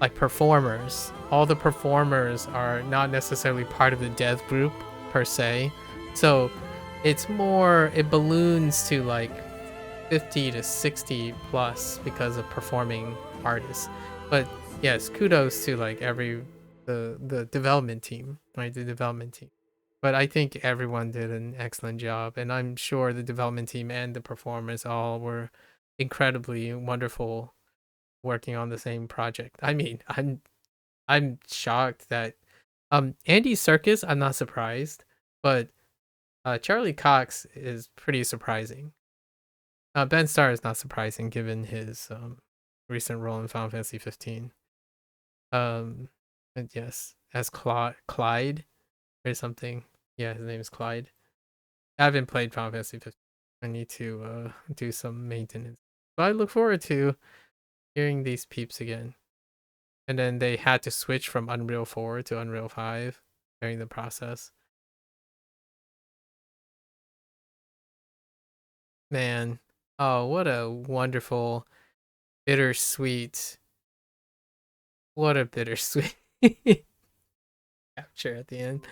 like performers. All the performers are not necessarily part of the dev group per se, so it's more, it balloons to like 50 to 60 plus because of performing artists. But yes, kudos to like the development team, right? The development team. But I think everyone did an excellent job, and I'm sure the development team and the performers all were incredibly wonderful working on the same project. I mean, I'm shocked that Andy Serkis, I'm not surprised, but Charlie Cox is pretty surprising. Ben Starr is not surprising given his recent role in Final Fantasy 15. And yes, as Clyde or something. Yeah, his name is Clyde. I haven't played Final Fantasy 15. I need to do some maintenance. But I look forward to hearing these peeps again. And then they had to switch from Unreal 4 to Unreal 5 during the process. Man, oh, what a wonderful, bittersweet, what a bittersweet capture at the end.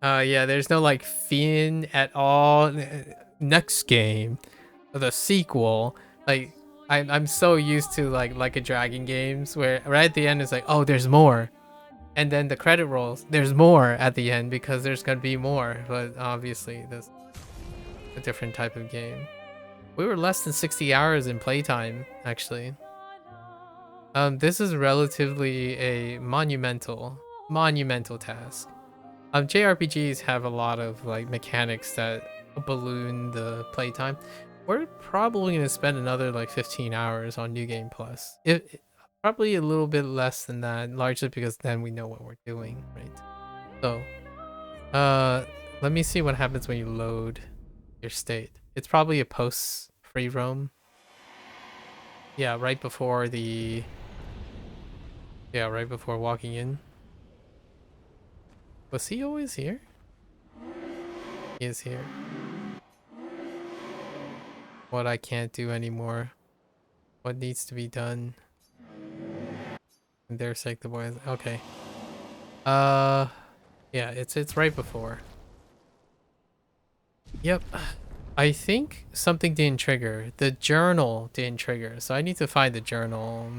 Yeah, there's no like Fiend at all. Next game, the sequel. Like, I'm so used to like a dragon games where right at the end it's like, oh, there's more, and then the credit rolls. There's more at the end because there's gonna be more. But obviously, this a different type of game. We were less than 60 hours in playtime actually. This is relatively a monumental task. JRPGs have a lot of like mechanics that balloon the playtime. We're probably gonna spend another like 15 hours on New Game Plus. Probably a little bit less than that, largely because then we know what we're doing, right? So, let me see what happens when you load your state. It's probably a post free roam. Yeah, right before walking in. Was he always here? He is here. What I can't do anymore. What needs to be done. And there's like the boys. Okay. Yeah, it's right before. Yep. I think something didn't trigger. The journal didn't trigger. So I need to find the journal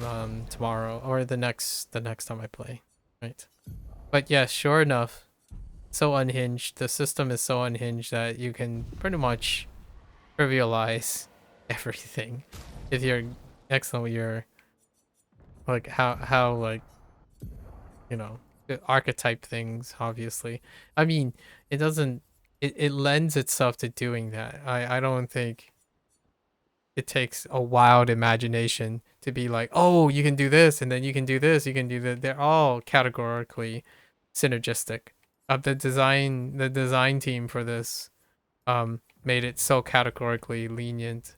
tomorrow or the next time I play. Right. But yeah, sure enough. So unhinged. The system is so unhinged that you can pretty much trivialize everything if you're excellent with your like how like, you know, the archetype things. Obviously, I mean, it lends itself to doing that. I don't think it takes a wild imagination to be like, oh, you can do this and then you can do this, you can do that. They're all categorically synergistic. The design team for this made it so categorically lenient.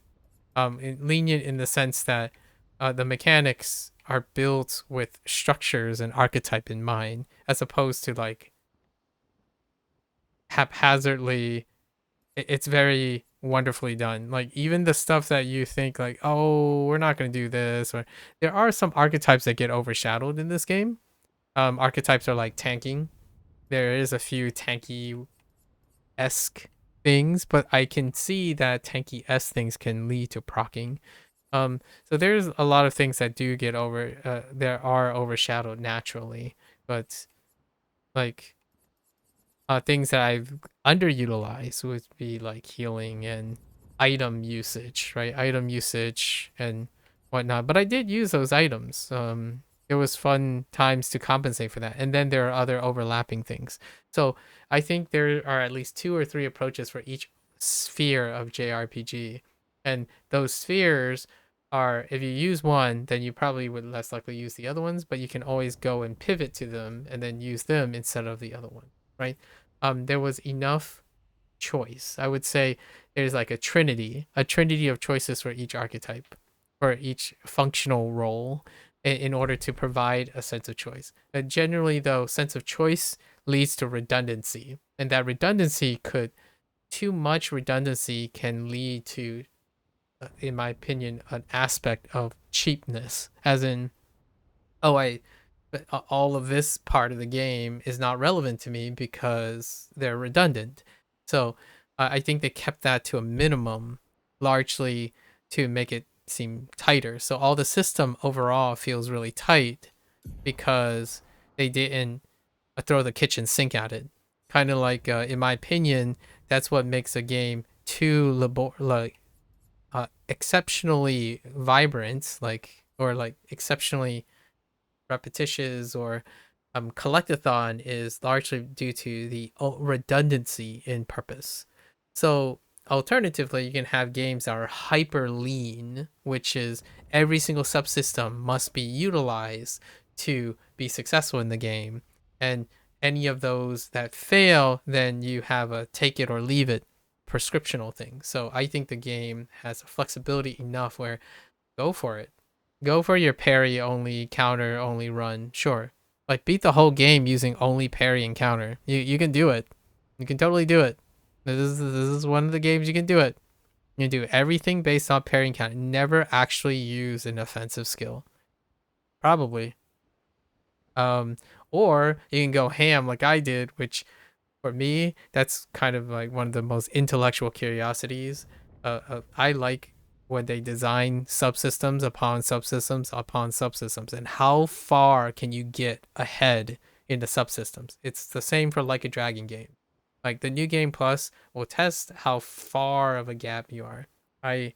Lenient in the sense that the mechanics are built with structures and archetype in mind, as opposed to like haphazardly. It's very wonderfully done. Like even the stuff that you think like, oh, we're not gonna do this, or there are some archetypes that get overshadowed in this game. Archetypes are like tanking. There is a few tanky esque things, but I can see that tanky esque things can lead to proccing. So there's a lot of things that do get there are overshadowed naturally, but like things that I've underutilized would be like healing and item usage, right? Item usage and whatnot. But I did use those items. It was fun times to compensate for that. And then there are other overlapping things. So I think there are at least 2 or 3 approaches for each sphere of JRPG. And those spheres are, if you use one, then you probably would less likely use the other ones, but you can always go and pivot to them and then use them instead of the other one, right? There was enough choice. I would say there's like a trinity of choices for each archetype, for each functional role, in order to provide a sense of choice. And generally, though, sense of choice leads to redundancy, and that too much redundancy can lead to, in my opinion, an aspect of cheapness, as in, oh, all of this part of the game is not relevant to me because they're redundant. So I think they kept that to a minimum largely to make it seem tighter. So all the system overall feels really tight because they didn't throw the kitchen sink at it. Kind of like, in my opinion, that's what makes a game too exceptionally vibrant, or exceptionally repetitious, or collectathon, is largely due to the redundancy in purpose. So alternatively, you can have games that are hyper lean, which is every single subsystem must be utilized to be successful in the game. And any of those that fail, then you have a take it or leave it prescriptional thing. So I think the game has flexibility enough where go for it. Go for your parry only, counter only run. Sure. Like, beat the whole game using only parry and counter. You can do it. You can totally do it. This is one of the games you can do it. You can do everything based on parry and counter. Never actually use an offensive skill. Probably. Or you can go ham like I did, which for me, that's kind of like one of the most intellectual curiosities. I like when they design subsystems upon subsystems upon subsystems, and how far can you get ahead in the subsystems. It's the same for Like a Dragon game. Like, the New Game Plus will test how far of a gap you are. I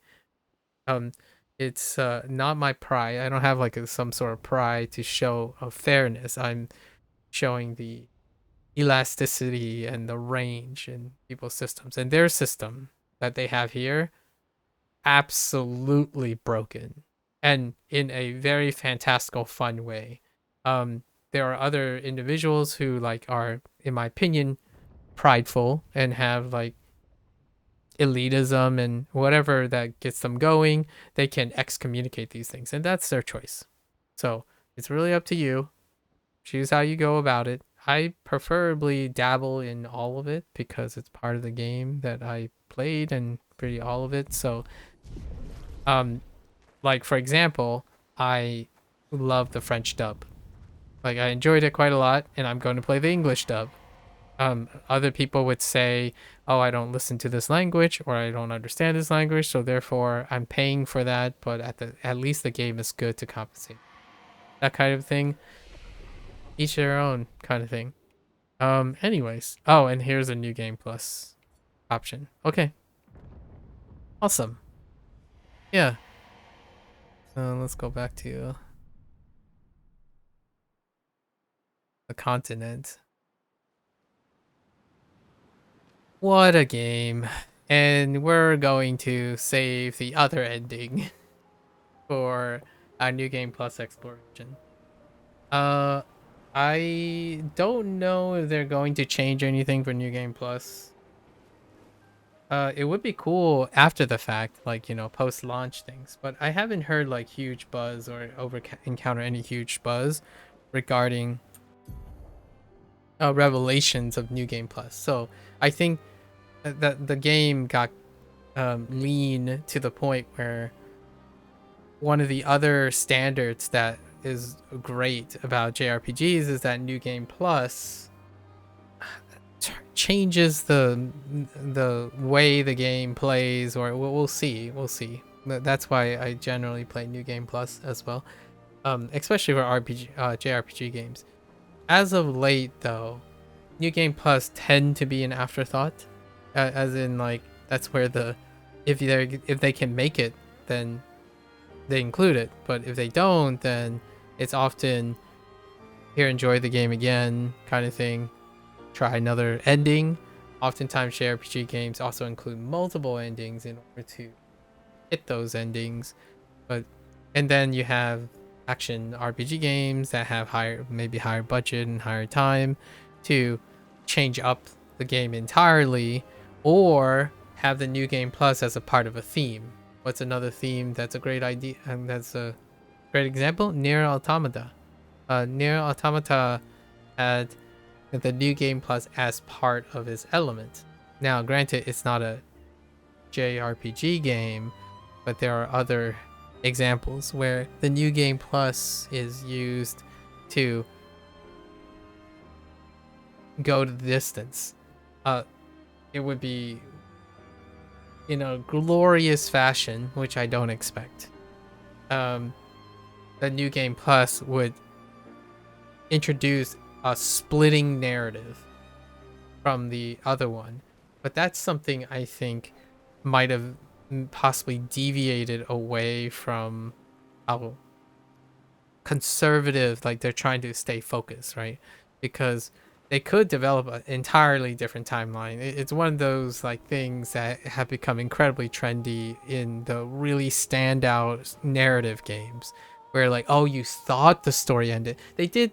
it's not my pride. I don't have like some sort of pride to show of fairness. I'm showing the elasticity and the range in people's systems, and their system that they have here, absolutely broken, and in a very fantastical fun way. There are other individuals who are, in my opinion, prideful and have elitism and whatever that gets them going. They can excommunicate these things, and that's their choice. So it's really up to you. Choose how you go about it. I preferably dabble in all of it because it's part of the game that I played, and pretty all of it. So, for example, I love the French dub. I enjoyed it quite a lot, and I'm going to play the English dub. Other people would say, oh, I don't listen to this language, or I don't understand this language, so therefore I'm paying for that, but at least the game is good to compensate. That kind of thing. Each their own kind of thing. Anyways. Oh, and here's a New Game Plus option. Okay. Awesome. Yeah. Let's go back to the continent. What a game. And we're going to save the other ending for a New Game Plus exploration. I don't know if they're going to change anything for New Game Plus. It would be cool after the fact, post-launch things, but I haven't heard huge buzz or encounter any huge buzz regarding revelations of New Game Plus. So I think that the game got lean to the point where one of the other standards that is great about JRPGs is that New Game Plus changes the way the game plays, or we'll see. That's why I generally play New Game Plus as well, especially for JRPG games. As of late, though, New Game Plus tend to be an afterthought, as in that's where if they can make it, then they include it, but if they don't, then it's often here, enjoy the game again kind of thing, try another ending. Oftentimes JRPG games also include multiple endings in order to hit those endings. And then you have action RPG games that have maybe higher budget and higher time to change up the game entirely, or have the New Game Plus as a part of a theme. What's another theme that's a great idea, and that's a great example? Nier Automata. Nier Automata had the New Game Plus as part of its element. Now, granted, it's not a JRPG game, but there are other examples where the New Game Plus is used to go to the distance. It would be in a glorious fashion, which I don't expect, the New Game Plus would introduce a splitting narrative from the other one. But that's something I think might have possibly deviated away from how conservative, like, they're trying to stay focused, right? Because they could develop an entirely different timeline. It's one of those like things that have become incredibly trendy in the really standout narrative games, where like, oh, you thought the story ended. They did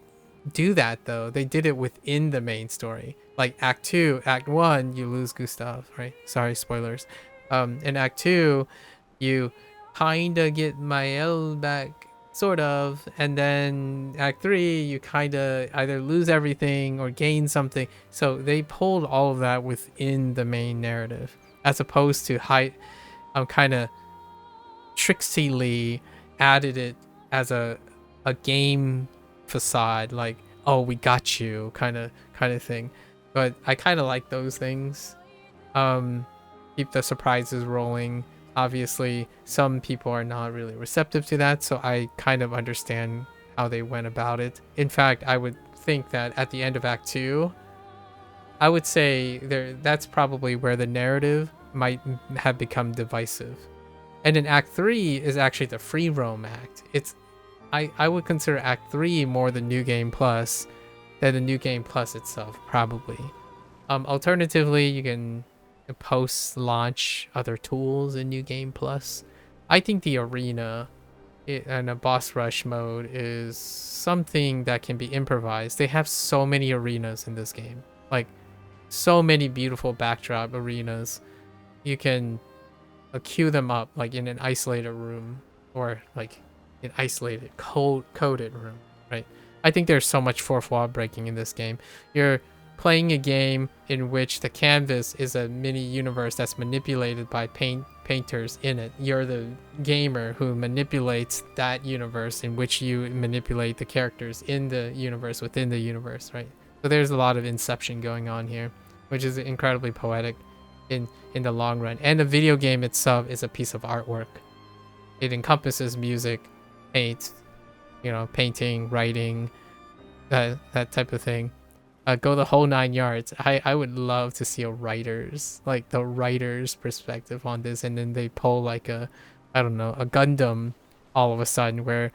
do that though. They did it within the main story. Like Act 2, Act 1, you lose Gustav, right? Sorry, spoilers. In Act 2, you kinda get Mael back, sort of, and then Act 3, you kinda either lose everything or gain something. So they pulled all of that within the main narrative, as opposed to kind of tricksily added it as a game facade, like, oh, we got you, kind of thing. But I kind of like those things. Keep the surprises rolling. Obviously, some people are not really receptive to that, so I kind of understand how they went about it. In fact, I would think that at the end of Act 2, I would say that's probably where the narrative might have become divisive. And then Act 3 is actually the free roam act. I would consider Act 3 more the New Game Plus than the New Game Plus itself, probably. Alternatively, you can post-launch other tools in New Game Plus. I think the arena and a boss rush mode is something that can be improvised. They have so many arenas in this game, like so many beautiful backdrop arenas. You can queue them up like in an isolated room, or like an isolated coded room, right? I think there's so much fourth wall breaking in this game. You're playing a game in which the canvas is a mini universe that's manipulated by painters in it. You're the gamer who manipulates that universe, in which you manipulate the characters in the universe within the universe, right? So there's a lot of inception going on here, which is incredibly poetic in the long run. And the video game itself is a piece of artwork. It encompasses music, paint, painting, writing, that type of thing. Go the whole 9 yards. I would love to see the writer's perspective on this, and then they pull like a Gundam all of a sudden, where,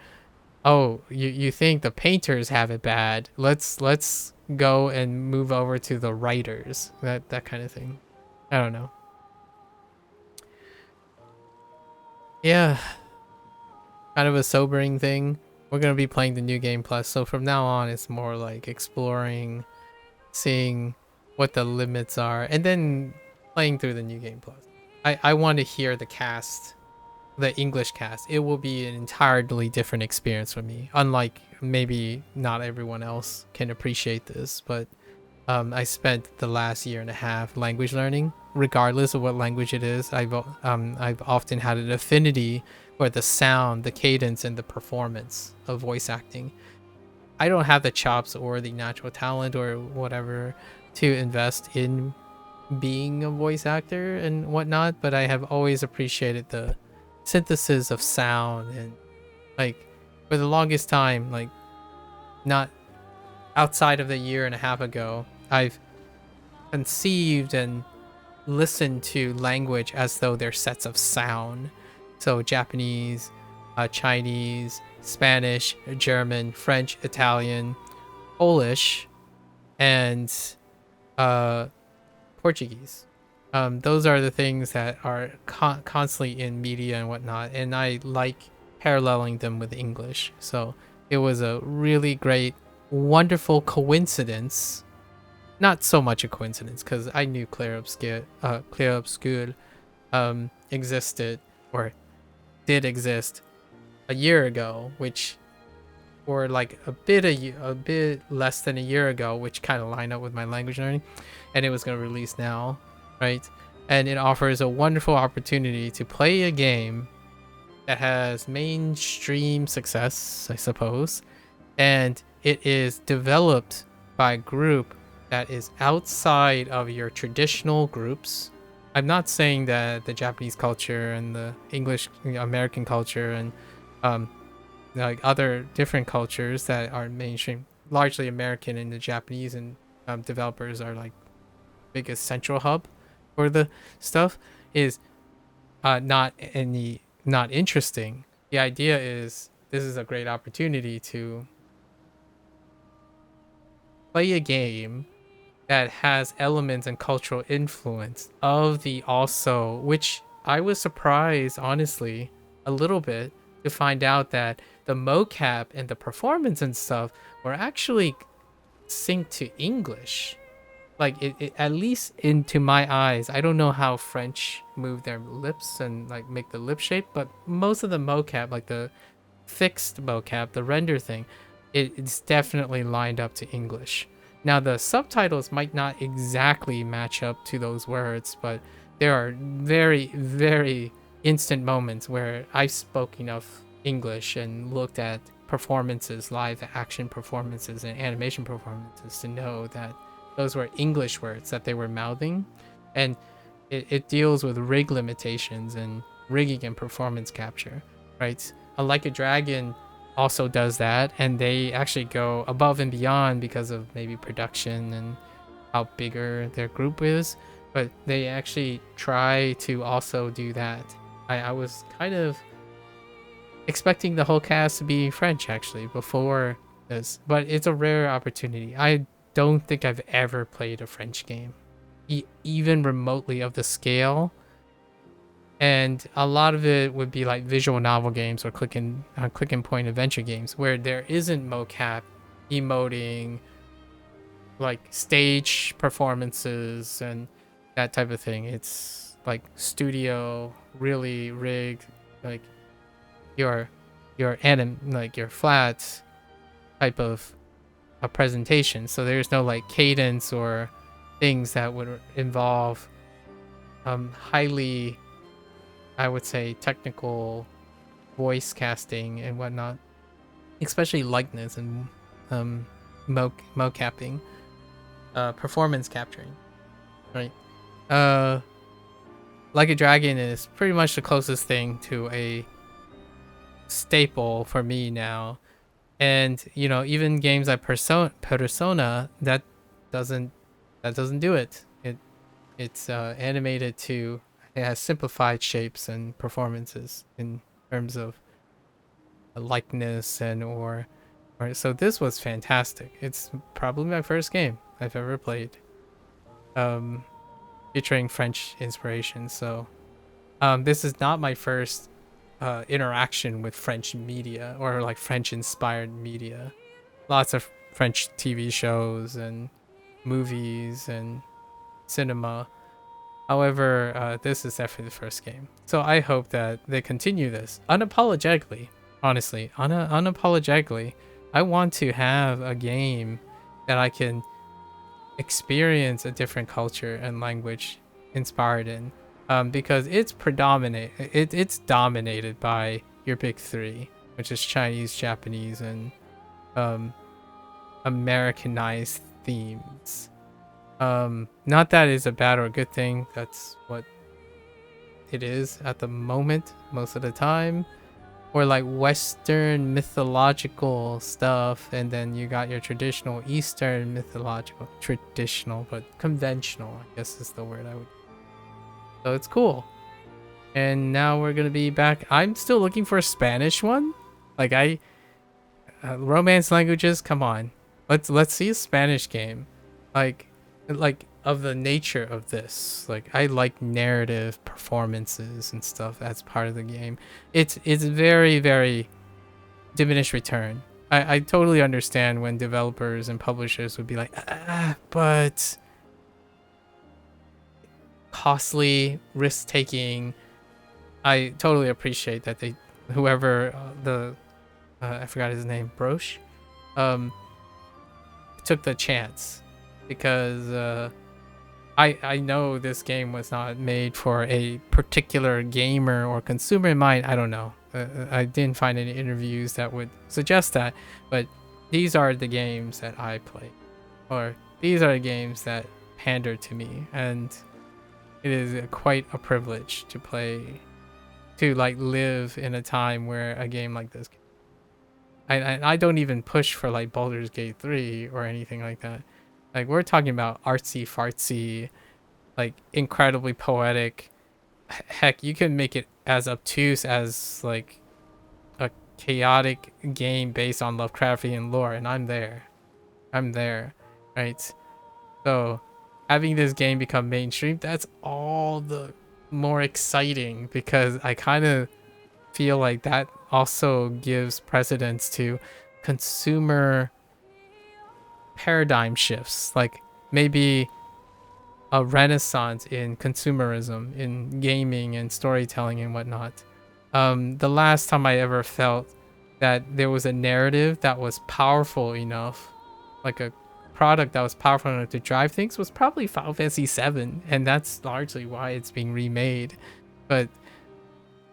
oh, you think the painters have it bad, let's go and move over to the writers, that kind of thing. I don't know. Yeah, kind of a sobering thing. We're gonna be playing the New Game Plus, so from now on it's more like exploring, seeing what the limits are, and then playing through the New Game Plus. I want to hear the cast, the English cast. It will be an entirely different experience for me, unlike maybe not everyone else can appreciate this, but I spent the last year and a half language learning. Regardless of what language it is, I've often had an affinity for the sound, the cadence, and the performance of voice acting. I don't have the chops or the natural talent or whatever to invest in being a voice actor and whatnot, but I have always appreciated the synthesis of sound. And like, for the longest time, like, not outside of the year and a half ago, I've conceived and listened to language as though they're sets of sound. So Japanese, Chinese, Spanish, German, French, Italian, Polish, and Portuguese. Those are the things that are constantly in media and whatnot, and I like paralleling them with English. So it was a really great, wonderful coincidence. Not so much a coincidence, because I knew Clair Obscur existed, or did exist, a year ago, or like a bit less than a year ago, which kind of lined up with my language learning, and it was going to release now, right? And it offers a wonderful opportunity to play a game that has mainstream success, I suppose, and it is developed by a group that is outside of your traditional groups. I'm not saying that the Japanese culture and the English American culture and like other different cultures that are mainstream, largely American, and the Japanese and developers are like biggest central hub for the stuff is not interesting. The idea is this is a great opportunity to play a game that has elements and cultural influence of the also, which I was surprised, honestly, a little bit to find out that the mocap and the performance and stuff were actually synced to English. Like it at least into my eyes. I don't know how French move their lips and like make the lip shape, but most of the mocap, like the fixed mocap, the render thing, it's definitely lined up to English. Now the subtitles might not exactly match up to those words, but there are very, very instant moments where I've spoken enough English and looked at performances, live action performances and animation performances to know that those were English words that they were mouthing. And it deals with rig limitations and rigging and performance capture, right? Like a Dragon also does that, and they actually go above and beyond because of maybe production and how bigger their group is, but they actually try to also do that. I was kind of expecting the whole cast to be French actually before this, but it's a rare opportunity. I don't think I've ever played a French game, even remotely of the scale. And a lot of it would be like visual novel games or click and point adventure games where there isn't mocap emoting, like stage performances and that type of thing. It's like studio, really rigged, like your like your flat type of a presentation. So there's no like cadence or things that would involve highly, I would say, technical voice casting and whatnot, especially likeness and mocapping, performance capturing, right? Like a Dragon is pretty much the closest thing to a staple for me now. And you know, even games like Persona that doesn't do it. It's animated to, it has simplified shapes and performances in terms of likeness and or so this was fantastic. It's probably my first game I've ever played featuring French inspiration. So this is not my first interaction with French media or like French inspired media. Lots of French TV shows and movies and cinema. However, this is definitely the first game. So I hope that they continue this unapologetically. Honestly, unapologetically. I want to have a game that I can experience a different culture and language inspired in. Because it's it's dominated by your big three, which is Chinese, Japanese, and Americanized themes. Not that is a bad or a good thing. That's what it is at the moment, most of the time. Or like Western mythological stuff, and then you got your traditional Eastern mythological, but conventional, I guess is the word I would. So it's cool. And now we're gonna be back. I'm still looking for a Spanish one. Like romance languages, come on. Let's see a Spanish game. Like of the nature of this. Like I like narrative performances and stuff as part of the game. It's very, very diminished return. I totally understand when developers and publishers would be like, but costly, risk taking. I totally appreciate that whoever I forgot his name, Broche, took the chance, because I know this game was not made for a particular gamer or consumer in mind. I don't know. I didn't find any interviews that would suggest that, but these are the games that I play, or these are the games that pander to me, and It is quite a privilege to play, to like live in a time where a game like this. I don't even push for like Baldur's Gate 3 or anything like that. Like we're talking about artsy fartsy, like incredibly poetic. Heck, you can make it as obtuse as like a chaotic game based on Lovecraftian lore, and I'm there. I'm there, right? So having this game become mainstream, that's all the more exciting because I kind of feel like that also gives precedence to consumer paradigm shifts, like maybe a renaissance in consumerism, in gaming and storytelling and whatnot. The last time I ever felt that there was a narrative that was powerful enough, like a product that was powerful enough to drive things, was probably Final Fantasy VII, and that's largely why it's being remade. But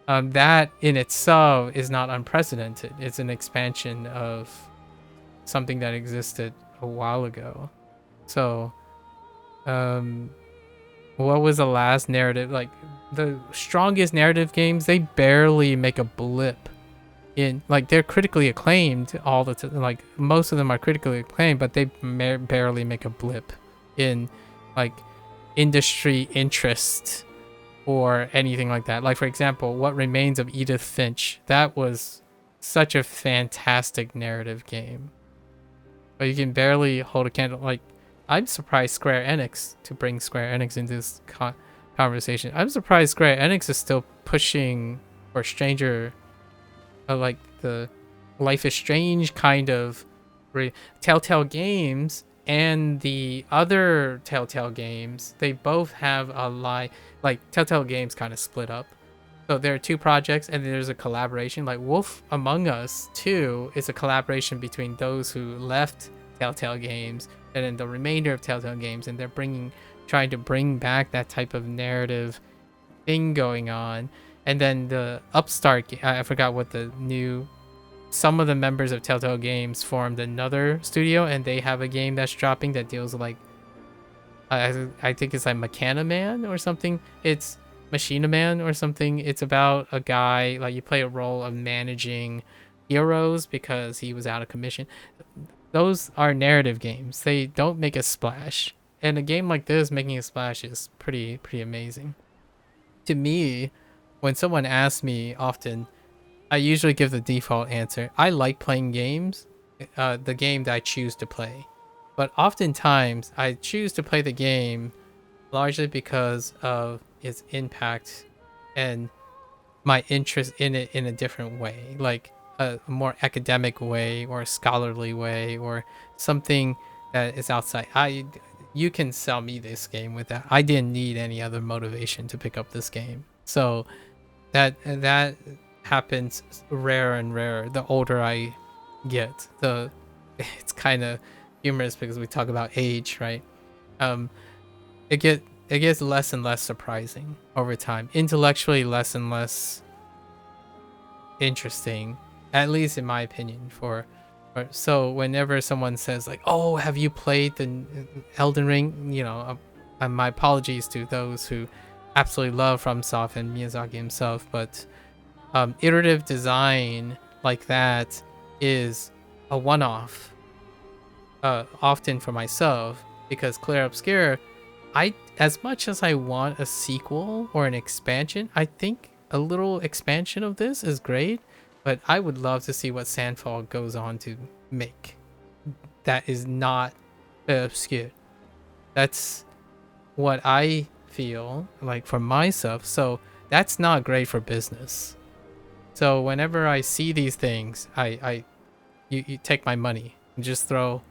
that in itself is not unprecedented. It's an expansion of something that existed a while ago. So, what was the last narrative? Like, the strongest narrative games, they barely make a blip in, like, they're critically acclaimed all the time. Like, most of them are critically acclaimed, but they barely make a blip in, like, industry interest or anything like that. Like, for example, What Remains of Edith Finch. That was such a fantastic narrative game. But you can barely hold a candle. Like, I'm surprised Square Enix, to bring Square Enix into this conversation, I'm surprised Square Enix is still pushing for Stranger, like the Life is Strange kind of Telltale games, and the other Telltale games, they both have a like Telltale games kind of split up. So there are two projects and there's a collaboration. Like Wolf Among Us 2 is a collaboration between those who left Telltale games and then the remainder of Telltale games, and they're trying to bring back that type of narrative thing going on. And then the Upstart, I forgot what some of the members of Telltale Games formed another studio, and they have a game that's dropping that deals with like, I think it's like Mechaniman or something. It's Machinaman or something. It's about a guy, like you play a role of managing heroes because he was out of commission. Those are narrative games. They don't make a splash. And a game like this making a splash is pretty amazing. To me, when someone asks me often, I usually give the default answer. I like playing games, the game that I choose to play. But oftentimes, I choose to play the game largely because of its impact and my interest in it in a different way. Like a more academic way or a scholarly way or something that is outside. You can sell me this game with that. I didn't need any other motivation to pick up this game. So that happens rarer and rarer the older I get. It's kind of humorous because we talk about age, right? It gets less and less surprising over time. Intellectually less and less interesting, at least in my opinion. So whenever someone says like, "Oh, have you played the Elden Ring?" You know, my apologies to those who absolutely love FromSoft and Miyazaki himself, but iterative design like that is a one-off, often for myself, because Clair Obscur, as much as I want a sequel or an expansion, I think a little expansion of this is great, but I would love to see what Sandfall goes on to make. That is not Obscur. That's what I feel like for myself. So that's not great for business. So whenever I see these things, you take my money and just throw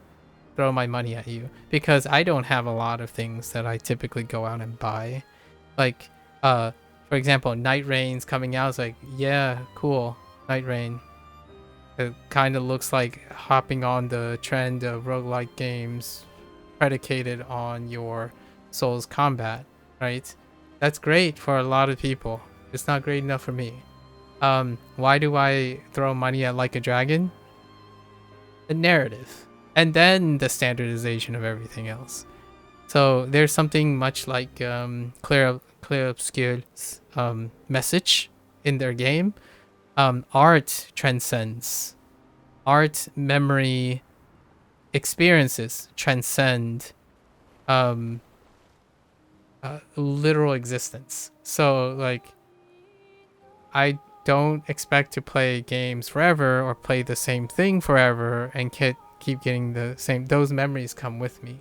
my money at you, because I don't have a lot of things that I typically go out and buy. Like for example, Night Rain's coming out. It's like, yeah, cool, Night Rain. It kind of looks like hopping on the trend of roguelike games predicated on your Souls combat, right? That's great for a lot of people. It's not great enough for me. Why do I throw money at Like a Dragon? The narrative, and then the standardization of everything else. So there's something much like Clair Obscur's message in their game. Art transcends. Art, memory, experiences transcend literal existence. So like, I don't expect to play games forever or play the same thing forever and keep getting the same. Those memories come with me.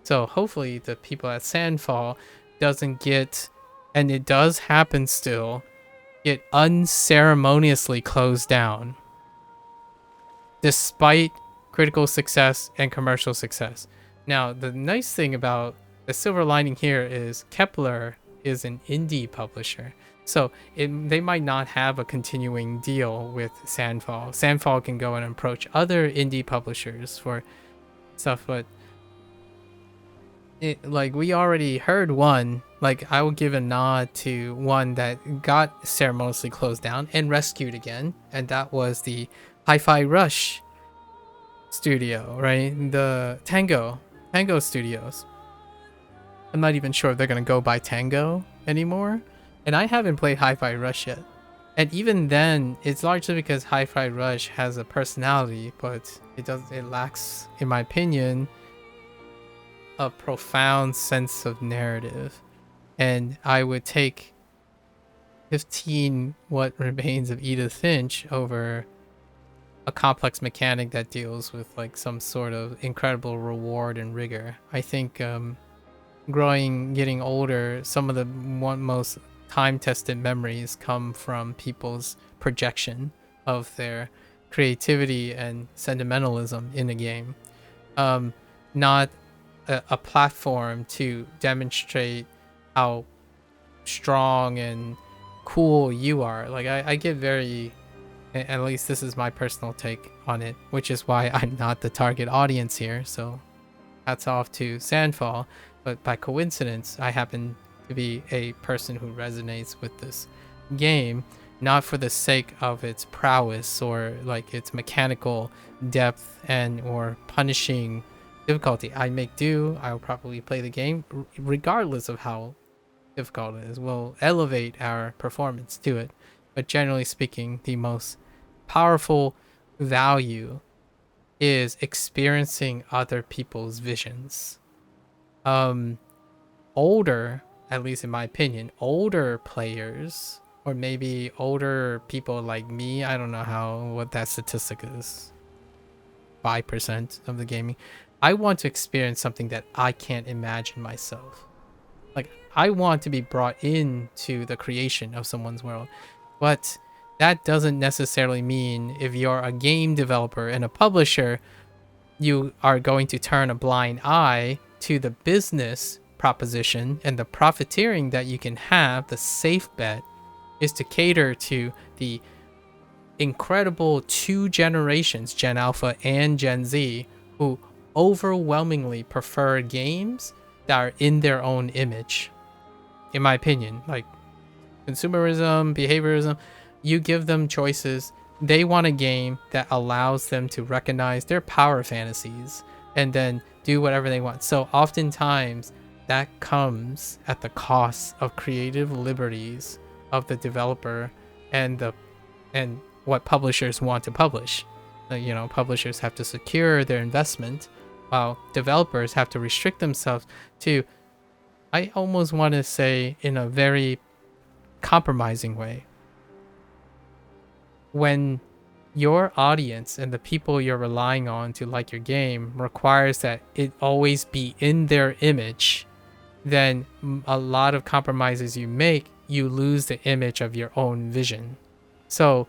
So hopefully the people at Sandfall doesn't get, and it does happen still, get unceremoniously closed down despite critical success and commercial success. Now, the nice thing about the silver lining here is Kepler is an indie publisher. So they might not have a continuing deal with Sandfall. Sandfall can go and approach other indie publishers for stuff, but like we already heard one, like I will give a nod to one that got ceremoniously closed down and rescued again, and that was the Hi-Fi Rush studio, right? The Tango Studios. I'm not even sure if they're gonna go by Tango anymore, and I haven't played Hi-Fi Rush yet. And even then, it's largely because Hi-Fi Rush has a personality, but it lacks, in my opinion, a profound sense of narrative. And I would take 15 What Remains of Edith Finch over a complex mechanic that deals with like some sort of incredible reward and rigor. I think getting older, some of the most time-tested memories come from people's projection of their creativity and sentimentalism in a game. Not a platform to demonstrate how strong and cool you are. Like I get very, at least this is my personal take on it, which is why I'm not the target audience here. So hats off to Sandfall, but by coincidence, I happen to be a person who resonates with this game, not for the sake of its prowess or like its mechanical depth and or punishing difficulty. I make do. I'll probably play the game regardless of how difficult it is. We'll elevate our performance to it. But generally speaking, the most powerful value is experiencing other people's visions. Older, at least in my opinion, older players, or maybe older people like me, I don't know what that statistic is, 5% of the gaming, I want to experience something that I can't imagine myself. Like, I want to be brought into the creation of someone's world, but that doesn't necessarily mean if you're a game developer and a publisher, you are going to turn a blind eye to the business proposition and the profiteering that you can have. The safe bet is to cater to the incredible two generations, Gen Alpha and Gen Z, who overwhelmingly prefer games that are in their own image. In my opinion, like consumerism, behaviorism, you give them choices. They want a game that allows them to recognize their power fantasies and then do whatever they want. So oftentimes that comes at the cost of creative liberties of the developer and what publishers want to publish. You know, publishers have to secure their investment, while developers have to restrict themselves to, I almost want to say, in a very compromising way. When your audience and the people you're relying on to like your game requires that it always be in their image, then a lot of compromises you make, you lose the image of your own vision. So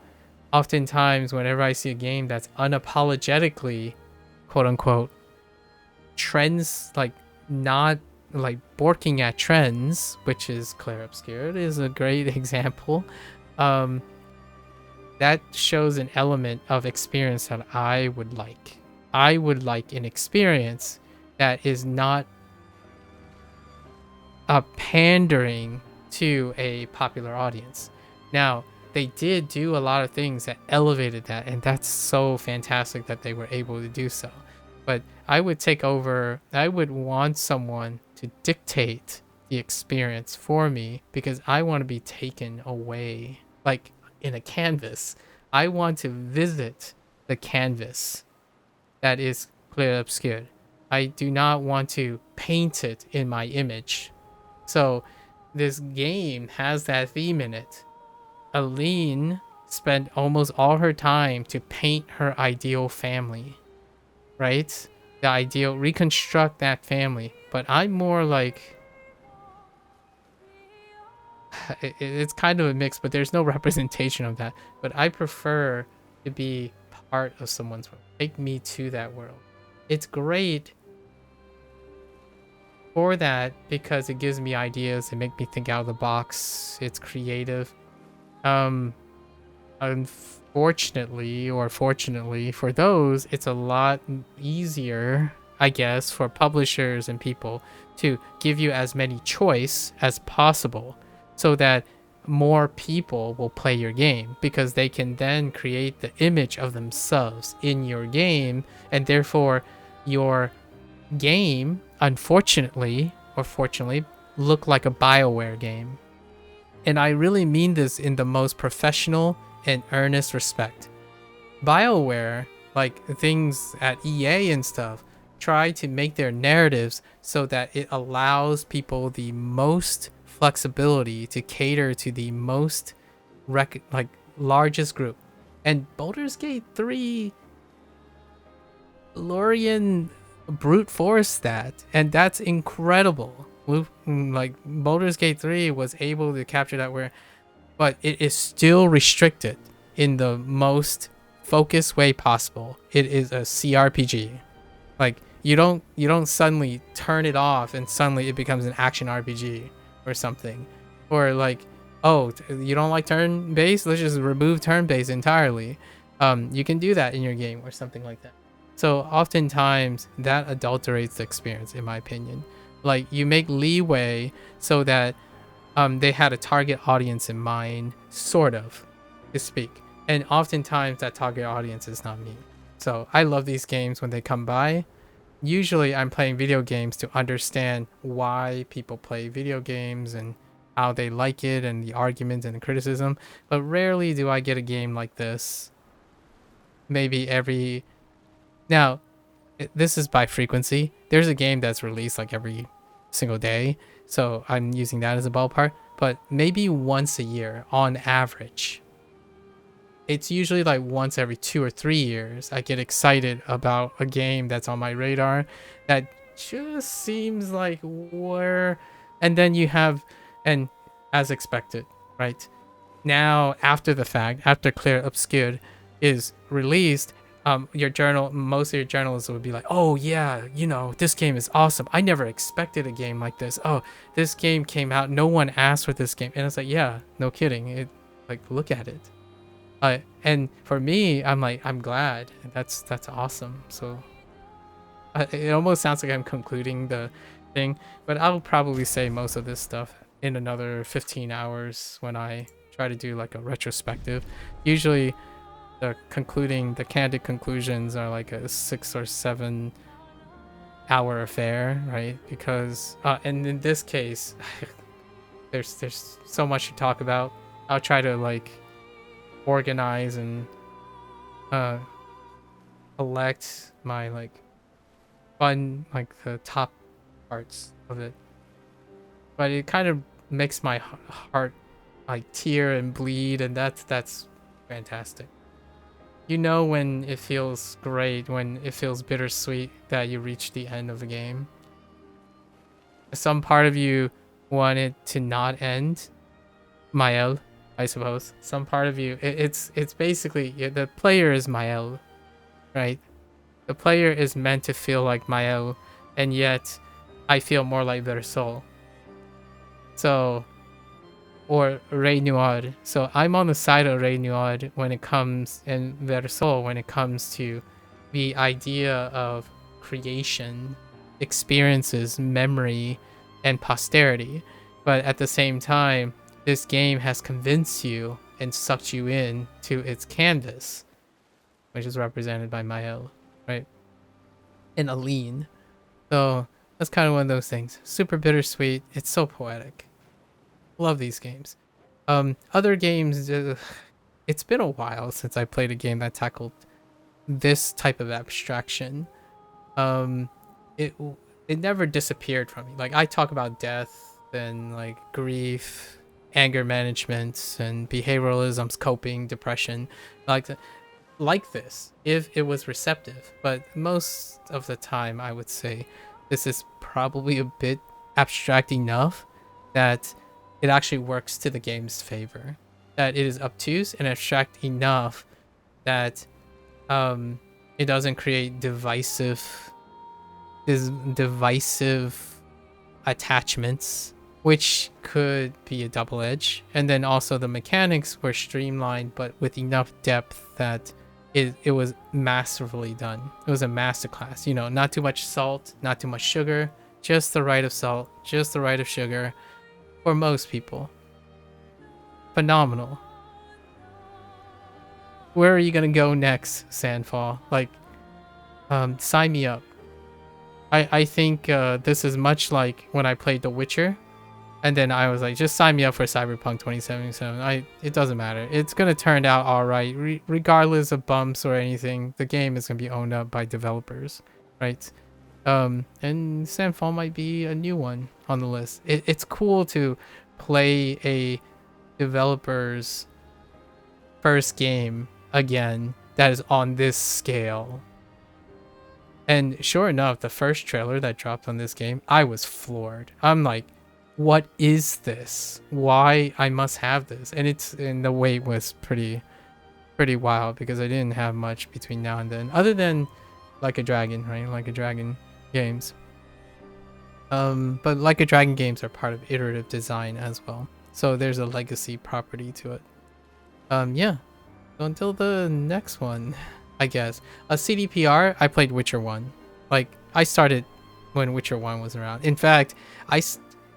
oftentimes whenever I see a game that's unapologetically, quote unquote, trends, like not like borking at trends, which is Clair Obscur is a great example, that shows an element of experience that I would like. I would like an experience that is not pandering to a popular audience. Now, they did do a lot of things that elevated that, and that's so fantastic that they were able to do so. But I would want someone to dictate the experience for me because I want to be taken away, like in a canvas. I want to visit the canvas that is Clair Obscur. I do not want to paint it in my image. So this game has that theme in it. Aline spent almost all her time to paint her ideal family, right? The ideal, reconstruct that family. But I'm more like, it's kind of a mix, but there's no representation of that. But I prefer to be part of someone's world. Take me to that world. It's great for that because it gives me ideas. It makes me think out of the box. It's creative. Unfortunately, or fortunately for those, it's a lot easier, I guess, for publishers and people to give you as many choice as possible so that more people will play your game because they can then create the image of themselves in your game, and therefore your game, unfortunately or fortunately, look like a BioWare game. And I really mean this in the most professional and earnest respect. BioWare, like things at EA and stuff, try to make their narratives so that it allows people the most flexibility to cater to the most largest group. And Baldur's Gate 3 Lorien brute force that, and that's incredible. Like Baldur's Gate 3 was able to capture that, where but it is still restricted in the most focused way possible. It is a CRPG. Like you don't suddenly turn it off and suddenly it becomes an action RPG or something. Or like, oh, you don't like turn-based? Let's just remove turn-based entirely. You can do that in your game or something like that. So oftentimes that adulterates the experience, in my opinion. Like you make leeway so that they had a target audience in mind, sort of, to speak. And oftentimes that target audience is not me. So I love these games when they come by. Usually I'm playing video games to understand why people play video games and how they like it and the arguments and the criticism. But rarely do I get a game like this. Maybe every... Now, this is by frequency. There's a game that's released like every single day. So I'm using that as a ballpark. But maybe once a year on average. It's usually like once every 2 or 3 years I get excited about a game that's on my radar that just seems like where, and then you have, and as expected, right? Now after the fact, after Clair Obscur is released, most of your journalists would be like, oh yeah, you know, this game is awesome. I never expected a game like this. Oh, this game came out, no one asked for this game. And it's like, yeah, no kidding. It, like, look at it. And for me, I'm like, I'm glad. That's awesome. So it almost sounds like I'm concluding the thing, but I'll probably say most of this stuff in another 15 hours when I try to do like a retrospective. Usually the candid conclusions are like a 6 or 7 hour affair, right? Because and in this case there's so much to talk about. I'll try to like organize and collect my like fun, like the top parts of it, but it kind of makes my heart like tear and bleed, and that's fantastic. You know, when it feels great, when it feels bittersweet that you reach the end of the game. Some part of you want it to not end, Mael, I suppose. Some part of you, it's basically, the player is Mael, right? The player is meant to feel like Mael, and yet I feel more like their soul. So, or Rey Noir. So I'm on the side of Rey Noir when it comes, and their soul when it comes to the idea of creation, experiences, memory, and posterity. But at the same time, this game has convinced you and sucked you in to its canvas, which is represented by Mael, right? And Aline. So That's kind of one of those things. Super bittersweet. It's so poetic. Love these games. Other games, it's been a while since I played a game that tackled this type of abstraction. It never disappeared from me. Like, I talk about death and like grief, anger management, and behavioralism's coping, depression, like this if it was receptive. But most of the time, I would say this is probably a bit abstract enough that it actually works to the game's favor. That it is obtuse and abstract enough that it doesn't create divisive attachments, which could be a double edge. And then also the mechanics were streamlined but with enough depth that it was masterfully done. It was a masterclass. You know, not too much salt, not too much sugar, just the right of salt, just the right of sugar for most people. Phenomenal. Where are you gonna go next, Sandfall? Like, sign me up. I think this is much like when I played The Witcher, and then I was like, just sign me up for Cyberpunk 2077. It doesn't matter. It's gonna turn out all right, regardless of bumps or anything. The game is gonna be owned up by developers, right? And Sandfall might be a new one on the list. It's cool to play a developer's first game again that is on this scale. And sure enough, the first trailer that dropped on this game, I was floored. I'm like, what is this? Why I must have this? And the wait was pretty wild because I didn't have much between now and then, other than Like a Dragon, right? Like a Dragon games. But Like a Dragon games are part of iterative design as well, so there's a legacy property to it. Yeah. So until the next one, I guess. A CDPR, I played Witcher 1. Like, I started when Witcher 1 was around. In fact,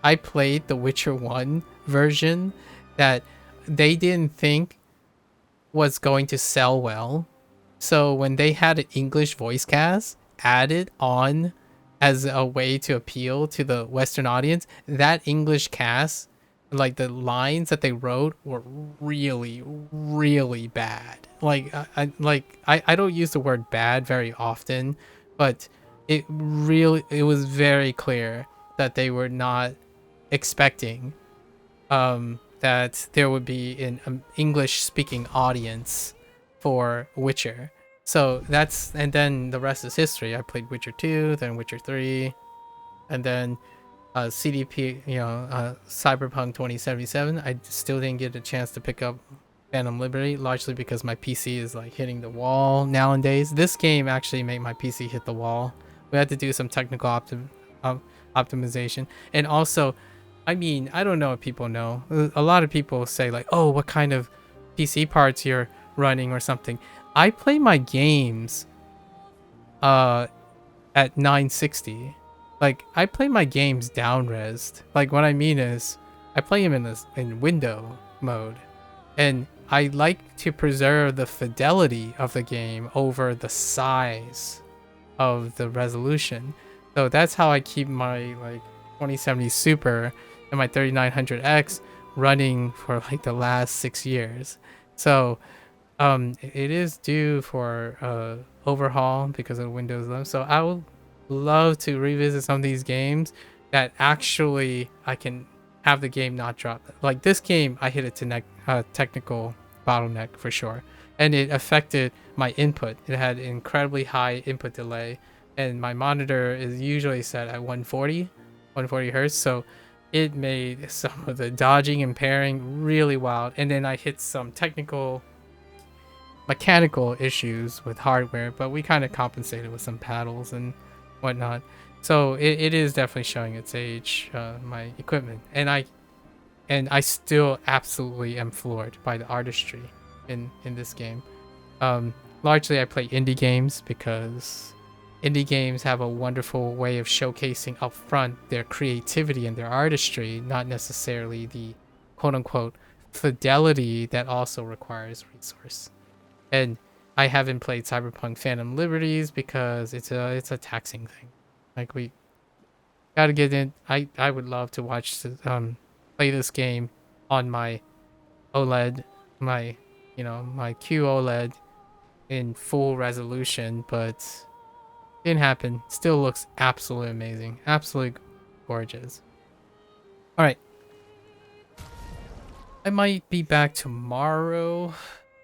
I played the Witcher 1 version that they didn't think was going to sell well. So when they had an English voice cast added on as a way to appeal to the Western audience, that English cast, like the lines that they wrote were really, really bad. Like I don't use the word bad very often, but it was very clear that they were not expecting that there would be an English speaking audience for Witcher. So and then the rest is history. I played Witcher 2, then Witcher 3, and then CDP, Cyberpunk 2077. I still didn't get a chance to pick up Phantom Liberty, largely because my PC is like hitting the wall nowadays. This game actually made my PC hit the wall. We had to do some technical optimization. And also, I mean, I don't know if people know. A lot of people say like, oh, what kind of PC parts you're running or something. I play my games at 960. Like, I play my games down-resed. Like, what I mean is, I play them in window mode. And I like to preserve the fidelity of the game over the size of the resolution. So that's how I keep my, like, 2070 Super and my 3900X running for, like, the last 6 years. So, it is due for overhaul because of Windows 11. So I will love to revisit some of these games that actually I can have the game not drop. Like this game, I hit a technical bottleneck for sure, and it affected my input. It had incredibly high input delay, and my monitor is usually set at 140 hertz, so it made some of the dodging and pairing really wild. And then I hit some mechanical issues with hardware, but we kind of compensated with some paddles and whatnot. So it is definitely showing its age, my equipment, and I still absolutely am floored by the artistry in this game. Largely I play indie games because indie games have a wonderful way of showcasing up front their creativity and their artistry, not necessarily the quote-unquote fidelity that also requires resource. And I haven't played Cyberpunk Phantom Liberties because it's a taxing thing. Like Gotta get in. I would love to watch play this game on my OLED, my my QOLED in full resolution, but didn't happen. Still looks absolutely amazing, absolutely gorgeous. All right, I might be back tomorrow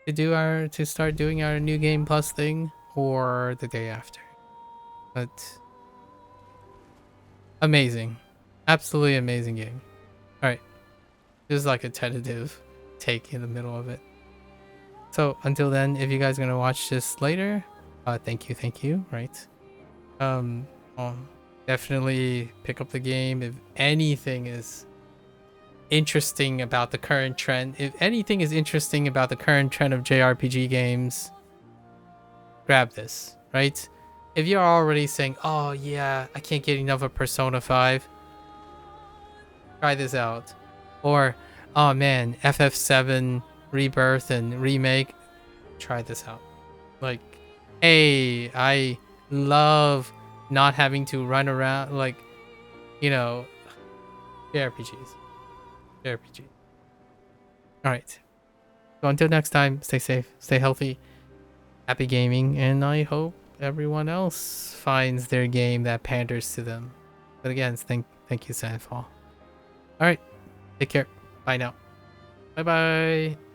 to start doing our new game plus thing, or the day after. But amazing, absolutely amazing game. All right, this is like a tentative take in the middle of it. So until then, if you guys are gonna watch this later, thank you, right? Well, definitely pick up the game if anything is interesting about the current trend. If anything is interesting about the current trend of JRPG games, grab this, right? If you're already saying, oh yeah, I can't get enough of Persona 5, try this out. Or, oh man, FF7 Rebirth and Remake, try this out. Like, hey, I love not having to run around, like, JRPGs. Alright. So until next time, stay safe, stay healthy, happy gaming, and I hope everyone else finds their game that panders to them. But again, thank you, Sandfall. Alright, take care. Bye now. Bye bye.